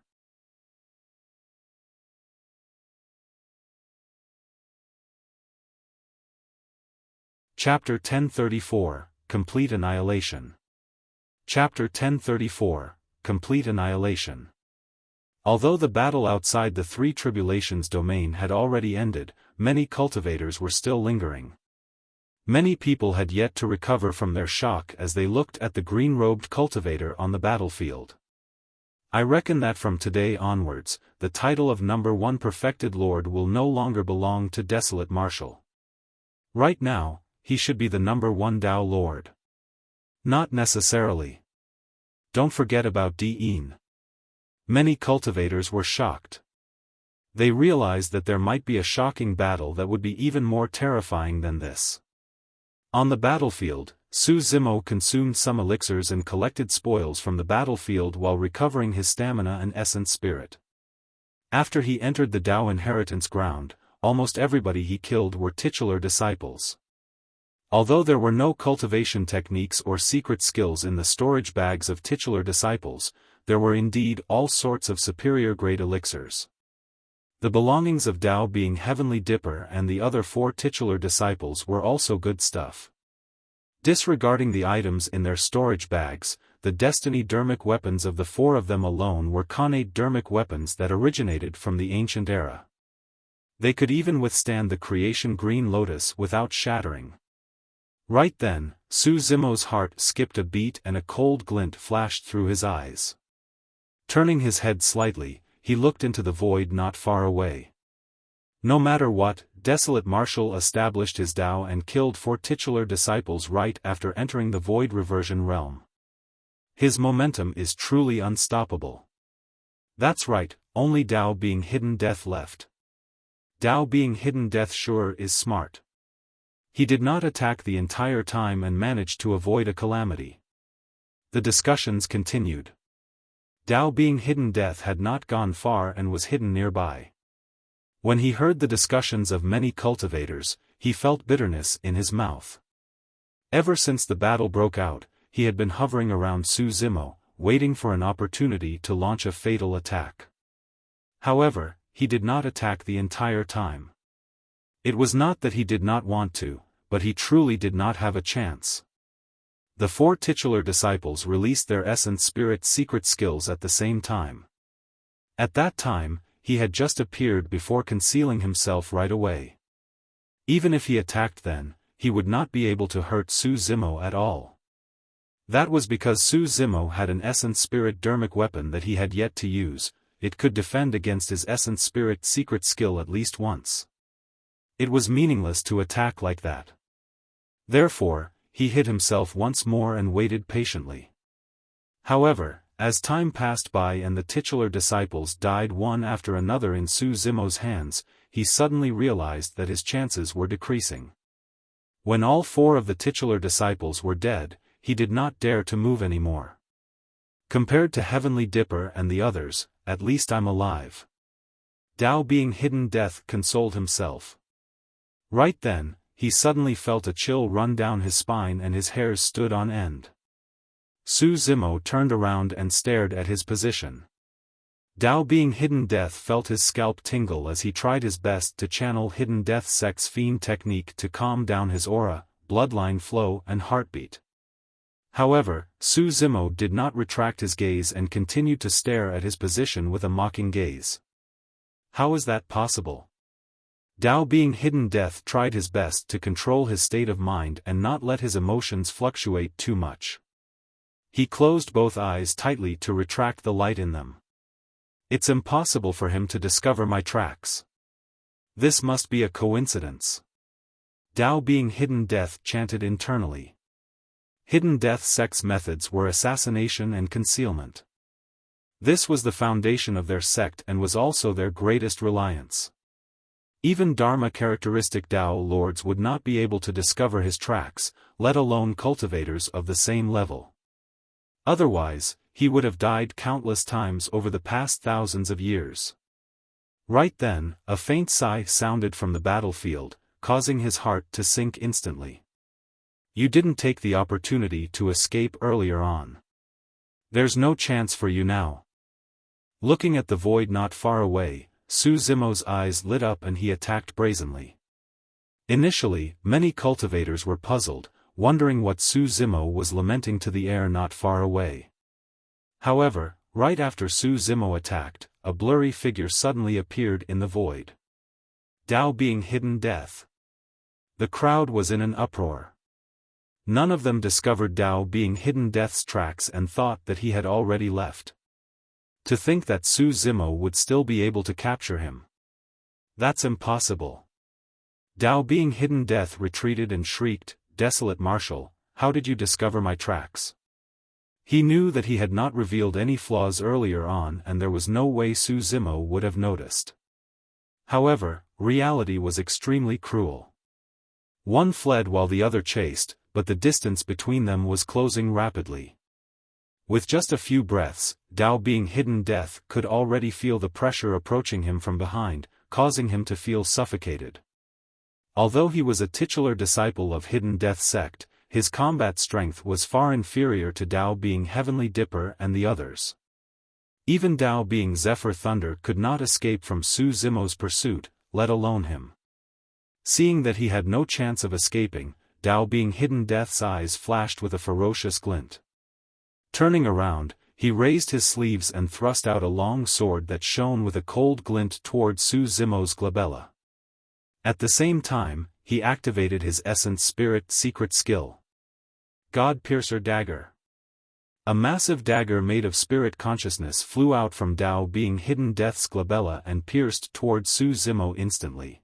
Chapter 1034, Complete Annihilation. Chapter 1034, Complete Annihilation. Although the battle outside the 3 Tribulations domain had already ended, many cultivators were still lingering. Many people had yet to recover from their shock as they looked at the green-robed cultivator on the battlefield. I reckon that from today onwards, the title of number 1 Perfected Lord will no longer belong to Desolate Marshal. Right now, he should be the number 1 Dao Lord. Not necessarily. Don't forget about Di'in. Many cultivators were shocked. They realized that there might be a shocking battle that would be even more terrifying than this. On the battlefield, Su Zimo consumed some elixirs and collected spoils from the battlefield while recovering his stamina and essence spirit. After he entered the Dao inheritance ground, almost everybody he killed were titular disciples. Although there were no cultivation techniques or secret skills in the storage bags of titular disciples, there were indeed all sorts of superior-grade elixirs. The belongings of Dao being Heavenly Dipper and the other 4 titular disciples were also good stuff. Disregarding the items in their storage bags, the Destiny Dermic weapons of the 4 of them alone were Khanate Dermic weapons that originated from the ancient era. They could even withstand the creation Green Lotus without shattering. Right then, Su Zimo's heart skipped a beat and a cold glint flashed through his eyes. Turning his head slightly, he looked into the void not far away. No matter what, Desolate Marshal established his Dao and killed 4 titular disciples right after entering the void reversion realm. His momentum is truly unstoppable. That's right, only Dao being hidden death left. Dao being hidden death sure is smart. He did not attack the entire time and managed to avoid a calamity. The discussions continued. Dao being hidden death had not gone far and was hidden nearby. When he heard the discussions of many cultivators, he felt bitterness in his mouth. Ever since the battle broke out, he had been hovering around Su Zimo, waiting for an opportunity to launch a fatal attack. However, he did not attack the entire time. It was not that he did not want to, but he truly did not have a chance. The 4 titular disciples released their essence spirit secret skills at the same time. At that time, he had just appeared before concealing himself right away. Even if he attacked then, he would not be able to hurt Su Zimo at all. That was because Su Zimo had an essence spirit dermic weapon that he had yet to use. It could defend against his essence spirit secret skill at least once. It was meaningless to attack like that. Therefore, he hid himself once more and waited patiently. However, as time passed by and the titular disciples died one after another in Su Zimo's hands, he suddenly realized that his chances were decreasing. When all 4 of the titular disciples were dead, he did not dare to move anymore. Compared to Heavenly Dipper and the others, at least I'm alive. Dao being hidden death consoled himself. Right then, he suddenly felt a chill run down his spine and his hairs stood on end. Su Zimo turned around and stared at his position. Dao being hidden death felt his scalp tingle as he tried his best to channel hidden death sect's fiend technique to calm down his aura, bloodline flow and heartbeat. However, Su Zimo did not retract his gaze and continued to stare at his position with a mocking gaze. How is that possible? Dao being hidden death tried his best to control his state of mind and not let his emotions fluctuate too much. He closed both eyes tightly to retract the light in them. It's impossible for him to discover my tracks. This must be a coincidence. Dao being hidden death chanted internally. Hidden death sect's methods were assassination and concealment. This was the foundation of their sect and was also their greatest reliance. Even Dharma characteristic Dao lords would not be able to discover his tracks, let alone cultivators of the same level. Otherwise, he would have died countless times over the past thousands of years. Right then, a faint sigh sounded from the battlefield, causing his heart to sink instantly. You didn't take the opportunity to escape earlier on. There's no chance for you now. Looking at the void not far away, Su Zimo's eyes lit up and he attacked brazenly. Initially, many cultivators were puzzled, wondering what Su Zimo was lamenting to the air not far away. However, right after Su Zimo attacked, a blurry figure suddenly appeared in the void. Dao being hidden death. The crowd was in an uproar. None of them discovered Dao being hidden death's tracks and thought that he had already left. To think that Su Zimo would still be able to capture him. That's impossible. Dao being hidden death retreated and shrieked, "Desolate Marshal, how did you discover my tracks?" He knew that he had not revealed any flaws earlier on and there was no way Su Zimo would have noticed. However, reality was extremely cruel. One fled while the other chased, but the distance between them was closing rapidly. With just a few breaths, Dao being hidden death could already feel the pressure approaching him from behind, causing him to feel suffocated. Although he was a titular disciple of hidden death sect, his combat strength was far inferior to Dao being Heavenly Dipper and the others. Even Dao being Zephyr Thunder could not escape from Su Zimo's pursuit, let alone him. Seeing that he had no chance of escaping, Dao being hidden death's eyes flashed with a ferocious glint. Turning around, he raised his sleeves and thrust out a long sword that shone with a cold glint toward Su Zimo's glabella. At the same time, he activated his Essence Spirit secret skill. God-Piercer Dagger. A massive dagger made of spirit consciousness flew out from Dao being hidden death's glabella and pierced toward Su Zimo instantly.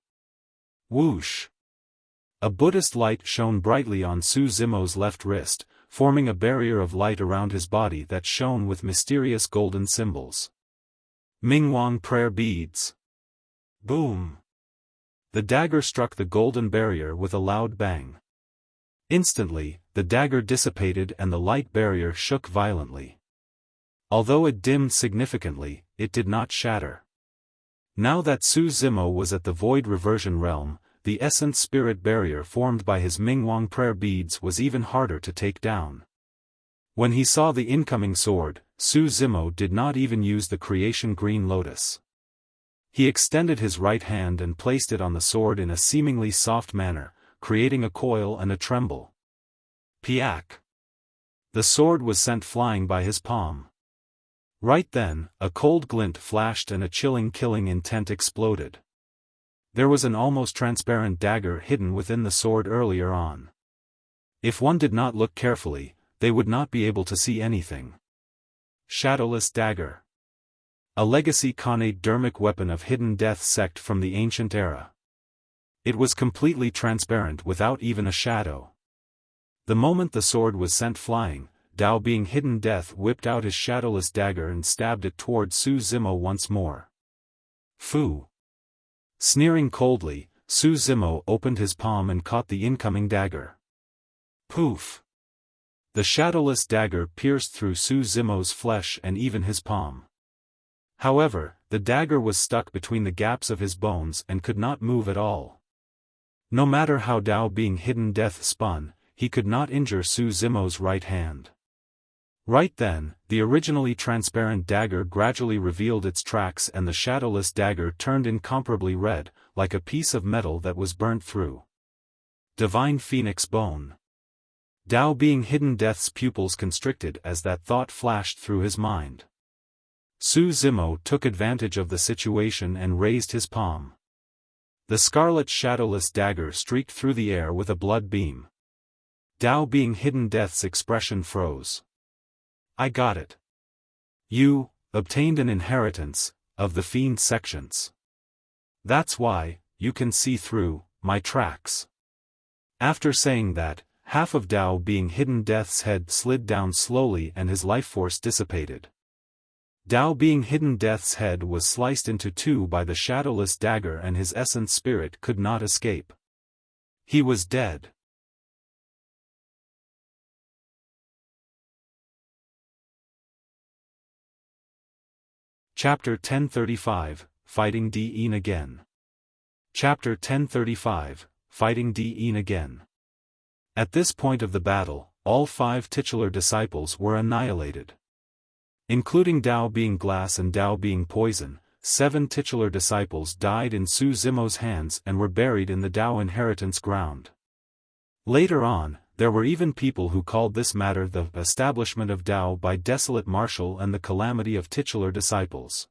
Whoosh! A Buddhist light shone brightly on Su Zimo's left wrist, forming a barrier of light around his body that shone with mysterious golden symbols. Mingwang prayer beads. Boom! The dagger struck the golden barrier with a loud bang. Instantly, the dagger dissipated and the light barrier shook violently. Although it dimmed significantly, it did not shatter. Now that Su Zimo was at the void reversion realm, the essence spirit barrier formed by his Mingwang prayer beads was even harder to take down. When he saw the incoming sword, Su Zimo did not even use the creation green lotus. He extended his right hand and placed it on the sword in a seemingly soft manner, creating a coil and a tremble. Piak! The sword was sent flying by his palm. Right then, a cold glint flashed and a chilling killing intent exploded. There was an almost transparent dagger hidden within the sword earlier on. If one did not look carefully, they would not be able to see anything. Shadowless Dagger. A legacy Khanate dermic weapon of hidden death sect from the ancient era. It was completely transparent without even a shadow. The moment the sword was sent flying, Dao being hidden death whipped out his shadowless dagger and stabbed it toward Su Zimo once more. Fu! Sneering coldly, Su Zimo opened his palm and caught the incoming dagger. Poof! The shadowless dagger pierced through Su Zimo's flesh and even his palm. However, the dagger was stuck between the gaps of his bones and could not move at all. No matter how Dao being hidden death spun, he could not injure Su Zimo's right hand. Right then, the originally transparent dagger gradually revealed its tracks and the shadowless dagger turned incomparably red, like a piece of metal that was burnt through. Divine Phoenix Bone. Dao being hidden death's pupils constricted as that thought flashed through his mind. Su Zimo took advantage of the situation and raised his palm. The scarlet shadowless dagger streaked through the air with a blood beam. Dao being hidden death's expression froze. I got it. You obtained an inheritance of the Fiend sections. That's why you can see through my tracks. After saying that, half of Dao being hidden death's head slid down slowly and his life force dissipated. Dao being hidden death's head was sliced into two by the shadowless dagger and his essence spirit could not escape. He was dead. Chapter 1035, Fighting Dean Again. Chapter 1035, Fighting Dean Again. At this point of the battle, all 5 titular disciples were annihilated. Including Dao being glass and Dao being poison, 7 titular disciples died in Su Zimo's hands and were buried in the Dao inheritance ground. Later on, there were even people who called this matter the establishment of Dao by Desolate Martial and the calamity of titular disciples.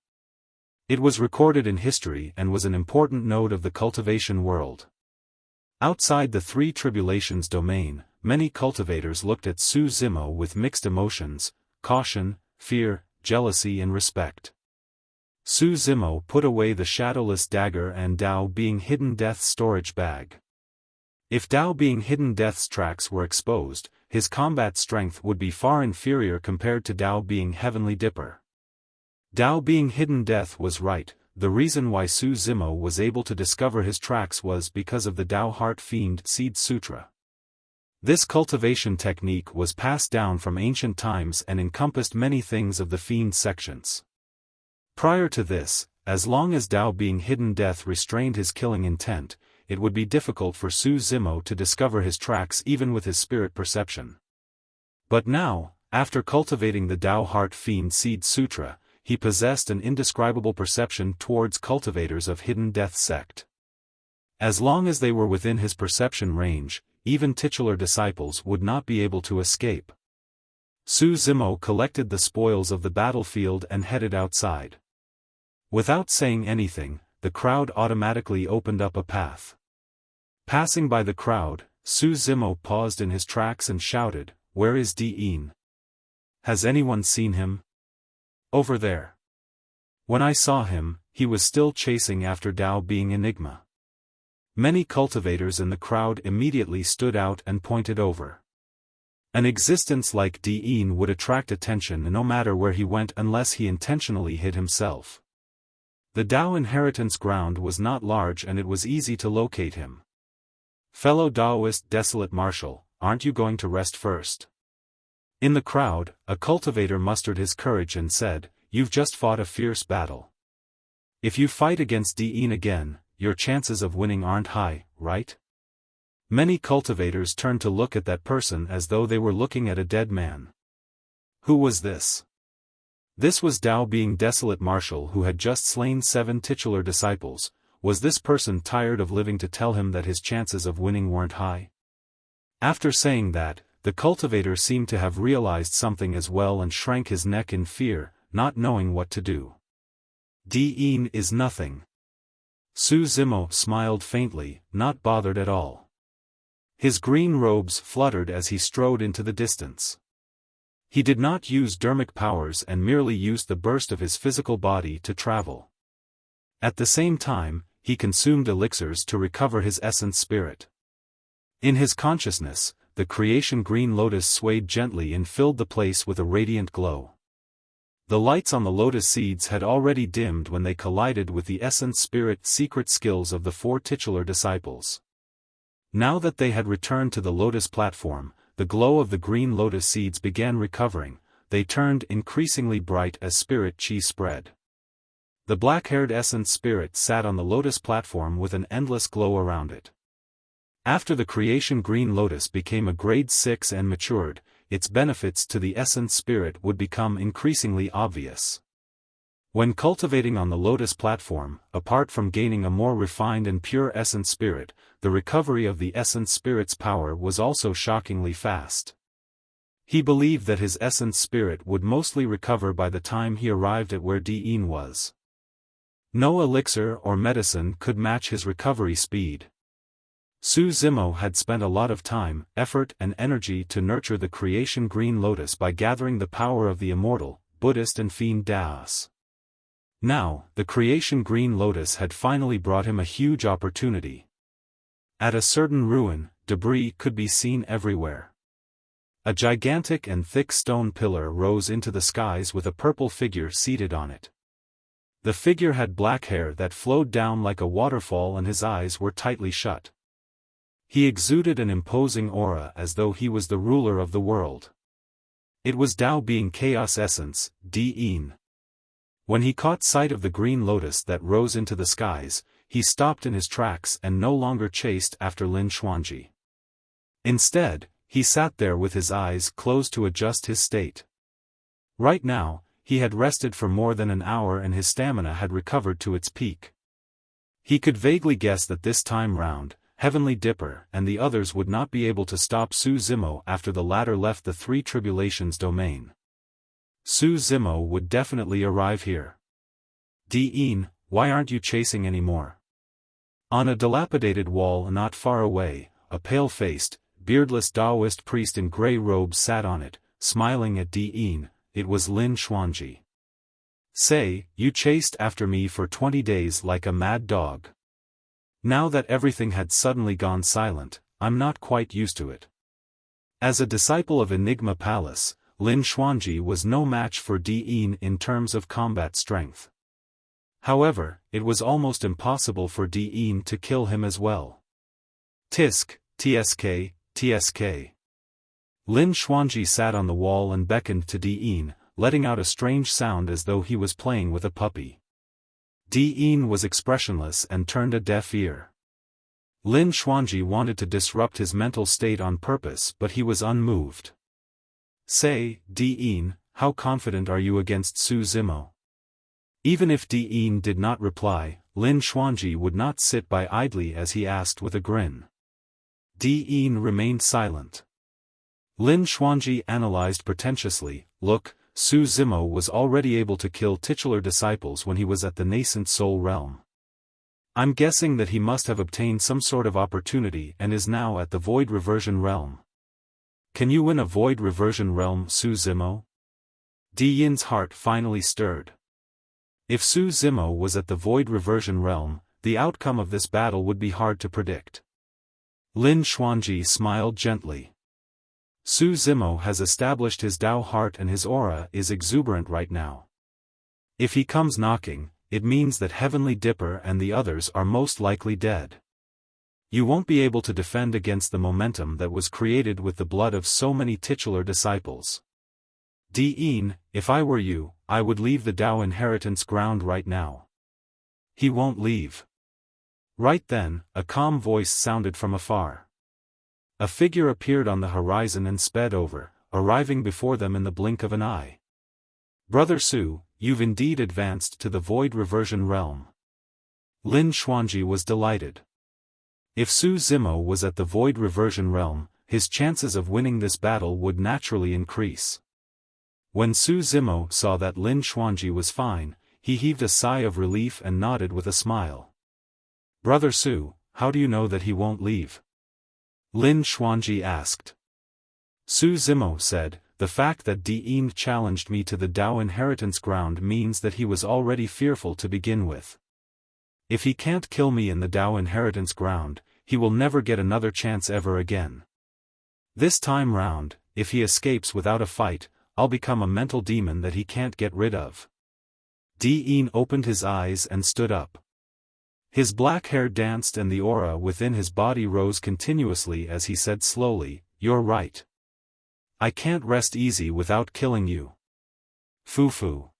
It was recorded in history and was an important node of the cultivation world. Outside the 3 tribulations domain, many cultivators looked at Su Zimo with mixed emotions, caution, fear, jealousy and respect. Su Zimo put away the shadowless dagger and Dao being hidden death's storage bag. If Dao being hidden death's tracks were exposed, his combat strength would be far inferior compared to Dao being heavenly dipper. Dao being hidden death was right, the reason why Su Zimo was able to discover his tracks was because of the Dao Heart Fiend Seed Sutra. This cultivation technique was passed down from ancient times and encompassed many things of the Fiend sections. Prior to this, as long as Dao being hidden death restrained his killing intent, it would be difficult for Su Zimo to discover his tracks even with his spirit perception. But now, after cultivating the Dao Heart Fiend Seed Sutra, he possessed an indescribable perception towards cultivators of hidden death sect. As long as they were within his perception range, even titular disciples would not be able to escape. Su Zimo collected the spoils of the battlefield and headed outside. Without saying anything, the crowd automatically opened up a path. Passing by the crowd, Su Zimo paused in his tracks and shouted, "Where is Dean? Has anyone seen him? Over there." When I saw him, he was still chasing after Dao being Enigma. Many cultivators in the crowd immediately stood out and pointed over. An existence like Dean would attract attention no matter where he went unless he intentionally hid himself. The Dao inheritance ground was not large and it was easy to locate him. "Fellow Daoist Desolate Martial, aren't you going to rest first?" In the crowd, a cultivator mustered his courage and said, "You've just fought a fierce battle. If you fight against Dean again, your chances of winning aren't high, right?" Many cultivators turned to look at that person as though they were looking at a dead man. Who was this? This was Dao being Desolate Martial who had just slain 7 titular disciples. Was this person tired of living to tell him that his chances of winning weren't high? After saying that, the cultivator seemed to have realized something as well and shrank his neck in fear, not knowing what to do. "Dean is nothing." Su Zimo smiled faintly, not bothered at all. His green robes fluttered as he strode into the distance. He did not use dermic powers and merely used the burst of his physical body to travel. At the same time, he consumed elixirs to recover his essence spirit. In his consciousness, the creation green lotus swayed gently and filled the place with a radiant glow. The lights on the lotus seeds had already dimmed when they collided with the essence spirit secret skills of the 4 titular disciples. Now that they had returned to the lotus platform, the glow of the green lotus seeds began recovering, they turned increasingly bright as spirit chi spread. The black-haired essence spirit sat on the Lotus platform with an endless glow around it. After the creation green Lotus became a grade 6 and matured, its benefits to the essence spirit would become increasingly obvious. When cultivating on the Lotus platform, apart from gaining a more refined and pure essence spirit, the recovery of the essence spirit's power was also shockingly fast. He believed that his essence spirit would mostly recover by the time he arrived at where Dean was. No elixir or medicine could match his recovery speed. Su Zimo had spent a lot of time, effort and energy to nurture the creation green Lotus by gathering the power of the Immortal, Buddhist and Fiend Daos. Now, the creation green Lotus had finally brought him a huge opportunity. At a certain ruin, debris could be seen everywhere. A gigantic and thick stone pillar rose into the skies with a purple figure seated on it. The figure had black hair that flowed down like a waterfall and his eyes were tightly shut. He exuded an imposing aura as though he was the ruler of the world. It was Tao being chaos essence, Dean. When he caught sight of the green Lotus that rose into the skies, he stopped in his tracks and no longer chased after Lin Xuanji. Instead, he sat there with his eyes closed to adjust his state. Right now, he had rested for more than an hour and his stamina had recovered to its peak. He could vaguely guess that this time round, Heavenly Dipper and the others would not be able to stop Su Zimo after the latter left the Three Tribulations domain. Su Zimo would definitely arrive here. Dean, why aren't you chasing anymore? On a dilapidated wall not far away, a pale-faced, beardless Taoist priest in grey robes sat on it, smiling at Dean. It was Lin Xuanji. Say, you chased after me for 20 days like a mad dog. Now that everything had suddenly gone silent, I'm not quite used to it. As a disciple of Enigma Palace, Lin Xuanji was no match for Dean in terms of combat strength. However, it was almost impossible for Dean to kill him as well. Tisk, tsk, tsk. Lin Xuanji sat on the wall and beckoned to Dean, letting out a strange sound as though he was playing with a puppy. Dean was expressionless and turned a deaf ear. Lin Xuanji wanted to disrupt his mental state on purpose but he was unmoved. Say, Dean, how confident are you against Su Zimo? Even if Dean did not reply, Lin Xuanji would not sit by idly as he asked with a grin. Dean remained silent. Lin Xuanji analyzed pretentiously, look, Su Zimo was already able to kill titular disciples when he was at the nascent soul realm. I'm guessing that he must have obtained some sort of opportunity and is now at the void reversion realm. Can you win a void reversion realm, Su Zimo? Dean's heart finally stirred. If Su Zimo was at the void reversion realm, the outcome of this battle would be hard to predict. Lin Xuanji smiled gently. Su Zimo has established his Tao heart and his aura is exuberant right now. If he comes knocking, it means that Heavenly Dipper and the others are most likely dead. You won't be able to defend against the momentum that was created with the blood of so many titular disciples. Dean, if I were you, I would leave the Tao inheritance ground right now. He won't leave. Right then, a calm voice sounded from afar. A figure appeared on the horizon and sped over, arriving before them in the blink of an eye. Brother Su, you've indeed advanced to the void reversion realm. Lin Xuanji was delighted. If Su Zimo was at the void reversion realm, his chances of winning this battle would naturally increase. When Su Zimo saw that Lin Xuanji was fine, he heaved a sigh of relief and nodded with a smile. Brother Su, how do you know that he won't leave? Lin Xuanji asked. Su Zimo said, the fact that Dean challenged me to the Tao inheritance ground means that he was already fearful to begin with. If he can't kill me in the Tao inheritance ground, he will never get another chance ever again. This time round, if he escapes without a fight, I'll become a mental demon that he can't get rid of. Dean opened his eyes and stood up. His black hair danced and the aura within his body rose continuously as he said slowly, you're right. I can't rest easy without killing you. Foo-foo.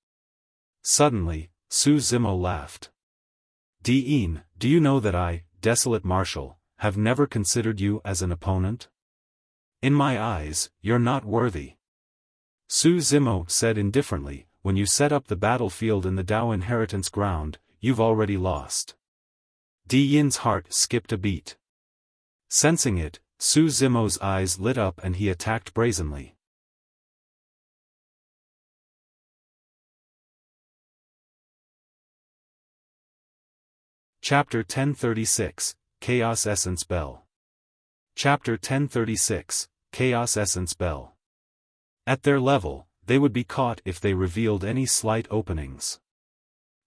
Suddenly, Su Zimo laughed. Diin, do you know that I, Desolate Marshal, have never considered you as an opponent? In my eyes, you're not worthy. Su Zimo said indifferently, when you set up the battlefield in the Dao inheritance ground, you've already lost. Diyin's heart skipped a beat. Sensing it, Su Zimo's eyes lit up and he attacked brazenly. Chapter 1036, Chaos Essence Bell. Chapter 1036, Chaos Essence Bell. At their level, they would be caught if they revealed any slight openings.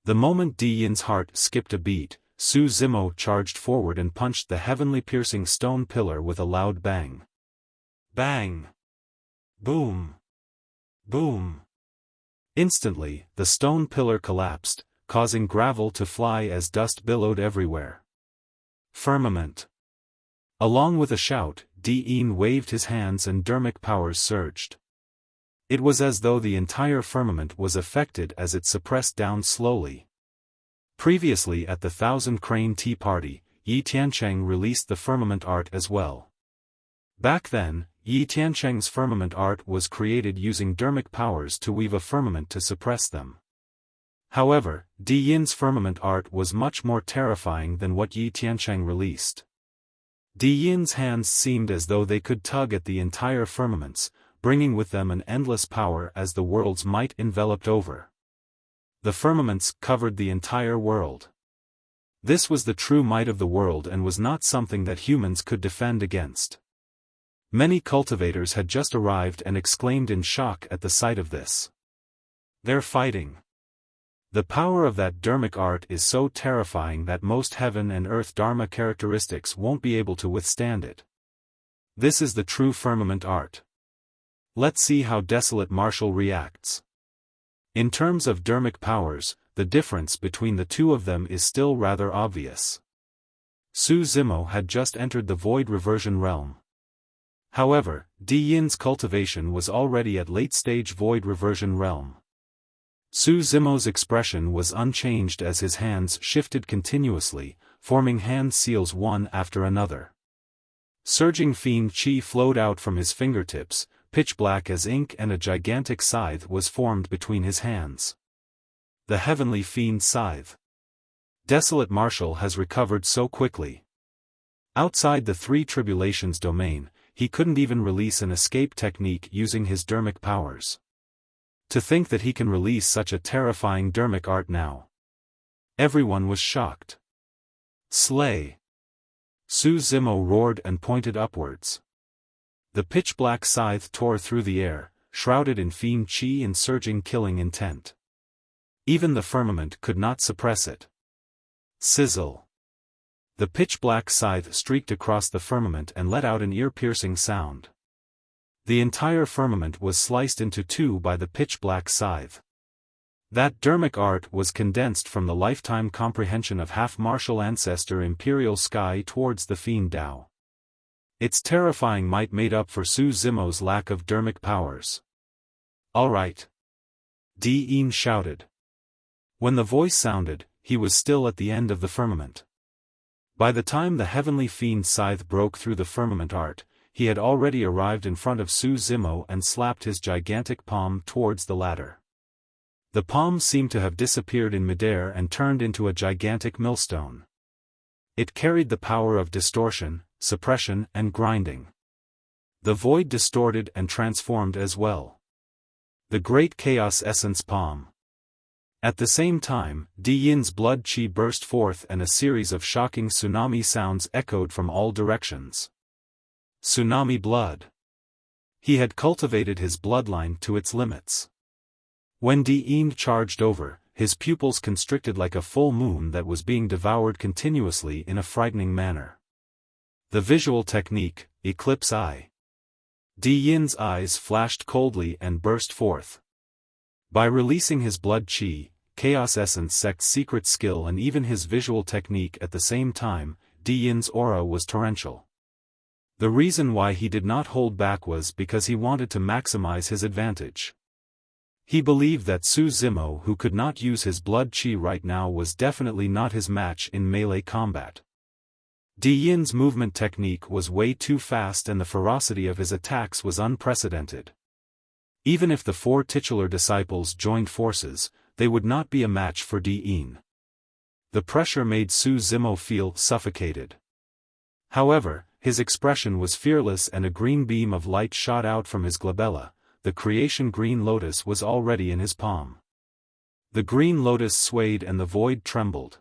The moment Diyin's heart skipped a beat, Su Zimo charged forward and punched the heavenly piercing stone pillar with a loud bang. Bang! Boom! Boom! Instantly, the stone pillar collapsed, causing gravel to fly as dust billowed everywhere. Firmament. Along with a shout, Diyin waved his hands and dermic powers surged. It was as though the entire firmament was affected as it suppressed down slowly. Previously at the Thousand Crane Tea Party, Yi Tiancheng released the firmament art as well. Back then, Yi Tiancheng's firmament art was created using dermic powers to weave a firmament to suppress them. However, Diyin's firmament art was much more terrifying than what Yi Tiancheng released. Diyin's hands seemed as though they could tug at the entire firmaments, bringing with them an endless power as the world's might enveloped over. The firmaments covered the entire world. This was the true might of the world and was not something that humans could defend against. Many cultivators had just arrived and exclaimed in shock at the sight of this. They're fighting. The power of that dermic art is so terrifying that most heaven and earth dharma characteristics won't be able to withstand it. This is the true firmament art. Let's see how Desolate Marshal reacts. In terms of dermic powers, the difference between the two of them is still rather obvious. Su Zimo had just entered the Void Reversion realm. However, Diyin's cultivation was already at late-stage Void Reversion realm. Su Zimo's expression was unchanged as his hands shifted continuously, forming hand seals one after another. Surging Fiend Chi flowed out from his fingertips, pitch black as ink, and a gigantic scythe was formed between his hands. The Heavenly Fiend Scythe. Desolate Marshal has recovered so quickly. Outside the Three Tribulations domain, he couldn't even release an escape technique using his dermic powers. To think that he can release such a terrifying dermic art now. Everyone was shocked. Slay! Su Zimo roared and pointed upwards. The pitch-black scythe tore through the air, shrouded in Fiend Chi and surging killing intent. Even the firmament could not suppress it. Sizzle! The pitch-black scythe streaked across the firmament and let out an ear-piercing sound. The entire firmament was sliced into two by the pitch-black scythe. That dermic art was condensed from the lifetime comprehension of half-martial ancestor Imperial Sky towards the Fiend Dao. Its terrifying might made up for Su Zimo's lack of dermic powers. All right. Diyin shouted. When the voice sounded, he was still at the end of the firmament. By the time the Heavenly Fiend Scythe broke through the firmament art, he had already arrived in front of Su Zimo and slapped his gigantic palm towards the latter. The palm seemed to have disappeared in midair and turned into a gigantic millstone. It carried the power of distortion, suppression, and grinding. The void distorted and transformed as well. The Great Chaos Essence Palm. At the same time, Diyin's blood chi burst forth and a series of shocking tsunami sounds echoed from all directions. Tsunami blood. He had cultivated his bloodline to its limits. When Diyin charged over, his pupils constricted like a full moon that was being devoured continuously in a frightening manner. The visual technique, Eclipse Eye. Diyin's eyes flashed coldly and burst forth. By releasing his blood chi, Chaos Essence Sect's secret skill and even his visual technique at the same time, Diyin's aura was torrential. The reason why he did not hold back was because he wanted to maximize his advantage. He believed that Su Zimo, who could not use his blood chi right now, was definitely not his match in melee combat. Di Yin's movement technique was way too fast and the ferocity of his attacks was unprecedented. Even if the 4 titular disciples joined forces, they would not be a match for Di Yin. The pressure made Su Zimo feel suffocated. However, his expression was fearless and a green beam of light shot out from his glabella. The creation green lotus was already in his palm. The green lotus swayed and the void trembled.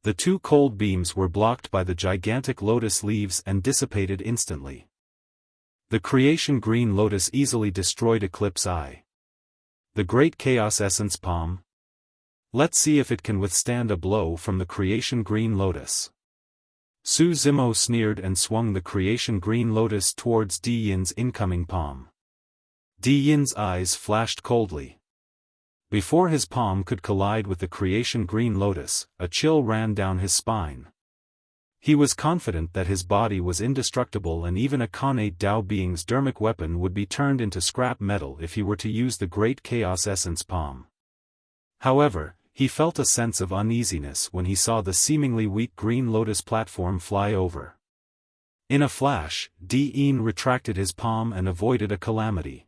The 2 cold beams were blocked by the gigantic lotus leaves and dissipated instantly. The creation green lotus easily destroyed Eclipse Eye. The great chaos essence palm. Let's see if it can withstand a blow from the creation green lotus. Su Zimo sneered and swung the creation green lotus towards Di Yin's incoming palm. Di Yin's eyes flashed coldly. Before his palm could collide with the creation green lotus, a chill ran down his spine. He was confident that his body was indestructible and even a Khanate Dao being's dermic weapon would be turned into scrap metal if he were to use the great chaos essence palm. However, he felt a sense of uneasiness when he saw the seemingly weak green lotus platform fly over. In a flash, Di Yin retracted his palm and avoided a calamity.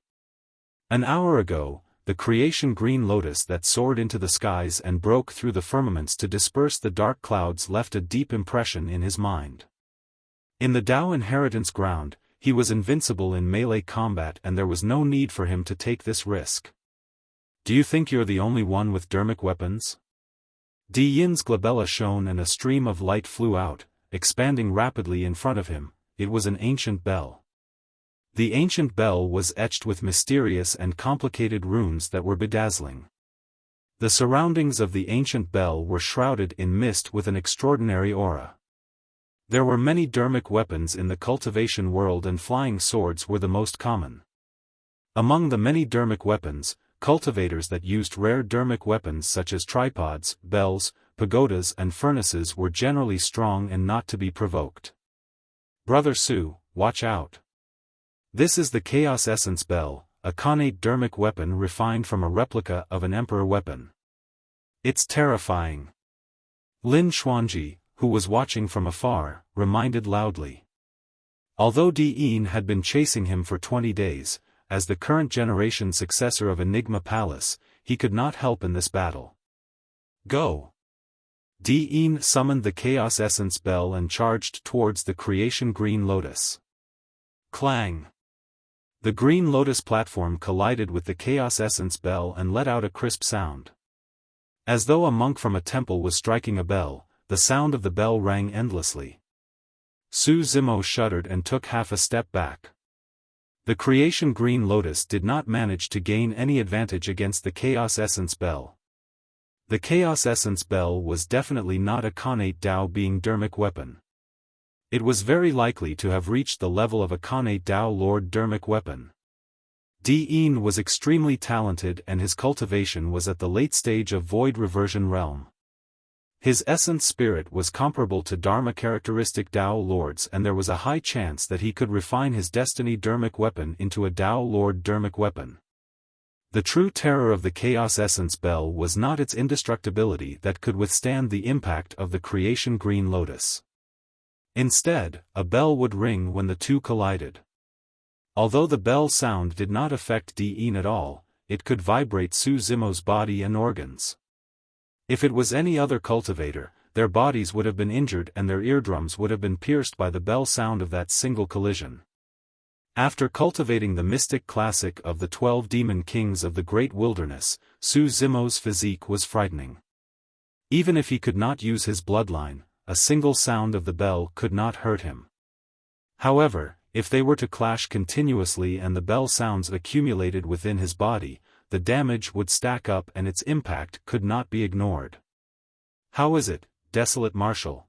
An hour ago, the creation green lotus that soared into the skies and broke through the firmaments to disperse the dark clouds left a deep impression in his mind. In the Dao inheritance ground, he was invincible in melee combat and there was no need for him to take this risk. Do you think you're the only one with dermic weapons? Di Yin's glabella shone and a stream of light flew out, expanding rapidly in front of him. It was an ancient bell. The ancient bell was etched with mysterious and complicated runes that were bedazzling. The surroundings of the ancient bell were shrouded in mist with an extraordinary aura. There were many dermic weapons in the cultivation world and flying swords were the most common. Among the many dermic weapons, cultivators that used rare dermic weapons such as tripods, bells, pagodas and furnaces were generally strong and not to be provoked. Brother Su, watch out. This is the Chaos Essence Bell, a Khanate dermic weapon refined from a replica of an Emperor weapon. It's terrifying. Lin Xuanji, who was watching from afar, reminded loudly. Although Di Yin had been chasing him for 20 days, as the current generation successor of Enigma Palace, he could not help in this battle. Go! Di Yin summoned the Chaos Essence Bell and charged towards the creation green lotus. Clang! The green lotus platform collided with the Chaos Essence Bell and let out a crisp sound. As though a monk from a temple was striking a bell, the sound of the bell rang endlessly. Su Zimo shuddered and took half a step back. The creation green lotus did not manage to gain any advantage against the Chaos Essence Bell. The Chaos Essence Bell was definitely not a Khanate Dao being dermic weapon. It was very likely to have reached the level of a Khanate Dao Lord dermic weapon. Di Yin was extremely talented and his cultivation was at the late stage of Void Reversion realm. His essence spirit was comparable to Dharma characteristic Dao Lords and there was a high chance that he could refine his Destiny dermic weapon into a Dao Lord dermic weapon. The true terror of the Chaos Essence Bell was not its indestructibility that could withstand the impact of the creation green lotus. Instead, a bell would ring when the two collided. Although the bell sound did not affect Di Yin at all, it could vibrate Su Zimo's body and organs. If it was any other cultivator, their bodies would have been injured and their eardrums would have been pierced by the bell sound of that single collision. After cultivating the mystic classic of the 12 demon kings of the great wilderness, Su Zimo's physique was frightening. Even if he could not use his bloodline, a single sound of the bell could not hurt him. However, if they were to clash continuously and the bell sounds accumulated within his body, the damage would stack up and its impact could not be ignored. How is it, Desolate Marshal?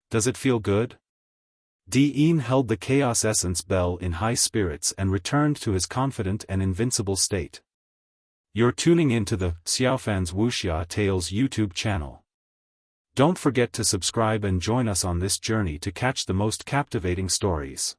Does it feel good? Di Yin held the Chaos Essence Bell in high spirits and returned to his confident and invincible state. You're tuning into the Xiaofan's Wuxia Tales YouTube channel. Don't forget to subscribe and join us on this journey to catch the most captivating stories.